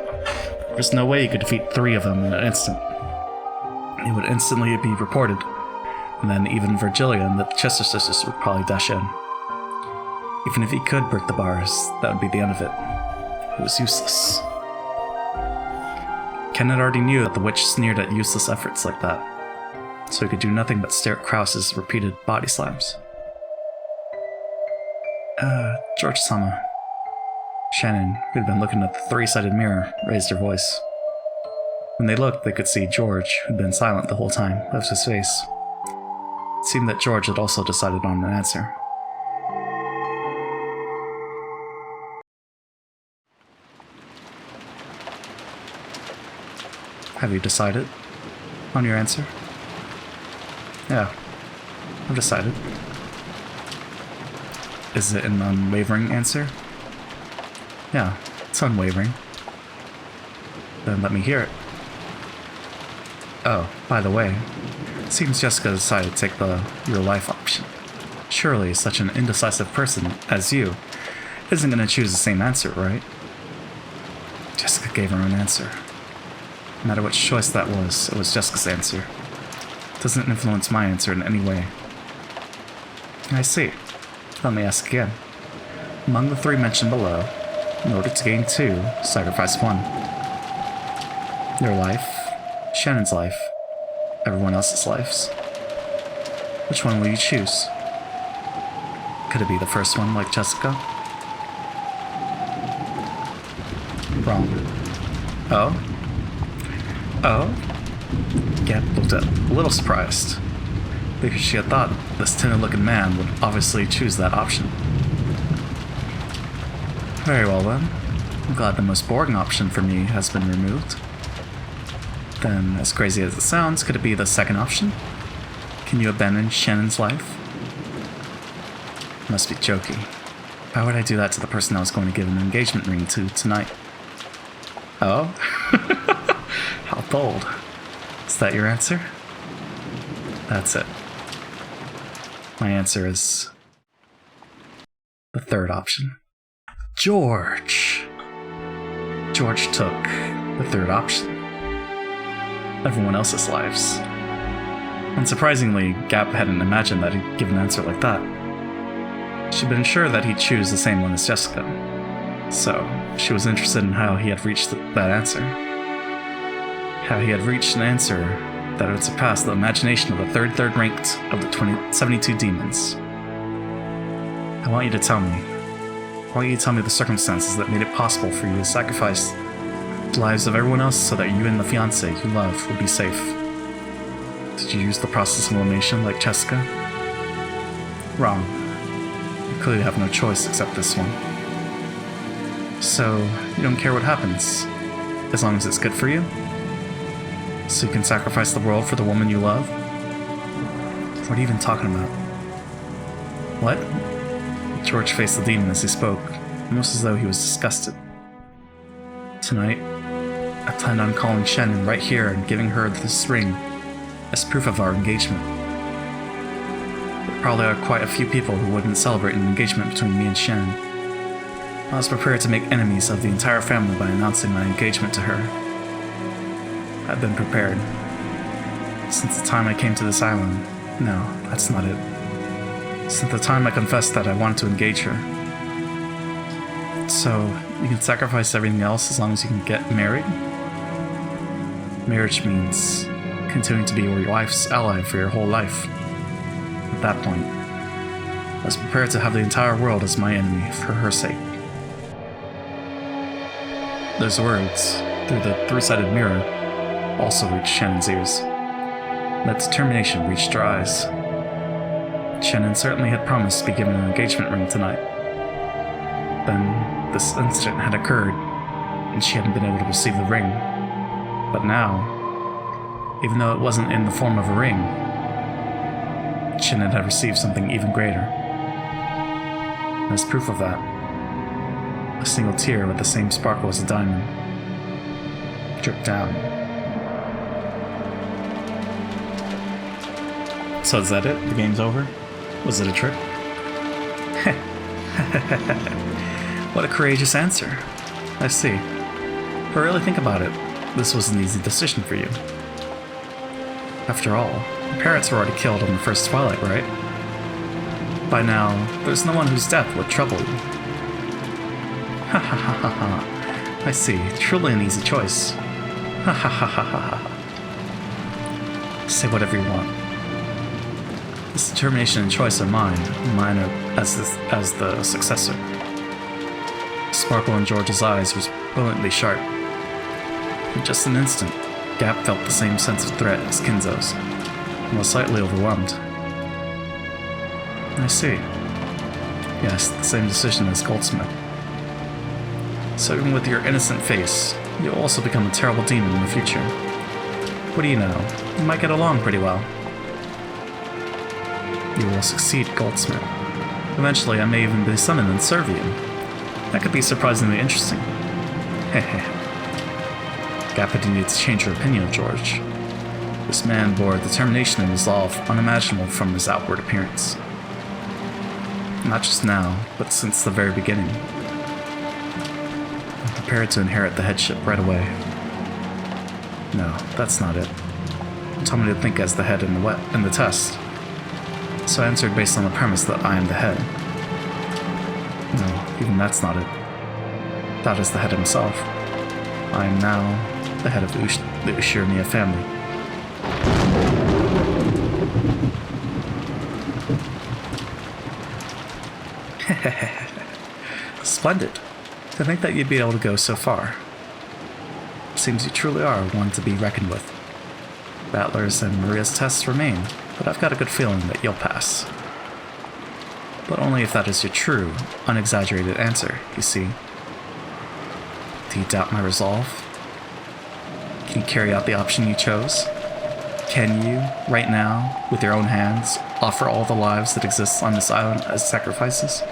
[SPEAKER 1] There's no way he could defeat 3 of them in an instant. It would instantly be reported, and then even Virgilia and the Chester sisters would probably dash in. Even if he could break the bars, that would be the end of it. It was useless. Cannon already knew that the witch sneered at useless efforts like that, so he could do nothing but stare at Krause's repeated body slams. George-sama. Shannon, who had been looking at the 3-sided mirror, raised her voice. When they looked, they could see George, who'd been silent the whole time, lift his face. It seemed that George had also decided on an answer. Have you decided on your answer? Yeah. I've decided. Is it an unwavering answer? Yeah, it's unwavering. Then let me hear it. Oh, by the way, it seems Jessica decided to take the your life option. Surely such an indecisive person as you isn't going to choose the same answer, right? Jessica gave her own answer. No matter which choice that was, it was Jessica's answer. It doesn't influence my answer in any way. I see. Let me ask again. Among the 3 mentioned below, in order to gain 2, sacrifice 1. Your life, Shannon's life, everyone else's lives. Which one will you choose? Could it be the first one, like Jessica? Wrong. Oh? Oh? Gap looked a little surprised, because she had thought this timid-looking man would obviously choose that option. Very well then. I'm glad the most boring option for me has been removed. Then, as crazy as it sounds, could it be the second option? Can you abandon Shannon's life? Must be joking. Why would I do that to the person I was going to give an engagement ring to tonight? Oh? How bold. Is that your answer? That's it. My answer is the third option. George! George took the third option. Everyone else's lives. Unsurprisingly, Gap hadn't imagined that he'd give an answer like that. She'd been sure that he'd choose the same one as Jessica, so she was interested in how he had reached that answer. How he had reached an answer that would surpass the imagination of the third ranked of the 72 demons. I want you to tell me. I want you to tell me the circumstances that made it possible for you to sacrifice the lives of everyone else so that you and the fiancé you love would be safe. Did you use the process of elimination like Jessica? Wrong. You clearly have no choice except this one. So, you don't care what happens, as long as it's good for you? So you can sacrifice the world for the woman you love? What are you even talking about? What? George faced the demon as he spoke, almost as though he was disgusted. Tonight, I planned on calling Shannon right here and giving her this ring as proof of our engagement. There probably are quite a few people who wouldn't celebrate an engagement between me and Shannon. I was prepared to make enemies of the entire family by announcing my engagement to her. I've been prepared. Since the time I came to this island. No, that's not it. Since the time I confessed that I wanted to engage her. So, you can sacrifice everything else as long as you can get married? Marriage means continuing to be your wife's ally for your whole life. At that point, I was prepared to have the entire world as my enemy for her sake. Those words, through the three-sided mirror, also reached Shannon's ears. That determination reached her eyes. Shannon certainly had promised to be given an engagement ring tonight. Then, this incident had occurred, and she hadn't been able to receive the ring. But now, even though it wasn't in the form of a ring, Shannon had received something even greater. And as proof of that, a single tear with the same sparkle as a diamond dripped down. So is that it? The game's over? Was it a trick? What a courageous answer. I see. But really think about it, this was an easy decision for you. After all, your parents were already killed on the first Twilight, right? By now, there's no one whose death would trouble you. Ha ha ha ha ha. I see. Truly an easy choice. Ha ha ha ha ha ha. Say whatever you want. This determination and choice are mine as the successor. The sparkle in George's eyes was brilliantly sharp. In just an instant, Gap felt the same sense of threat as Kinzo's, and was slightly overwhelmed. I see. Yes, the same decision as Goldsmith. So even with your innocent face, you'll also become a terrible demon in the future. What do you know? You might get along pretty well. You will succeed, Goldsmith. Eventually, I may even be summoned and serve you. That could be surprisingly interesting. Hehe. Gappa didn't need to change her opinion of George. This man bore determination and resolve unimaginable from his outward appearance. Not just now, but since the very beginning. I'm prepared to inherit the headship right away. No, that's not it. You told me to think as the head in the test. So I answered based on the premise that I am the head. No, even that's not it. That is the head himself. I am now the head of the Ushirimiya family. Splendid. To think that you'd be able to go so far. Seems you truly are one to be reckoned with. Battler's and Maria's tests remain, but I've got a good feeling that you'll pass. But only if that is your true, unexaggerated answer, you see. Do you doubt my resolve? Can you carry out the option you chose? Can you, right now, with your own hands, offer all the lives that exist on this island as sacrifices?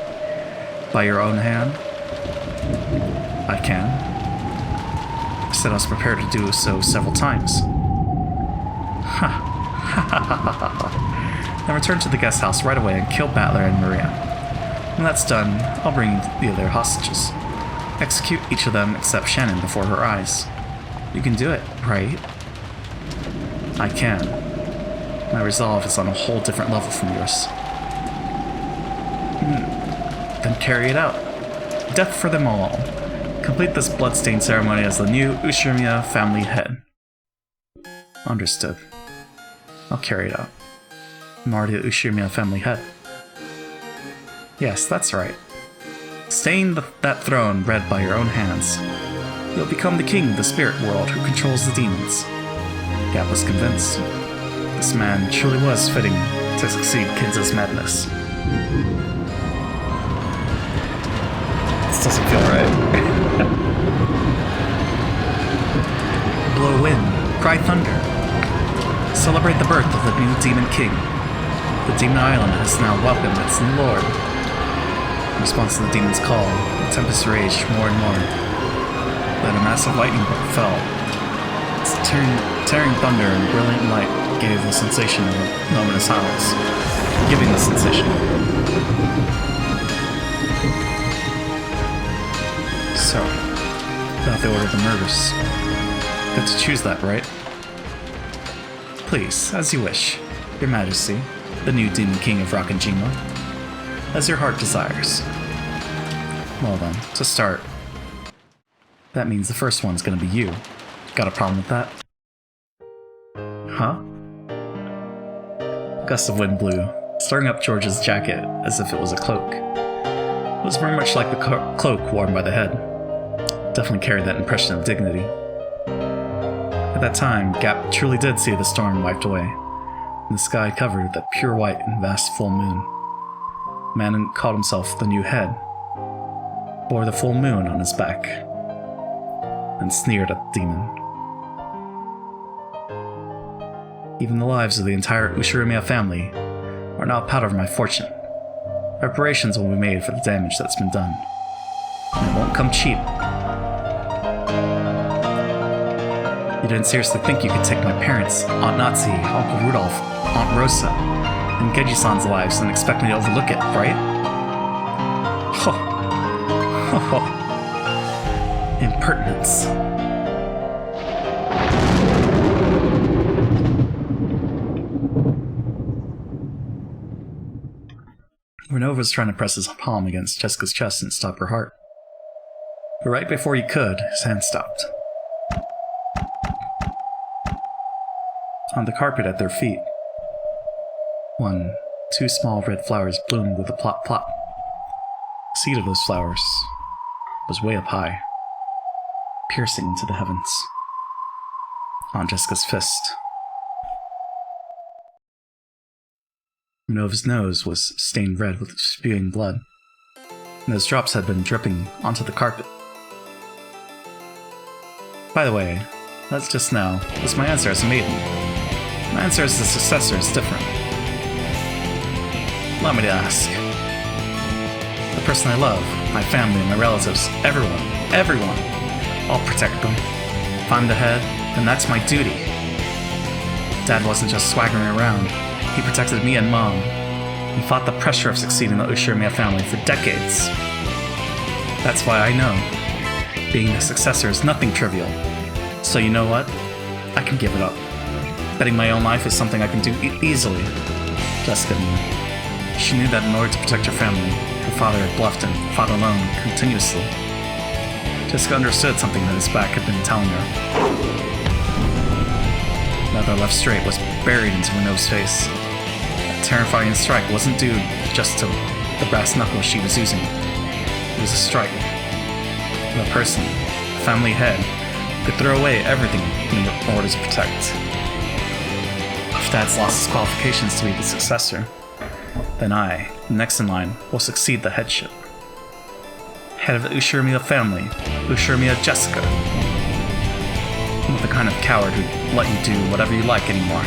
[SPEAKER 1] By your own hand? I can. I said I was prepared to do so several times. Ha. Then return to the guest house right away and kill Battler and Maria. When that's done, I'll bring the other hostages. Execute each of them except Shannon before her eyes. You can do it, right? I can. My resolve is on a whole different level from yours. Then carry it out. Death for them all. Complete this bloodstained ceremony as the new Ushirimiya family head. Understood. I'll carry it out. I'm already the Ushirimiya family head. Yes, that's right. Stain that throne red by your own hands. You'll become the king of the spirit world who controls the demons. Gap was convinced. This man truly was fitting to succeed Kinza's madness. This doesn't feel right. Blow wind, cry thunder. Celebrate the birth of the new demon king. The demon island has now welcomed its new lord. In response to the demon's call, the tempest raged more and more. Then a massive lightning bolt fell. Its tearing thunder and brilliant light gave the sensation of a moment of silence, giving the sensation. So, about the order of the murders. Get to choose that, right? Please, as you wish, Your Majesty, the new Demon King of Rakanjima, as your heart desires. Well then, to start, that means the first one's gonna be you. Got a problem with that? Huh? A gust of wind blew, stirring up George's jacket as if it was a cloak. It was very much like the cloak worn by the head. Definitely carried that impression of dignity. At that time, Gap truly did see the storm wiped away, and the sky covered with that pure white and vast full moon. The man called himself the new head, bore the full moon on his back, and sneered at the demon. Even the lives of the entire Ushirimiya family are now part of my fortune. Reparations will be made for the damage that's been done, and it won't come cheap. You didn't seriously think you could take my parents, Aunt Natsu, Uncle Rudolph, Aunt Rosa, and Geji-san's lives and expect me to overlook it, right? Ho! Ho ho! Impertinence. Renova's trying to press his palm against Jessica's chest and stop her heart. But right before he could, his hand stopped. On the carpet at their feet, two small red flowers bloomed with a plop plop. The seed of those flowers was way up high, piercing into the heavens. On Jessica's fist. Nova's nose was stained red with spewing blood, and those drops had been dripping onto the carpet. By the way, that's just now was my answer as a maiden. My answer as a successor is different. Allow me to ask. The person I love, my family, my relatives, everyone, I'll protect them. If I'm the head, then that's my duty. Dad wasn't just swaggering around. He protected me and Mom. He fought the pressure of succeeding the Ushirimiya family for decades. That's why I know being the successor is nothing trivial. So you know what? I can give it up. Betting my own life is something I can do easily. Jessica knew. She knew that in order to protect her family, her father had bluffed and fought alone continuously. Jessica understood something that his back had been telling her. Another left straight was buried into Renault's face. That terrifying strike wasn't due just to the brass knuckles she was using. It was a strike. The person, the family head, could throw away everything in order to protect. If Dad's lost his qualifications to be the successor, then I, next in line, will succeed the headship. Head of the Ushirimiya family, Ushirimiya Jessica. I'm not the kind of coward who'd let you do whatever you like anymore.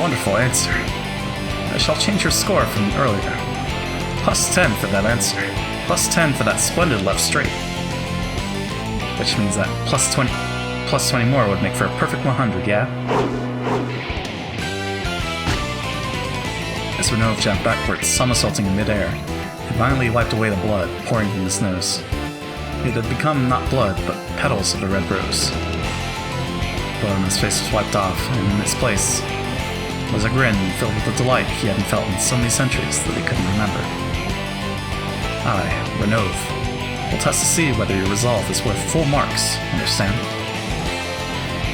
[SPEAKER 1] Wonderful answer. I shall change your score from earlier. Plus 10 for that answer. Plus 10 for that splendid left straight. Which means that plus 20 more would make for a perfect 100, yeah? As Renault jumped backwards, somersaulting in midair, he violently wiped away the blood pouring from his nose. It had become not blood, but petals of a red rose. The blood on his face was wiped off, and in its place was a grin filled with the delight he hadn't felt in so many centuries that he couldn't remember. I, Renault, will test to see whether your resolve is worth full marks, understand?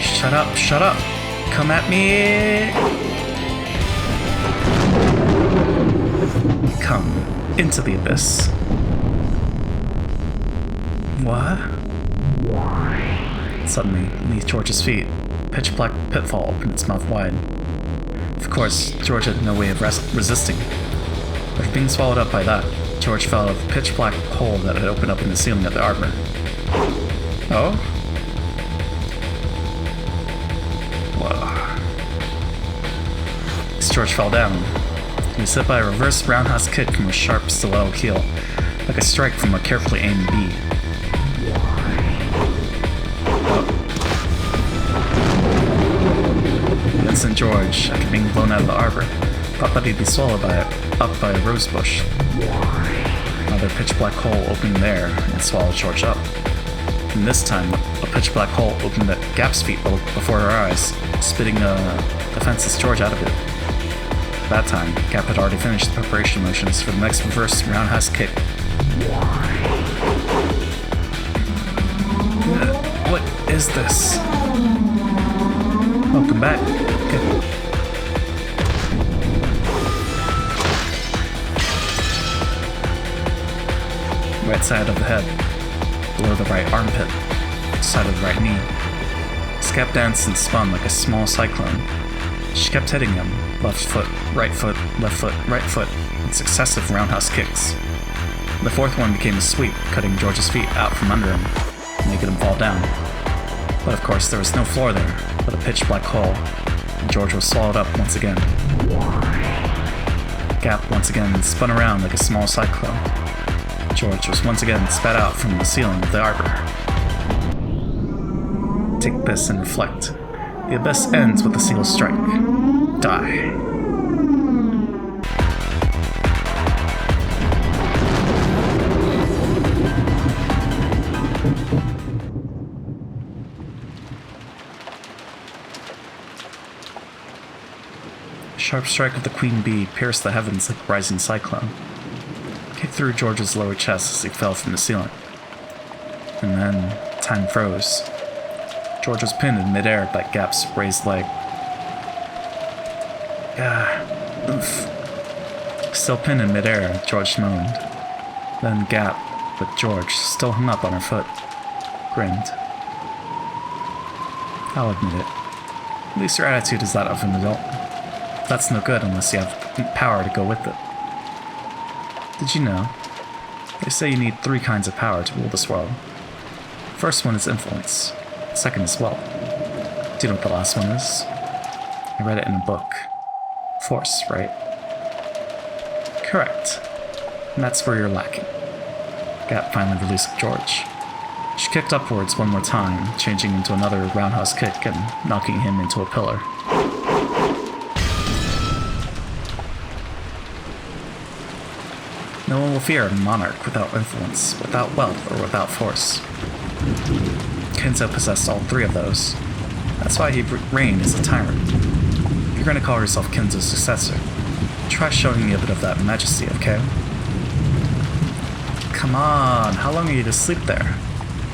[SPEAKER 1] Shut up, shut up! Come at me! Come into the abyss. What? Suddenly, beneath George's feet, a pitch-black pitfall opened its mouth wide. Of course, George had no way of resisting. But being swallowed up by that, George fell out of the pitch-black hole that had opened up in the ceiling of the arbor. Oh? Whoa. As George fell down, he was hit by a reverse roundhouse kick from a sharp stiletto heel, like a strike from a carefully aimed bee. The instant George, after being blown out of the arbor, thought that he'd be swallowed up by a rose bush. Another pitch-black hole opened there and swallowed George up. And this time, a pitch-black hole opened at Gap's feet before her eyes, spitting the defenseless George out of it. That time, Gap had already finished the preparation motions for the next reverse roundhouse kick. What is this? Welcome back. Good. Right side of the head, below the right armpit, side of the right knee. Gap danced and spun like a small cyclone. She kept hitting him, left foot, right foot, right foot, in successive roundhouse kicks. The fourth one became a sweep, cutting George's feet out from under him, making him fall down. But of course, there was no floor there, but a pitch-black hole, and George was swallowed up once again. Gap once again spun around like a small cyclone. George was once again spat out from the ceiling of the arbor. Take this and reflect. The abyss ends with a single strike. Die. A sharp strike of the queen bee pierced the heavens like a rising cyclone. Kicked through George's lower chest as he fell from the ceiling. And then, time froze. George was pinned in midair by Gap's raised leg. Oof. Still pinned in midair, George moaned. Then Gap, with George still hung up on her foot, grinned. I'll admit it. At least your attitude is that of an adult. That's no good unless you have power to go with it. Did you know? They say you need 3 kinds of power to rule this world. First one is influence. Second is wealth. Do you know what the last one is? I read it in a book. Force, right? Correct. And that's where you're lacking. Gap finally released George. She kicked upwards one more time, changing into another roundhouse kick and knocking him into a pillar. No one will fear a monarch without influence, without wealth, or without force. Kenzo possessed all three of those. That's why he reigned as a tyrant. If you're going to call yourself Kenzo's successor, try showing me a bit of that majesty, okay? Come on, how long are you to sleep there?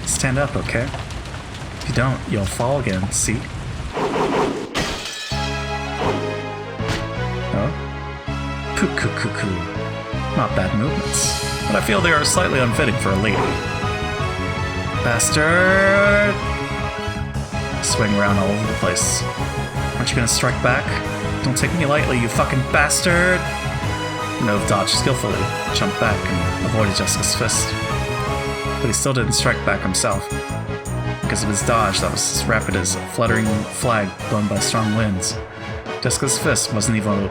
[SPEAKER 1] Stand up, okay? If you don't, you'll fall again, see? Oh? Poo-coo-coo-coo. Not bad movements, but I feel they are slightly unfitting for a lady. Bastard! Swing around all over the place. Aren't you gonna strike back? Don't take me lightly, you fucking bastard! Nove dodged skillfully, jumped back, and avoided Jessica's fist. But he still didn't strike back himself. Because of his dodge that was as rapid as a fluttering flag blown by strong winds, Jessica's fist wasn't even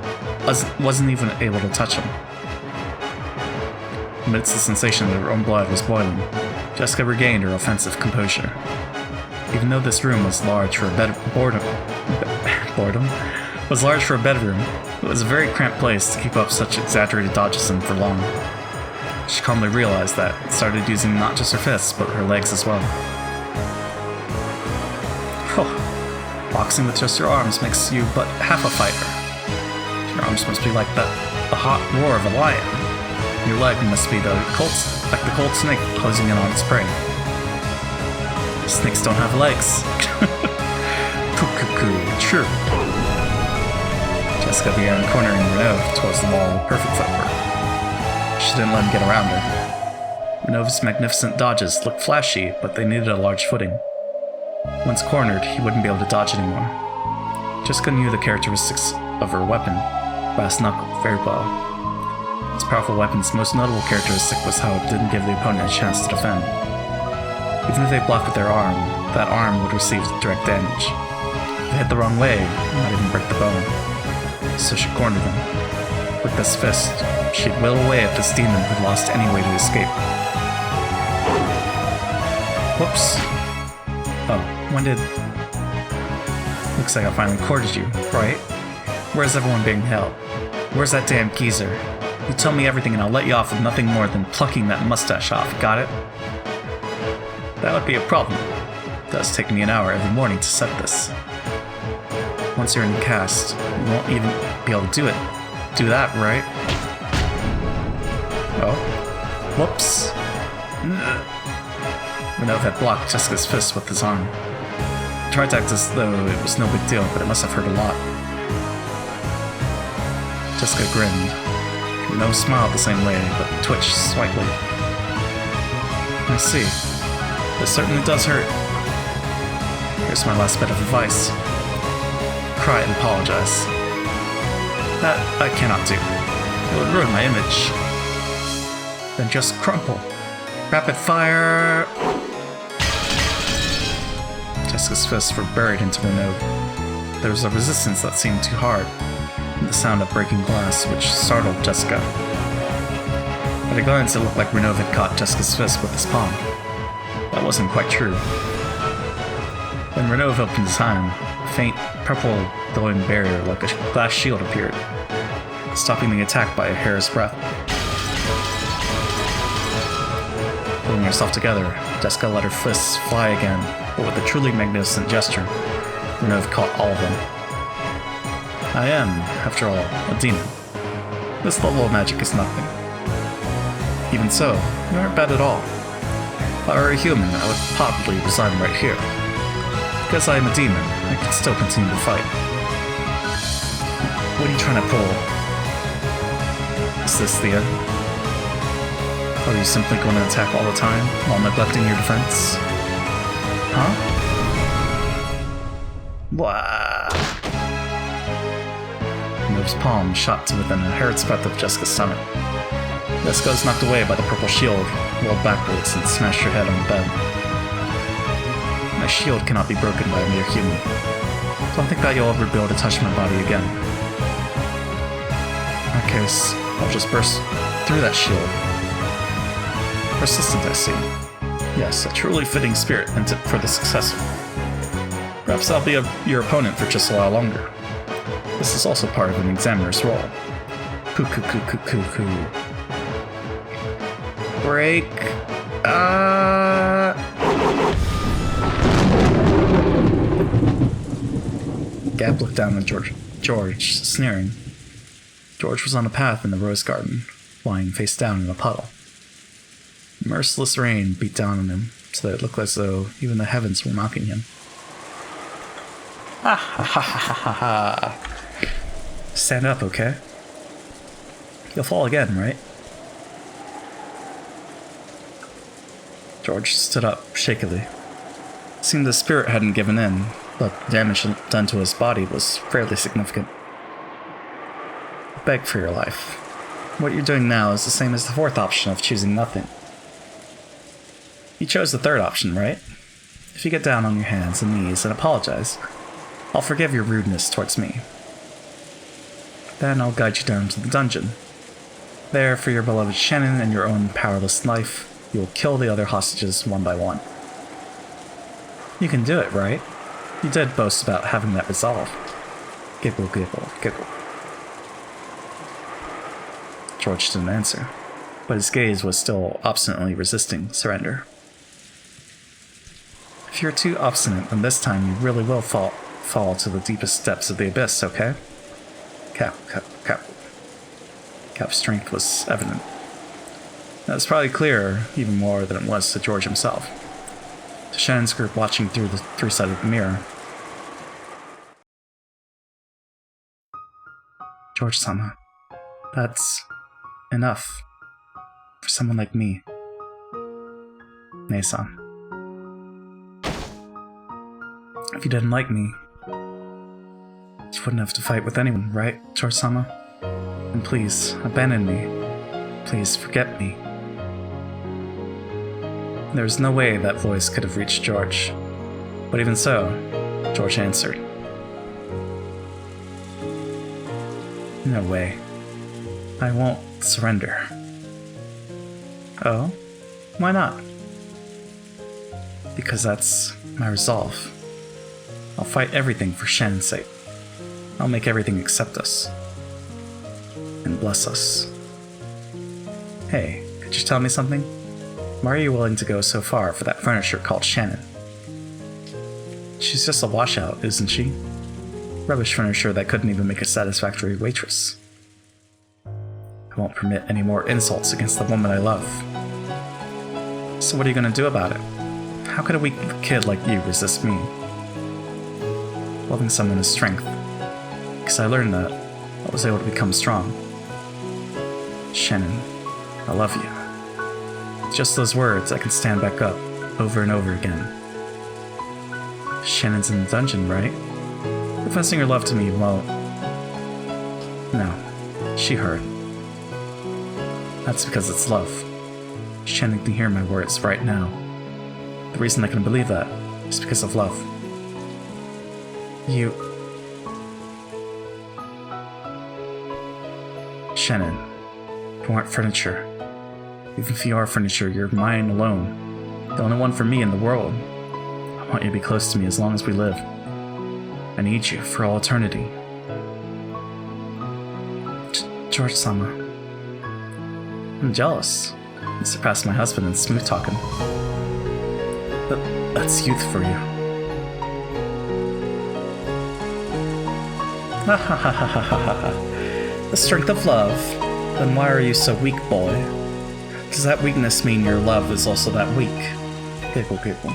[SPEAKER 1] able to touch him. Amidst the sensation that her own blood was boiling, Jessica regained her offensive composure. Even though this room was large for a bedroom, it was a very cramped place to keep up such exaggerated dodges in for long. She calmly realized that and started using not just her fists, but her legs as well. Oh, boxing with just your arms makes you but half a fighter. Your arms must be like the hot roar of a lion. Your leg must be like the cold snake closing in on its prey. Snakes don't have legs. Poo-coo-coo, true. Jessica began cornering Renove towards the wall with perfect footwork. She didn't let him get around her. Renove's magnificent dodges looked flashy, but they needed a large footing. Once cornered, he wouldn't be able to dodge anymore. Jessica knew the characteristics of her weapon, Brass Knuckle, very well. Its powerful weapon's most notable characteristic was how it didn't give the opponent a chance to defend. Even if they blocked with their arm, that arm would receive direct damage. If they hit the wrong way, it might even break the bone. So she cornered him. With this fist, she'd whittle away at this demon who'd lost any way to escape. Whoops. Oh, when did... Looks like I finally cornered you, right? Where's everyone being held? Where's that damn geezer? You tell me everything and I'll let you off with nothing more than plucking that mustache off, got it? That would be a problem. It does take me an hour every morning to set this. Once you're in the cast, you won't even be able to do it. Do that, right? Oh. Whoops. Renove had blocked Jessica's fist with his arm. He tried to act as though it was no big deal, but it must have hurt a lot. Jessica grinned. Renove smiled the same way, but twitched slightly. I see. This certainly does hurt. Here's my last bit of advice. Cry and apologize. That I cannot do. It would ruin my image. Then just crumple. Rapid fire! Jessica's fists were buried into Renove. There was a resistance that seemed too hard, and the sound of breaking glass, which startled Jessica. At a glance, it looked like Renove had caught Jessica's fist with his palm. That wasn't quite true. When Renove opened his hand, a faint, purple, glowing barrier like a glass shield appeared, stopping the attack by a hair's breadth. Pulling herself together, Jessica let her fists fly again, but with a truly magnificent gesture, Renove caught all of them. I am, after all, a demon. This level of magic is nothing. Even so, you aren't bad at all. If I were a human, I would probably resign right here. Because I am a demon, I can still continue to fight. What are you trying to pull? Is this the end? Are you simply going to attack all the time, while neglecting your defense? Huh? Wah! Renove's palm shot to within a hair's breadth of Jessica's stomach. Jessica was knocked away by the purple shield, rolled backwards, and smashed her head on the bed. My shield cannot be broken by a mere human. Don't think that you'll ever be able to touch my body again. In that case, I'll just burst through that shield. Persistent, I see. Yes, a truly fitting spirit meant it for the successor. Perhaps I'll be your opponent for just a while longer. This is also part of an examiner's role. Coo. Break. Gap looked down at George, sneering. George was on a path in the rose garden, lying face down in a puddle. Merciless rain beat down on him, so that it looked as though even the heavens were mocking him. Ha ha ha ha ha ha. Stand up, okay? You'll fall again, right? George stood up shakily. It seemed the spirit hadn't given in, but the damage done to his body was fairly significant. Beg for your life. What you're doing now is the same as the fourth option of choosing nothing. You chose the third option, right? If you get down on your hands and knees and apologize, I'll forgive your rudeness towards me. Then I'll guide you down to the dungeon. There, for your beloved Shannon and your own powerless life, you will kill the other hostages one by one. You can do it, right? You did boast about having that resolve. Giggle, giggle, giggle. George didn't answer, but his gaze was still obstinately resisting surrender. If you're too obstinate, then this time you really will fall to the deepest depths of the abyss, okay? Cap. Cap's strength was evident. That was probably clearer, even more than it was to George himself. To Shannon's group watching through the three-sided mirror. George-sama, that's enough for someone like me. Nei-san. If you didn't like me, you wouldn't have to fight with anyone, right, George-sama? And please, abandon me. Please, forget me. There was no way that voice could have reached George. But even so, George answered. No way. I won't surrender. Oh? Why not? Because that's my resolve. I'll fight everything for Shannon's sake. I'll make everything accept us. And bless us. Hey, could you tell me something? Why are you willing to go so far for that furniture called Shannon? She's just a washout, isn't she? Rubbish furniture that couldn't even make a satisfactory waitress. I won't permit any more insults against the woman I love. So what are you gonna do about it? How could a weak kid like you resist me? Loving someone is strength. Because I learned that, I was able to become strong. Shannon, I love you. Just those words, I can stand back up, over and over again. Shannon's in the dungeon, right? Professing her love to me won't... No, she heard. That's because it's love. Shannon can hear my words right now. The reason I can believe that is because of love. You... Shannon, you aren't furniture. Even if you are furniture, you're mine alone. The only one for me in the world. I want you to be close to me as long as we live. I need you for all eternity. George-sama. I'm jealous. You surpassed my husband in smooth talking. That's youth for you. Ha ha ha ha ha ha ha. The strength of love. Then why are you so weak, boy? Does that weakness mean your love is also that weak? Giggle, giggle.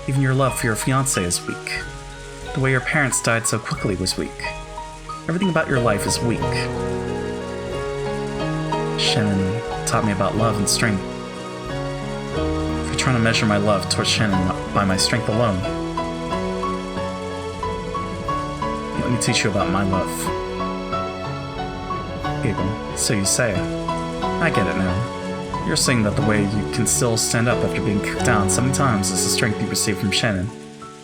[SPEAKER 1] Even your love for your fiancé is weak. The way your parents died so quickly was weak. Everything about your life is weak. Shannon taught me about love and strength. If you're trying to measure my love towards Shannon by my strength alone, let me teach you about my love. Giggle. So you say. I get it now. You're saying that the way you can still stand up after being kicked down so many times is the strength you received from Shannon.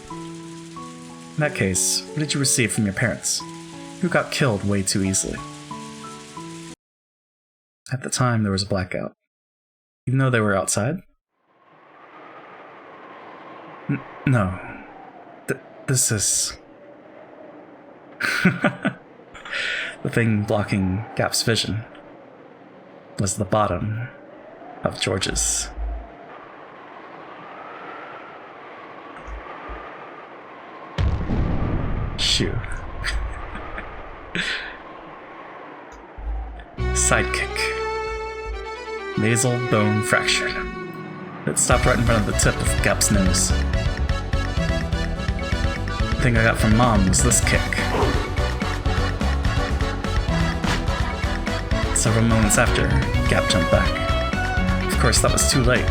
[SPEAKER 1] In that case, what did you receive from your parents, who got killed way too easily? At the time, there was a blackout. Even though they were outside? No. This is... The thing blocking Gap's vision was the bottom of George's. Shoe. Sidekick. Nasal bone fractured. It stopped right in front of the tip of Gap's nose. The thing I got from Mom was this kick. Several moments after, Gap jumped back. Of course, that was too late.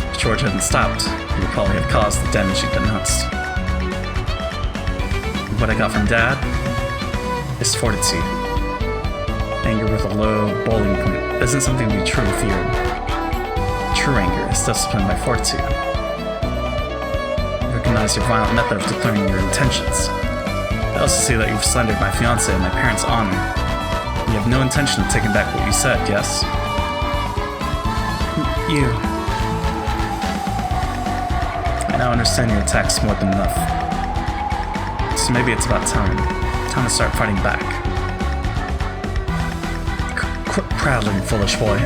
[SPEAKER 1] If George hadn't stopped, he would probably have caused the damage he'd announced. What I got from Dad is fortitude. Anger with a low boiling point isn't something to be true with fear. True anger is disciplined by fortitude. Recognize your violent method of declaring your intentions. I also see that you've slandered my fiancé and my parents' honor. You have no intention of taking back what you said, yes? You. I now understand your attacks more than enough. So maybe it's about time. Time to start fighting back. Quit prattling, foolish boy.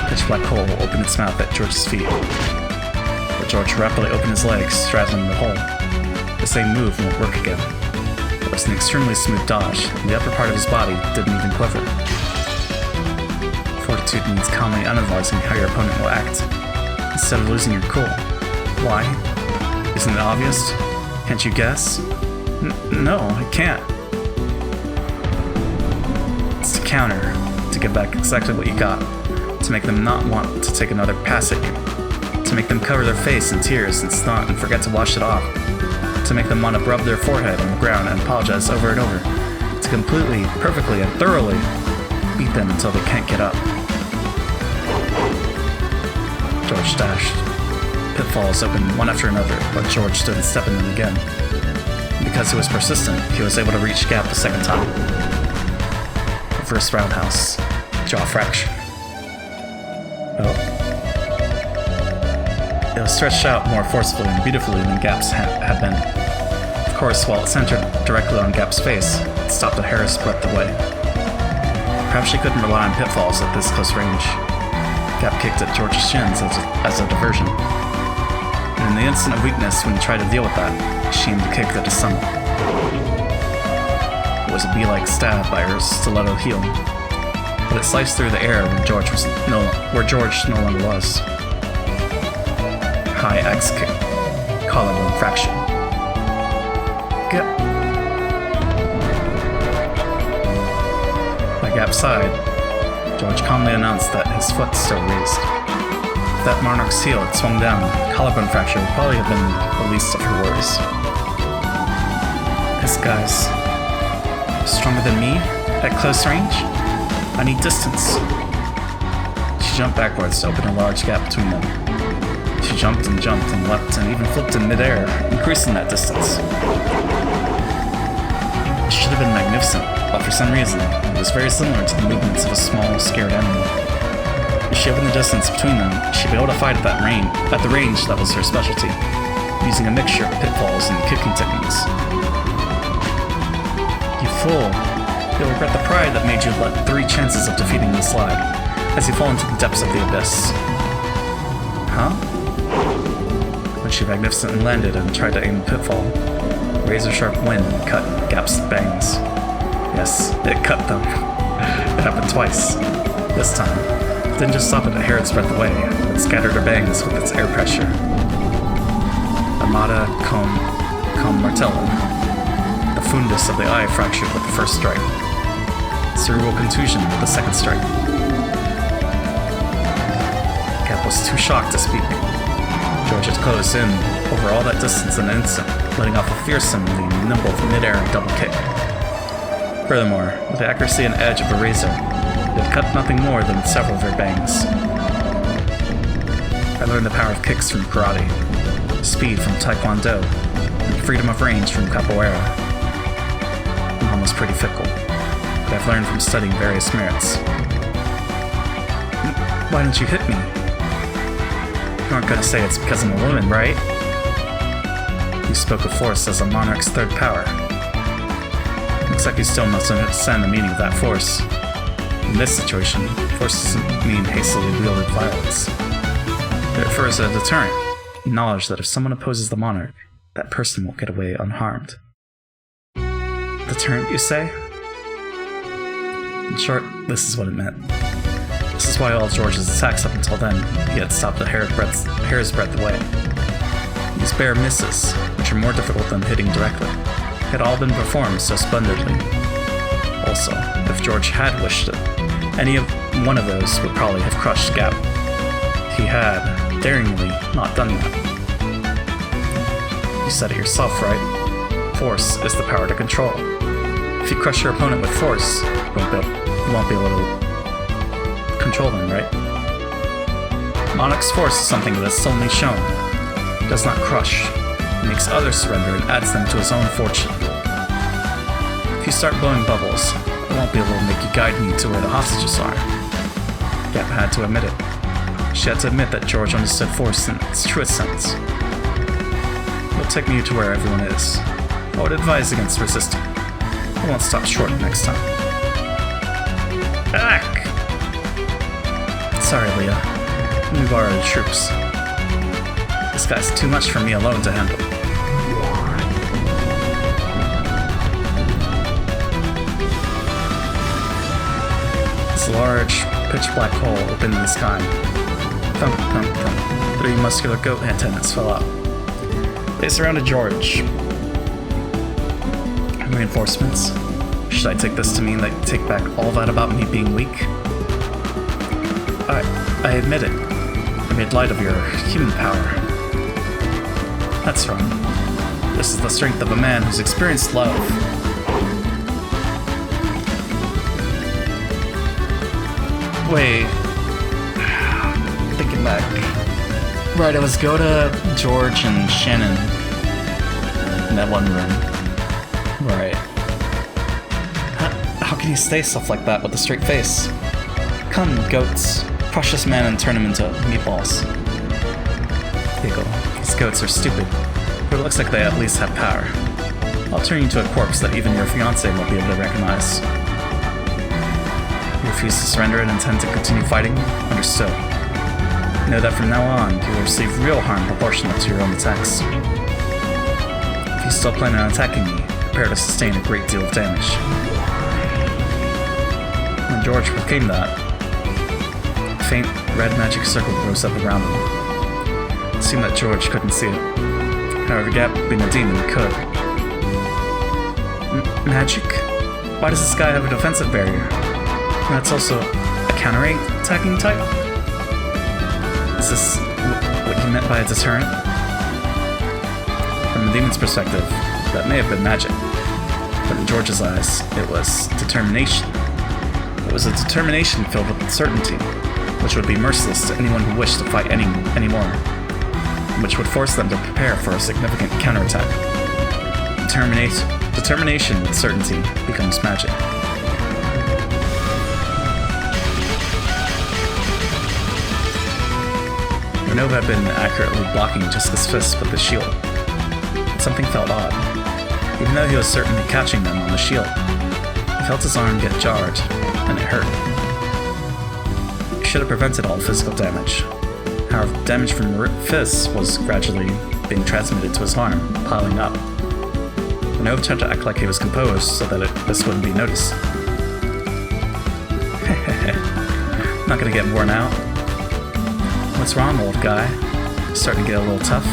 [SPEAKER 1] Pitch black hole opened its mouth at George's feet. But George rapidly opened his legs, straddling the hole. The same move won't work again. It was an extremely smooth dodge, and the upper part of his body didn't even quiver. Fortitude means calmly analyzing how your opponent will act, instead of losing your cool. Why? Isn't it obvious? Can't you guess? No, I can't. It's to counter, to give back exactly what you got, to make them not want to take another pass at you, to make them cover their face in tears and snot and forget to wash it off, to make them want to rub their forehead on the ground and apologize over and over, to completely, perfectly, and thoroughly beat them until they can't get up. George dashed. Pitfalls opened one after another, but George stood and stepped in them again. And because he was persistent, he was able to reach Gap a second time. Reverse roundhouse. Jaw fracture. Oh. It was stretched out more forcefully and beautifully than Gap's had been. Of course, while it centered directly on Gap's face, it stopped a hair's breadth away. Perhaps she couldn't rely on pitfalls at this close range. Gap kicked at George's shins as a diversion. And in the instant of weakness when he tried to deal with that, she aimed a kick at his stomach. It was a bee-like stab by her stiletto heel, but it sliced through the air where George no longer was. High X kick, collarbone fracture. By Gap's side, George calmly announced that his foot still raised. If that monarch's heel had swung down, collarbone fracture would probably have been the least of her worries. This guy's stronger than me at close range? I need distance. She jumped backwards to open a large gap between them. She jumped and leapt and even flipped in midair, increasing that distance. It should have been magnificent, but for some reason, it was very similar to the movements of a small, scared animal. If she opened the distance between them, she'd be able to fight at the range that was her specialty, using a mixture of pitfalls and kicking techniques. You fool. You'll regret the pride that made you let 3 chances of defeating me slide, as you fall into the depths of the abyss. Huh? When she magnificently landed and tried to aim a pitfall, razor-sharp wind cut Gap's bangs. Yes, it cut them. It happened twice. This time, it didn't just stop at a hair's breadth away, it scattered her bangs with its air pressure. Armata cum martellum. The fundus of the eye fractured with the first strike. Cerebral contusion with the second strike. Gap was too shocked to speak. George had closed in over all that distance in an instant, letting off a fearsomely nimble mid-air double kick. Furthermore, with the accuracy and edge of a razor, it had cut nothing more than several of her bangs. I learned the power of kicks from karate, speed from taekwondo, and freedom of range from capoeira. I'm almost pretty fickle, but I've learned from studying various merits. Why didn't you hit me? You aren't gonna say it's because I'm a woman, right? You spoke of force as a monarch's third power. Looks like you still must understand the meaning of that force. In this situation, force doesn't mean hastily wielded violence. It refers to a deterrent, knowledge that if someone opposes the monarch, that person won't get away unharmed. Deterrent, you say? In short, this is what it meant. This is why all George's attacks up until then, he had stopped a hair's breadth away. These bare misses, which are more difficult than hitting directly, had all been performed so splendidly. Also, if George had wished it, any one of those would probably have crushed Gap. He had, daringly, not done that. You said it yourself, right? Force is the power to control. If you crush your opponent with force, you won't be able to control them, right? Monarch's force is something that is only shown, does not crush, makes others surrender and adds them to his own fortune. If you start blowing bubbles, I won't be able to make you guide me to where the hostages are. Gap had to admit it. She had to admit that George understood force in its truest sense. He'll take me to where everyone is. I would advise against resisting. I won't stop short next time. Ack! Sorry, Leah. Let me borrow the troops. This guy's too much for me alone to handle. This large, pitch-black hole opened in the sky. Thump, thump, thump. 3 muscular goat antennas fell out. They surrounded George. Reinforcements? Should I take this to mean that you take back all that about me being weak? I admit it. I made light of your human power. That's wrong. This is the strength of a man who's experienced love. Wait. Thinking back. Right, it was Goda, George, and Shannon in that one room. Right. How can you say stuff like that with a straight face? Come, goats. Crush this man and turn him into meatballs. Eagle, these goats are stupid, but it looks like they at least have power. I'll turn you into a corpse that even your fiancé won't be able to recognize. You refuse to surrender and intend to continue fighting? Understood. Know that from now on, you will receive real harm proportionate to your own attacks. If you still plan on attacking me, prepare to sustain a great deal of damage. When George proclaimed that, a faint red magic circle rose up around him. It seemed that George couldn't see it. However, Gap, being a demon, could. Magic? Why does this guy have a defensive barrier? And that's also a counter-attacking type? Is this what you meant by a deterrent? From the demon's perspective, that may have been magic. But in George's eyes, it was determination. It was a determination filled with certainty, which would be merciless to anyone who wished to fight anymore, which would force them to prepare for a significant counterattack. Determination with certainty becomes magic. Renova had been accurately blocking Jessica's fists with the shield, but something felt odd. Even though he was certainly catching them on the shield, he felt his arm get jarred, and it hurt. He should have prevented all physical damage. However, damage from fists was gradually being transmitted to his arm, piling up. Renova tried to act like he was composed so that this wouldn't be noticed. I'm not gonna get worn out. What's wrong, old guy? Starting to get a little tough?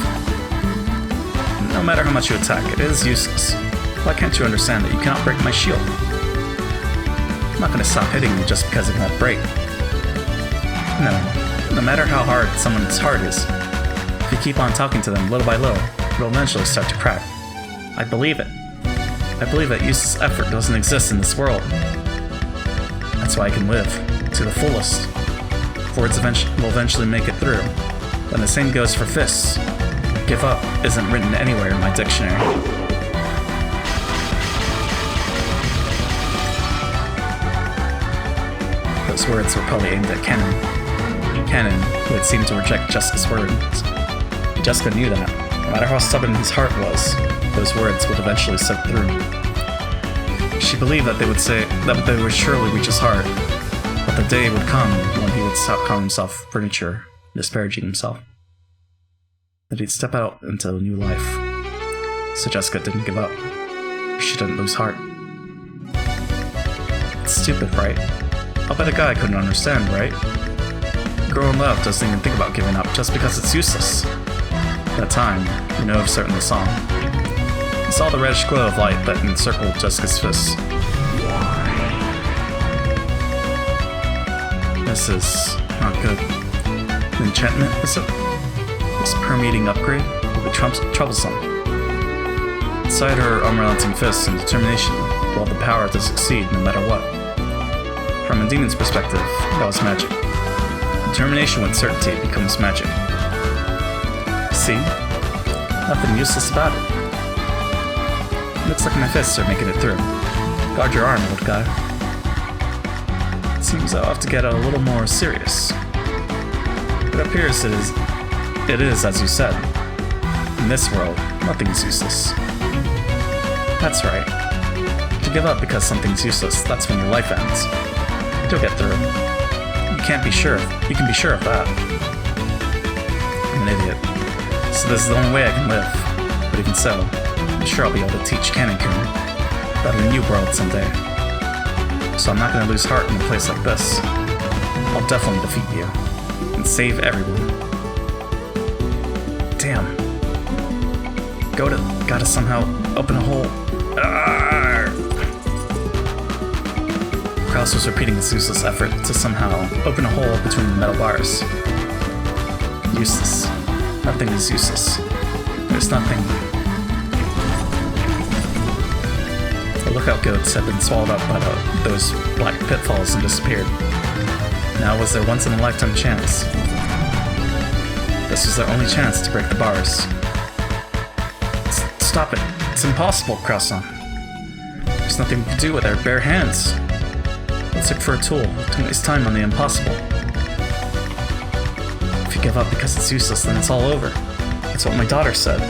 [SPEAKER 1] No matter how much you attack, it is useless. Why can't you understand that you cannot break my shield? I'm not gonna stop hitting you just because it won't break. No matter how hard someone's heart is, if you keep on talking to them little by little, it'll eventually start to crack. I believe it. I believe that useless effort doesn't exist in this world. That's why I can live, to the fullest. Words will eventually make it through. And the same goes for fists. Give up isn't written anywhere in my dictionary. Those words were probably aimed at Kennen. Kennen, who had seemed to reject Jessica's words. Jessica knew that, no matter how stubborn his heart was, those words would eventually slip through. She believed that they would surely reach his heart, but the day would come when he would stop calling himself furniture, disparaging himself. That he'd step out into a new life. So Jessica didn't give up. She didn't lose heart. It's stupid, right? I'll bet a guy couldn't understand, right? Girl in love doesn't even think about giving up just because it's useless. At that time, you know of certain the song. He saw the reddish glow of light that encircled Jessica's fists. This is not good. The enchantment, is it? This permeating upgrade will be troublesome. Inside her unrelenting fists and determination will have the power to succeed no matter what. From a demon's perspective, that was magic. Determination with certainty becomes magic. See? Nothing useless about it. Looks like my fists are making it through. Guard your arm, old guy. It seems I'll have to get a little more serious. It appears it is as you said. In this world, nothing is useless. That's right. If you give up because something's useless, that's when your life ends. You'll get through. You can be sure of that. I'm an idiot. So this is the only way I can live. But even so, I'm sure I'll be able to teach Kennen-kun about a new world someday. So I'm not going to lose heart in a place like this. I'll definitely defeat you. And save everyone. Damn. Gotta somehow open a hole. Kraus was repeating his useless effort to somehow open a hole between the metal bars. Useless. Nothing is useless. There's nothing. The lookout goats had been swallowed up by those black pitfalls and disappeared. Now was their once-in-a-lifetime chance. This was their only chance to break the bars. Stop it. It's impossible, Kraus-san. There's nothing to do with our bare hands. Let's look for a tool. Don't waste time on the impossible. If you give up because it's useless, then it's all over. That's what my daughter said.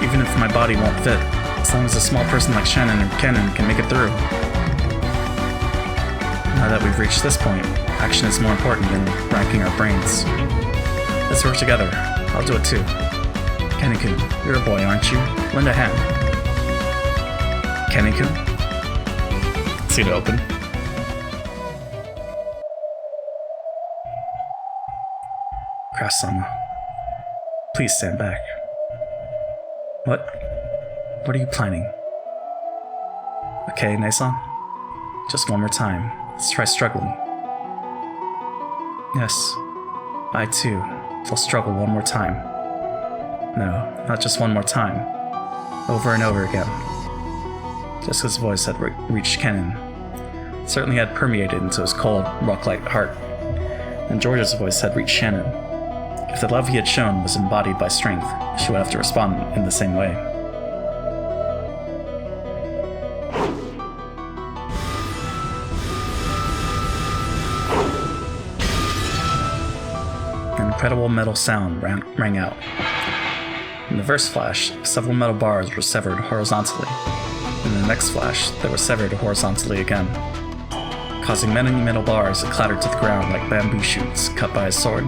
[SPEAKER 1] Even if my body won't fit, as long as a small person like Shannon or Kennen can make it through. Now that we've reached this point, action is more important than racking our brains. Let's work together. I'll do it too. Kennen-kun, you're a boy, aren't you? Lend a hand. Kennen-kun? See it open. Kraus-sama, please stand back. What are you planning? Okay, Nae-san. Just one more time. Let's try struggling. Yes, I too will struggle one more time. No, not just one more time. Over and over again. Jessica's voice had reached Kennen. It certainly had permeated into his cold, rock-like heart. And George's voice had reached Shannon. If the love he had shown was embodied by strength, she would have to respond in the same way. An incredible metal sound rang out. In the first flash, several metal bars were severed horizontally. In the next flash, they were severed horizontally again, causing many metal bars to clatter to the ground like bamboo shoots cut by a sword.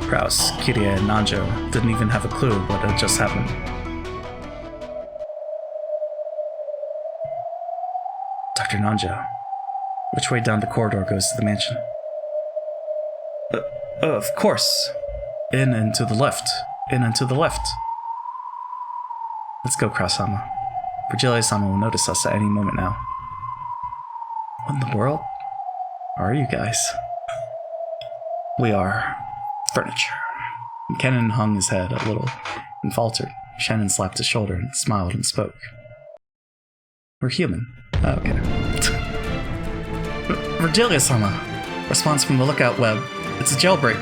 [SPEAKER 1] Kraus, Kirie, and Nanjo didn't even have a clue what had just happened. Dr. Nanjo, which way down the corridor goes to the mansion? Of course. In and to the left. In and to the left. Let's go, Kraus-sama. Virgilia-sama will notice us at any moment now. What in the world are you guys? We are furniture. Kennen hung his head a little and faltered. Shannon slapped his shoulder and smiled and spoke. We're human. Oh, okay. Virgilia-sama! Response from the lookout web. It's a jailbreak.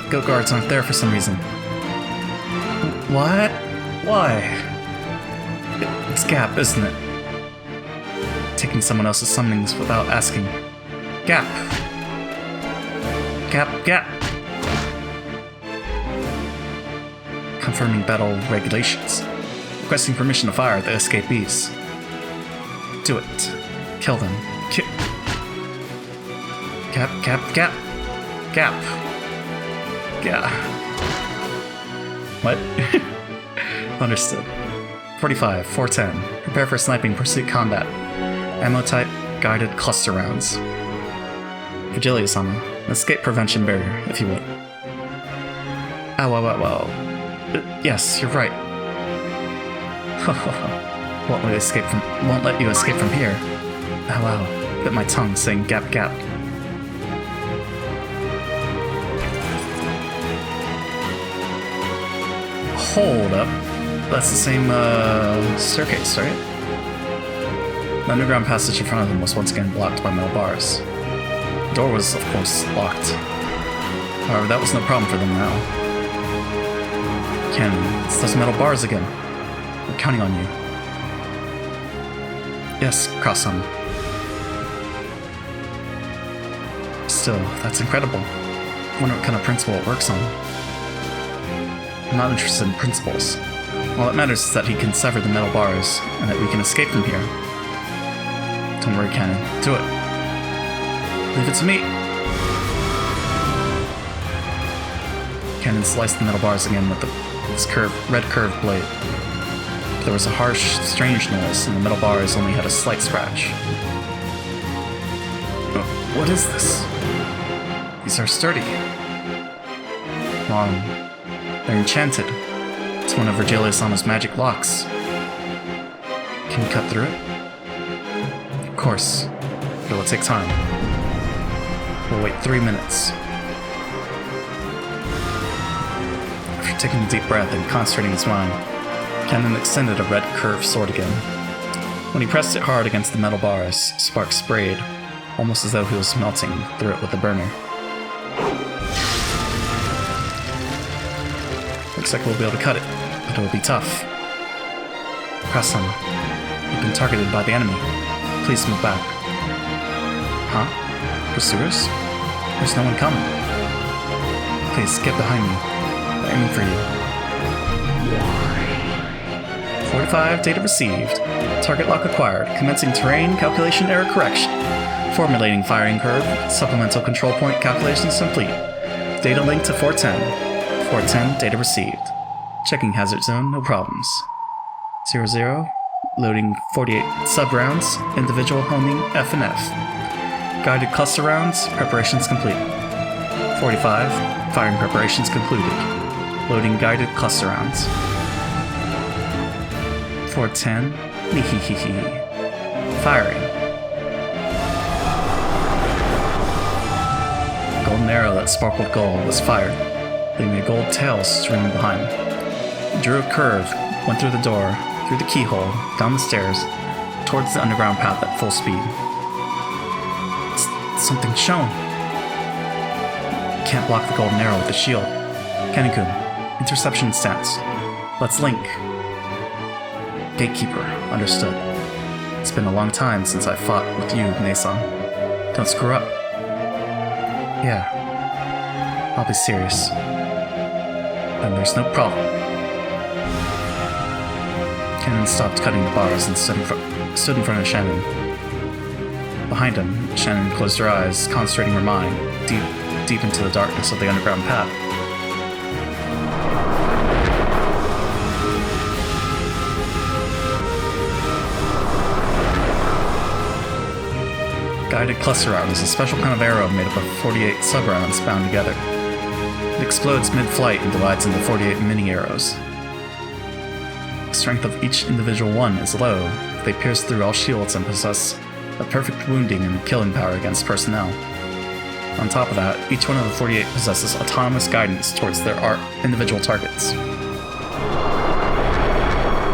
[SPEAKER 1] The goat guards aren't there for some reason. What? Why? It's Gap, isn't it? Taking someone else's summonings without asking. Gap! Cap. Confirming battle regulations. Requesting permission to fire at the escapees. Do it. Kill them. Cap. Yeah. What? Understood. 45, 410. Prepare for sniping pursuit combat. Ammo type, guided cluster rounds. Fragility-sama. Escape prevention barrier, if you would. Ow. Yes, you're right. Won't let you escape from here. Ow. Bit my tongue saying gap. Hold up. That's the same, staircase, right? The underground passage in front of them was once again blocked by metal bars. The door was, of course, locked. However, that was no problem for them now. Ken, it's those metal bars again. I'm counting on you. Yes, Cross-sama. Still, that's incredible. I wonder what kind of principle it works on. I'm not interested in principles. All that matters is that he can sever the metal bars, and that we can escape from here. Don't worry, Cannon. Do it. Leave it to me. Cannon sliced the metal bars again with his red curved blade. There was a harsh, strange noise, and the metal bars only had a slight scratch. What is this? These are sturdy. Long. They're enchanted. It's one of Virgilius-sama's magic locks. Can you cut through it? Of course. It will take time. We'll wait 3 minutes. After taking a deep breath and concentrating his mind, Cannon extended a red curved sword again. When he pressed it hard against the metal bars, sparks sprayed, almost as though he was melting through it with a burner. Looks like we'll be able to cut it, but it will be tough. Cross-sama, you've been targeted by the enemy. Please move back. Huh? Pursuers? There's no one coming. Please, get behind me. They're aiming for you. 45, data received. Target lock acquired. Commencing terrain calculation error correction. Formulating firing curve. Supplemental control point calculations complete. Data linked to 410. 410, data received. Checking hazard zone, no problems. 00, loading 48 sub-rounds, individual homing F and F. Guided cluster rounds, preparations complete. 45, firing preparations concluded. Loading guided cluster rounds. 410, firing. Golden arrow that sparkled gold was fired, leaving a gold tail streaming behind. It drew a curve, went through the door, through the keyhole, down the stairs, towards the underground path at full speed. Something shown. Can't block the golden arrow with the shield. Kenny-kun, interception stance. Let's link. Gatekeeper, understood. It's been a long time since I fought with you, Mason. Don't screw up. Yeah. I'll be serious. And there's no problem. Cannon stopped cutting the bars and stood in front of Shannon. Behind him, Shannon closed her eyes, concentrating her mind, deep into the darkness of the underground path. Guided cluster round is a special kind of arrow made up of 48 sub-rounds bound together. It explodes mid-flight and divides into 48 mini-arrows. The strength of each individual one is low, but they pierce through all shields and possess a perfect wounding and killing power against personnel. On top of that, each one of the 48 possesses autonomous guidance towards their individual targets.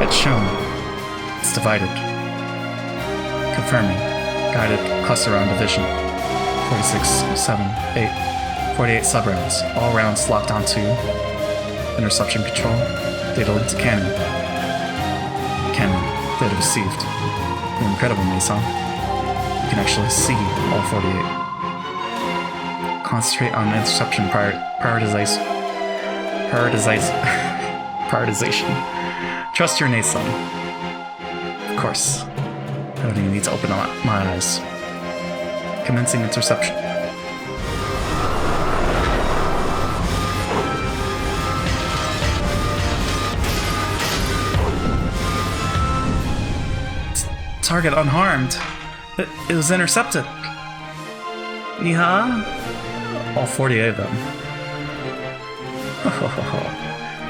[SPEAKER 1] It's shown. It's divided. Confirming. Guided cluster round division. 46, 7, 8, 48 sub-rounds, all rounds locked onto interception control, data linked to cannon. Cannon, data received. You're incredible, Mason. You can actually see all 48. Concentrate on interception prioritization. Trust your Nason. Of course. I don't even need to open my eyes. Commencing interception. Target unharmed. It was intercepted. Yeah? All 48 of them.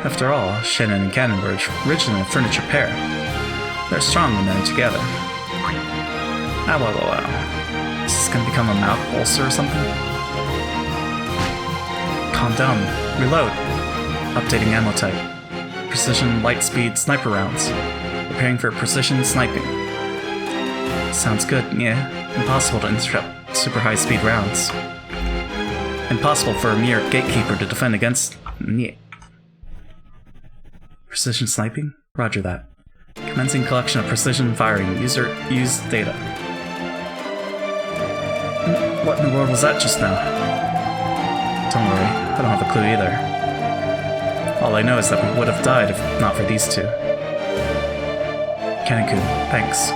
[SPEAKER 1] After all, Shannon and Cannon were originally a furniture pair. They're strong when they're together. Wow. Is this gonna become a mouth ulcer or something? Calm down. Reload. Updating ammo type. Precision light speed sniper rounds. Preparing for precision sniping. Sounds good, yeah. Impossible to intercept super high speed rounds. Impossible for a mere gatekeeper to defend against. Yeah. Precision sniping? Roger that. Commencing collection of precision firing. User used data. What in the world was that just now? Don't worry, I don't have a clue either. All I know is that we would have died if not for these two. Kanekun, thanks.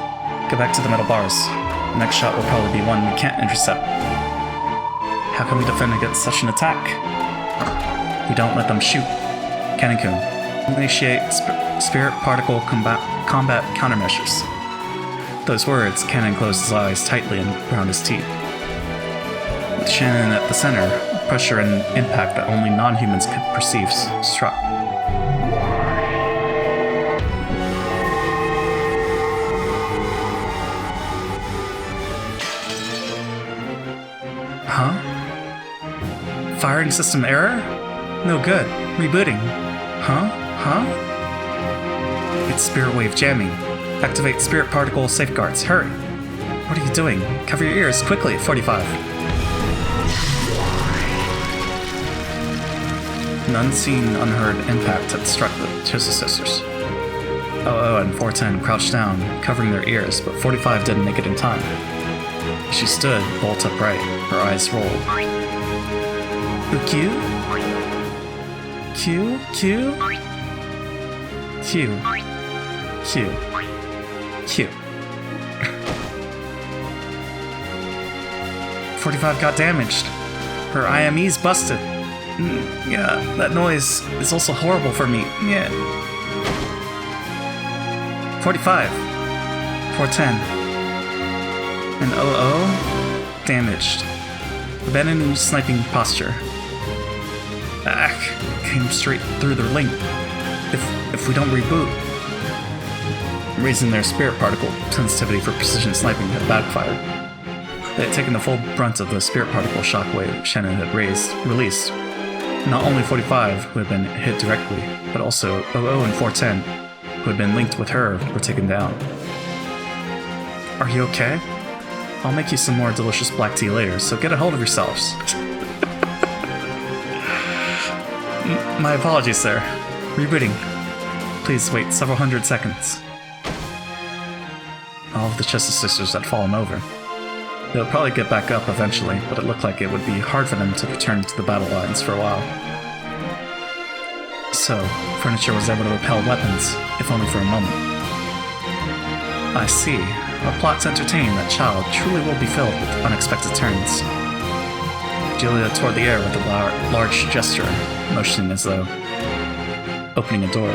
[SPEAKER 1] Go back to the metal bars. The next shot will probably be one we can't intercept. How can we defend against such an attack? We don't let them shoot. Kanekun, initiate spirit particle combat countermeasures. Those words, Cannon closed his eyes tightly and ground his teeth. With Shannon at the center, pressure and impact that only non-humans could perceive struck. Huh? Firing system error? No good. Rebooting. Huh? It's spirit wave jamming. Activate spirit particle safeguards. Hurry! What are you doing? Cover your ears quickly, 45. An unseen, unheard impact had struck the Chosa sisters. OO and 410 crouched down, covering their ears, but 45 didn't make it in time. She stood, bolt upright, her eyes rolled. Q? Q? Q? Q. Q. Q. 45 got damaged. Her IME's busted. Yeah, that noise is also horrible for me. Yeah. 45. 410. And 00 damaged. Abandoning sniping posture. Came straight through their link. If we don't reboot. Raising their spirit particle sensitivity for precision sniping had backfired. They had taken the full brunt of the spirit particle shockwave Shannon had released. Not only 45, who had been hit directly, but also 00 and 410, who had been linked with her, were taken down. Are you okay? I'll make you some more delicious black tea later, so get a hold of yourselves. My apologies, sir. Rebooting. Please wait several hundred seconds. All of the Chosa sisters had fallen over. They would probably get back up eventually, but it looked like it would be hard for them to return to the battle lines for a while. So, furniture was able to repel weapons, if only for a moment. I see. Our plot to entertain that child truly will be filled with unexpected turns. Julia toward the air with a large gesture, motioning as though opening a door.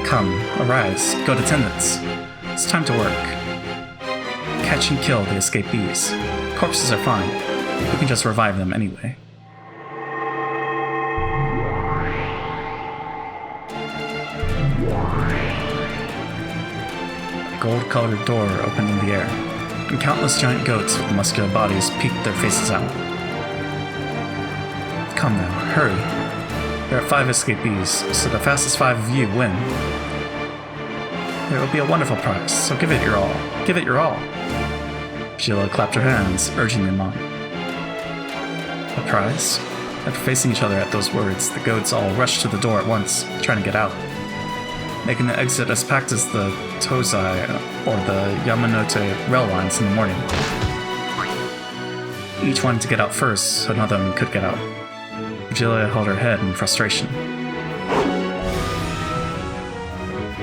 [SPEAKER 1] Come, arise, go to attendants. It's time to work. Catch and kill the escapees. Corpses are fine. We can just revive them anyway. A gold-colored door opened in the air, and countless giant goats with muscular bodies peeked their faces out. Come now, hurry. There are 5 escapees, so the fastest 5 of you win. It will be a wonderful prize, so give it your all. Give it your all. Sheila clapped her hands, urging them on. A prize? After facing each other at those words, the goats all rushed to the door at once, trying to get out. Making the exit as packed as the Tozai or the Yamanote rail lines in the morning. Each wanted to get out first, so none of them could get out. Virgilia held her head in frustration.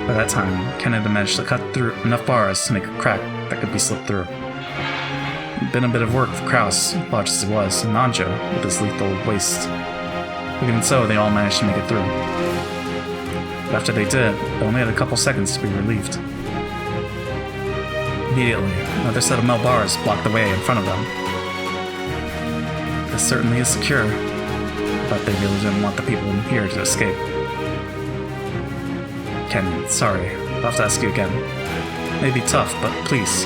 [SPEAKER 1] By that time, Ken had managed to cut through enough bars to make a crack that could be slipped through. It'd been a bit of work for Kraus, large as he was, and Nanjo with his lethal waste. But even so, they all managed to make it through. But after they did, they only had a couple seconds to be relieved. Immediately, another set of metal bars blocked the way in front of them. This certainly is secure, but they really didn't want the people in here to escape. Kenyon, sorry, I'll have to ask you again. It may be tough, but please.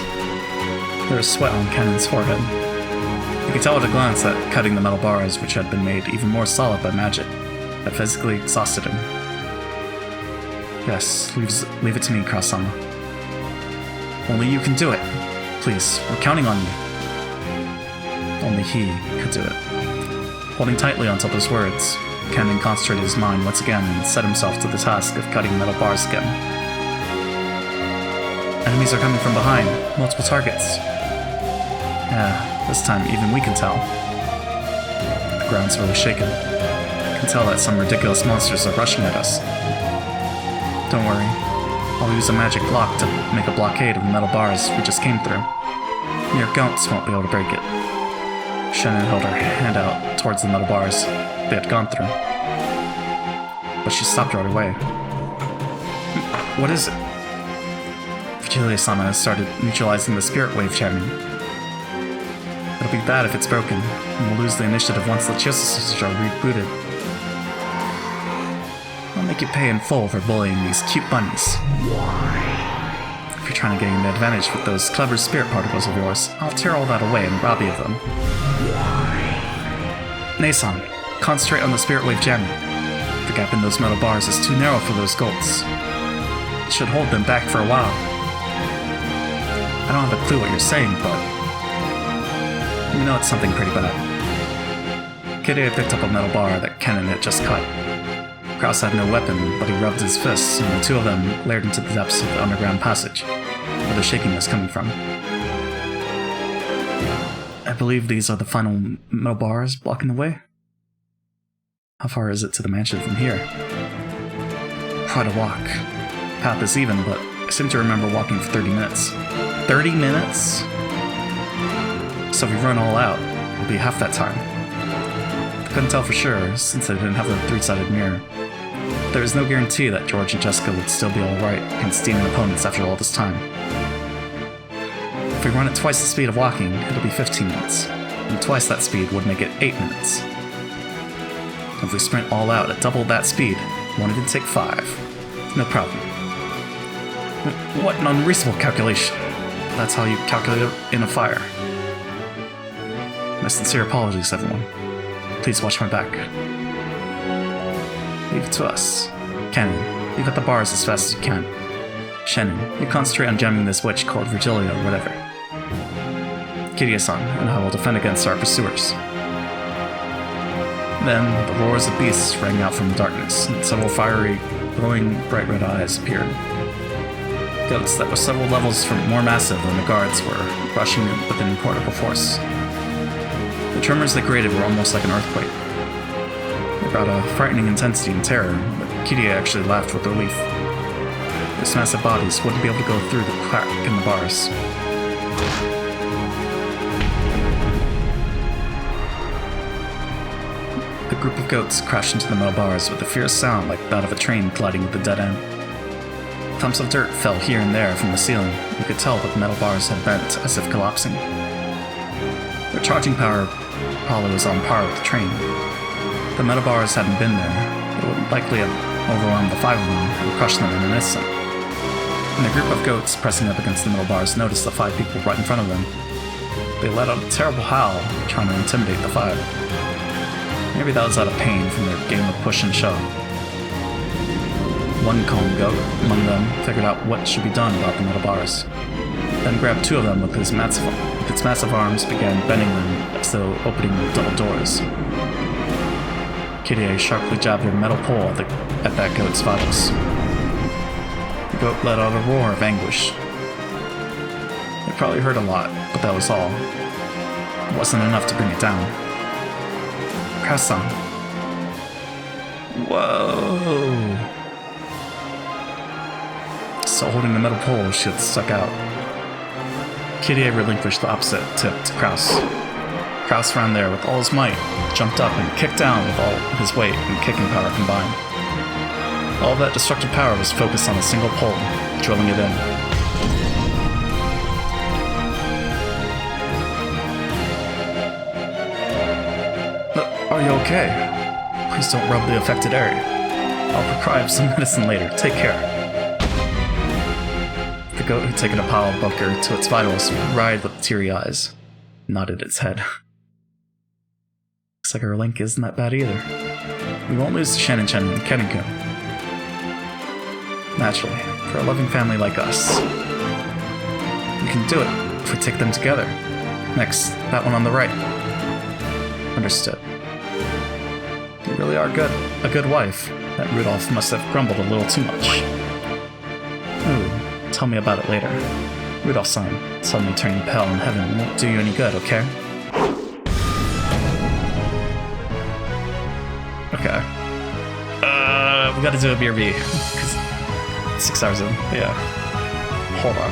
[SPEAKER 1] There was sweat on Kennon's forehead. You could tell at a glance that cutting the metal bars, which had been made even more solid by magic, had physically exhausted him. Yes, leave it to me, Kurasama. Only you can do it. Please, we're counting on you. Only he could do it. Holding tightly onto those words, Kenyon concentrated his mind once again and set himself to the task of cutting metal bars again. Enemies are coming from behind, multiple targets. Yeah, this time even we can tell. The ground's really shaken. I can tell that some ridiculous monsters are rushing at us. Don't worry, I'll use a magic block to make a blockade of the metal bars we just came through. Mere goats won't be able to break it. Shannon held her hand out towards the metal bars they had gone through. But she stopped right away. What is it? Virgilia-sama has started neutralizing the spirit wave jamming. It'll be bad if it's broken, and we'll lose the initiative once the Chiyosa sisters are rebooted. I'll make you pay in full for bullying these cute bunnies. If you're trying to gain an advantage with those clever spirit particles of yours, I'll tear all that away and rob you of them. Nason, concentrate on the spirit wave jamming. The gap in those metal bars is too narrow for those goats. It should hold them back for a while. I don't have a clue what you're saying, but you know it's something pretty bad. Kitty had picked up a metal bar that Kennon had just cut. Kraus had no weapon, but he rubbed his fists, and the two of them layered into the depths of the underground passage, where the shaking was coming from. I believe these are the final metal bars blocking the way. How far is it to the mansion from here? Quite a walk. Path is even, but I seem to remember walking for 30 minutes. 30 minutes? So if we run all out, it'll be half that time. I couldn't tell for sure, since I didn't have the three-sided mirror. There is no guarantee that George and Jessica would still be alright against demon opponents after all this time. If we run at twice the speed of walking, it'll be 15 minutes, and twice that speed would make it 8 minutes. If we sprint all out at double that speed, it won't even take 5. No problem. What an unreasonable calculation. That's how you calculate it in a fire. My sincere apologies, everyone. Please watch my back. Leave it to us. Kenyon, you cut the bars as fast as you can. Shannon, you concentrate on jamming this witch called Virgilia or whatever. Kiria-san and I will defend against our pursuers. Then, the roars of beasts rang out from the darkness, and several fiery, glowing, bright red eyes appeared. Goats that were several levels more massive than the guards were rushing with an incredible force. The tremors they created were almost like an earthquake. They brought a frightening intensity and terror, but Kiria actually laughed with relief. These massive bodies wouldn't be able to go through the crack in the bars. The group of goats crashed into the metal bars with a fierce sound like that of a train colliding with a dead end. Clumps of dirt fell here and there from the ceiling. You could tell that the metal bars had bent as if collapsing. Their charging power probably was on par with the train. If the metal bars hadn't been there, it would likely have overwhelmed the 5 of them and crushed them in an instant. When the group of goats pressing up against the metal bars noticed the 5 people right in front of them, they let out a terrible howl, trying to intimidate the 5. Maybe that was out of pain from their game of push and shove. One calm goat among them figured out what should be done about the metal bars, then grabbed 2 of them with its massive arms, began bending them as though opening double doors. Kirie sharply jabbed her metal pole at that goat's vitals. The goat let out a roar of anguish. It probably hurt a lot, but that was all. wasn't enough to bring it down. Krasan. Whoa! Still holding the metal pole, she had stuck out. Kyrie relinquished the opposite tip to Kraus. Kraus ran there with all his might, jumped up and kicked down with all his weight and kicking power combined. All that destructive power was focused on a single pole, drilling it in. Are you okay? Please don't rub the affected area. I'll prescribe some medicine later. Take care. The goat had taken a pile of bunker to its vitals, writhed with teary eyes, nodded its head. Looks like our link isn't that bad either. We won't lose to Shannon-chan and Kennen-kun. Naturally, for a loving family like us. We can do it if we take them together. Next, that one on the right. Understood. You really are a good wife. That Rudolph must have grumbled a little too much. Ooh, tell me about it later. Rudolph-san, suddenly turning pale in heaven won't do you any good, okay? Okay. We gotta do a BRB. 'Cause 6 hours in. Yeah. Hold on.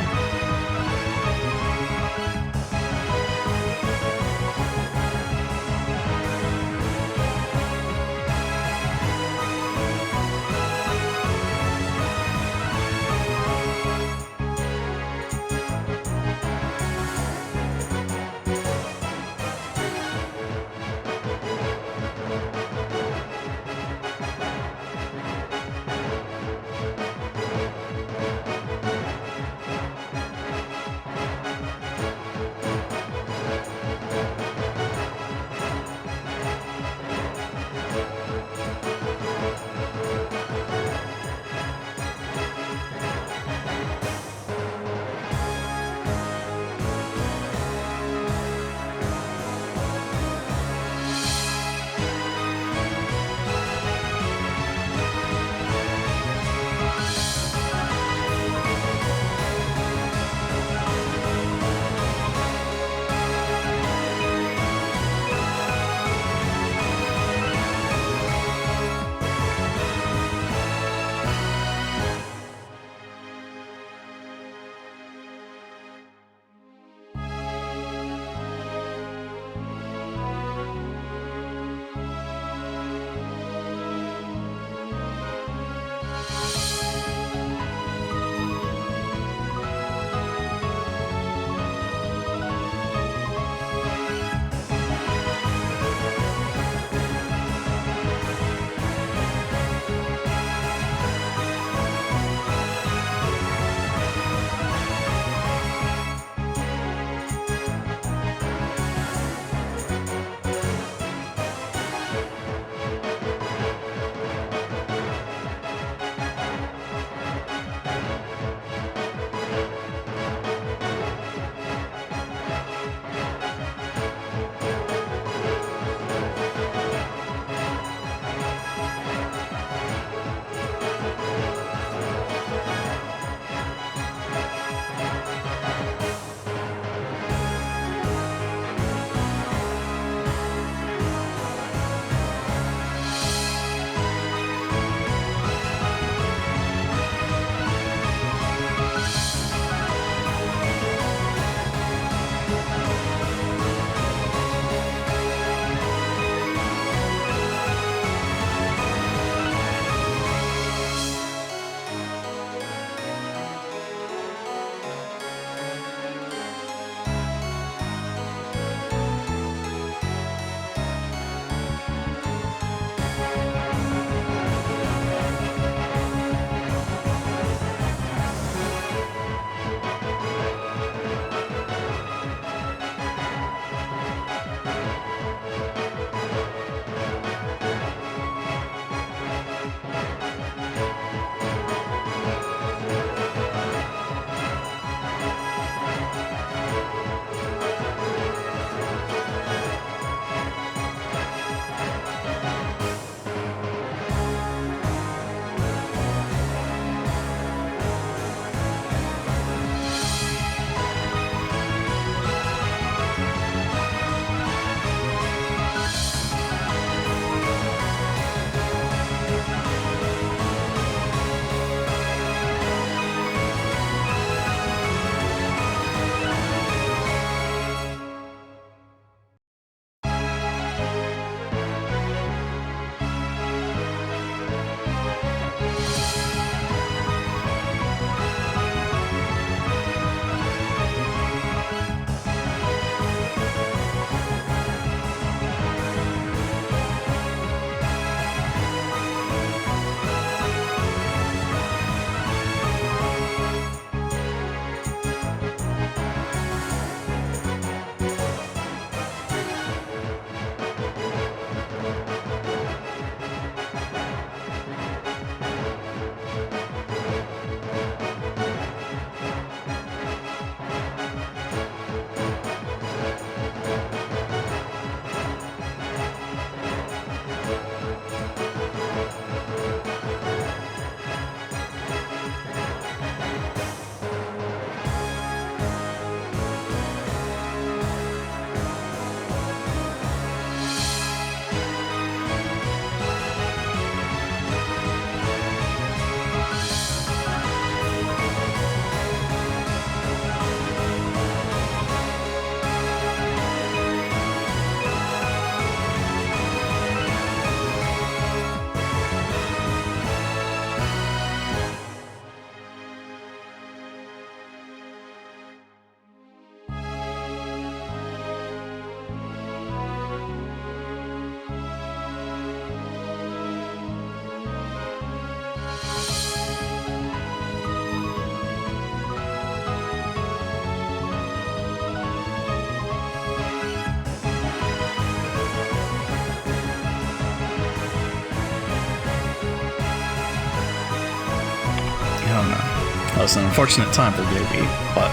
[SPEAKER 1] That was an unfortunate time for JB, but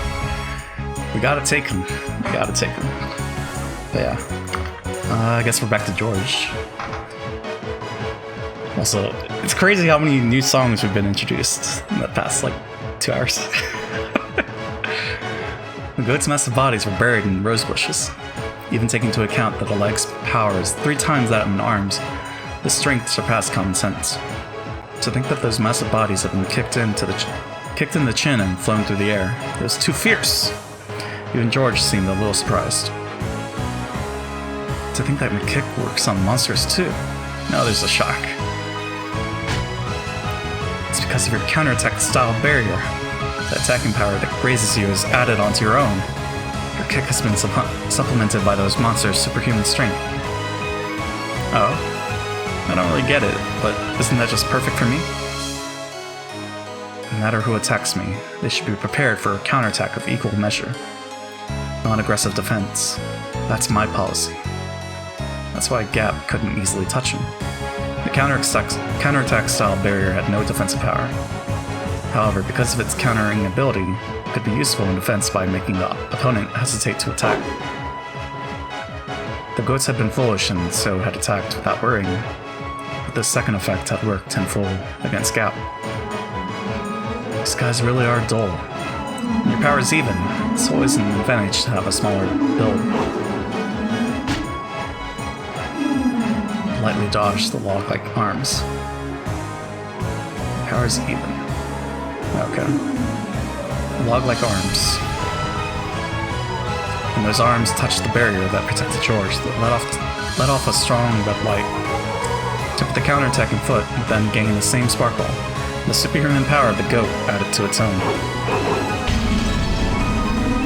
[SPEAKER 1] we gotta take him. We gotta take him. But yeah, I guess we're back to George. Also, it's crazy how many new songs we've been introduced in the past, like, 2 hours. The goat's massive bodies were buried in rose bushes. Even taking into account that a leg's power is 3 times that of an arm's, the strength surpassed common sense. To think that those massive bodies had been kicked in the chin and flown through the air, it was too fierce. Even George seemed a little surprised. To think that my kick works on monsters too. Now there's a shock. It's because of your counterattack style barrier. The attacking power that grazes you is added onto your own. Your kick has been supplemented by those monsters' superhuman strength. Oh? I don't really get it, but isn't that just perfect for me? No matter who attacks me, they should be prepared for a counterattack of equal measure. Non-aggressive defense. That's my policy. That's why Gap couldn't easily touch him. The counterattack style barrier had no defensive power. However, because of its countering ability, it could be useful in defense by making the opponent hesitate to attack. The goats had been foolish and so had attacked without worrying, but this second effect had worked in full against Gap. These guys really are dull. When your power is even, it's always an advantage to have a smaller build. Lightly dodge the log-like arms. Power is even. Okay. Log-like arms. When those arms touched the barrier that protected George, they let off a strong red light. Took the counterattacking foot, but then gained the same sparkle. The superhuman power of the goat added to its own.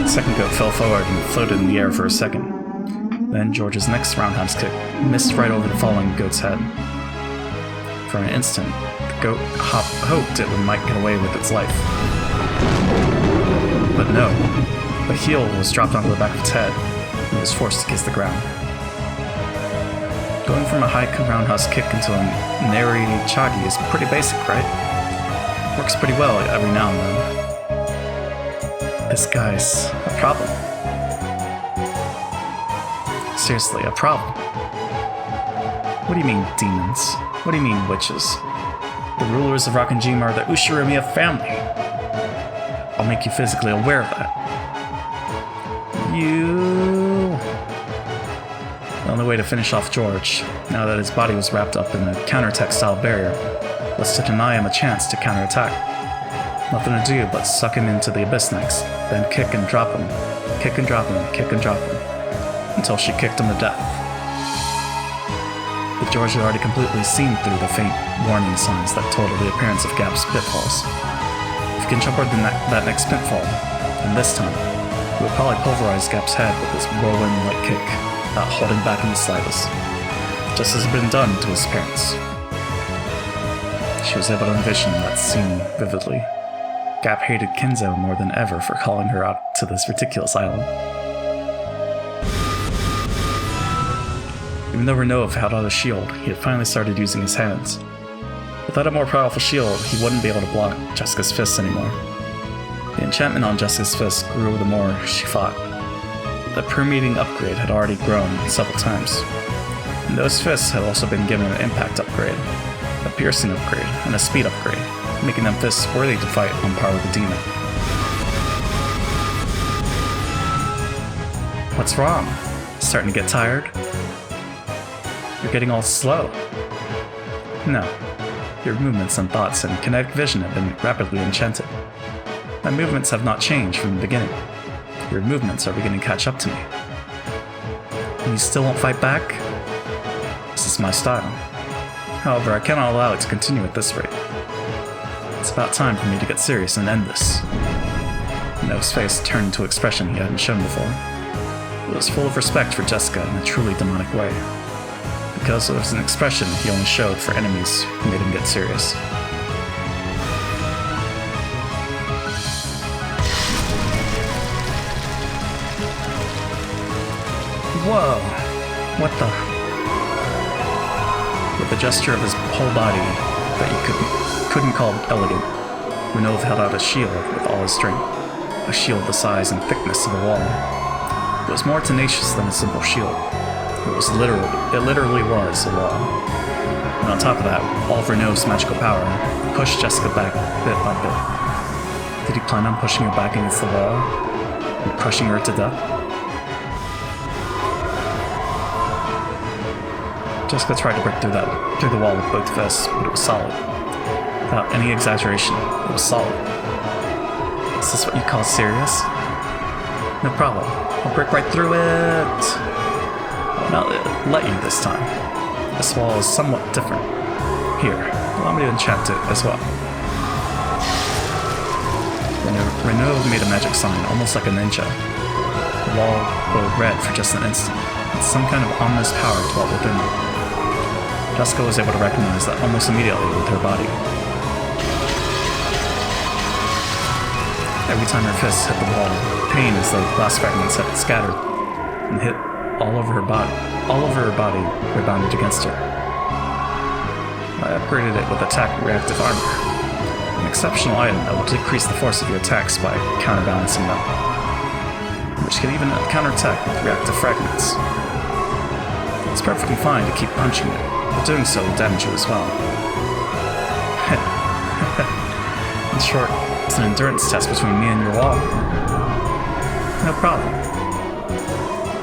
[SPEAKER 1] The second goat fell forward and floated in the air for a second. Then George's next roundhouse kick missed right over the falling goat's head. For an instant, the goat hoped it might get away with its life. But no, the heel was dropped onto the back of its head, and it was forced to kiss the ground. Going from a high roundhouse kick into a nari chagi is pretty basic, right? Works pretty well every now and then. This guy's a problem. Seriously, a problem. What do you mean, demons? What do you mean, witches? The rulers of Rakanjima are the Ushirimiya family. I'll make you physically aware of that. The only way to finish off George, now that his body was wrapped up in a counterattack-style barrier, was to deny him a chance to counterattack. Nothing to do but suck him into the abyss next, then kick and drop him, kick and drop him, kick and drop him, until she kicked him to death. But George had already completely seen through the faint warning signs that told of the appearance of Gap's pitfalls. If he can jump over that next pitfall, and this time, he would probably pulverize Gap's head with his whirlwind-like kick, without holding back in the slightest, just as had been done to his parents. She was able to envision that scene vividly. Gap hated Kenzo more than ever for calling her out to this ridiculous island. Even though Renault had out a shield, he had finally started using his hands. Without a more powerful shield, he wouldn't be able to block Jessica's fists anymore. The enchantment on Jessica's fists grew the more she fought. The permeating upgrade had already grown several times, and those fists had also been given an impact upgrade, a piercing upgrade, and a speed upgrade, making them fists worthy to fight on par with the demon. What's wrong? Starting to get tired? You're getting all slow. No. Your movements and thoughts and kinetic vision have been rapidly enchanted. My movements have not changed from the beginning. Your movements are beginning to catch up to me. And you still won't fight back? This is my style. However, I cannot allow it to continue at this rate. It's about time for me to get serious and end this. Noah's face turned into an expression he hadn't shown before. It was full of respect for Jessica in a truly demonic way. Because it was an expression he only showed for enemies who made him get serious. Whoa! What the? With a gesture of his whole body that you couldn't call elegant, Renov held out a shield with all his strength, a shield the size and thickness of a wall. It was more tenacious than a simple shield. It literally was a wall. And on top of that, all of Renov's magical power pushed Jessica back bit by bit. Did he plan on pushing her back against the wall and crushing her to death? Jessica tried to break through the wall with both fists, but it was solid. Without any exaggeration, it was solid. Is this what you call serious? No problem. I'll break right through it. I'll not let you this time. This wall is somewhat different. Here, allow me to enchant it as well. Renov made a magic sign, almost like a ninja. The wall glowed red for just an instant, and some kind of ominous power dwelt within it. Jessica was able to recognize that almost immediately with her body. Every time her fists hit the wall, pain as though glass fragments had scattered and hit all over her body. All over her body rebounded against her. I upgraded it with attack reactive armor, an exceptional item that will decrease the force of your attacks by counterbalancing them, which can even counterattack with reactive fragments. It's perfectly fine to keep punching it, but doing so will damage you as well. In short, it's an endurance test between me and your wall. No problem.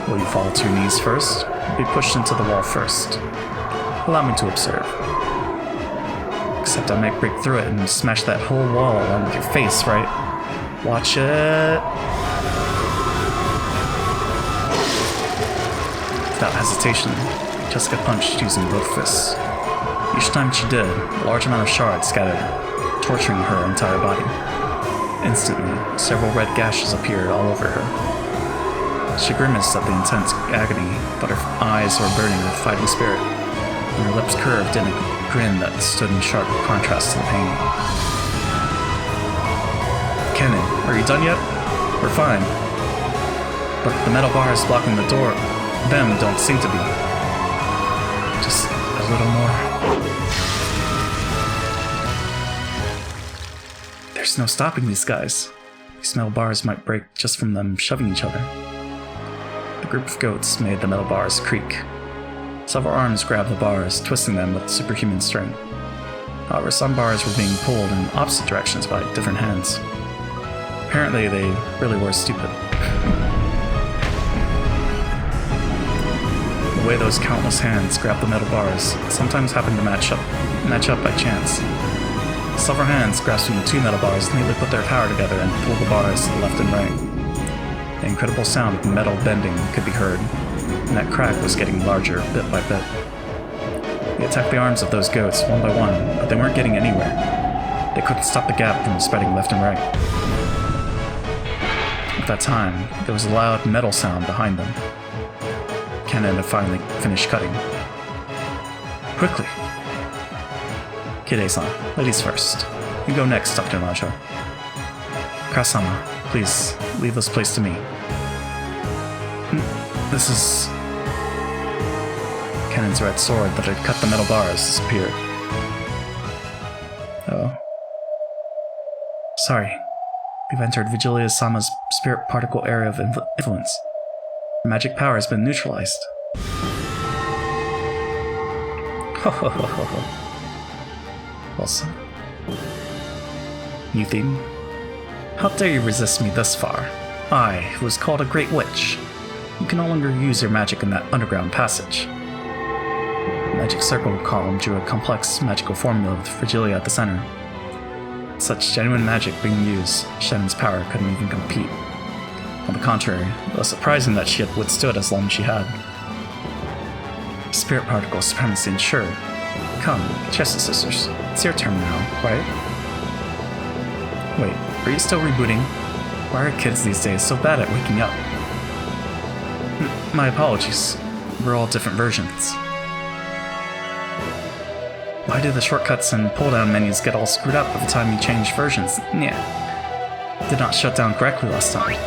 [SPEAKER 1] Will you fall to your knees first? Or be pushed into the wall first? Allow me to observe. Except I might break through it and smash that whole wall along with your face, right? Watch it. Without hesitation, Jessica punched using both fists. Each time she did, a large amount of shards scattered, torturing her entire body. Instantly, several red gashes appeared all over her. She grimaced at the intense agony, but her eyes were burning with fighting spirit, and her lips curved in a grin that stood in sharp contrast to the pain. Kennen, are you done yet? We're fine. But the metal bars blocking the door, them don't seem to be. Just a little more. There's no stopping these guys. These metal bars might break just from them shoving each other. A group of goats made the metal bars creak. Several arms grabbed the bars, twisting them with superhuman strength. However, some bars were being pulled in opposite directions by different hands. Apparently, they really were stupid. The way those countless hands grabbed the metal bars sometimes happened to match up by chance. Several hands grasping the two metal bars neatly put their power together and pulled the bars to the left and right. The incredible sound of metal bending could be heard, and that crack was getting larger bit by bit. They attacked the arms of those goats one by one, but they weren't getting anywhere. They couldn't stop the gap from spreading left and right. At that time, there was a loud metal sound behind them. Kennen had finally finished cutting. Quickly! Kide-san, ladies first. You go next, Dr. Najo. Kurasama, please, leave this place to me. This is... Kennen's red sword that had cut the metal bars disappeared. Oh. Sorry. We've entered Vigilia-sama's spirit particle area of influence. Her magic power has been neutralized. Ho ho ho ho ho. Well, son. You think? How dare you resist me thus far? I, who was called a great witch. You can no longer use your magic in that underground passage. The magic circle column drew a complex magical formula with Vigilia at the center. Such genuine magic being used, Shannon's power couldn't even compete. On the contrary, it was surprising that she had withstood as long as she had. Spirit particle supremacy ensured. Come, Chester Sisters, it's your turn now, right? Wait, are you still rebooting? Why are kids these days so bad at waking up? My apologies. We're all different versions. Why do the shortcuts and pull-down menus get all screwed up by the time you change versions? Yeah. Did not shut down correctly last time.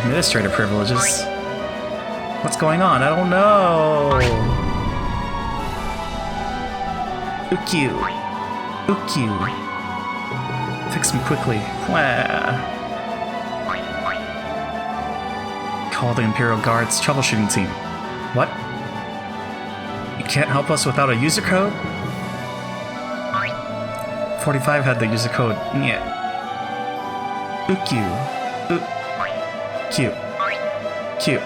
[SPEAKER 1] Administrator privileges. What's going on? I don't know. Ukyu. Ukyu. Fix me quickly. Wah. Call the Imperial Guard's troubleshooting team. What? You can't help us without a user code? 45 had the user code. Yeah. Ukyu. Q. Q.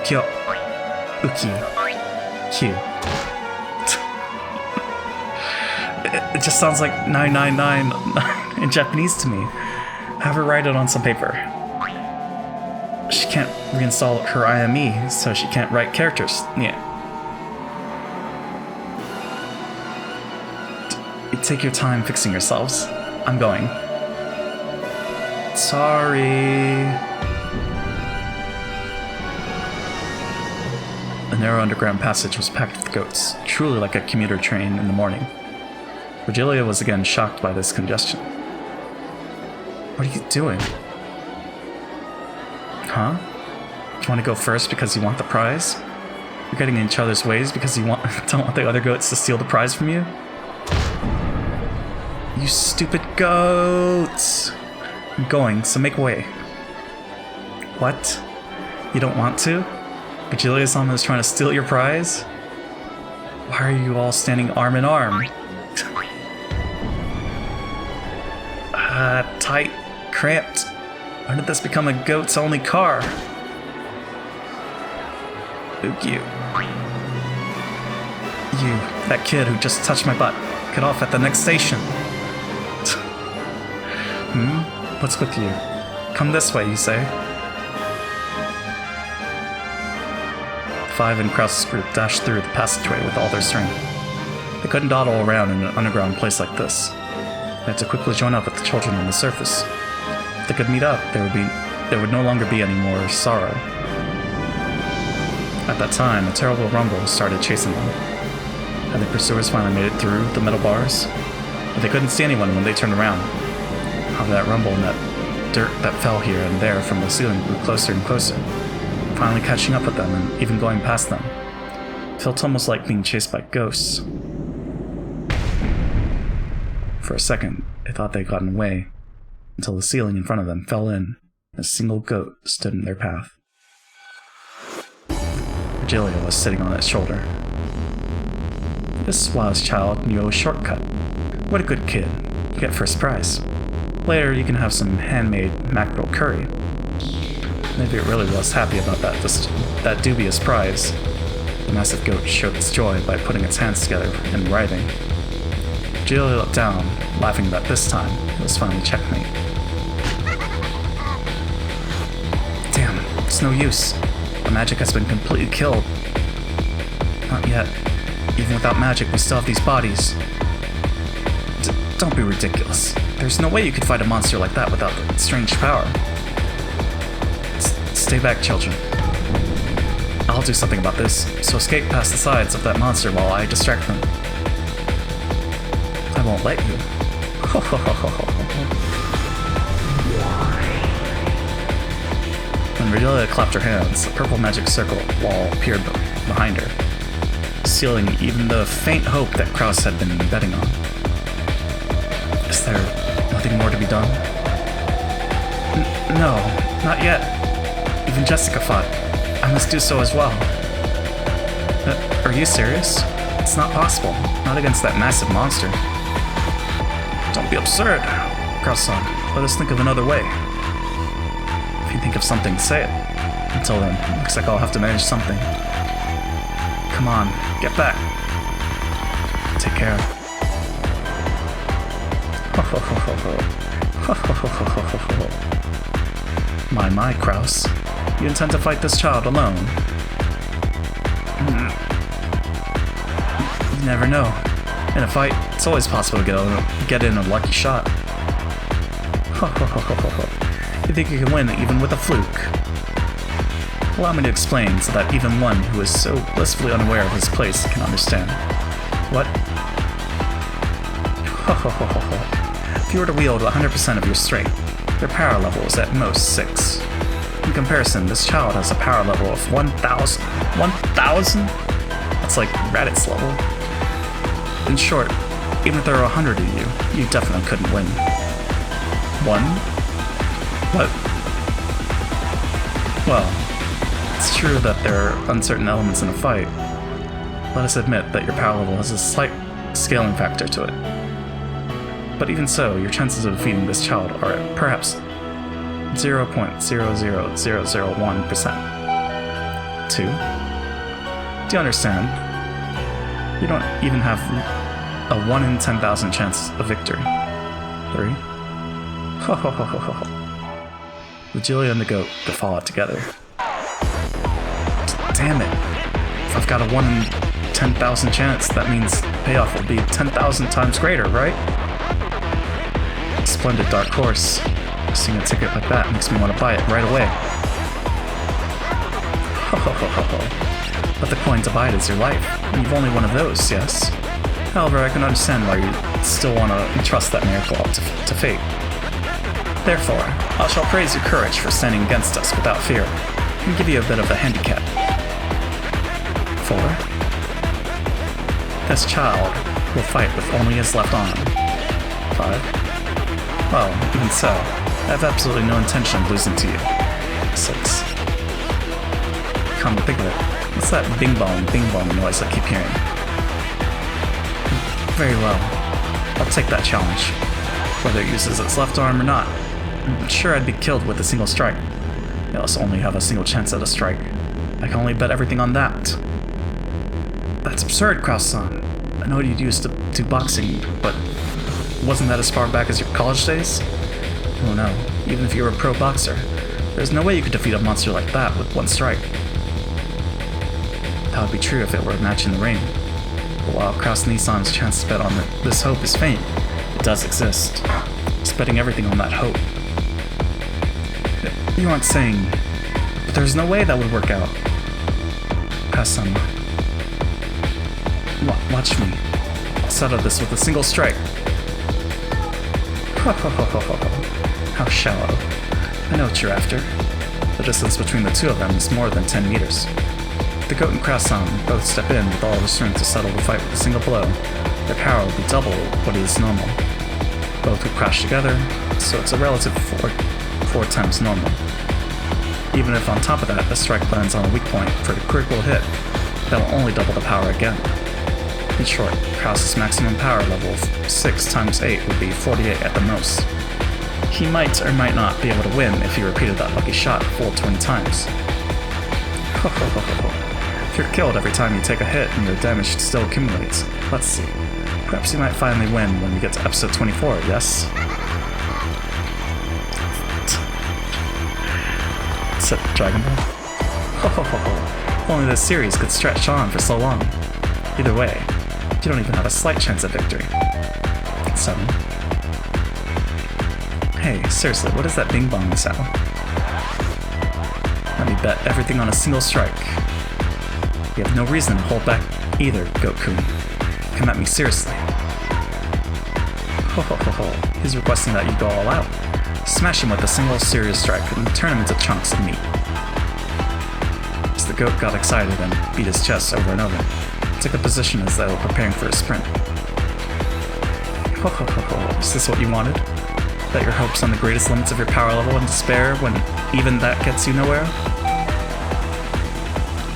[SPEAKER 1] Q. Ukyu. Q. It just sounds like 999 in Japanese to me. Have her write it on some paper. She can't reinstall her IME, so she can't write characters. Yeah. Take your time fixing yourselves. I'm going. Sorry. The narrow underground passage was packed with goats, truly like a commuter train in the morning. Virgilia was again shocked by this congestion. What are you doing? Huh? Do you want to go first because you want the prize? You're getting in each other's ways because you don't want the other goats to steal the prize from you? You stupid goats! I'm going, so make way. What? You don't want to? Virgilia-sama is trying to steal your prize? Why are you all standing arm in arm? Tight. Cramped. When did this become a goats-only car? Ukyu. You, that kid who just touched my butt. Get off at the next station. What's with you? Come this way, you say? The 5 in Krause's group dashed through the passageway with all their strength. They couldn't dawdle around in an underground place like this. They had to quickly join up with the children on the surface. If they could meet up, there would no longer be any more sorrow. At that time, a terrible rumble started chasing them. Had the pursuers finally made it through the metal bars? But they couldn't see anyone when they turned around. However, that rumble and that dirt that fell here and there from the ceiling grew closer and closer, finally catching up with them and even going past them. It felt almost like being chased by ghosts. For a second, they thought they'd gotten away, until the ceiling in front of them fell in, and a single goat stood in their path. Virgilia was sitting on its shoulder. This wise child knew a shortcut. What a good kid. You get first prize. Later, you can have some handmade mackerel curry. Maybe it really was happy about that dubious prize. The massive goat showed its joy by putting its hands together and writhing. Julia looked down, laughing that this time it was finally checkmate. Damn, it's no use. The magic has been completely killed. Not yet. Even without magic, we still have these bodies. Don't be ridiculous. There's no way you could fight a monster like that without the strange power. Stay back, children. I'll do something about this, so escape past the sides of that monster while I distract them. I won't let you. When Virgilia clapped her hands, a purple magic circle wall appeared behind her, sealing even the faint hope that Krause had been betting on. Is there nothing more to be done? No, not yet. Even Jessica fought. I must do so as well. Are you serious? It's not possible. Not against that massive monster. Don't be absurd. Krause-san, let us think of another way. If you think of something, say it. Until then, looks like I'll have to manage something. Come on, get back. Take care. My, Krause. You intend to fight this child alone? You never know. In a fight, it's always possible to get in a lucky shot. You think you can win even with a fluke? Allow me to explain so that even one who is so blissfully unaware of his place can understand. What? If you were to wield 100% of your strength, their power level is at most 6. In comparison, this child has a power level of 1,000. 1,000? That's like Raditz level. In short, even if there are 100 of you, you definitely couldn't win. 1? What? Well, it's true that there are uncertain elements in a fight. Let us admit that your power level has a slight scaling factor to it. But even so, your chances of defeating this child are at perhaps 0.00001%. 2. Do you understand? You don't even have a 1 in 10,000 chance of victory. 3. Ho ho ho ho ho ho. Vigilia and the goat could fall out together. Damn it. If I've got a 1 in 10,000 chance, that means payoff will be 10,000 times greater, right? Splendid dark horse. Seeing a ticket like that makes me want to buy it right away. Ho ho ho ho ho. But the coin to buy it is your life, and you've only one of those, yes? However, I can understand why you still want to entrust that miracle up to fate. Therefore, I shall praise your courage for standing against us without fear, and give you a bit of a handicap. 4. This child will fight with only his left arm. 5. Well, even so, I have absolutely no intention of losing to you. 6. Come to think of it, what's that bing-bong noise I keep hearing? Very well. I'll take that challenge. Whether it uses its left arm or not, I'm sure I'd be killed with a single strike. I also only have a single chance at a strike. I can only bet everything on that. That's absurd, Kraus-san. I know you used to do boxing, but wasn't that as far back as your college days? Oh no, even if you were a pro boxer, there's no way you could defeat a monster like that with one strike. That would be true if it were a match in the ring. But while Kraus-Nissan's chance to bet on this hope is faint, it does exist. He's betting everything on that hope. You aren't saying... But there's no way that would work out. Kraus-san. Watch me. I'll settle this with a single strike. Ho ho ho ho ho ho. How shallow. I know what you're after. The distance between the two of them is more than 10 meters. The goat and Kraus-san both step in with all their strength to settle the fight with a single blow. Their power will be double what is normal. Both will crash together, so it's a relative 4 times normal. Even if on top of that, a strike lands on a weak point for a critical hit, that will only double the power again. In short, Kraus' maximum power level of 6 times 8 would be 48 at the most. He might or might not be able to win if he repeated that lucky shot a full 20 times. Ho ho ho ho ho. If you're killed every time you take a hit and your damage still accumulates, let's see. Perhaps you might finally win when we get to episode 24, yes? Set Dragon Ball? Ho ho ho ho. If only this series could stretch on for so long. Either way, you don't even have a slight chance of victory. 7. Hey, seriously, what is that bing-bong sound? Let me bet everything on a single strike. You have no reason to hold back either, Goku. Come at me seriously. Ho ho ho ho. He's requesting that you go all out. Smash him with a single serious strike and turn him into chunks of meat. As the goat got excited and beat his chest over and over, he took a position as though preparing for a sprint. Ho ho ho ho. Is this what you wanted? Bet your hopes on the greatest limits of your power level and despair when even that gets you nowhere?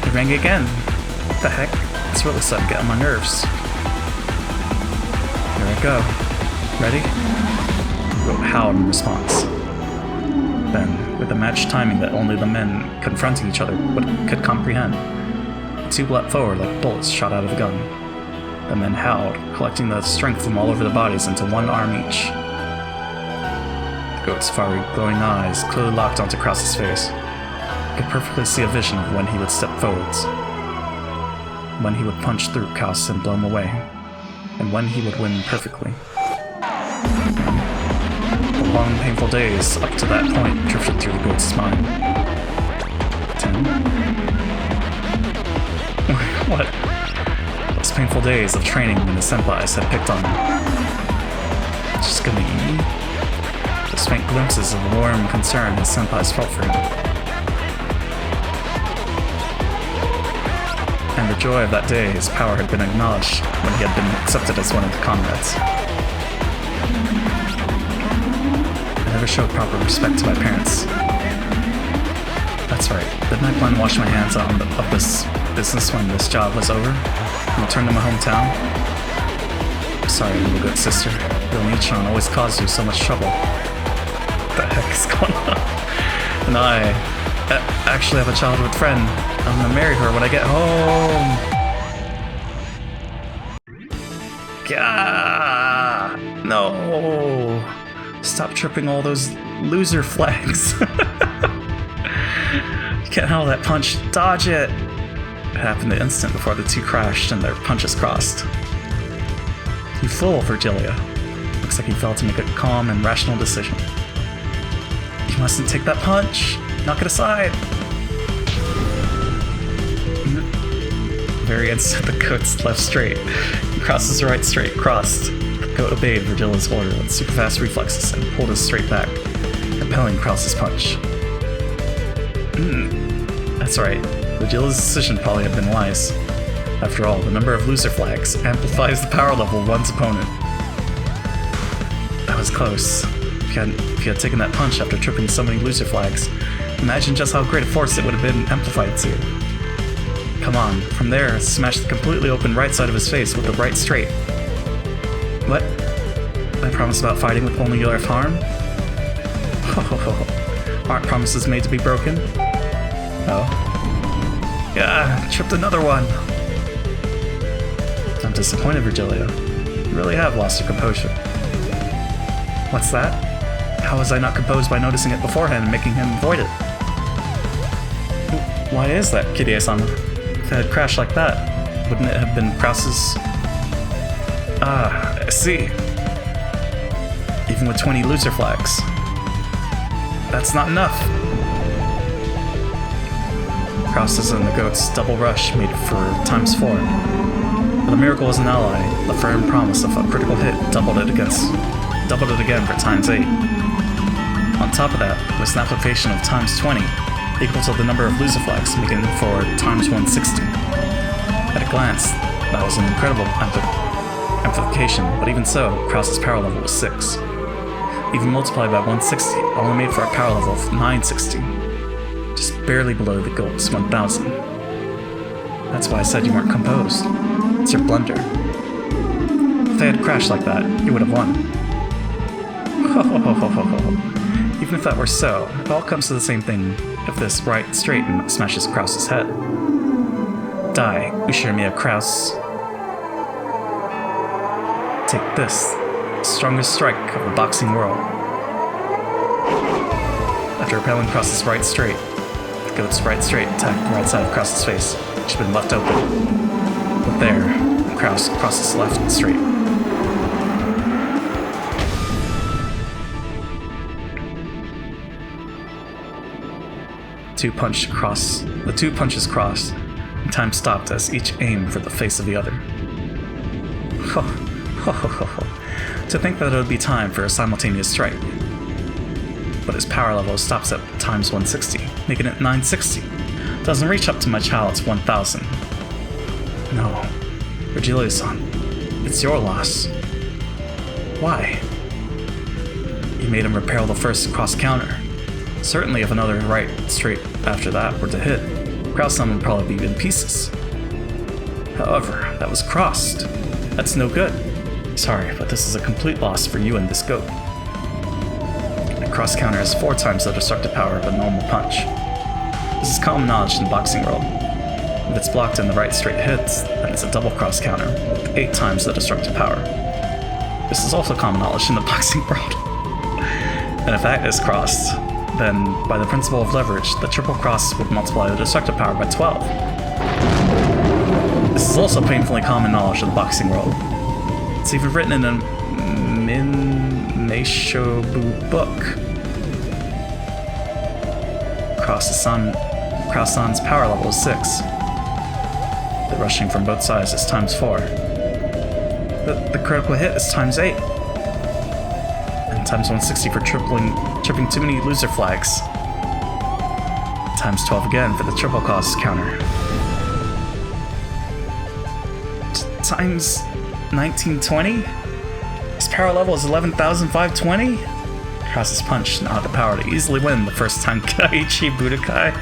[SPEAKER 1] It rang again. What the heck? It's really starting to get on my nerves. Here I go. Ready? The goat howled in response. Then, with a matched timing that only the men confronting each other could comprehend, the two leapt forward like bullets shot out of a gun. The men howled, collecting the strength from all over their bodies into one arm each. The goat's fiery, glowing eyes clearly locked onto Kraus' face. I could perfectly see a vision of when he would step forwards, when he would punch through Kraus and blow him away, and when he would win perfectly. The long, painful days up to that point drifted through the goat's mind. 10. What? Those painful days of training when the senpais had picked on him. Just gonna eat me? Those faint glimpses of warm concern his senpais felt for him. And the joy of that day his power had been acknowledged when he had been accepted as one of the comrades. And never showed proper respect to my parents. That's right. Didn't I plan to wash my hands of this business when this job was over and return to my hometown? Sorry, little good sister. Your Nichan always caused you so much trouble. What the heck is going on? And I actually have a childhood friend. I'm gonna marry her when I get home. Gah! No! Stop tripping all those loser flags. You can't handle that punch. Dodge it! It happened the instant before the two crashed and their punches crossed. You fool, Virgilia. Looks like you failed to make a calm and rational decision. You mustn't take that punch! Knock it aside! Very instant, the goat's left straight. He crosses the right straight, crossed. The goat obeyed Virgilia's order with super fast reflexes and pulled us straight back, repelling Krause's punch. That's right. Virgilia's decision probably had been wise. After all, the number of loser flags amplifies the power level of one's opponent. That was close. If you had taken that punch after tripping so many loser flags, imagine just how great a force it would have been amplified to. Come on, from there, smash the completely open right side of his face with the right straight. What? I promise about fighting with only your harm? Aren't promises made to be broken? Oh. Yeah, tripped another one. I'm disappointed, Virgilia. You really have lost your composure. What's that? How was I not composed by noticing it beforehand and making him avoid it? Why is that, Kirie-sama? If it had crashed like that, wouldn't it have been Krause's? Ah, I see. Even with 20 loser flags. That's not enough. Krause's and the goat's double rush made for ×4. But the miracle was an ally. The firm promise of a critical hit doubled it again for ×8. On top of that, with an application of ×20, equal to the number of loser flags, making for ×160. At a glance, that was an incredible amplification, but even so, Krause's power level was 6. Even multiplied by 160, only made for a power level of 960. Just barely below the goat's 1000. That's why I said you weren't composed. It's your blunder. If they had crashed like that, you would have won. Even if that were so, it all comes to the same thing if this right straight smashes Krause's head. Die, Ushirimiya Krause. Take this, the strongest strike of the boxing world. After repelling Krause's right straight, the goat's right straight attacked the right side of Krause's face, which had been left open. But there, Krause crosses left and straight. The two punches crossed, and time stopped as each aimed for the face of the other. To think that it would be time for a simultaneous strike. But his power level stops at ×160, making it 960. Doesn't reach up to my child's 1000. No, Virgilia-san, it's your loss. Why? You made him repel the first cross counter. Certainly if another right straight after that were to hit, Krause-san would probably be in pieces. However, that was crossed. That's no good. Sorry, but this is a complete loss for you and this goat. A cross counter has 4 times the destructive power of a normal punch. This is common knowledge in the boxing world. If it's blocked and the right straight hits, then it's a double cross counter with 8 times the destructive power. This is also common knowledge in the boxing world. And if that is crossed, then by the principle of leverage, the triple cross would multiply the destructive power by 12. This is also painfully common knowledge in the boxing world. It's even written in a Meishobu book. Krause-san's power level is 6. The rushing from both sides is ×4. The critical hit is ×8. And ×160 for tripping too many loser flags. ×12 again for the triple cross counter. Times 1920? His power level is 11,520? has his punch, now the power to easily win the first time Kaiichi Budokai.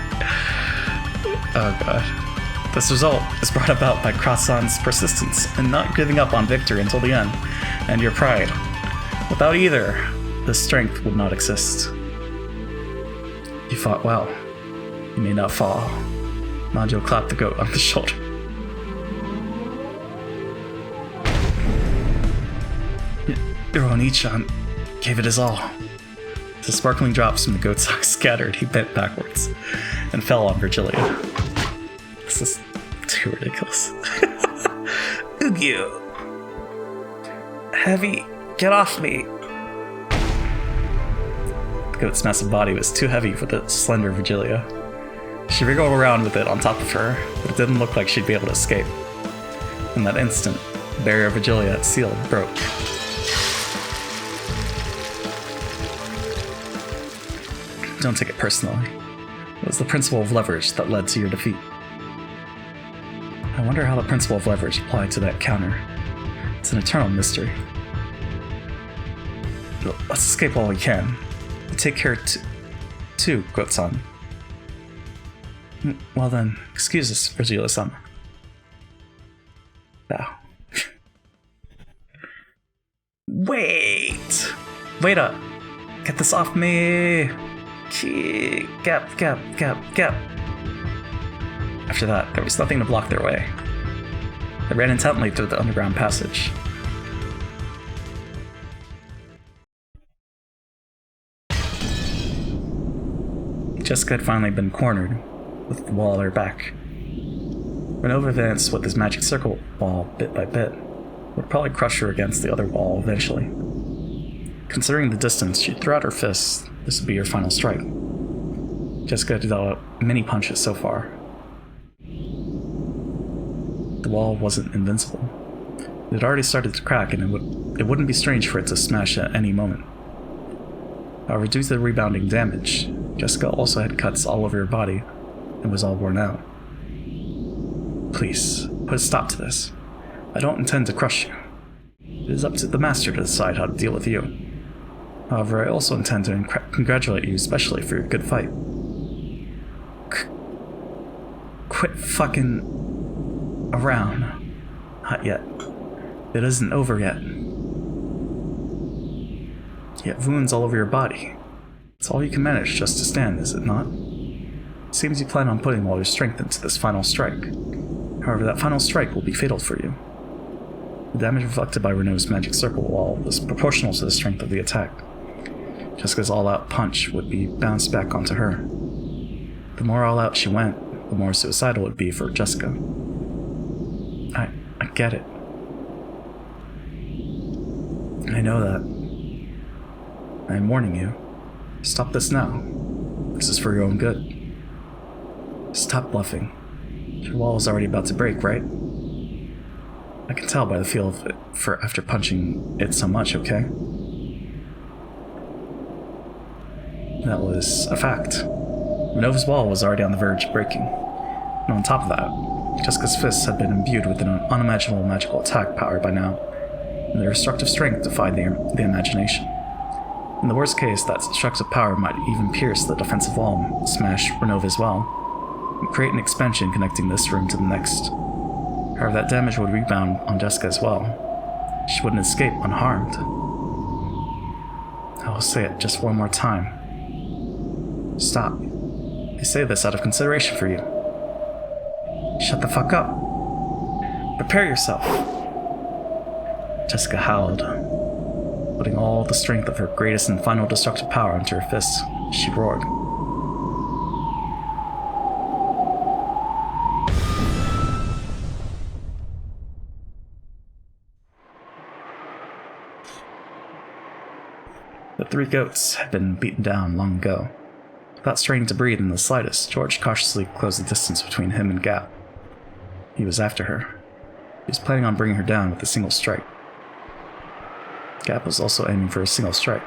[SPEAKER 1] Oh god. This result is brought about by Croissant's persistence in not giving up on victory until the end, and your pride. Without either, this strength would not exist. You fought well. You may not fall. Manjo clapped the goat on the shoulder. Your Oni-chan gave it his all. The sparkling drops from the goat's eyes scattered, he bent backwards and fell on Virgilia. This is too ridiculous. Ugyo! Heavy, get off me! The goat's massive body was too heavy for the slender Virgilia. She wriggled around with it on top of her, but it didn't look like she'd be able to escape. In that instant, the barrier Virgilia had sealed broke. Don't take it personally. It was the principle of leverage that led to your defeat. I wonder how the principle of leverage applied to that counter. It's an eternal mystery. Let's escape while we can. Take care too, Goat-san. Well then, excuse us, Virgilia-san. Now. Wait! Wait up! Get this off me! Gap. After that, there was nothing to block their way. They ran intently through the underground passage. Jessica had finally been cornered, with the wall at her back. Renova advanced with his magic circle wall bit by bit. Would probably crush her against the other wall eventually. Considering the distance, she threw out her fists. This would be her final strike. Jessica had developed many punches so far. The wall wasn't invincible. It had already started to crack, and it wouldn't be strange for it to smash at any moment. However, due to the rebounding damage, Jessica also had cuts all over her body and was all worn out. Please, put a stop to this. I don't intend to crush you. It is up to the master to decide how to deal with you. However, I also intend to congratulate you especially for your good fight. Quit fucking around. Not yet. It isn't over yet. You have wounds all over your body. It's all you can manage just to stand, is it not? It seems you plan on putting all your strength into this final strike. However, that final strike will be fatal for you. The damage reflected by Renault's magic circle wall was proportional to the strength of the attack. Jessica's all-out punch would be bounced back onto her. The more all-out she went, the more suicidal it would be for Jessica. I get it. I know that. I am warning you. Stop this now. This is for your own good. Stop bluffing. Your wall is already about to break, right? I can tell by the feel of it after punching it so much, okay? That was a fact. Renova's wall was already on the verge of breaking. And on top of that, Jessica's fists had been imbued with an unimaginable magical attack power by now, and their destructive strength defied the imagination. In the worst case, that destructive power might even pierce the defensive wall, smash Renova's wall, and create an expansion connecting this room to the next. However, that damage would rebound on Jessica as well. She wouldn't escape unharmed. I will say it just one more time. Stop. I say this out of consideration for you. Shut the fuck up. Prepare yourself. Jessica howled. Putting all the strength of her greatest and final destructive power into her fists, she roared. The three goats had been beaten down long ago. Without straining to breathe in the slightest, George cautiously closed the distance between him and Gap. He was after her. He was planning on bringing her down with a single strike. Gap was also aiming for a single strike.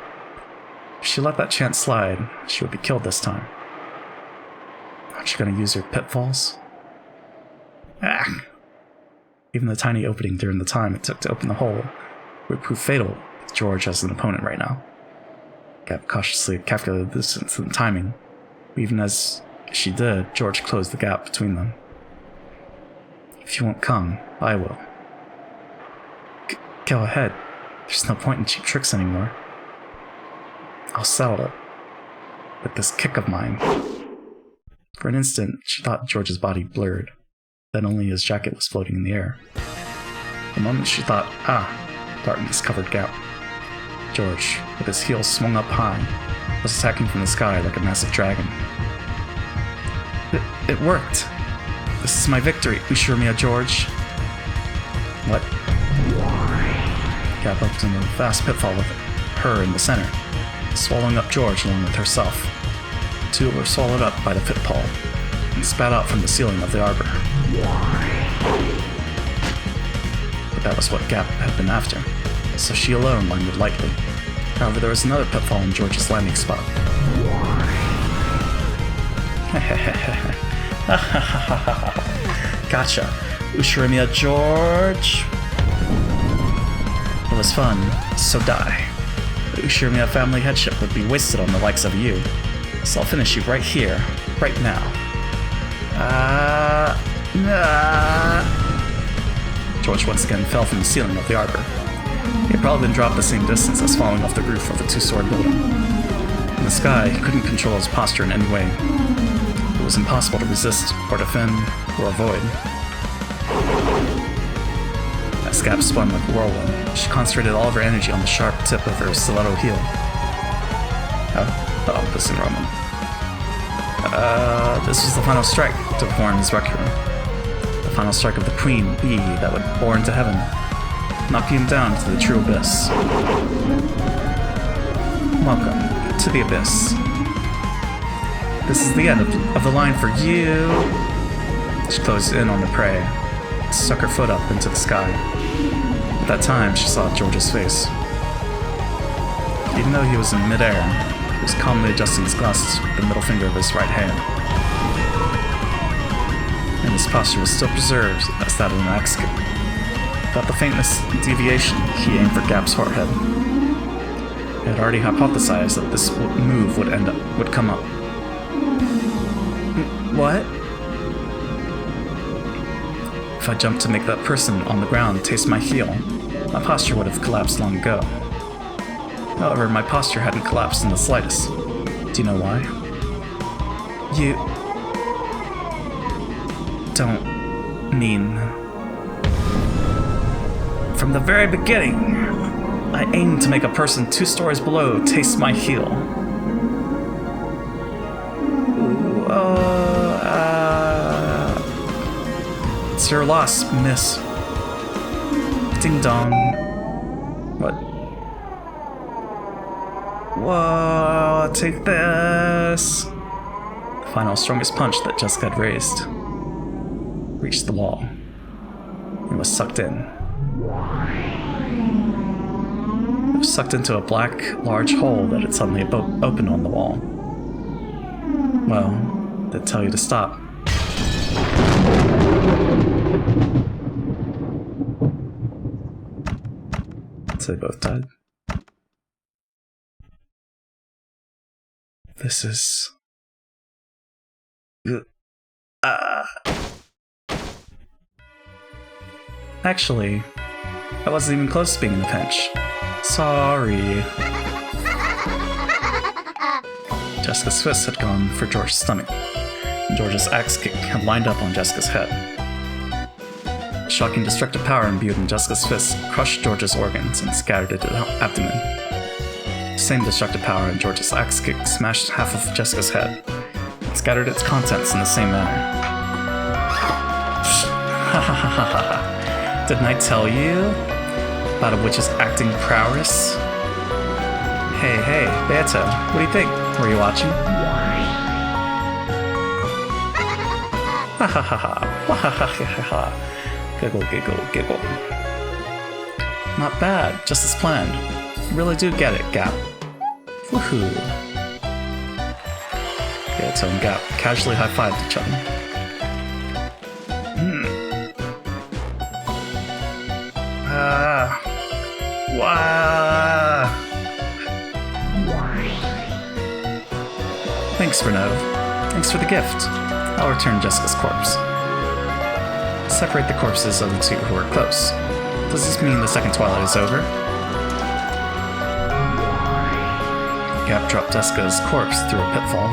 [SPEAKER 1] If she let that chance slide, she would be killed this time. Aren't you going to use her pitfalls? Ah! Even the tiny opening during the time it took to open the hole would prove fatal with George as an opponent right now. Gap cautiously calculated the distance and timing. Even as she did, George closed the gap between them. If you won't come, I will. Go ahead. There's no point in cheap tricks anymore. I'll settle it. With this kick of mine. For an instant, she thought George's body blurred. Then only his jacket was floating in the air. The moment she thought, darkness covered Gap. George, with his heels swung up high, was attacking from the sky like a massive dragon. It worked! This is my victory, Ushirimiya George! What? Gap opened into a vast pitfall with her in the center, swallowing up George along with herself. The two were swallowed up by the pitfall and spat out from the ceiling of the arbor. But that was what Gap had been after, so she alone landed lightly. However, there was another pitfall in George's landing spot. Gotcha, Ushirimiya George! It was fun, so die. The Ushirimiya family headship would be wasted on the likes of you, so I'll finish you right here, right now. George once again fell from the ceiling of the arbor. He had probably been dropped the same distance as falling off the roof of a two-story building. In the sky, he couldn't control his posture in any way. It was impossible to resist, or defend, or avoid. As Gap spun like a whirlwind, she concentrated all of her energy on the sharp tip of her stiletto heel. Listen, Roman. This was the final strike to perform his requiem. The final strike of the Queen Bee that would bore into heaven, knocking him down to the true abyss. Welcome to the abyss. This is the end of the line for you. She closed in on the prey, stuck her foot up into the sky. At that time, she saw George's face. Even though he was in midair, he was calmly adjusting his glasses with the middle finger of his right hand. And his posture was still preserved as that of an axe kick. Without the faintest deviation, he aimed for Gap's forehead. He had already hypothesized that this move would come up. What? If I jumped to make that person on the ground taste my heel, my posture would have collapsed long ago. However, my posture hadn't collapsed in the slightest. Do you know why? You don't mean... From the very beginning, I aimed to make a person 2 stories below taste my heel. It's your loss, miss. Ding dong. What? Whoa, take this. The final strongest punch that Jessica had raised reached the wall and was sucked in. It was sucked into a black, large hole that had suddenly opened on the wall. Well, they'd tell you to stop. So they both died. This is... Actually, I wasn't even close to being in a pinch. Sorry. Jessica's fist had gone for George's stomach, and George's axe kick had lined up on Jessica's head. Shocking destructive power imbued in Jessica's fist crushed George's organs and scattered it to the abdomen. The same destructive power in George's axe kick smashed half of Jessica's head and scattered its contents in the same manner. Ha ha ha ha ha. Didn't I tell you about a witch's acting prowess? Hey, Beato, what do you think? Were you watching? Ha ha ha ha. Ha ha ha ha ha. Giggle, giggle, giggle. Not bad, just as planned. Really do get it, Gap. Woohoo. Beato and Gap casually high-fived each other. Wow. Thanks, Renaud. Thanks for the gift. I'll return Jessica's corpse. Separate the corpses of the two who are close. Does this mean the second twilight is over? Gap dropped Jessica's corpse through a pitfall.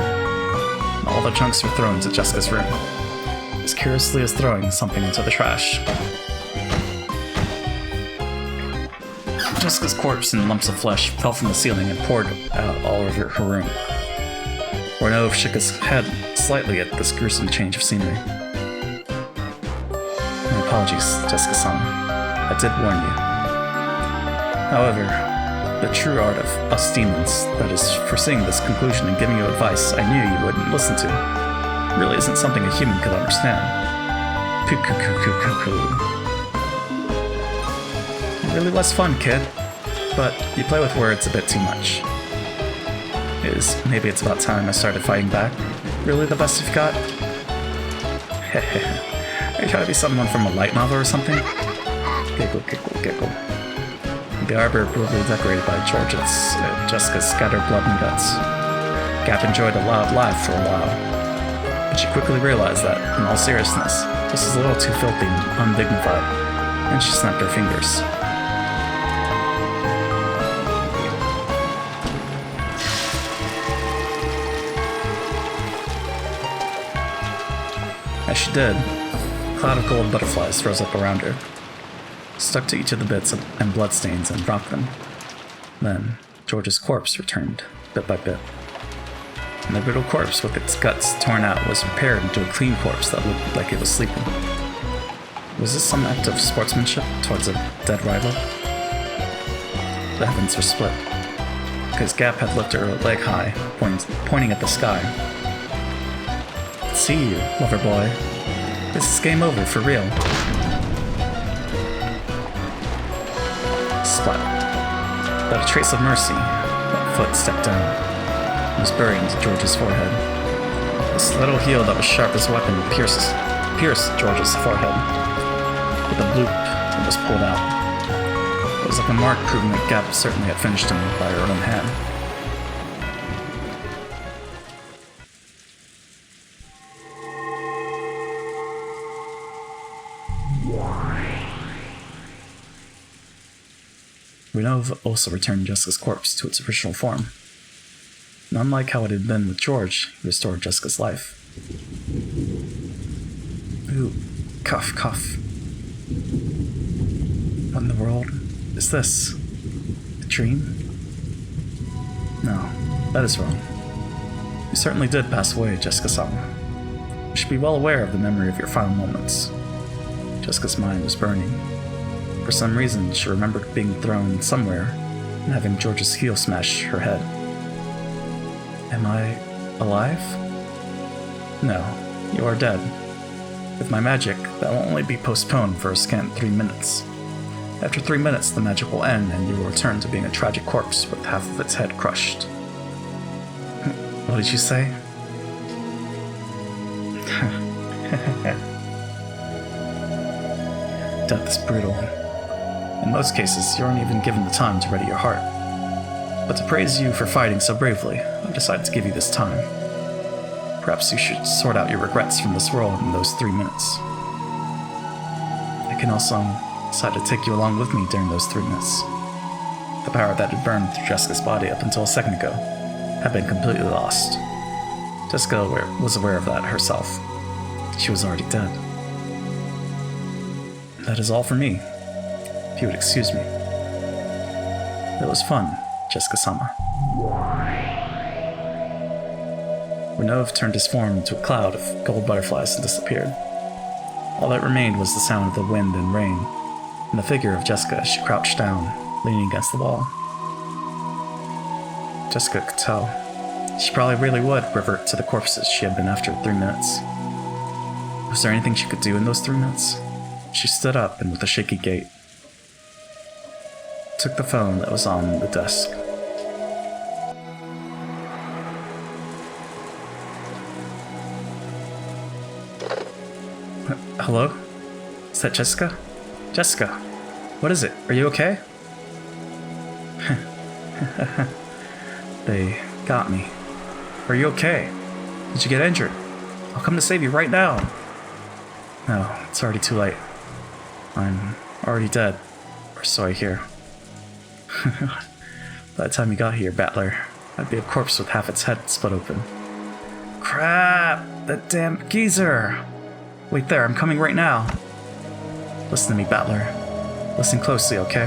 [SPEAKER 1] All the chunks were thrown to Jessica's room, as curiously as throwing something into the trash. Jessica's corpse and lumps of flesh fell from the ceiling and poured out all over her room. Renaud shook his head slightly at this gruesome change of scenery. My apologies, Jessica-san. I did warn you. However, the true art of us demons, that is, foreseeing this conclusion and giving you advice I knew you wouldn't listen to, really isn't something a human could understand. Poo-coo-coo-coo-coo-coo. Really less fun, kid. But you play with words a bit too much. Maybe it's about time I started fighting back. Really the best you've got? Are you trying to be someone from a light novel or something? Giggle, giggle, giggle. The arbor brutally decorated by Jessica's scattered blood and guts. Gap enjoyed a loud laugh for a while, but she quickly realized that, in all seriousness, this is a little too filthy and undignified, and she snapped her fingers. As she did, a cloud of gold butterflies rose up around her, stuck to each of the bits and bloodstains and dropped them. Then, George's corpse returned, bit by bit. And the brittle corpse with its guts torn out was repaired into a clean corpse that looked like it was sleeping. Was this some act of sportsmanship towards a dead rival? The heavens were split, because Gap had lifted her leg high, pointing at the sky. See you, lover boy. This is game over for real. Splat. Without a trace of mercy, that foot stepped down and was buried into George's forehead. This little heel that was sharp as a weapon pierced George's forehead. With a bloop, it was pulled out. It was like a mark proving that Gap certainly had finished him by her own hand. Renaud also returned Jessica's corpse to its original form. And unlike how it had been with George, he restored Jessica's life. Ooh, cough, cough. What in the world is this? A dream? No, that is wrong. You certainly did pass away, Jessica-sama. You should be well aware of the memory of your final moments. Jessica's mind was burning. For some reason, she remembered being thrown somewhere and having George's heel smash her head. Am I alive? No, you are dead. With my magic, that will only be postponed for a scant 3 minutes. After 3 minutes, the magic will end and you will return to being a tragic corpse with half of its head crushed. What did you say? Death is brutal. In most cases, you aren't even given the time to ready your heart. But to praise you for fighting so bravely, I've decided to give you this time. Perhaps you should sort out your regrets from this world in those 3 minutes. I can also decide to take you along with me during those 3 minutes. The power that had burned through Jessica's body up until a second ago had been completely lost. Jessica was aware of that herself. She was already dead. That is all for me. If you would excuse me. It was fun, Jessica-sama. Renaud turned his form into a cloud of gold butterflies and disappeared. All that remained was the sound of the wind and rain, and the figure of Jessica as she crouched down, leaning against the wall. Jessica could tell. She probably really would revert to the corpses she had been after 3 minutes. Was there anything she could do in those 3 minutes? She stood up and with a shaky gait, took the phone that was on the desk. Hello? Is that Jessica? Jessica, what is it? Are you okay? They got me. Are you okay? Did you get injured? I'll come to save you right now. No, it's already too late. I'm already dead. Or so I hear. By the time you got here, Battler, I'd be a corpse with half its head split open. Crap! That damn geezer! Wait there, I'm coming right now. Listen to me, Battler. Listen closely, okay?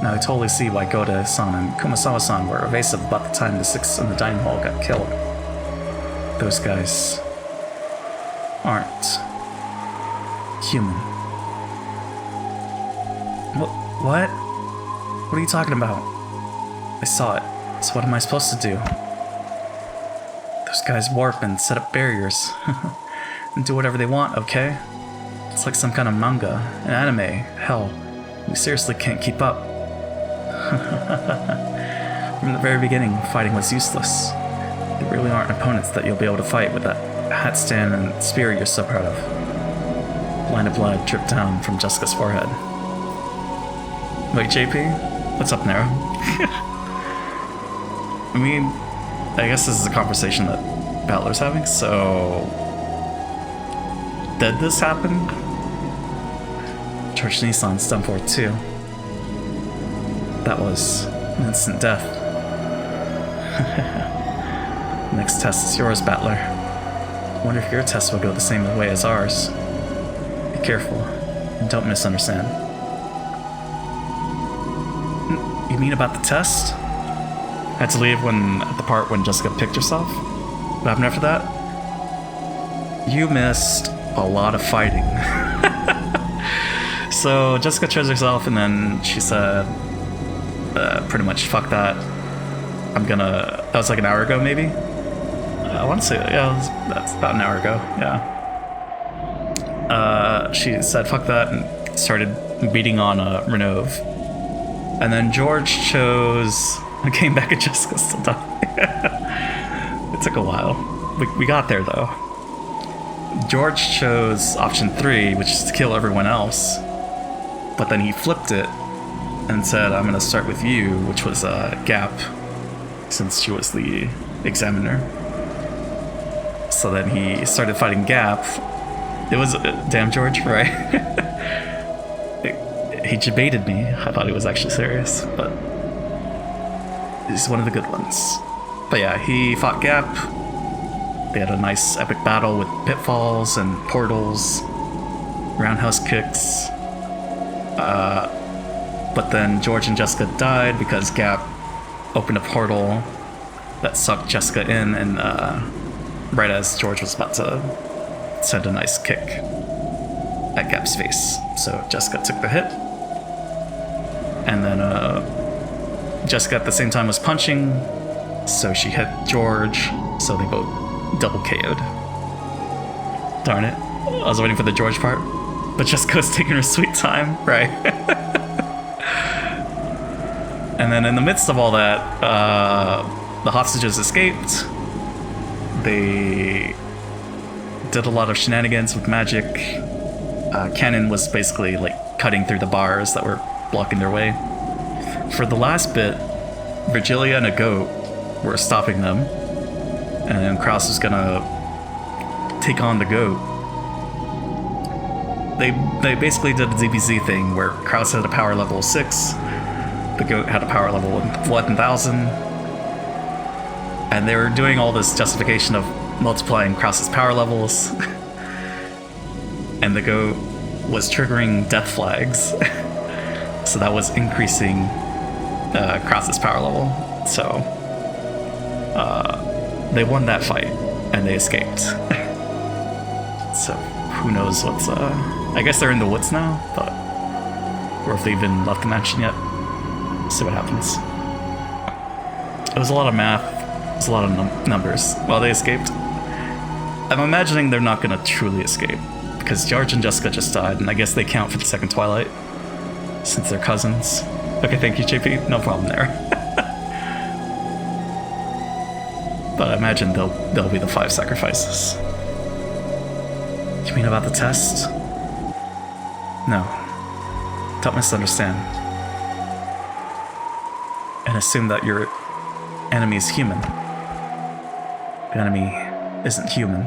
[SPEAKER 1] Now I totally see why Goda-san and Kumasawa-san were evasive about the time the six in the dining hall got killed. Those guys aren't human. What? What are you talking about? I saw it. So what am I supposed to do? Those guys warp and set up barriers. And do whatever they want, okay? It's like some kind of manga, an anime. Hell, we seriously can't keep up. From the very beginning, fighting was useless. There really aren't opponents that you'll be able to fight with that hat stand and spear you're so proud of. A line of blood dripped down from Jessica's forehead. Wait, JP? What's up, Nero? I mean, I guess this is a conversation that Battler's having, so... Did this happen? George Nissan's done for it too. That was an instant death. Next test is yours, Battler. I wonder if your test will go the same way as ours. Be careful, and don't misunderstand. You mean about the test? I had to leave at the part when Jessica picked herself? What happened after that? You missed a lot of fighting. So Jessica chose herself, and then she said, pretty much, fuck that. That was like an hour ago, maybe? I want to say, yeah, that's about an hour ago, yeah. She said, fuck that, and started beating on Renove. And then George came back at Jessica still dying. It took a while. We got there, though. George chose option 3, which is to kill everyone else. But then he flipped it and said, I'm gonna start with you, which was Gap, since she was the examiner. So then he started fighting Gap. It was damn George, right? He debated me. I thought he was actually serious, but he's one of the good ones. But yeah, he fought Gap. They had a nice epic battle with pitfalls and portals, roundhouse kicks. But then George and Jessica died because Gap opened a portal that sucked Jessica in, and right as George was about to send a nice kick at Gap's face. So Jessica took the hit, and then Jessica at the same time was punching, so she hit George, so they both double KO'd. Darn it. I was waiting for the George part, but Jessica was taking her sweet time, right? And then in the midst of all that, the hostages escaped. They did a lot of shenanigans with magic. Cannon was basically like cutting through the bars that were blocking their way. For the last bit, Virgilia and a goat were stopping them, and Kraus was gonna take on the goat. They basically did a DBZ thing where Kraus had a power level of 6, the goat had a power level of 11,000, and they were doing all this justification of multiplying Kraus's power levels, and the goat was triggering death flags, so that was increasing Kraus's power level. So they won that fight, and they escaped. So who knows what's I guess they're in the woods now, but or if they even left the mansion yet. See what happens. It was a lot of math. It was a lot of numbers. While they escaped, I'm imagining they're not gonna truly escape because George and Jessica just died, and I guess they count for the second Twilight since they're cousins. Okay, thank you, JP. No problem there. But I imagine they'll be the 5 sacrifices. You mean about the test? No. Don't misunderstand. And assume that your enemy is human. The enemy isn't human.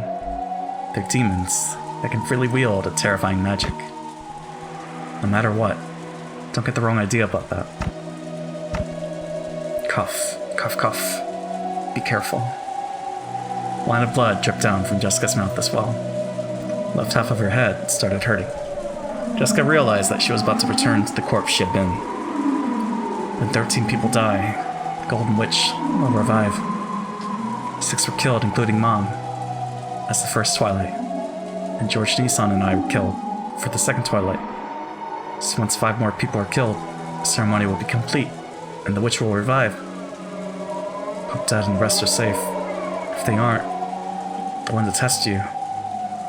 [SPEAKER 1] They're demons that can freely wield a terrifying magic. No matter what, don't get the wrong idea about that. Cough, cough, cough. Be careful. A line of blood dripped down from Jessica's mouth as well. Left half of her head started hurting. Jessica realized that she was about to return to the corpse she had been. When 13 people die, the Golden Witch will revive. 6 were killed, including Mom, as the first Twilight. And George Nissan and I were killed for the second Twilight. So once 5 more people are killed, the ceremony will be complete, and the witch will revive. Hope Dad and the rest are safe. If they aren't, the one to test you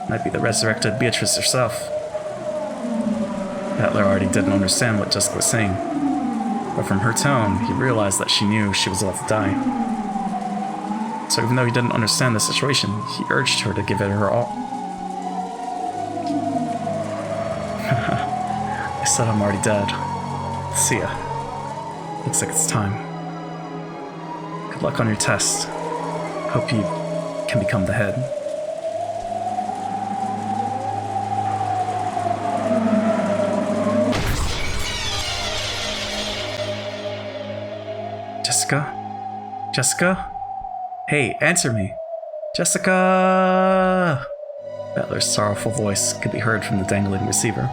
[SPEAKER 1] might be the resurrected Beatrice herself. Butler already didn't understand what Jessica was saying, but from her tone, he realized that she knew she was about to die. So even though he didn't understand the situation, he urged her to give it her all. I said I'm already dead. See ya. Looks like it's time. Good luck on your test. Hope you can become the head. Jessica? Jessica? Hey, answer me! Jessica! Butler's sorrowful voice could be heard from the dangling receiver.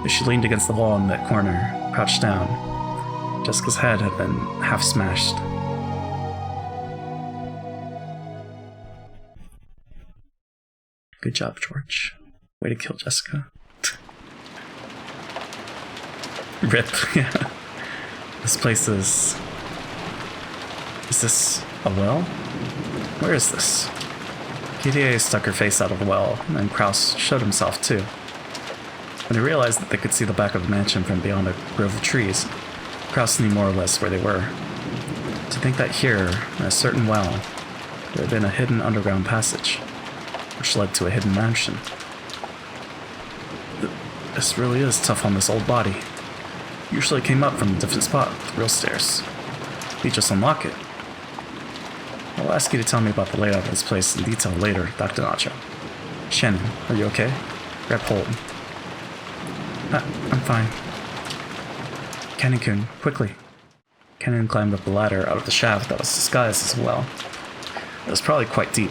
[SPEAKER 1] As she leaned against the wall in that corner, crouched down, Jessica's head had been half smashed. Good job, George. Way to kill Jessica. Rip, yeah. This place is... Is this a well? Where is this? PDA stuck her face out of the well, and Kraus showed himself too. When he realized that they could see the back of the mansion from beyond a grove of trees, Kraus knew more or less where they were. To think that here, in a certain well, there had been a hidden underground passage, which led to a hidden mansion. This really is tough on this old body. Usually came up from a different spot, the real stairs. You just unlock it. I'll ask you to tell me about the layout of this place in detail later, Dr. Nacho. Shannon, are you okay? Grab hold. I'm fine. Kennen-kun, quickly. Kennen climbed up the ladder out of the shaft that was disguised as a well. It was probably quite deep.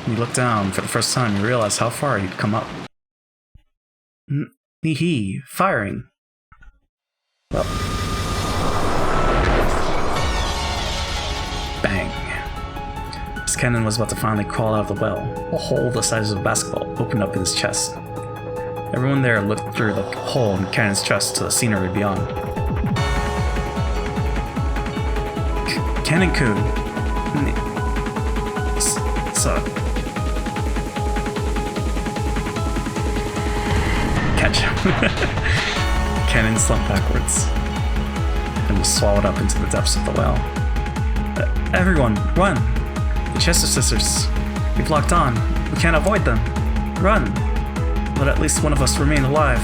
[SPEAKER 1] When you looked down for the first time, you realized how far you'd come up. Hee, firing. Well. Bang. As Kennen was about to finally crawl out of the well, a hole the size of a basketball opened up in his chest. Everyone there looked through the hole in Kennen's chest to the scenery beyond. Kennen-kun. Catch him. Kennen slumped backwards and was swallowed up into the depths of the well. Everyone, run! The Chester sisters. We've locked on. We can't avoid them. Run! Let at least one of us remain alive.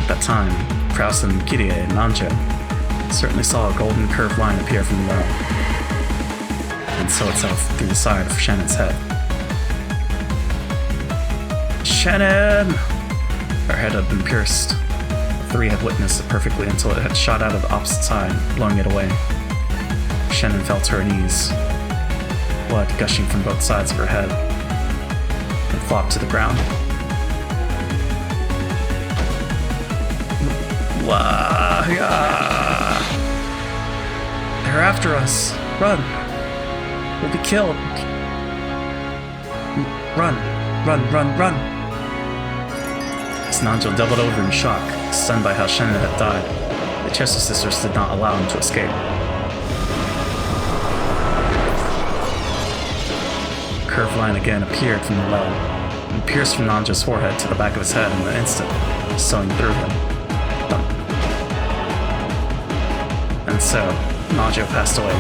[SPEAKER 1] At that time, Kraus and Kirie and Nanjo certainly saw a golden curved line appear from the well, and sow itself through the side of Shannon's head. Shannon! Her head had been pierced. The 3 had witnessed it perfectly until it had shot out of the opposite side, blowing it away. Shannon fell to her knees, blood gushing from both sides of her head, and flopped to the ground. They're after us! Run! We'll be killed! Run! Run, run, run! As Nanjo doubled over in shock, stunned by how Shannon had died, the Chester sisters did not allow him to escape. A curved line again appeared from the well, and pierced from Nanjo's forehead to the back of his head in an instant, sewing through him. And so, Nanjo passed away.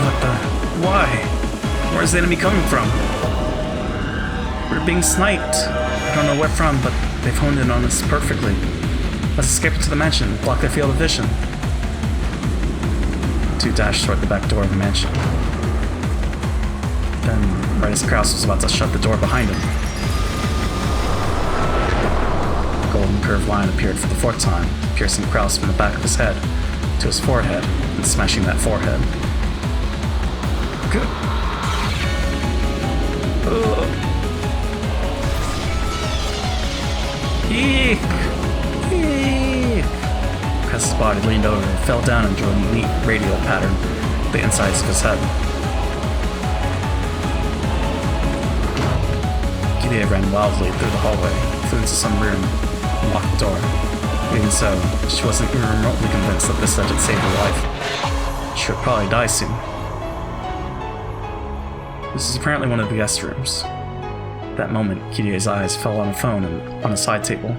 [SPEAKER 1] What the? Why? Where's the enemy coming from? We're being sniped. I don't know where from, but they've honed in on us perfectly. Let's escape into the mansion and block their field of vision. Two dashed toward the back door of the mansion. Then, right as Kraus was about to shut the door behind him, a golden curved line appeared for the fourth time, piercing Kraus from the back of his head to his forehead and smashing that forehead. Eek! Eek! Kraus' body leaned over and fell down and drew a neat radial pattern with the insides of his head. Kirie ran wildly through the hallway, flew into some room, and locked the door. Even so, she wasn't even remotely convinced that this had saved her life. She would probably die soon. This is apparently one of the guest rooms. At that moment, Kirie's eyes fell on a phone and on a side table.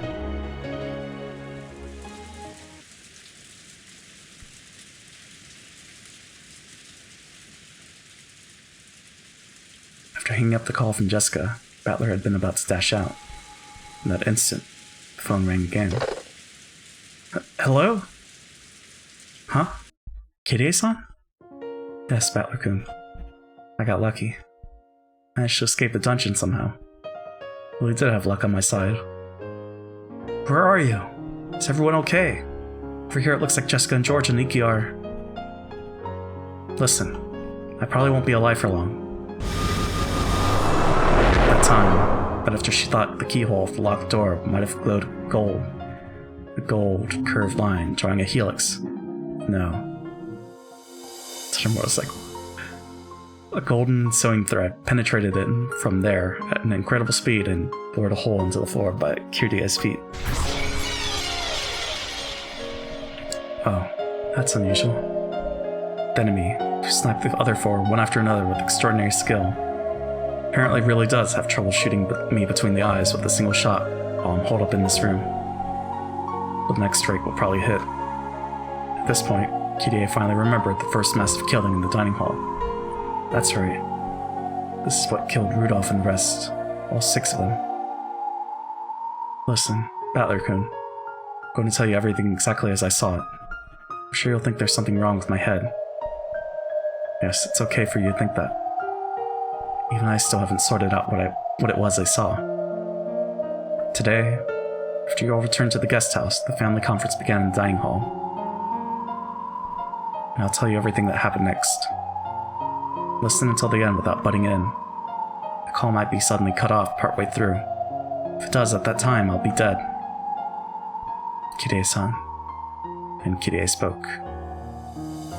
[SPEAKER 1] After hanging up the call from Jessica, Battler had been about to dash out. In that instant, the phone rang again. Hello? Huh? Kirie-san? Yes, Battler-kun. I got lucky. I managed to escape the dungeon somehow. Really did have luck on my side. Where are you? Is everyone okay? Over here it looks like Jessica and George and Nikki are... Listen, I probably won't be alive for long. At that time, but after she thought the keyhole of the locked door might have glowed gold. A gold curved line drawing a helix. No. It was like a golden sewing thread penetrated it from there at an incredible speed and bored a hole into the floor by Kirie's feet. Oh, that's unusual. The enemy, who sniped the other four one after another with extraordinary skill, apparently really does have trouble shooting me between the eyes with a single shot while I'm holed up in this room. The next strike will probably hit. At this point, Kirie finally remembered the first massive killing in the dining hall. That's right. This is what killed Rudolph and the rest. All 6 of them. Listen, Battler-kun. I'm going to tell you everything exactly as I saw it. I'm sure you'll think there's something wrong with my head. Yes, it's okay for you to think that. Even I still haven't sorted out what it was I saw. Today, after you all returned to the guest house, the family conference began in the dining hall. And I'll tell you everything that happened next. Listen until the end without butting in. The call might be suddenly cut off partway through. If it does at that time, I'll be dead. Kirie-san. And Kirie spoke.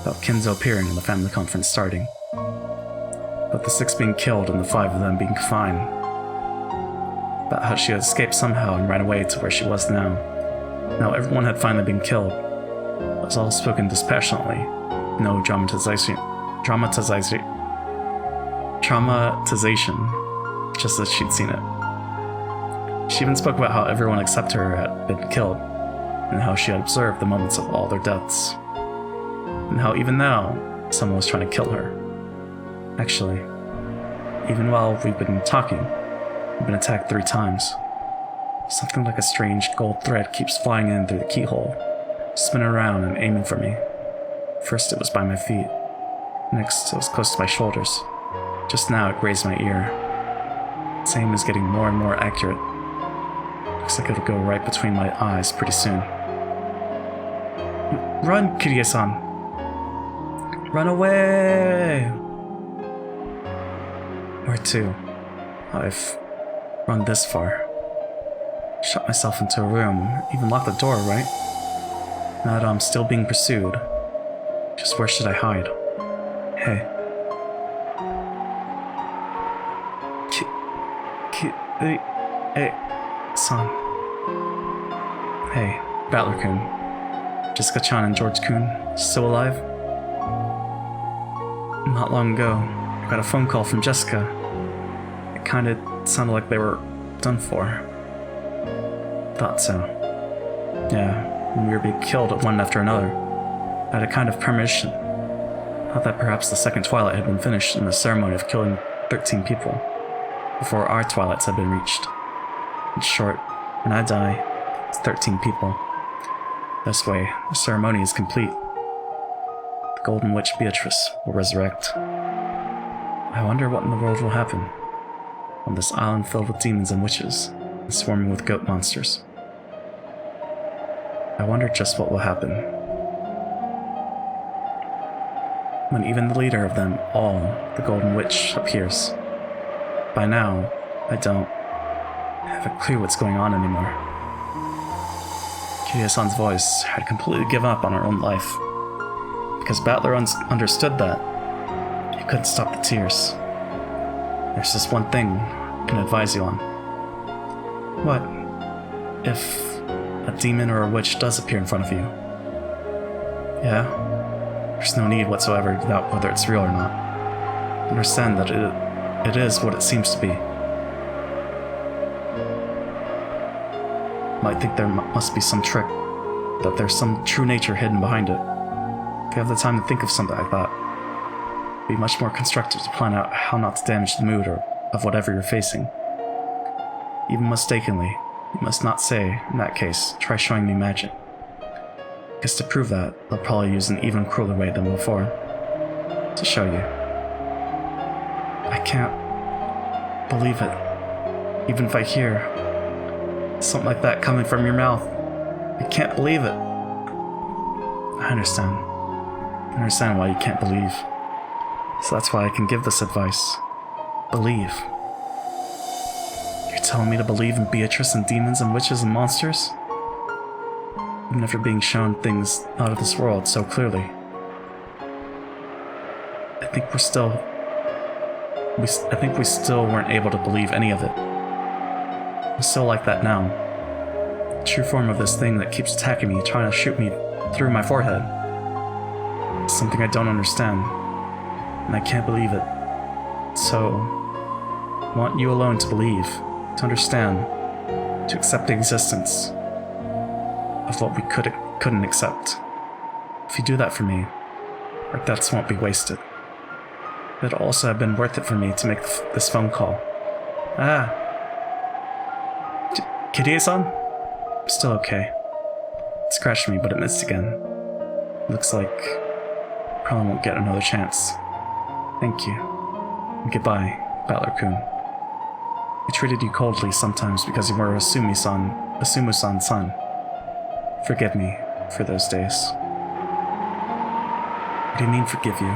[SPEAKER 1] About Kenzo appearing and the family conference starting. About the 6 being killed and the 5 of them being confined. About how she had escaped somehow and ran away to where she was now. Now everyone had finally been killed. It was all spoken dispassionately. No dramatization, just as she'd seen it. She even spoke about how everyone except her had been killed, and how she had observed the moments of all their deaths, and how even now, someone was trying to kill her. Actually, even while we've been talking, we've been attacked 3 times. Something like a strange gold thread keeps flying in through the keyhole, spinning around and aiming for me. First it was by my feet. Next it was close to my shoulders. Just now it grazed my ear. Its aim is getting more and more accurate. Looks like it'll go right between my eyes pretty soon. Run, Kirie-san! Run away! Where to? I've run this far. Shut myself into a room, even locked the door, right? Now that I'm still being pursued, just where should I hide? Hey. Hey, son. Hey, Battler-kun. Jessica-chan and George-kun still alive? Not long ago, I got a phone call from Jessica. It kinda sounded like they were done for. Thought so. Yeah, and we were being killed one after another. I had a kind of premonition. Thought that perhaps the second twilight had been finished in the ceremony of killing 13 people, before our twilights had been reached. In short, when I die, it's 13 people. This way, the ceremony is complete. The Golden Witch Beatrice will resurrect. I wonder what in the world will happen on this island filled with demons and witches, and swarming with goat monsters. I wonder just what will happen when even the leader of them all, the Golden Witch, appears. By now, I don't have a clue what's going on anymore. Kiria-san's voice had completely given up on her own life. Because Battler understood that, he couldn't stop the tears. There's just one thing I can advise you on. What if a demon or a witch does appear in front of you? Yeah? There's no need whatsoever to doubt whether it's real or not. Understand that it is what it seems to be. Might think there must be some trick, that there's some true nature hidden behind it. If you have the time to think of something like that, it'd be much more constructive to plan out how not to damage the mood of whatever you're facing. Even mistakenly, you must not say, in that case, try showing me magic. Because to prove that, they'll probably use an even crueler way than before. To show you. I can't believe it. Even if I hear something like that coming from your mouth, I can't believe it. I understand. I understand why you can't believe. So that's why I can give this advice. Believe. You're telling me to believe in Beatrice and demons and witches and monsters? Even after being shown things out of this world so clearly. I think we still weren't able to believe any of it. I'm still like that now. The true form of this thing that keeps attacking me, trying to shoot me through my forehead. It's something I don't understand, and I can't believe it. So, I want you alone to believe, to understand, to accept the existence of what we couldn't accept. If you do that for me, our deaths won't be wasted. It'll also have been worth it for me to make this phone call. Kirie-san? I'm still okay. It scratched me, but it missed again. Looks like I probably won't get another chance. Thank you. And goodbye, Battler-kun. I treated you coldly sometimes because you were Asumu-san's son. Forgive me for those days. What do you mean, forgive you?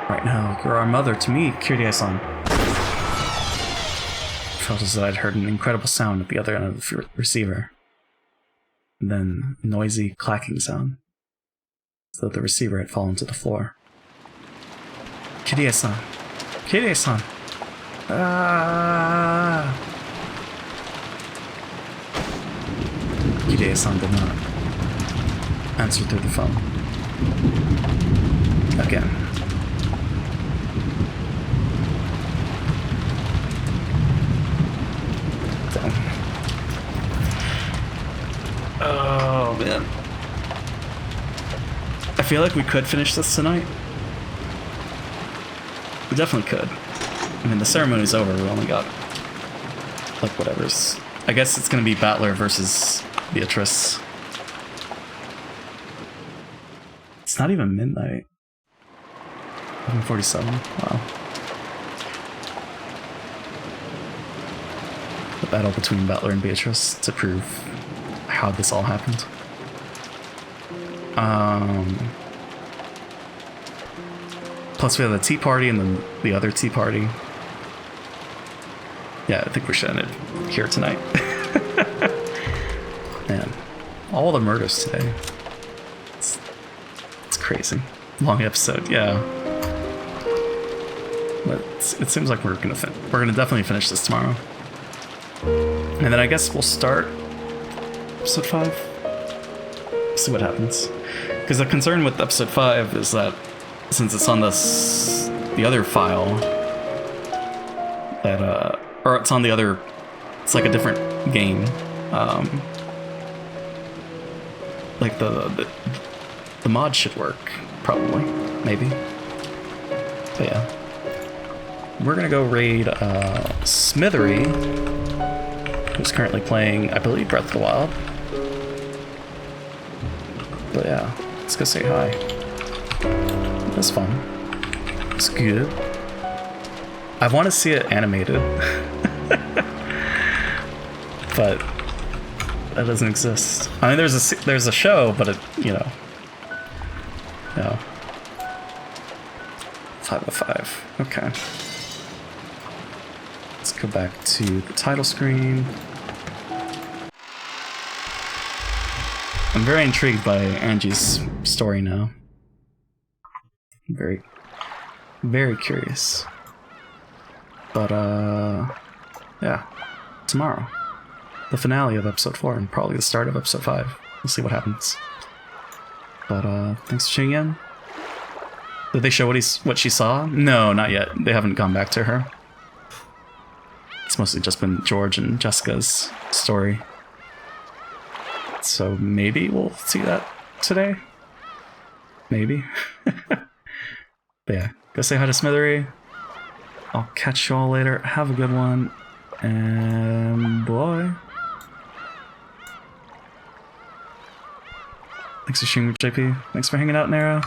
[SPEAKER 1] Right now, you're our mother to me, Kirie-san. I felt as though I'd heard an incredible sound at the other end of the receiver. And then a noisy clacking sound, as though the receiver had fallen to the floor. Kirie-san! Kirie-san! Ah! Kirie-san did not answer through the phone. Again. Oh, man. I feel like we could finish this tonight. We definitely could. I mean, the ceremony's over. We only got, like, whatever's... I guess it's gonna be Battler versus Beatrice. It's not even midnight. 11:47. Wow. The battle between Battler and Beatrice to prove how this all happened. Plus we have the tea party and then the other tea party. Yeah, I think we should end it here tonight. Man, all the murders today. It's crazy. Long episode, yeah. But it seems like we're gonna definitely finish this tomorrow. And then I guess we'll start episode 5. See what happens. Because the concern with episode 5 is that since it's on the other file, that or it's on the other, it's like a different game. Like the mod should work, probably, maybe. But yeah, we're gonna go raid Smithery, who's currently playing, I believe, Breath of the Wild. But yeah, let's go say hi. That's fun. It's good. I want to see it animated. But that doesn't exist. I mean, there's a show, but it, you know. 505. Okay. Let's go back to the title screen. I'm very intrigued by Angie's story now. I'm very, very curious. But, yeah. Tomorrow. The finale of episode 4 and probably the start of episode 5. We'll see what happens. But, thanks for tuning in. Did they show what she saw? No, not yet. They haven't gone back to her. It's mostly just been George and Jessica's story. So maybe we'll see that today? Maybe. But yeah, go say hi to Smithery. I'll catch you all later. Have a good one. And bye. Thanks for streaming, JP. Thanks for hanging out, Nero.